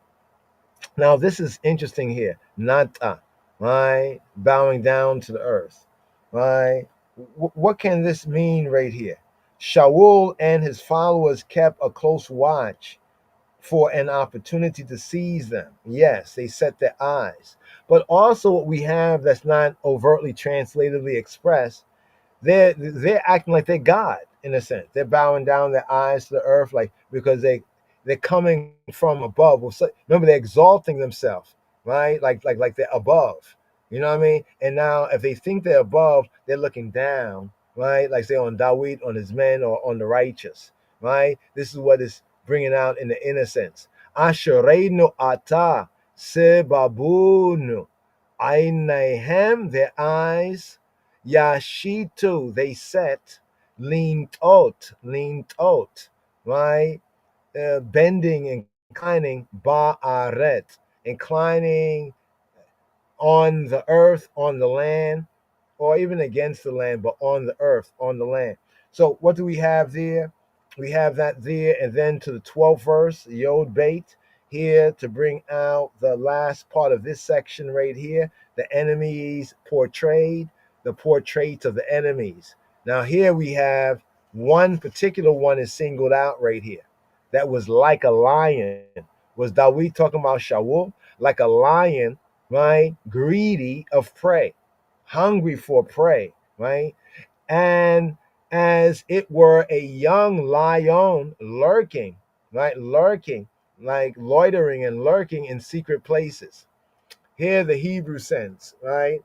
Now, this is interesting here. Nata, right? Bowing down to the earth, right? What can this mean right here? Shaul and his followers kept a close watch for an opportunity to seize them. Yes, they set their eyes. But also what we have that's not overtly translatively expressed, they're acting like they're God in a sense. They're bowing down their eyes to the earth, like because they're coming from above. Remember, they're exalting themselves, right? Like they're above. You know what I mean? And now, if they think they're above, they're looking down, right? Like say on Dawid, on his men, or on the righteous, right? This is what is bringing out in the innocence. Ashereinu ata sebabunu, ainehem, their eyes, yashitu, they set, leaned out, right? Bending and inclining, ba'aret, inclining on the earth, on the land, or even against the land, but on the earth, on the land. So what do we have there? We have that there, and then to the 12th verse, Yod Bait, here to bring out the last part of this section right here, the enemies portrayed, the portraits of the enemies. Now here we have one particular one is singled out right here. that was like a lion. Was Dawid talking about Shaul? Like a lion, right? Greedy of prey, hungry for prey, right? And as it were a young lion lurking, right? Lurking, like loitering and lurking in secret places. Here the Hebrew sense, right?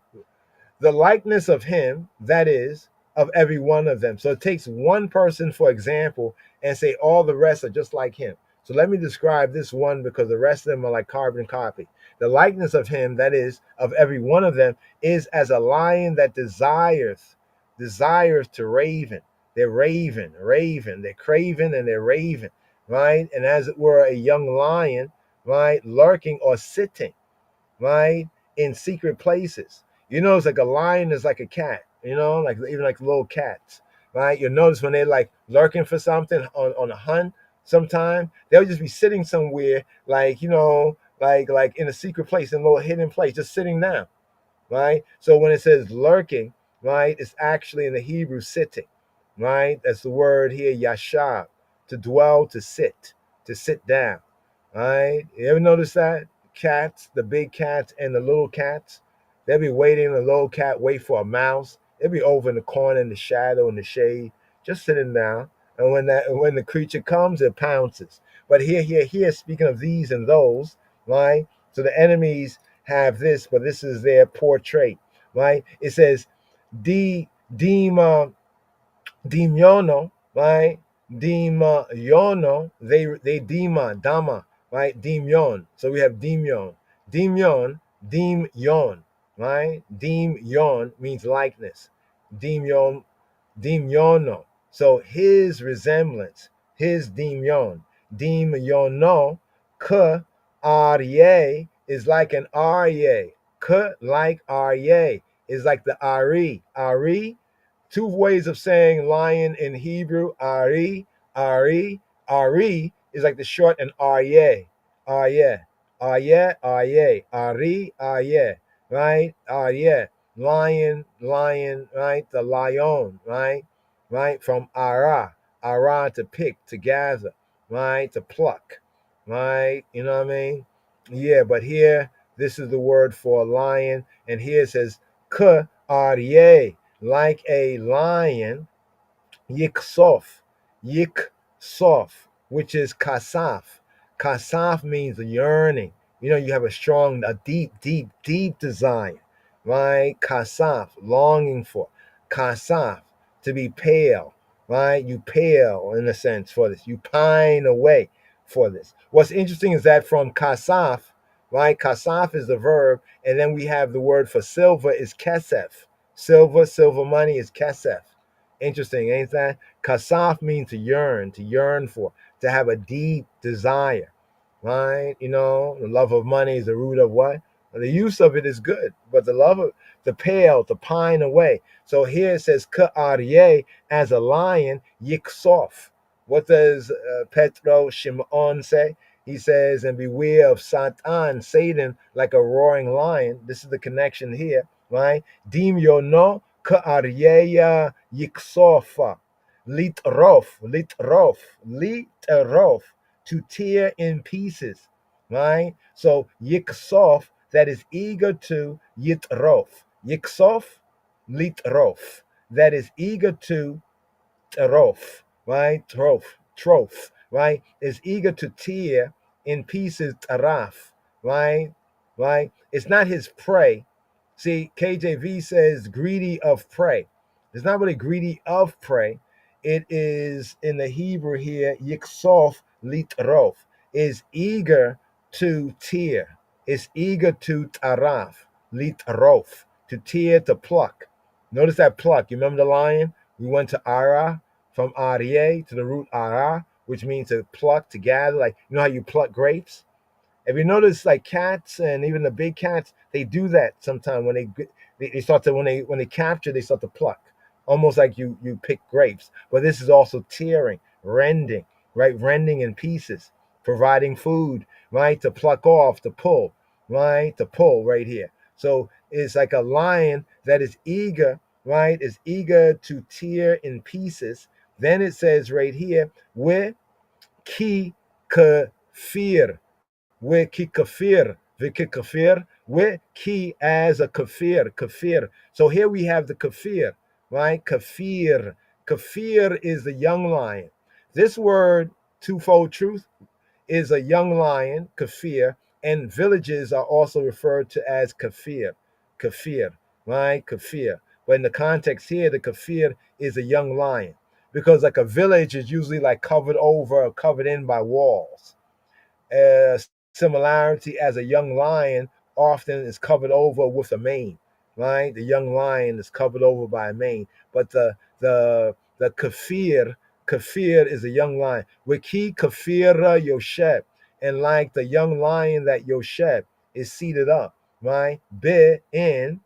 The likeness of him, that is, of every one of them. So it takes one person, for example, and say all the rest are just like him. So let me describe this one because the rest of them are like carbon copy. The likeness of him, that is, of every one of them, is as a lion that desires to raven. They're raven, they're craven and they're raven, right? And as it were, a young lion, right, lurking or sitting, right, in secret places. You know, it's like a lion is like a cat, you know, like even like little cats, right? You'll notice when they're like lurking for something on a hunt, sometime they'll just be sitting somewhere, like, you know, like in a secret place, in a little hidden place, just sitting down, right? So when it says lurking, right, it's actually in the Hebrew sitting, right? That's the word here, yashab, to dwell, to sit down, right? You ever notice that? Cats, the big cats and the little cats, they'll be waiting, the little cat wait for a mouse. They'll be over in the corner in the shadow, in the shade, just sitting down. And when the creature comes, it pounces. But here, speaking of these and those, right? So the enemies have this, but this is their portrait, right? It says, Dimyono, right? Dimyono, they dama, right? Dimyon. So we have Dimyon, right? Dimyon means likeness. Dimyono. So his resemblance, his dimyono, ka arye is like an arye. Ka like arye is like the ari. Two ways of saying lion in Hebrew, ari is like the short and aryeh, ari, right? Aryeh, lion, right? The lion, right? From ara to pick, to gather, right? To pluck, right? You know what I mean? Yeah, but here, this is the word for lion, and here it says, ka aryeh, like a lion, yiksof, which is kasaf. Kasaf means yearning. You know, you have a deep desire, right? Kasaf, longing for. Kasaf, to be pale, right? You pale in a sense for this. You pine away for this. What's interesting is that from kasaf, right? Kasaf is the verb, and then we have the word for silver is kesef. Silver money is kesef. Interesting, ain't that? Kasaf means to yearn for, to have a deep desire, right? You know, the love of money is the root of what? The use of it is good, but the love of the pale, to pine away. So here it says ka'aryeh, as a lion, yiksof. What does Petro Shimon say? He says, and beware of Satan, like a roaring lion. This is the connection here, right? Dim yono ka'aryeh yiksofa. Litrof, to tear in pieces, right? So yiksof, that is eager to, yitrof, litrof, that is eager to, terof, right? Trof, right? Is eager to tear in pieces, taraf, right? It's not his prey. See, KJV says greedy of prey. It's not really greedy of prey. It is in the Hebrew here, yiksof litrof, is eager to tear. It's eager to taraf, litrof, to tear, to pluck. Notice that pluck. You remember the lion? We went to ara, from aryeh to the root ara, which means to pluck, to gather. Like, you know how you pluck grapes? If you notice, like cats and even the big cats, they do that sometimes when they start to, when they capture, they start to pluck, almost like you pick grapes. But this is also tearing, rending, right? Rending in pieces, providing food, right? To pluck off, to pull, right? To pull right here. So it's like a lion that is eager, right? Is eager to tear in pieces. Then it says right here, where ki kafir, ki kafir, kafir, ki as a kafir. So here we have the kafir, right? Kafir. Kafir is the young lion. This word, twofold truth, is a young lion, kafir, and villages are also referred to as kafir, right? Kafir. But in the context here, the kafir is a young lion because like a village is usually like covered over or covered in by walls. Similarity as a young lion often is covered over with a mane, right? The young lion is covered over by a mane, but the kafir is a young lion. Wiki kafira yosheb, and like the young lion that yosheb is seated up, right? Be in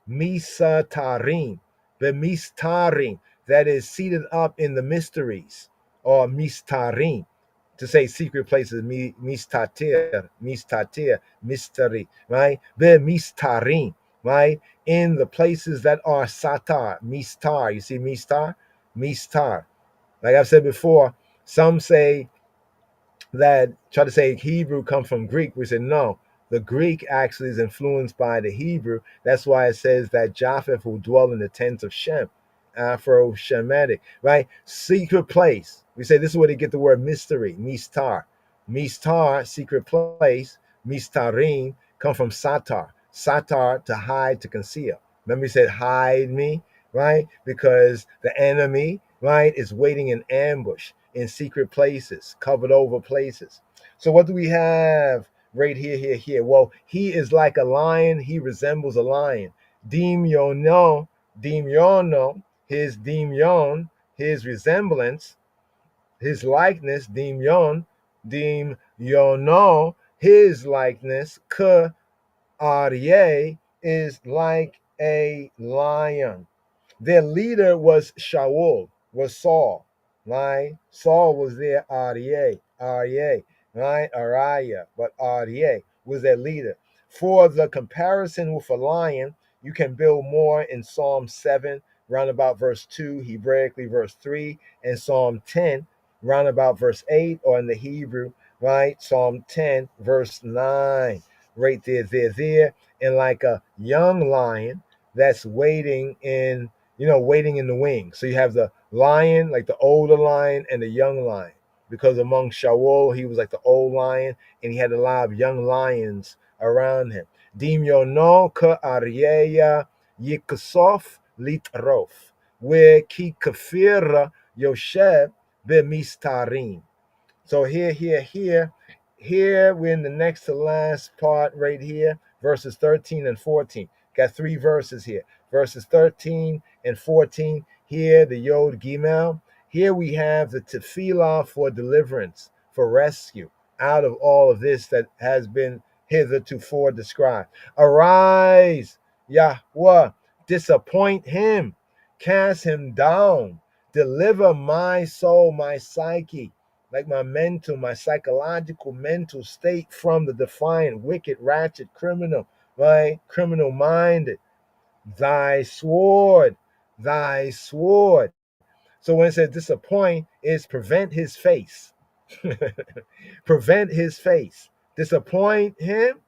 misatarim, be mistarim, that is seated up in the mysteries, or mistarim. To say secret places, mistatir, mystery, right? Be mistarim, right? In the places that are satar, mistar. You see mistar. Like I've said before, some say that try to say Hebrew come from Greek. We said no. The Greek actually is influenced by the Hebrew. That's why it says that Japheth will dwell in the tents of Shem, Afro-Shemitic, right? Secret place. We say this is where they get the word mystery, mistar. Mistar, secret place. Mistarim come from satar. Satar, to hide, to conceal. Remember we said hide me, right? Because the enemy, right, is waiting in ambush in secret places, covered over places. So what do we have right here? Well, he is like a lion. He resembles a lion. Dimyono, his dimyon, his resemblance, his likeness, dimyono, his likeness, ka aryeh, is like a lion. Their leader was Shaul, was Saul, right? Saul was their Aryeh, right? Ariah, but Aryeh was their leader. For the comparison with a lion, you can build more in Psalm 7, round about verse 2, Hebraically verse 3, and Psalm 10, round about verse 8, or in the Hebrew, right? Psalm 10, verse 9, right there. And like a young lion that's waiting in the wing. So you have the lion, like the older lion, and the young lion. Because among Shaul, he was like the old lion, and he had a lot of young lions around him. Dimyono ka aryeya yikasof litrof, where ki kafira yosheb bemistarim. So here, we're in the next to last part right here, verses 13 and 14. Got 3 verses here. Verses 13 and 14. Here, the Yod Gimel. Here we have the tefillah for deliverance, for rescue out of all of this that has been hitherto described. Arise, Yahweh, disappoint him, cast him down, deliver my soul, my psyche, like my mental, my psychological mental state from the defiant, wicked, ratchet criminal, right? Criminal minded. Thy sword. So when it says disappoint, is prevent his face. Prevent his face. Disappoint him,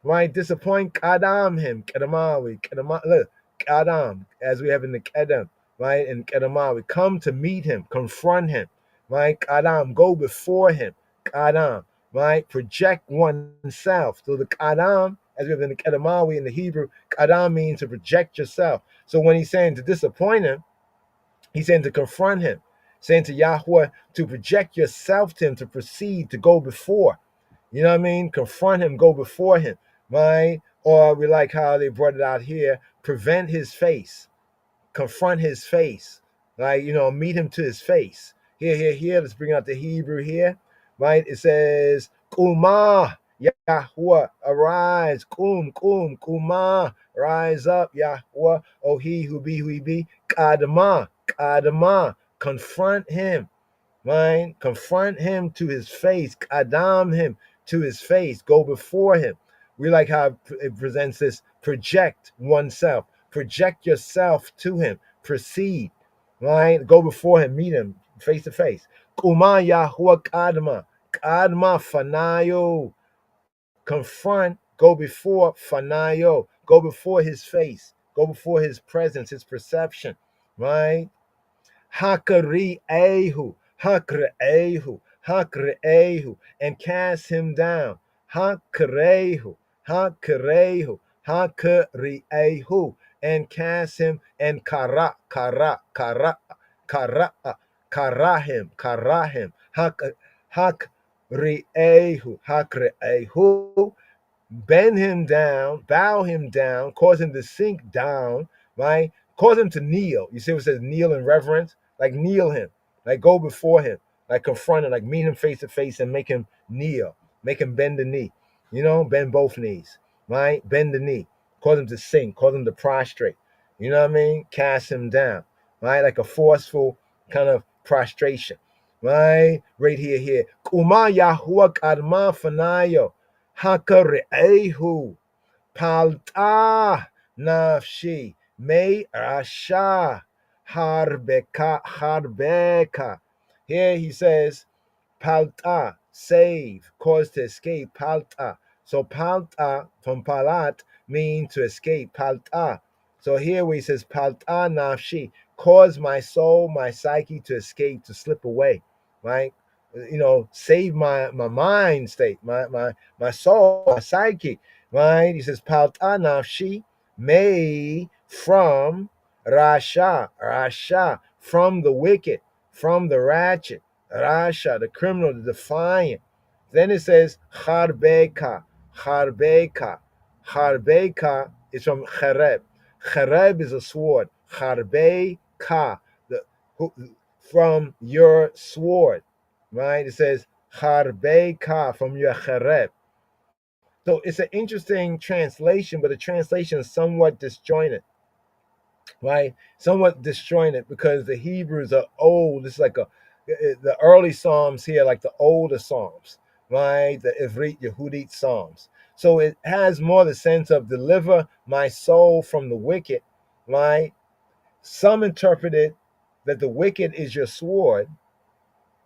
right? Disappoint kadam him. Kadamawi. Look, kadam, as we have in the kedam, right? And kadamawi. Come to meet him, confront him, right? Kadam, go before him. Kadam, right? Project oneself. So the kadam, as we have in the kedamawi in the Hebrew, kadam means to project yourself. So when he's saying to disappoint him, he's saying to confront him, saying to Yahweh to project yourself to him, to proceed, to go before. You know what I mean? Confront him, go before him, right? Or we like how they brought it out here, prevent his face, confront his face, like, meet him to his face. Here, let's bring out the Hebrew here, right? It says, Kumah, Yahweh, arise, Kumah, rise up, Yahweh, oh he who be, Kadama, confront him, right? Confront him to his face, Kadam him to his face, go before him. We like how it presents this, project oneself, project yourself to him, proceed, right? Go before him, meet him face to face. Kuma Yahuwah Kadma Fanayo. Confront, go before Fanayo, go before his face, go before his presence, his perception, right? Hakri'ehu, Hakri'ehu, Hakri'ehu, and cast him down. Hakrehu, Hakrehu, Hakri'ehu, and cast him, and kara, karahim, Hakrehu, bend him down, bow him down, cause him to sink down, right? Cause him to kneel. You see what it says kneel in reverence? Like kneel him, like go before him, like confront him, like meet him face to face and make him kneel, make him bend the knee, bend both knees, right? Bend the knee, cause him to sink, cause him to prostrate, you know what I mean? Cast him down, right? Like a forceful kind of prostration, right? Right here. Kuma Yahuwah Kadma Fanayo. Hakarehu palta nafshi me rasha harbeka. Here he says palta, save, cause to escape, palta. So palta from palat mean to escape, palta. So here where he says palta nafshi, cause my soul, my psyche to escape, to slip away, right? Save my mind state, my soul, my psyche, right? He says palta nafshi may from rasha, from the wicked, from the ratchet, Rasha, the criminal, the defiant. Then it says Charbeka. Charbeka is from Chereb. Chereb is a sword. Charbeka, from your sword. Right? It says Charbeka, from your Chereb. So it's an interesting translation, but the translation is somewhat disjointed. Right? Somewhat disjointed because the Hebrews are old. It's like the early Psalms here, like the older Psalms, right? The Ivrit, Yehudit Psalms. So it has more the sense of deliver my soul from the wicked, right? Some interpret it that the wicked is your sword.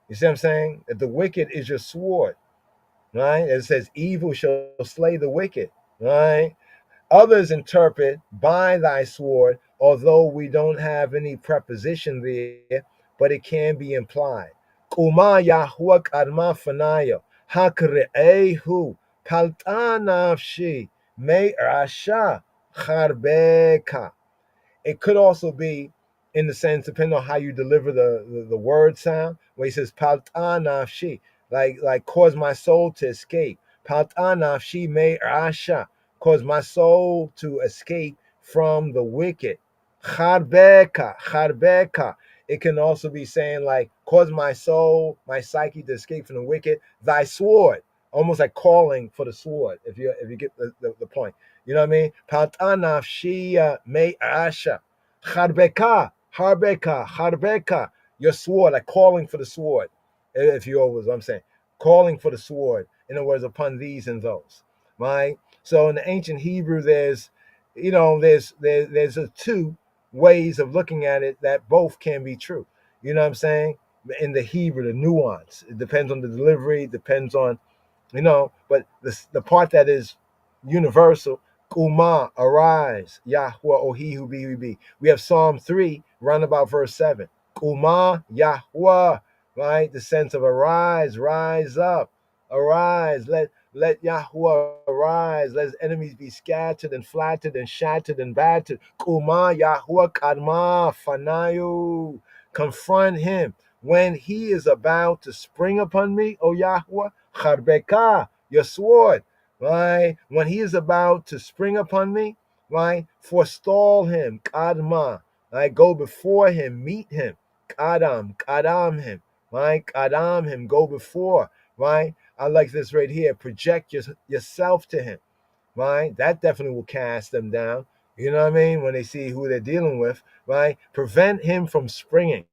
You see what I'm saying? That the wicked is your sword, right? It says evil shall slay the wicked, right? Others interpret by thy sword, although we don't have any preposition there, but it can be implied. Kuma Yahuwah Kadma Fanayo, Hakre'ehu, Paltanafshi, Me Rasha, Charbeka. It could also be in the sense, depending on how you deliver the word sound, where he says Paltanafshi, like cause my soul to escape. Paltanafshi me rasha, cause my soul to escape from the wicked. Charbeka. It can also be saying like cause my soul, my psyche to escape from the wicked. Thy sword, almost like calling for the sword. If you get the point, you know what I mean. Paltanafshi me rasha. Charbeka, your sword, like calling for the sword. If you always, I'm saying, calling for the sword. In other words, upon these and those, right? So in the ancient Hebrew, there's two ways of looking at it that both can be true. You know what I'm saying? In the Hebrew, the nuance, it depends on the delivery, depends on, but the part that is universal, Kuma, arise, Yahweh, O he who be. We have Psalm 3, round about verse 7. Kuma, Yahweh, right? The sense of arise, rise up, arise, let Yahweh arise, let his enemies be scattered and flattered and shattered and battered. Kuma, Yahweh, Kadma, Fanayu, confront him when he is about to spring upon me, O Yahweh, Charbeka, your sword, right? When he is about to spring upon me, right? Forestall him, Kadma, right? Go before him, meet him, Kadam him, right? Kadam him, go before, right? I like this right here. Project yourself to him, right? That definitely will cast them down. You know what I mean? When they see who they're dealing with, right? Prevent him from springing.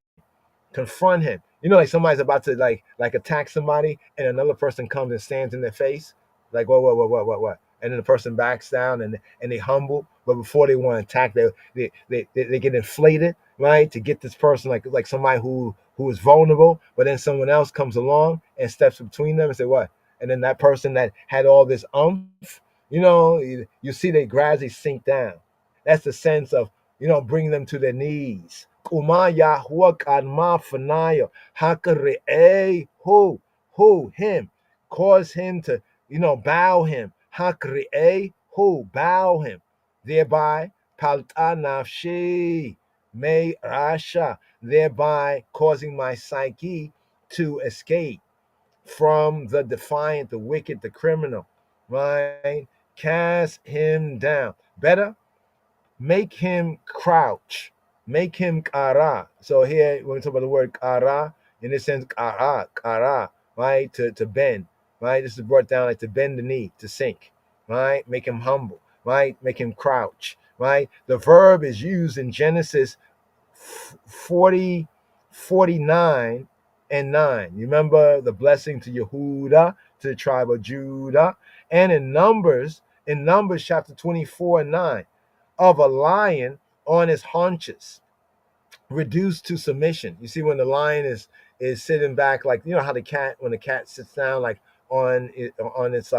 Confront him. Like somebody's about to like attack somebody, and another person comes and stands in their face, like what? And then the person backs down and they humble, but before they want to attack, they get inflated. right? To get this person like somebody who is vulnerable, but then someone else comes along and steps between them and say what? And then that person that had all this you see they gradually sink down. That's the sense of bringing them to their knees. Kuma Yahuwah Kadma Fanayo Hakare who him cause him to bow him Hakre who bow him thereby Palta Nafshi May Rasha thereby causing my psyche to escape from the defiant, the wicked, the criminal, right? Cast him down. Better make him crouch, make him kara. So here, when we talk about the word kara, in this sense, kara, right? To bend, right? This is brought down like to bend the knee, to sink, right? Make him humble, right? Make him crouch, right? The verb is used in Genesis 49 and 9. You remember the blessing to Yehuda, to the tribe of Judah, and in Numbers chapter 24 and 9, of a lion on his haunches, reduced to submission. You see, when the lion is sitting back, like how when the cat sits down, like on its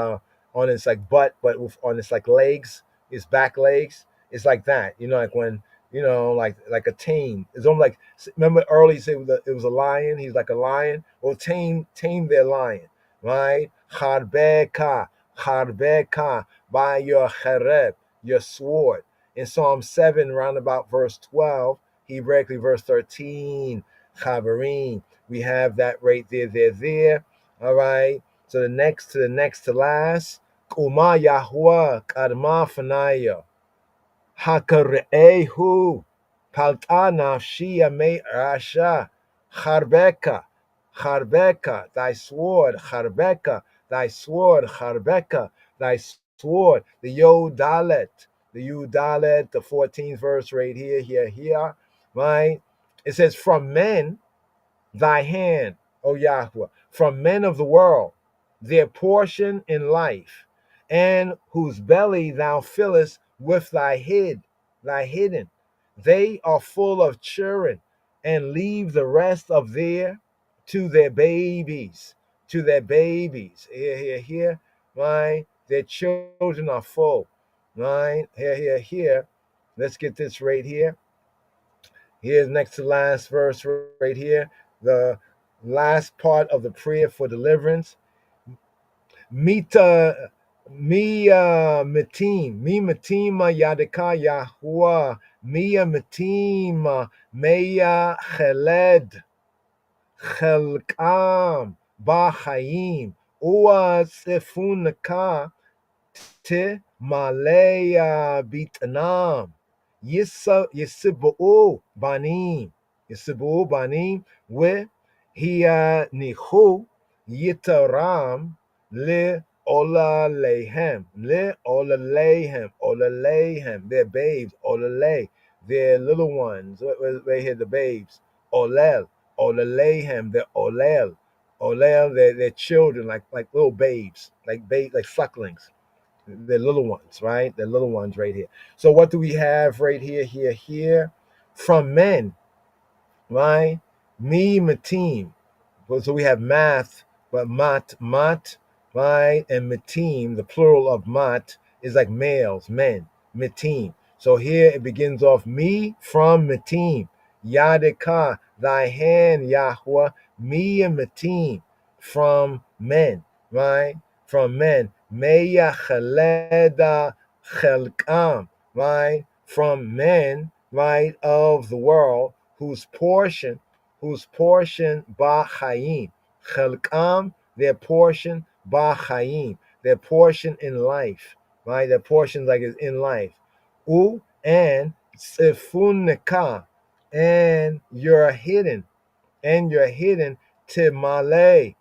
like butt, but on its like legs, its back legs, it's like that. Like when like a tame. It's almost like, remember earlier you said it was a lion. He's like a lion. Well, tame their lion, right? Charbeka by your chereb, your sword. In Psalm 7, round about verse 12, Hebraically verse 13, Chabarim. We have that right there. All right. So the next to last, Kuma Yahuwah Kadma Fanaya. Hakarehu Palta Nafshia Me Rasha. Charbeka, thy sword, Charbeka, thy sword, Charbeka, thy sword, the Yodalet, the 14th verse right here, right? It says, from men thy hand, O Yahweh, from men of the world, their portion in life, and whose belly thou fillest with thy hidden. They are full of children, and leave the rest of to their babies, Here, right? Their children are full, right? Here. Let's get this right here. Here's next to last verse right here. The last part of the prayer for deliverance. Mita mitima yadika Yahuwah Mia mitima Meya Cheled Chelkam Bahayim Ua Sifunaka Te Malaya Bitnam Yisibu Banim we Hia Nihu Yitaram Le Ola Lehem their babes, Olalei, their little ones. Right here, the babes, Olel Olalehem, their Olel their children, like little babes, like sucklings. They're little ones, right? They're little ones right here. So what do we have right here? From men, right? Me matim. So we have math, but mat, right? And matim, the plural of mat, is like males, men, matim. So here it begins off me from matim. Yadika, thy hand, Yahweh, me and matim, from men, right? From men. Meya chaleda chelkam, right? From men, right, of the world, whose portion ba chayim, chelkam, their portion ba chayim, their portion in life, right? Their portion like is in life. U and sifunika, and you're hidden, Timale,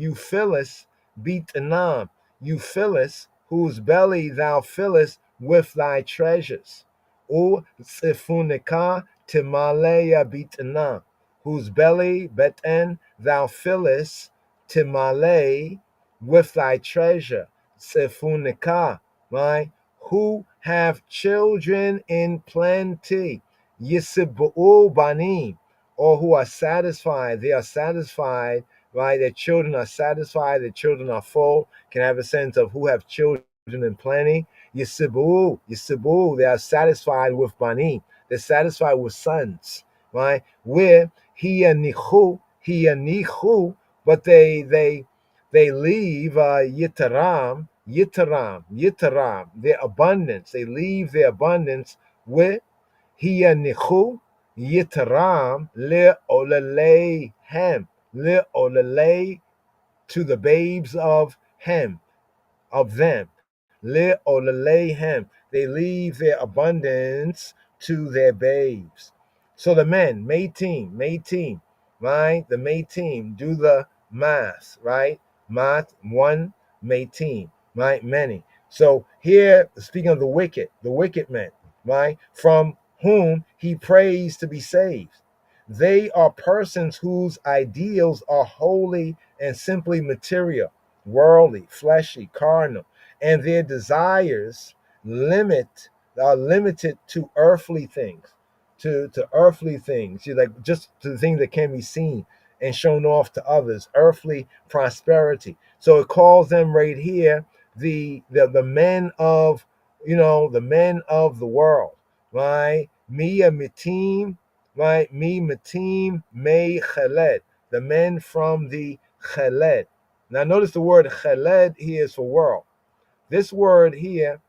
you fillest, Betanam, you fillest, whose belly thou fillest with thy treasures. O Sifunika, Timaleya Betanam, whose belly, Beten, thou fillest, Timale, with thy treasure. Sifunika, right? Who have children in plenty, Yisibu'u banim, or who are satisfied. They are satisfied, right? Their children are satisfied. Their children are full. Can have a sense of who have children in plenty. Yisibu'u, they are satisfied with banim. They're satisfied with sons, right? Where he but they leave yitaram, their abundance. They leave their abundance with Hiyanichu Yitaram le olale to the babes of them. Le olalehem. They leave their abundance to their babes. So the men, May team, right? The May team, do the math, right? Math, one, May team, right? Many. So here, speaking of the wicked men, right? From whom he prays to be saved. They are persons whose ideals are wholly and simply material, worldly, fleshy, carnal, and their desires are limited to earthly things, to earthly things, like just to the things that can be seen and shown off to others, earthly prosperity. So it calls them right here the men of the men of the world, right? Mia mitim, right? Mi mitim may cheled, the men from the cheled. Now notice the word cheled here is for world. This word here,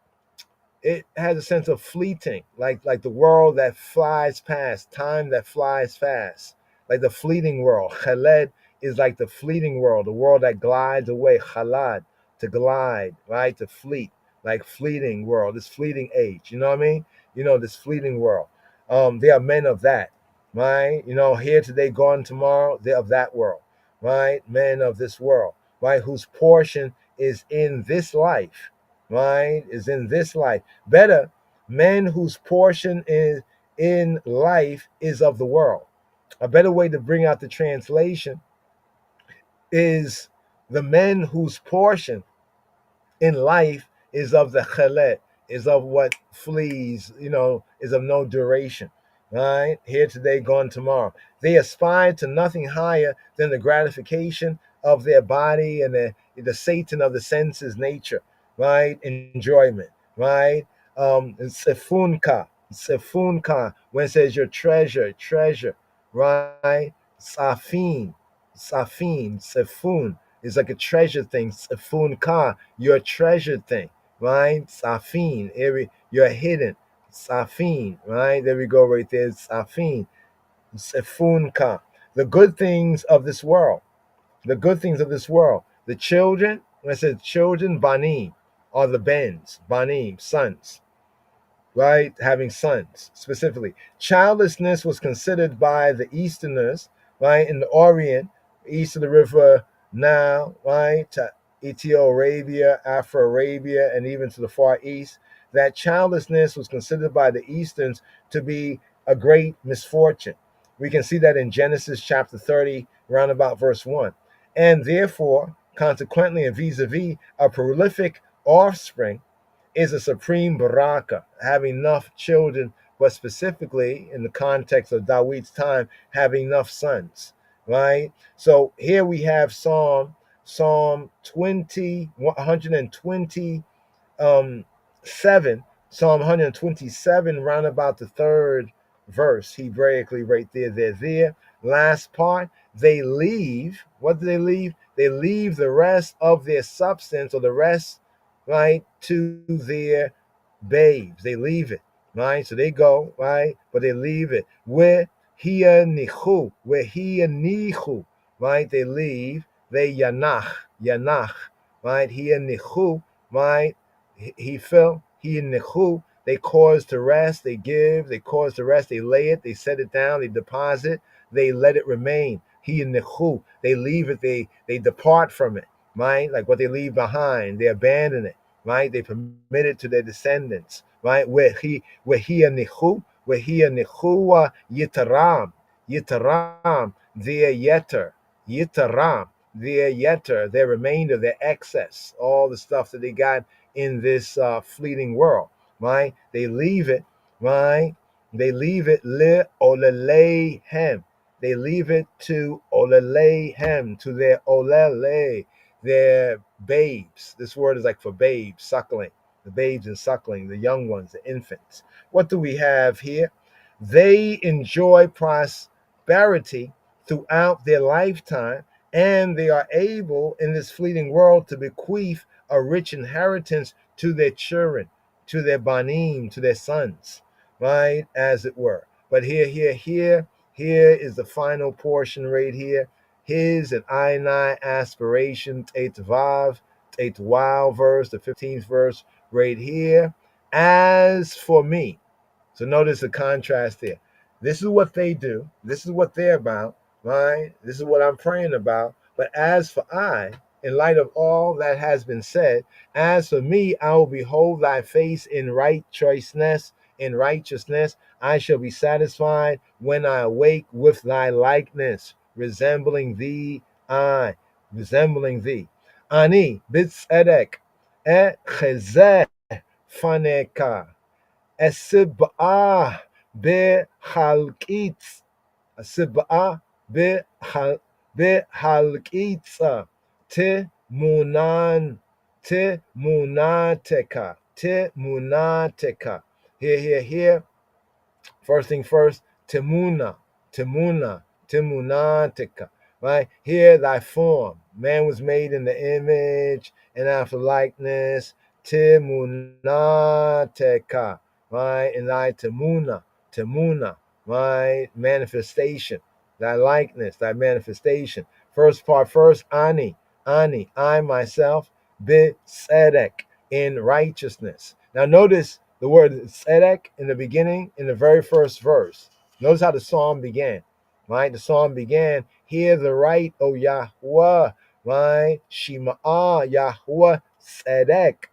it has a sense of fleeting, like the world that flies past, time that flies fast, like the fleeting world. Chaled is like the fleeting world, the world that glides away. Chalad, to glide, right? To fleet, like fleeting world, this fleeting age. You know what I mean? This fleeting world. They are men of that, right? Here today, gone tomorrow. They're of that world, right? Men of this world, right? Whose portion is in this life, right? Is in this life. Better, men whose portion is in life is of the world. A better way to bring out the translation is the men whose portion in life is of the chalet, is of what flees, is of no duration. Right? Here today, gone tomorrow. They aspire to nothing higher than the gratification of their body and the Satan of the senses nature, right? Enjoyment, right? Sefunka, when it says your treasure, right? Safin, sefun is like a treasure thing. Sefunka, your treasured thing, right? Safin, you're hidden. Safin, right? There we go, right there. Safin, sefunka, the good things of this world. The good things of this world. The children, when it says children, banim, are the bens, banim, sons, right? Having sons, specifically. Childlessness was considered by the Easterners, right, in the Orient, east of the river Nile, right, to Ethiopia, Afro-Arabia, and even to the Far East, that childlessness was considered by the Easterns to be a great misfortune. We can see that in Genesis chapter 30, around about verse 1. And therefore, consequently, and vis-a-vis, a prolific offspring is a supreme baraka, having enough children, but specifically in the context of Dawid's time, having enough sons, right? So here we have Psalm 127, Psalm 127, round about the third verse, Hebraically, right there. They're there. Last part, they leave. What do they leave? They leave the rest of their substance, or the rest, right, to their babes. They leave it, right? So they go, right? But they leave it. Where nichu, right? They leave. They yanach, right? Nichu, right? He fell. Nichu. They cause to rest. They give. They cause to rest. They lay it. They set it down. They deposit. They let it remain. Nichu. They leave it. They depart from it, right? Like what they leave behind. They abandon it, right? They permit it to their descendants, right? Where he nichu yitaram, their yeter, their remainder, their excess, all the stuff that they got in this fleeting world, right? They leave it, right? They leave it li olelehem. They leave it to olelehem, to their olele, their babes. This word is like for babes, suckling. The babes and suckling, the young ones, the infants. What do we have here? They enjoy prosperity throughout their lifetime, and they are able in this fleeting world to bequeath a rich inheritance to their children, to their banim, to their sons, right, as it were. But here is the final portion right here. His and I aspiration, Tate Vav, Tate Wow verse, the 15th verse right here. As for me, so notice the contrast there. This is what they do. This is what they're about, right? This is what I'm praying about. But as for I, in light of all that has been said, as for me, I will behold thy face in righteousness. In righteousness, I shall be satisfied when I awake with thy likeness, resembling thee, I, resembling thee. Ani bitzedek et chezeh faneka. السبعة بحلقيت السبعة بحلقيت تمونان تموناتك. Here. First thing first, Timunatica, right? Here thy form. Man was made in the image and after likeness. Timunatica, right? And thy Timuna, right? Manifestation, thy likeness, thy manifestation. First part first, Ani, I myself, Bit Sedek, in righteousness. Now notice the word tzedek in the beginning, in the very first verse. Notice how the psalm began, right? The psalm began, hear the right, O Yahweh, right? Shema'ah, Yahweh, tzedek,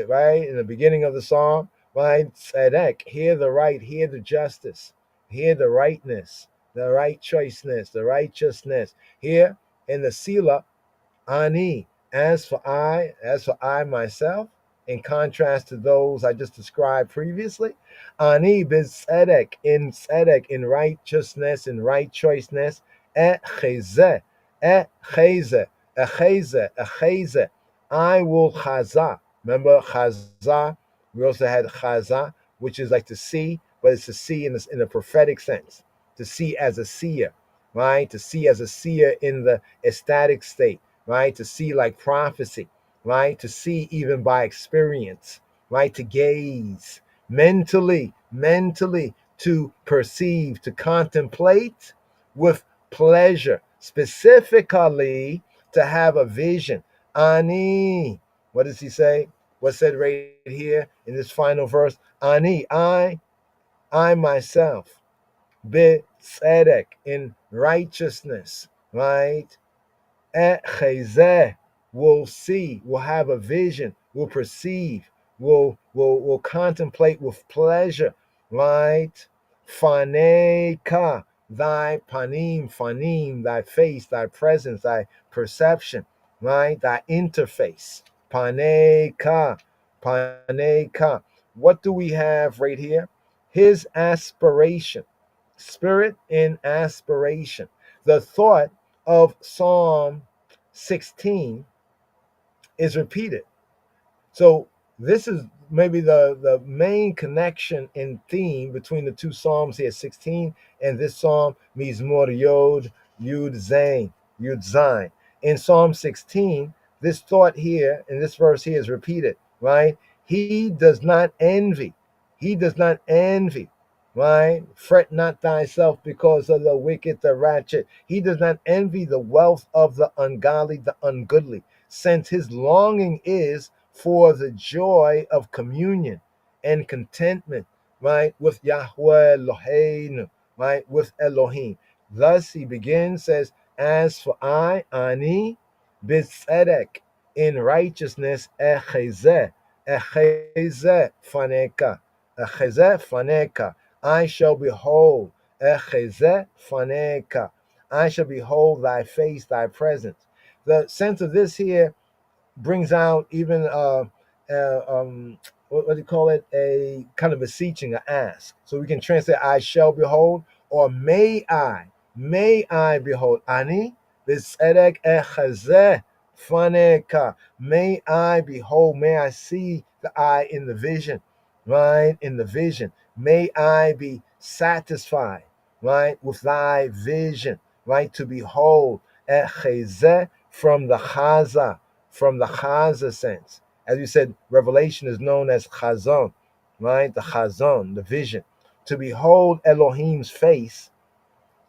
right? In the beginning of the psalm, right? Tzedek, hear the right, hear the justice, hear the rightness, the righteousness, the righteousness. Here in the Selah, Ani, as for I myself, in contrast to those I just described previously, Ani bin tzedek, in righteousness, in right choiceness, echeze, I will chaza. Remember chaza? We also had chaza, which is like to see, but it's to see in a prophetic sense, to see as a seer, right? To see as a seer in the ecstatic state, right? To see like prophecy, right? To see even by experience, right? To gaze mentally, to perceive, to contemplate with pleasure, specifically to have a vision. Ani, what does he say? What's said right here in this final verse? Ani, I myself, be tzedek, in righteousness, right? Will see, will have a vision, will perceive, will contemplate with pleasure, right? Faneka, thy fanim, thy face, thy presence, thy perception, right? Thy interface. Paneka. What do we have right here? His aspiration, spirit in aspiration. The thought of Psalm 16 is repeated. So this is maybe the main connection in theme between the two Psalms here, 16 and this Psalm, Mizmor Yod Zain. In Psalm 16, this thought here, in this verse here is repeated, right? He does not envy. Right? Fret not thyself because of the wicked, the ratchet. He does not envy the wealth of the ungodly, the ungoodly, since his longing is for the joy of communion and contentment, right, with Yahweh Eloheinu, right, with Elohim. Thus he begins, says, as for I, Ani, Bitzedek, in righteousness, Echezeh Faneka, I shall behold, Echezeh faneka, I shall behold thy face, thy presence. The sense of this here brings out even what do you call it? A kind of beseeching, a ask. So we can translate I shall behold, or may I behold. Ani b'tzedek echazeh faneka. May I behold, may I see the eye in the vision, right? In the vision. May I be satisfied, right, with thy vision, right? To behold, echazeh, from the chaza sense. As we said, revelation is known as chazon, right? The chazon, the vision. To behold Elohim's face,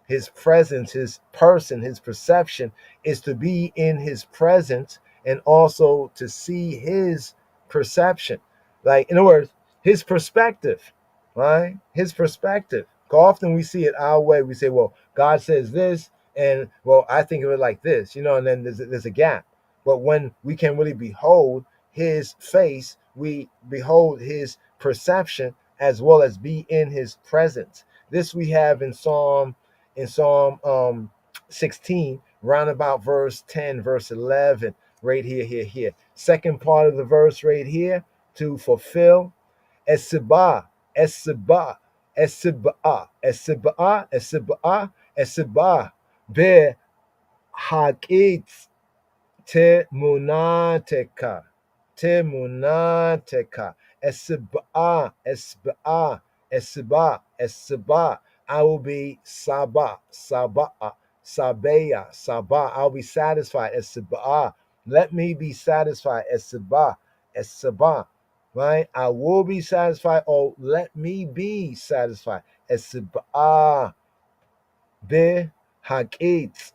his presence, his person, his perception, is to be in his presence and also to see his perception. Like, in other words, his perspective, right? His perspective. Often we see it our way. We say, well, God says this, and well, I think of it like this, and then there's a gap. But when we can really behold his face, we behold his perception as well as be in his presence. This we have in Psalm 16, round about verse 10, verse 11, right here. Second part of the verse right here, to fulfill Esibah, be hakit temunateka, esba. I will be sabah. I'll be satisfied. Esba. Let me be satisfied. Esba. Right? I will be satisfied. Oh, let me be satisfied. Esba. Be hakit.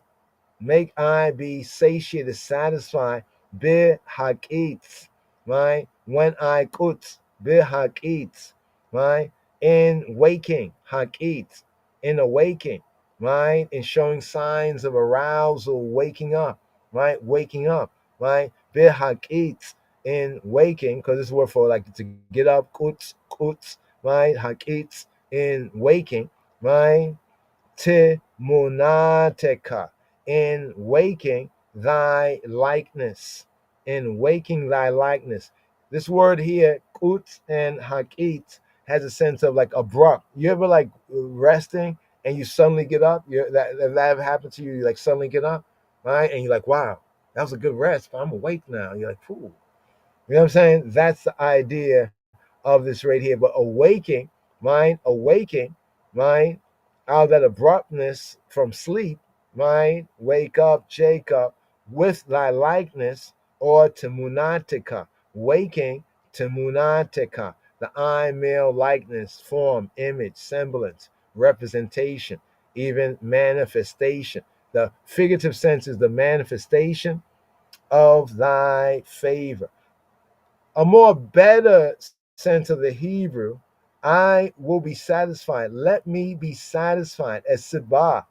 Make I be satiated, satisfied. Be hakit, right? When I kut, be hakit, right? In waking, hakit, in awaking, right? In showing signs of arousal, waking up, right? Waking up, right? Be hakit, in waking, because this is word for like to get up, kut, right? Hakit, in waking, right? Timunateka, in waking thy likeness. In waking thy likeness. This word here, kut and hakit, has a sense of like abrupt. You ever like resting and you suddenly get up? That ever happened to you? You like suddenly get up, right? And you're like, wow, that was a good rest, but I'm awake now. You're like, phew. You know what I'm saying? That's the idea of this right here. But awaking, right? Awaking, right? Out of that abruptness from sleep, right? Wake up, Jacob, with thy likeness, or temunatika. Waking, temunatika. The I, male likeness, form, image, semblance, representation, even manifestation. The figurative sense is the manifestation of thy favor. A more better sense of the Hebrew, I will be satisfied. Let me be satisfied. Esibah,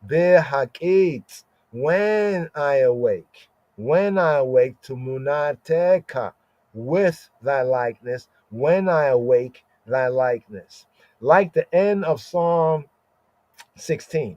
behakit. When I awake to munateka, with thy likeness. When I awake thy likeness. Like the end of Psalm 16.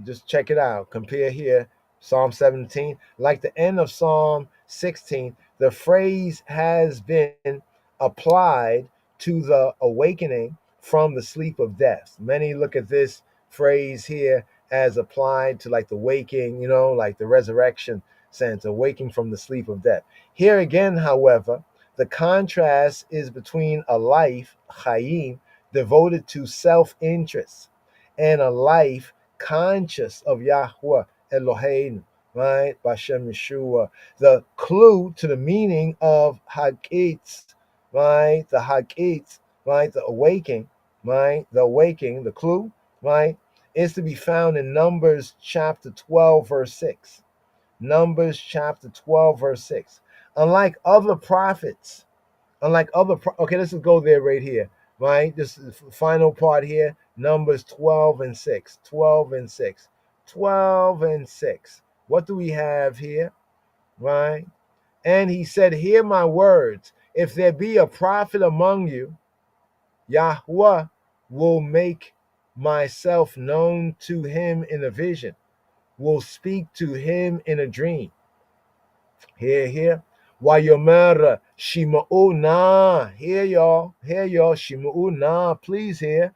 Just check it out. Compare here, Psalm 17. Like the end of Psalm 16, the phrase has been applied to the awakening from the sleep of death. Many look at this phrase here as applied to like the waking, like the resurrection sense, awaking from the sleep of death. Here again, however, the contrast is between a life, chayim, devoted to self-interest, and a life conscious of Yahweh Eloheinu, right? Bashem Yeshua. The clue to the meaning of Hakitz, right? The Hakitz, right? The awaking, right? The awaking, the clue, right? Is to be found in Numbers chapter 12, verse 6. Numbers chapter 12, verse 6. Unlike other prophets, okay, let's just go there right here, right? This is the final part here. Numbers 12 and 6. 12 and 6. 12 and 6. What do we have here? Right? And he said, hear my words. If there be a prophet among you, Yahweh will make myself known to him in a vision, will speak to him in a dream. Here. Wayomer Shima'u na. Hear y'all, Shima'u na, please hear.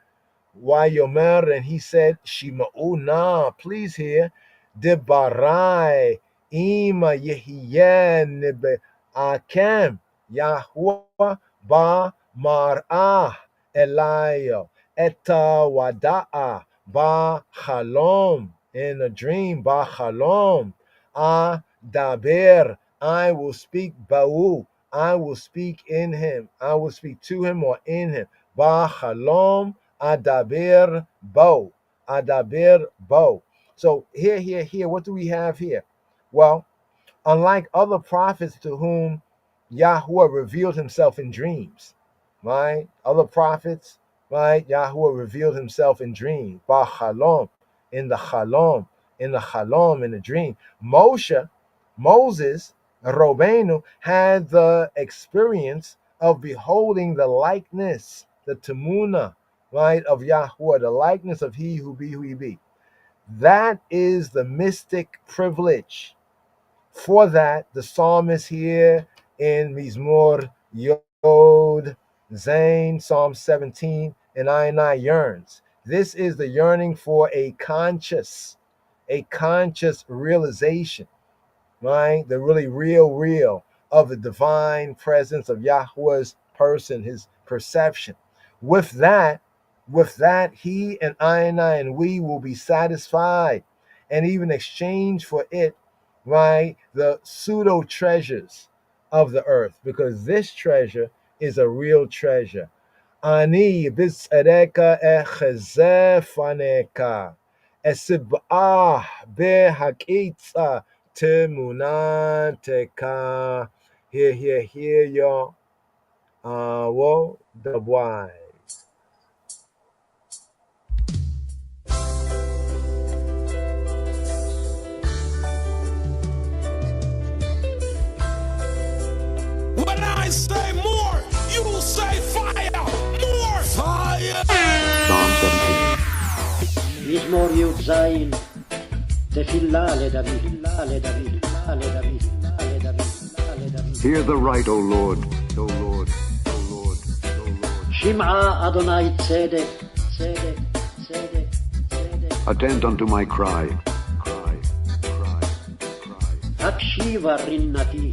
Wayomer, and he said, Shima'u na, please hear. Debarai ima yehiyen nebe akem Yahuwah ba mar'ah elayo eta wada'a ba chalom, in a dream, ba chalom. Daber, I will speak ba'u, I will speak in him, I will speak to him or in him. Ba chalom adaber bo, adaber bo. So here, what do we have here? Well, unlike other prophets to whom Yahuwah revealed himself in dreams, right? Other prophets, right? Yahuwah revealed himself in dreams. Ba chalom, in the chalom, in the dream. Moses, Robenu, had the experience of beholding the likeness, the temuna, right, of Yahuwah, the likeness of he who he be. That is the mystic privilege. For that, the psalmist here in Mizmor Yod Zain, Psalm 17, and I yearns. This is the yearning for a conscious realization, right? The really real of the divine presence of Yahweh's person, his perception. With that, he and I and we will be satisfied and even exchange for it, right, the pseudo treasures of the earth, because this treasure is a real treasure. Ani bitzareka echezefaneka esibah behakitza temunateka. Hear, y'all. Whoa, the wise. When I say more, you will say fire. More fire. Psalm 17. מזמור י"ז, תפילה לדוד, תפילה לדוד, תפילה לדוד, תפילה לדוד. Hear the right, O Lord, O Lord, O Lord, O Lord. שמעה אדוני צדק, צדק, צדק, צדק. Attend unto my cry, cry, cry, cry. הקשיבה רינתי,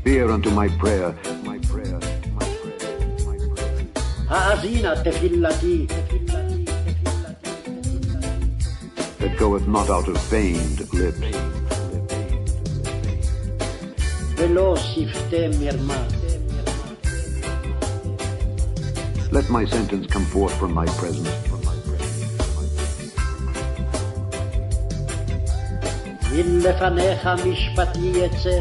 Hear unto my prayer, my prayer, my prayer, my prayer. האזינה תפילתי, That goeth not out of feigned lips. ולא שפתי מרמה. Let my sentence come forth from my presence. מלפניך משפטי יצא.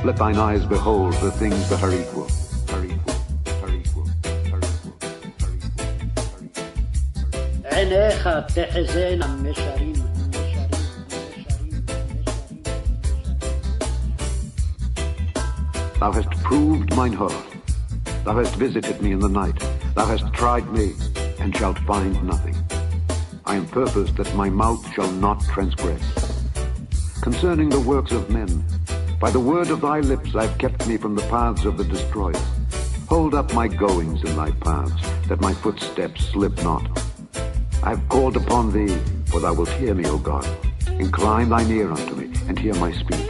Let thine eyes behold the things that are equal, are equal, are equal, are equal, are equal. עיניך תחזינה משרים. Thou hast proved mine heart. Thou hast visited me in the night. Thou hast tried me, and shalt find nothing. I am purposed that my mouth shall not transgress. Concerning the works of men, by the word of thy lips I have kept me from the paths of the destroyer. Hold up my goings in thy paths, that my footsteps slip not. I have called upon thee, for thou wilt hear me, O God. Incline thine ear unto me, and hear my speech.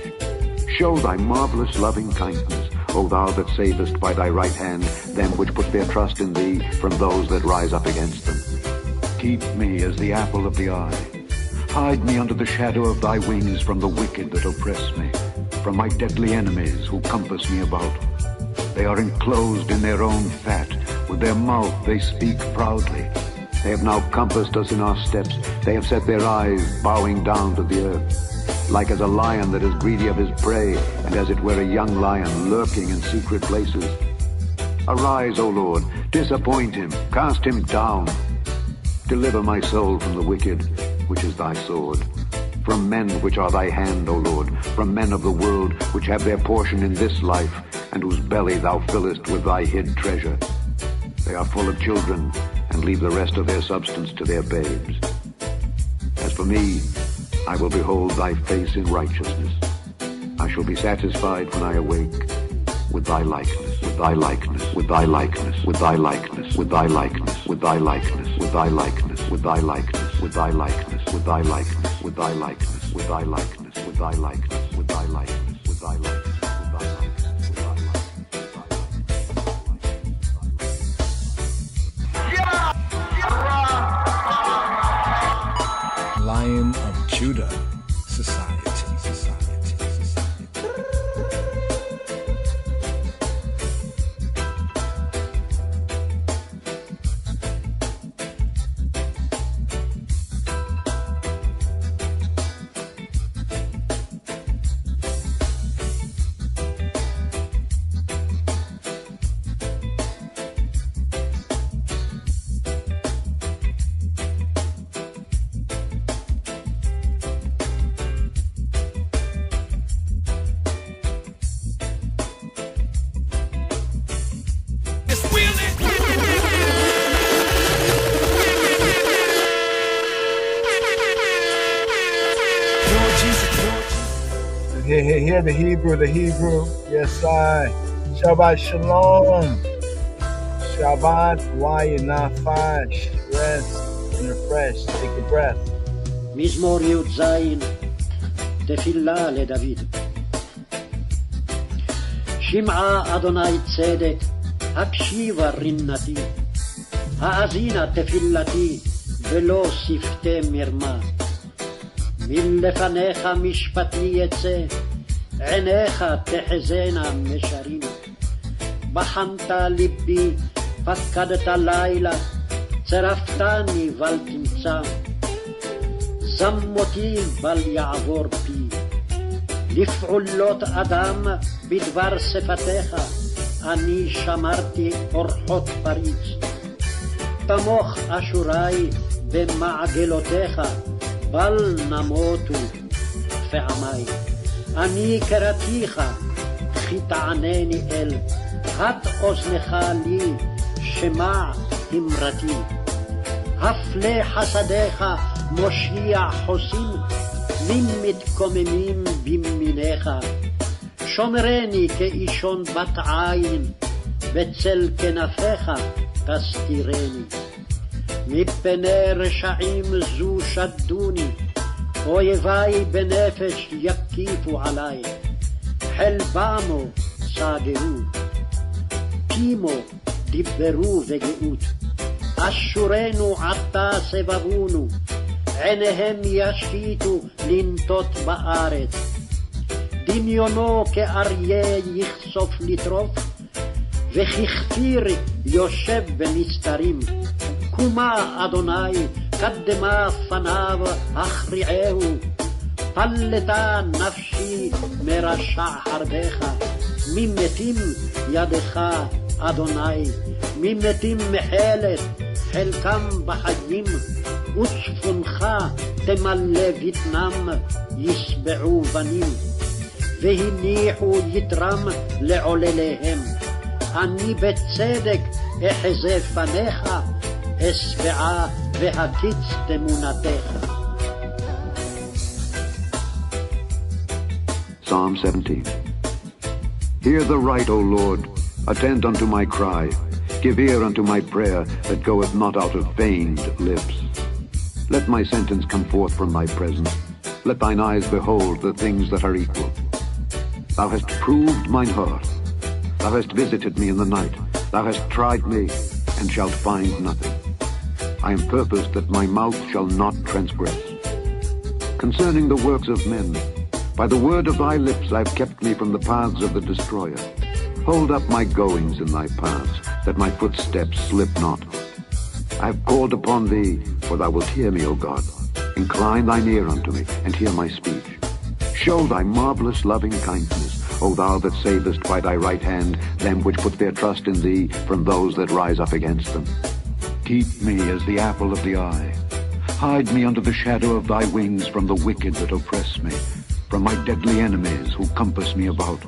Show thy marvelous loving kindness, O thou that savest by thy right hand them which put their trust in thee from those that rise up against them. Keep me as the apple of the eye. Hide me under the shadow of thy wings from the wicked that oppress me, from my deadly enemies who compass me about. They are enclosed in their own fat. With their mouth they speak proudly. They have now compassed us in our steps. They have set their eyes bowing down to the earth. Like as a lion that is greedy of his prey, and as it were a young lion lurking in secret places. Arise, O Lord, disappoint him, cast him down. Deliver my soul from the wicked, which is thy sword. From men which are thy hand, O Lord, from men of the world, which have their portion in this life, and whose belly thou fillest with thy hid treasure. They are full of children, and leave the rest of their substance to their babes. As for me, I will behold thy face in righteousness. I shall be satisfied when I awake with thy likeness, with thy likeness, with thy likeness, with thy likeness, with thy likeness, with thy likeness, with thy likeness, with thy likeness, with thy likeness, with thy likeness, with thy likeness, with thy likeness, with thy likeness, with thy likeness, with thy likeness. Lion of Judah Society. Hear the Hebrew. Yes, I. Shabbat Shalom. Shabbat, why you not fine? Rest and refresh. Take a breath. מזמור י"ז, תפילה לדוד. שמעה אדוני צדק, הקשיבה רנתי. האזינה תפילתי, ולא שפתי מרמה. מלפניך משפטי יצא, עיניך תחזינה משרים. בחנת ליבי, פקדת לילה, צרפתני בל תמצא. זמותי בל יעבור פי. לפעולות אדם בדבר שפתיך, אני שמרתי אורחות פריץ. תמוך אשורי במעגלותיך, בל נמותו פעמי. אני קראתיך, כי תענני אל, הט אוזנך לי, שמע אמרתי. הפלא חסדיך מושיע חוסים, מתקוממים במיניך. שומרני כאישון בת עין, בצל כנפיך תסתירני. מפני רשעים זו שדוני, אויבי בנפש יקיפו עלי. חלבמו סגרו, פימו דיברו וגאות. אשורנו עתה סבבונו, עיניהם ישיתו לנטות בארץ. דמיונו כאריה יחשוף לטרוף, וככפיר יושב במסתרים. קומה אדוני, קדמה פניו הכריעהו. פלטה נפשי מרשע חרבך, ממתים ידך אדוני. ממתים מחלת, חלקם בחיים, וצפונך תמלא בטנם, ישבעו בנים. והניחו יתרם לעולליהם. אני בצדק אחזה פניך, אשבעה והקיץ תמונתך. Psalm 17. Hear the right, O Lord, attend unto my cry. Give ear unto my prayer that goeth not out of feigned lips. Let my sentence come forth from thy presence. Let thine eyes behold the things that are equal. Thou hast proved mine heart. Thou hast visited me in the night. Thou hast tried me, and shalt find nothing. I am purposed that my mouth shall not transgress. Concerning the works of men, by the word of thy lips I have kept me from the paths of the destroyer. Hold up my goings in thy paths, that my footsteps slip not. I have called upon thee, for thou wilt hear me, O God. Incline thine ear unto me, and hear my speech. Show thy marvelous loving kindness, O thou that savest by thy right hand them which put their trust in thee from those that rise up against them. Keep me as the apple of the eye. Hide me under the shadow of thy wings from the wicked that oppress me, from my deadly enemies who compass me about.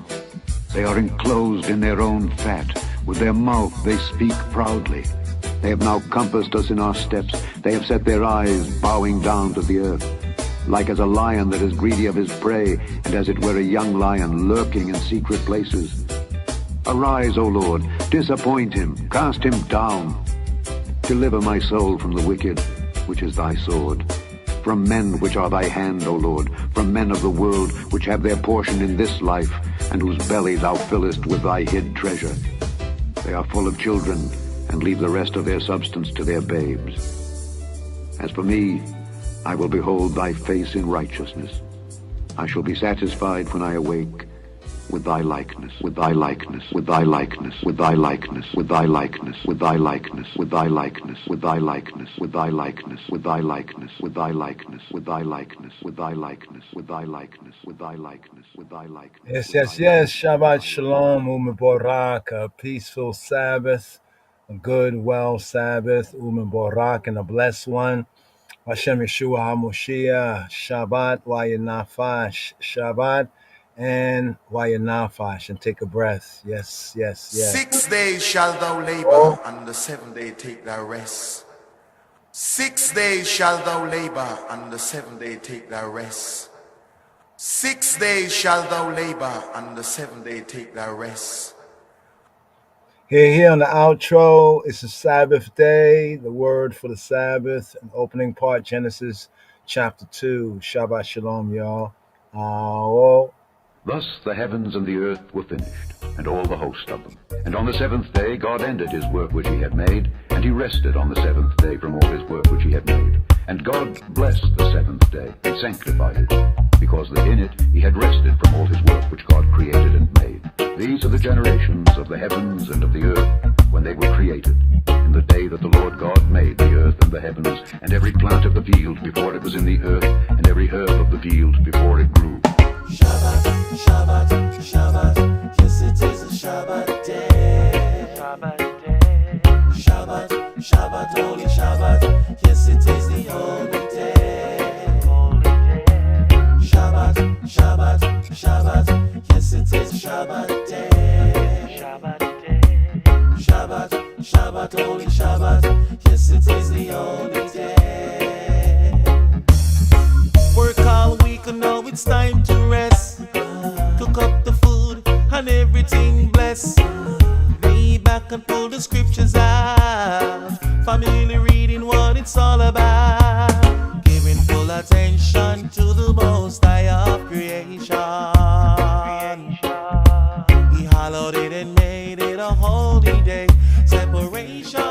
They are enclosed in their own fat. With their mouth they speak proudly. They have now compassed us in our steps. They have set their eyes bowing down to the earth. like as a lion that is greedy of his prey, and as it were a young lion lurking in secret places. Arise, O Lord, disappoint him, cast him down. Deliver my soul from the wicked, which is thy sword, from men which are thy hand, O Lord, from men of the world, which have their portion in this life, and whose belly thou fillest with thy hid treasure. They are full of children, and leave the rest of their substance to their babes. As for me, I will behold thy face in righteousness. I shall be satisfied when I awake with thy likeness, with thy likeness, with thy likeness, with thy likeness, with thy likeness, with thy likeness, with thy likeness, with thy likeness, with thy likeness, with thy likeness, with thy likeness, with thy likeness, with thy likeness, with thy likeness, with thy likeness, with thy likeness. Yes. Shabbat Shalom, Mubarak, a peaceful Sabbath, a good, well Sabbath, Mubarak, and a blessed one. Hashem Yeshua HaMoshiach, Shabbat, Wayanafash, Shabbat, and Wayanafash, and take a breath. Yes. 6 days shalt thou labor, and the 7th day take thy rest. 6 days shalt thou labor, and the 7th day take thy rest. 6 days shalt thou labor, and the 7th day take thy rest. Here on the outro, it's a Sabbath day, the word for the Sabbath, an opening part, Genesis chapter 2. Shabbat Shalom, y'all. Thus the heavens and the earth were finished, and all the host of them. And on the 7th day God ended his work which he had made, and he rested on the 7th day from all his work which he had made. And God blessed the 7th day, and sanctified it, because that in it he had rested from all his work which God created and made. These are the generations of the heavens and of the earth, when they were created, in the day that the Lord God made the earth and the heavens, and every plant of the field before it was in the earth, and every herb of the field before it grew. Shabbat, Shabbat, Shabbat, yes it is a Shabbat day. Shabbat, Shabbat, holy Shabbat, yes it is the holy day. Shabbat, Shabbat, Shabbat, yes it is Shabbat day. Shabbat, Shabbat, holy Shabbat, yes it is the holy day. Work all week and now it's time to rest. Cook up the food and everything blessed. Lay back and pull the scriptures out. Family reading what it's all about. Giving full attention to the Most High of creation. He hallowed it and made it a holy day. Separation.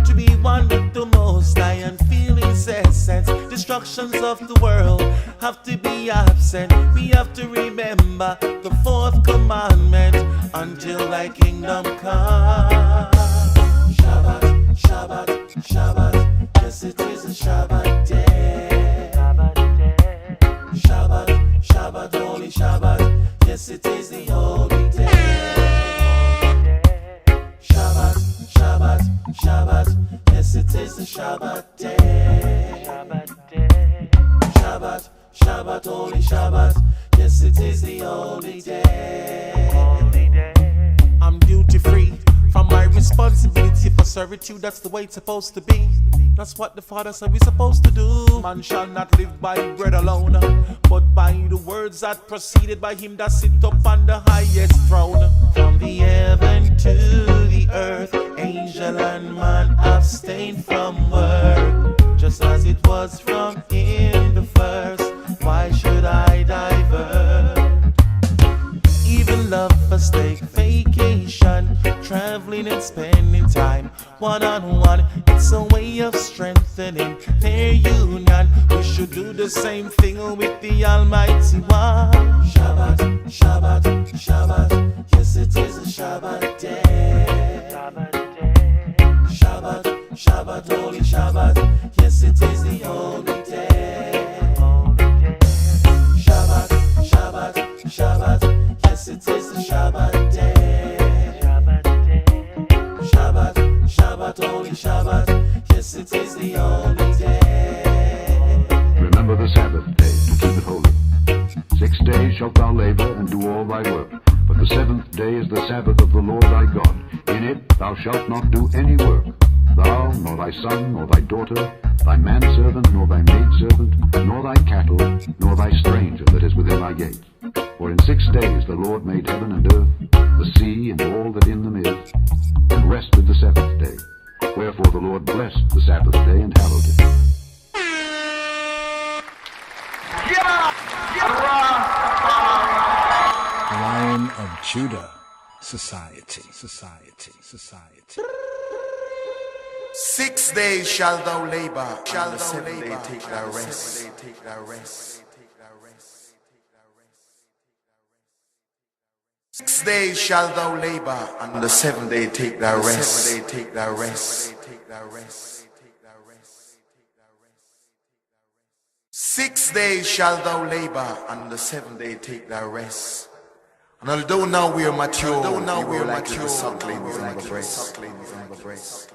To be one with the Most High and feel His essence. Destructions of the world have to be absent. We have to remember the 4th commandment until thy kingdom come. Shabbat, Shabbat, Shabbat, yes it is a Shabbat day. Shabbat, Shabbat, holy Shabbat, yes it is the holy day. Shabbat, Shabbat, Shabbat, yes it is the Shabbat day. Shabbat, Shabbat, holy Shabbat, yes it is the holy day. I'm duty free from my responsibility for servitude, that's the way it's supposed to be. That's what the Father said we're supposed to do. Man shall not live by bread alone, but by the words that proceeded by him that sit up on the highest throne. From the heaven to the earth, angel and man abstain from work, just as it was from in the first. Why should I divert? Even lovers take vacation, traveling and spending time one-on-one. It's a way of strengthening their union. We should do the same thing with the Almighty One. Shabbat, Shabbat, Shabbat, yes it is a Shabbat day. Shabbat, Shabbat, holy Shabbat, yes it is the holy day. Shabbat, Shabbat, Shabbat, yes it is the Shabbat day. Shabbat, Shabbat, holy Shabbat, yes it is the holy day. Remember the Sabbath day to keep it holy. 6 days shalt thou labor and do all thy work, but the 7th day is the Sabbath of the Lord thy God. In it thou shalt not do any work, thou nor thy son, nor thy daughter, thy manservant, nor thy maidservant, nor thy cattle, nor thy stranger that is within thy gates. For in 6 days the Lord made heaven and earth, the sea and all that in them is, and rested the seventh day. Wherefore the Lord blessed the Sabbath day and hallowed it. Lion of Judah Society. 6 days shalt thou labor, and the seventh day take thy rest. 6 days shalt thou labor, and the seventh day take thy rest. 6 days shalt thou labor, and the seventh day take thy rest. And although now we are mature, we will like the sucklings and the breasts.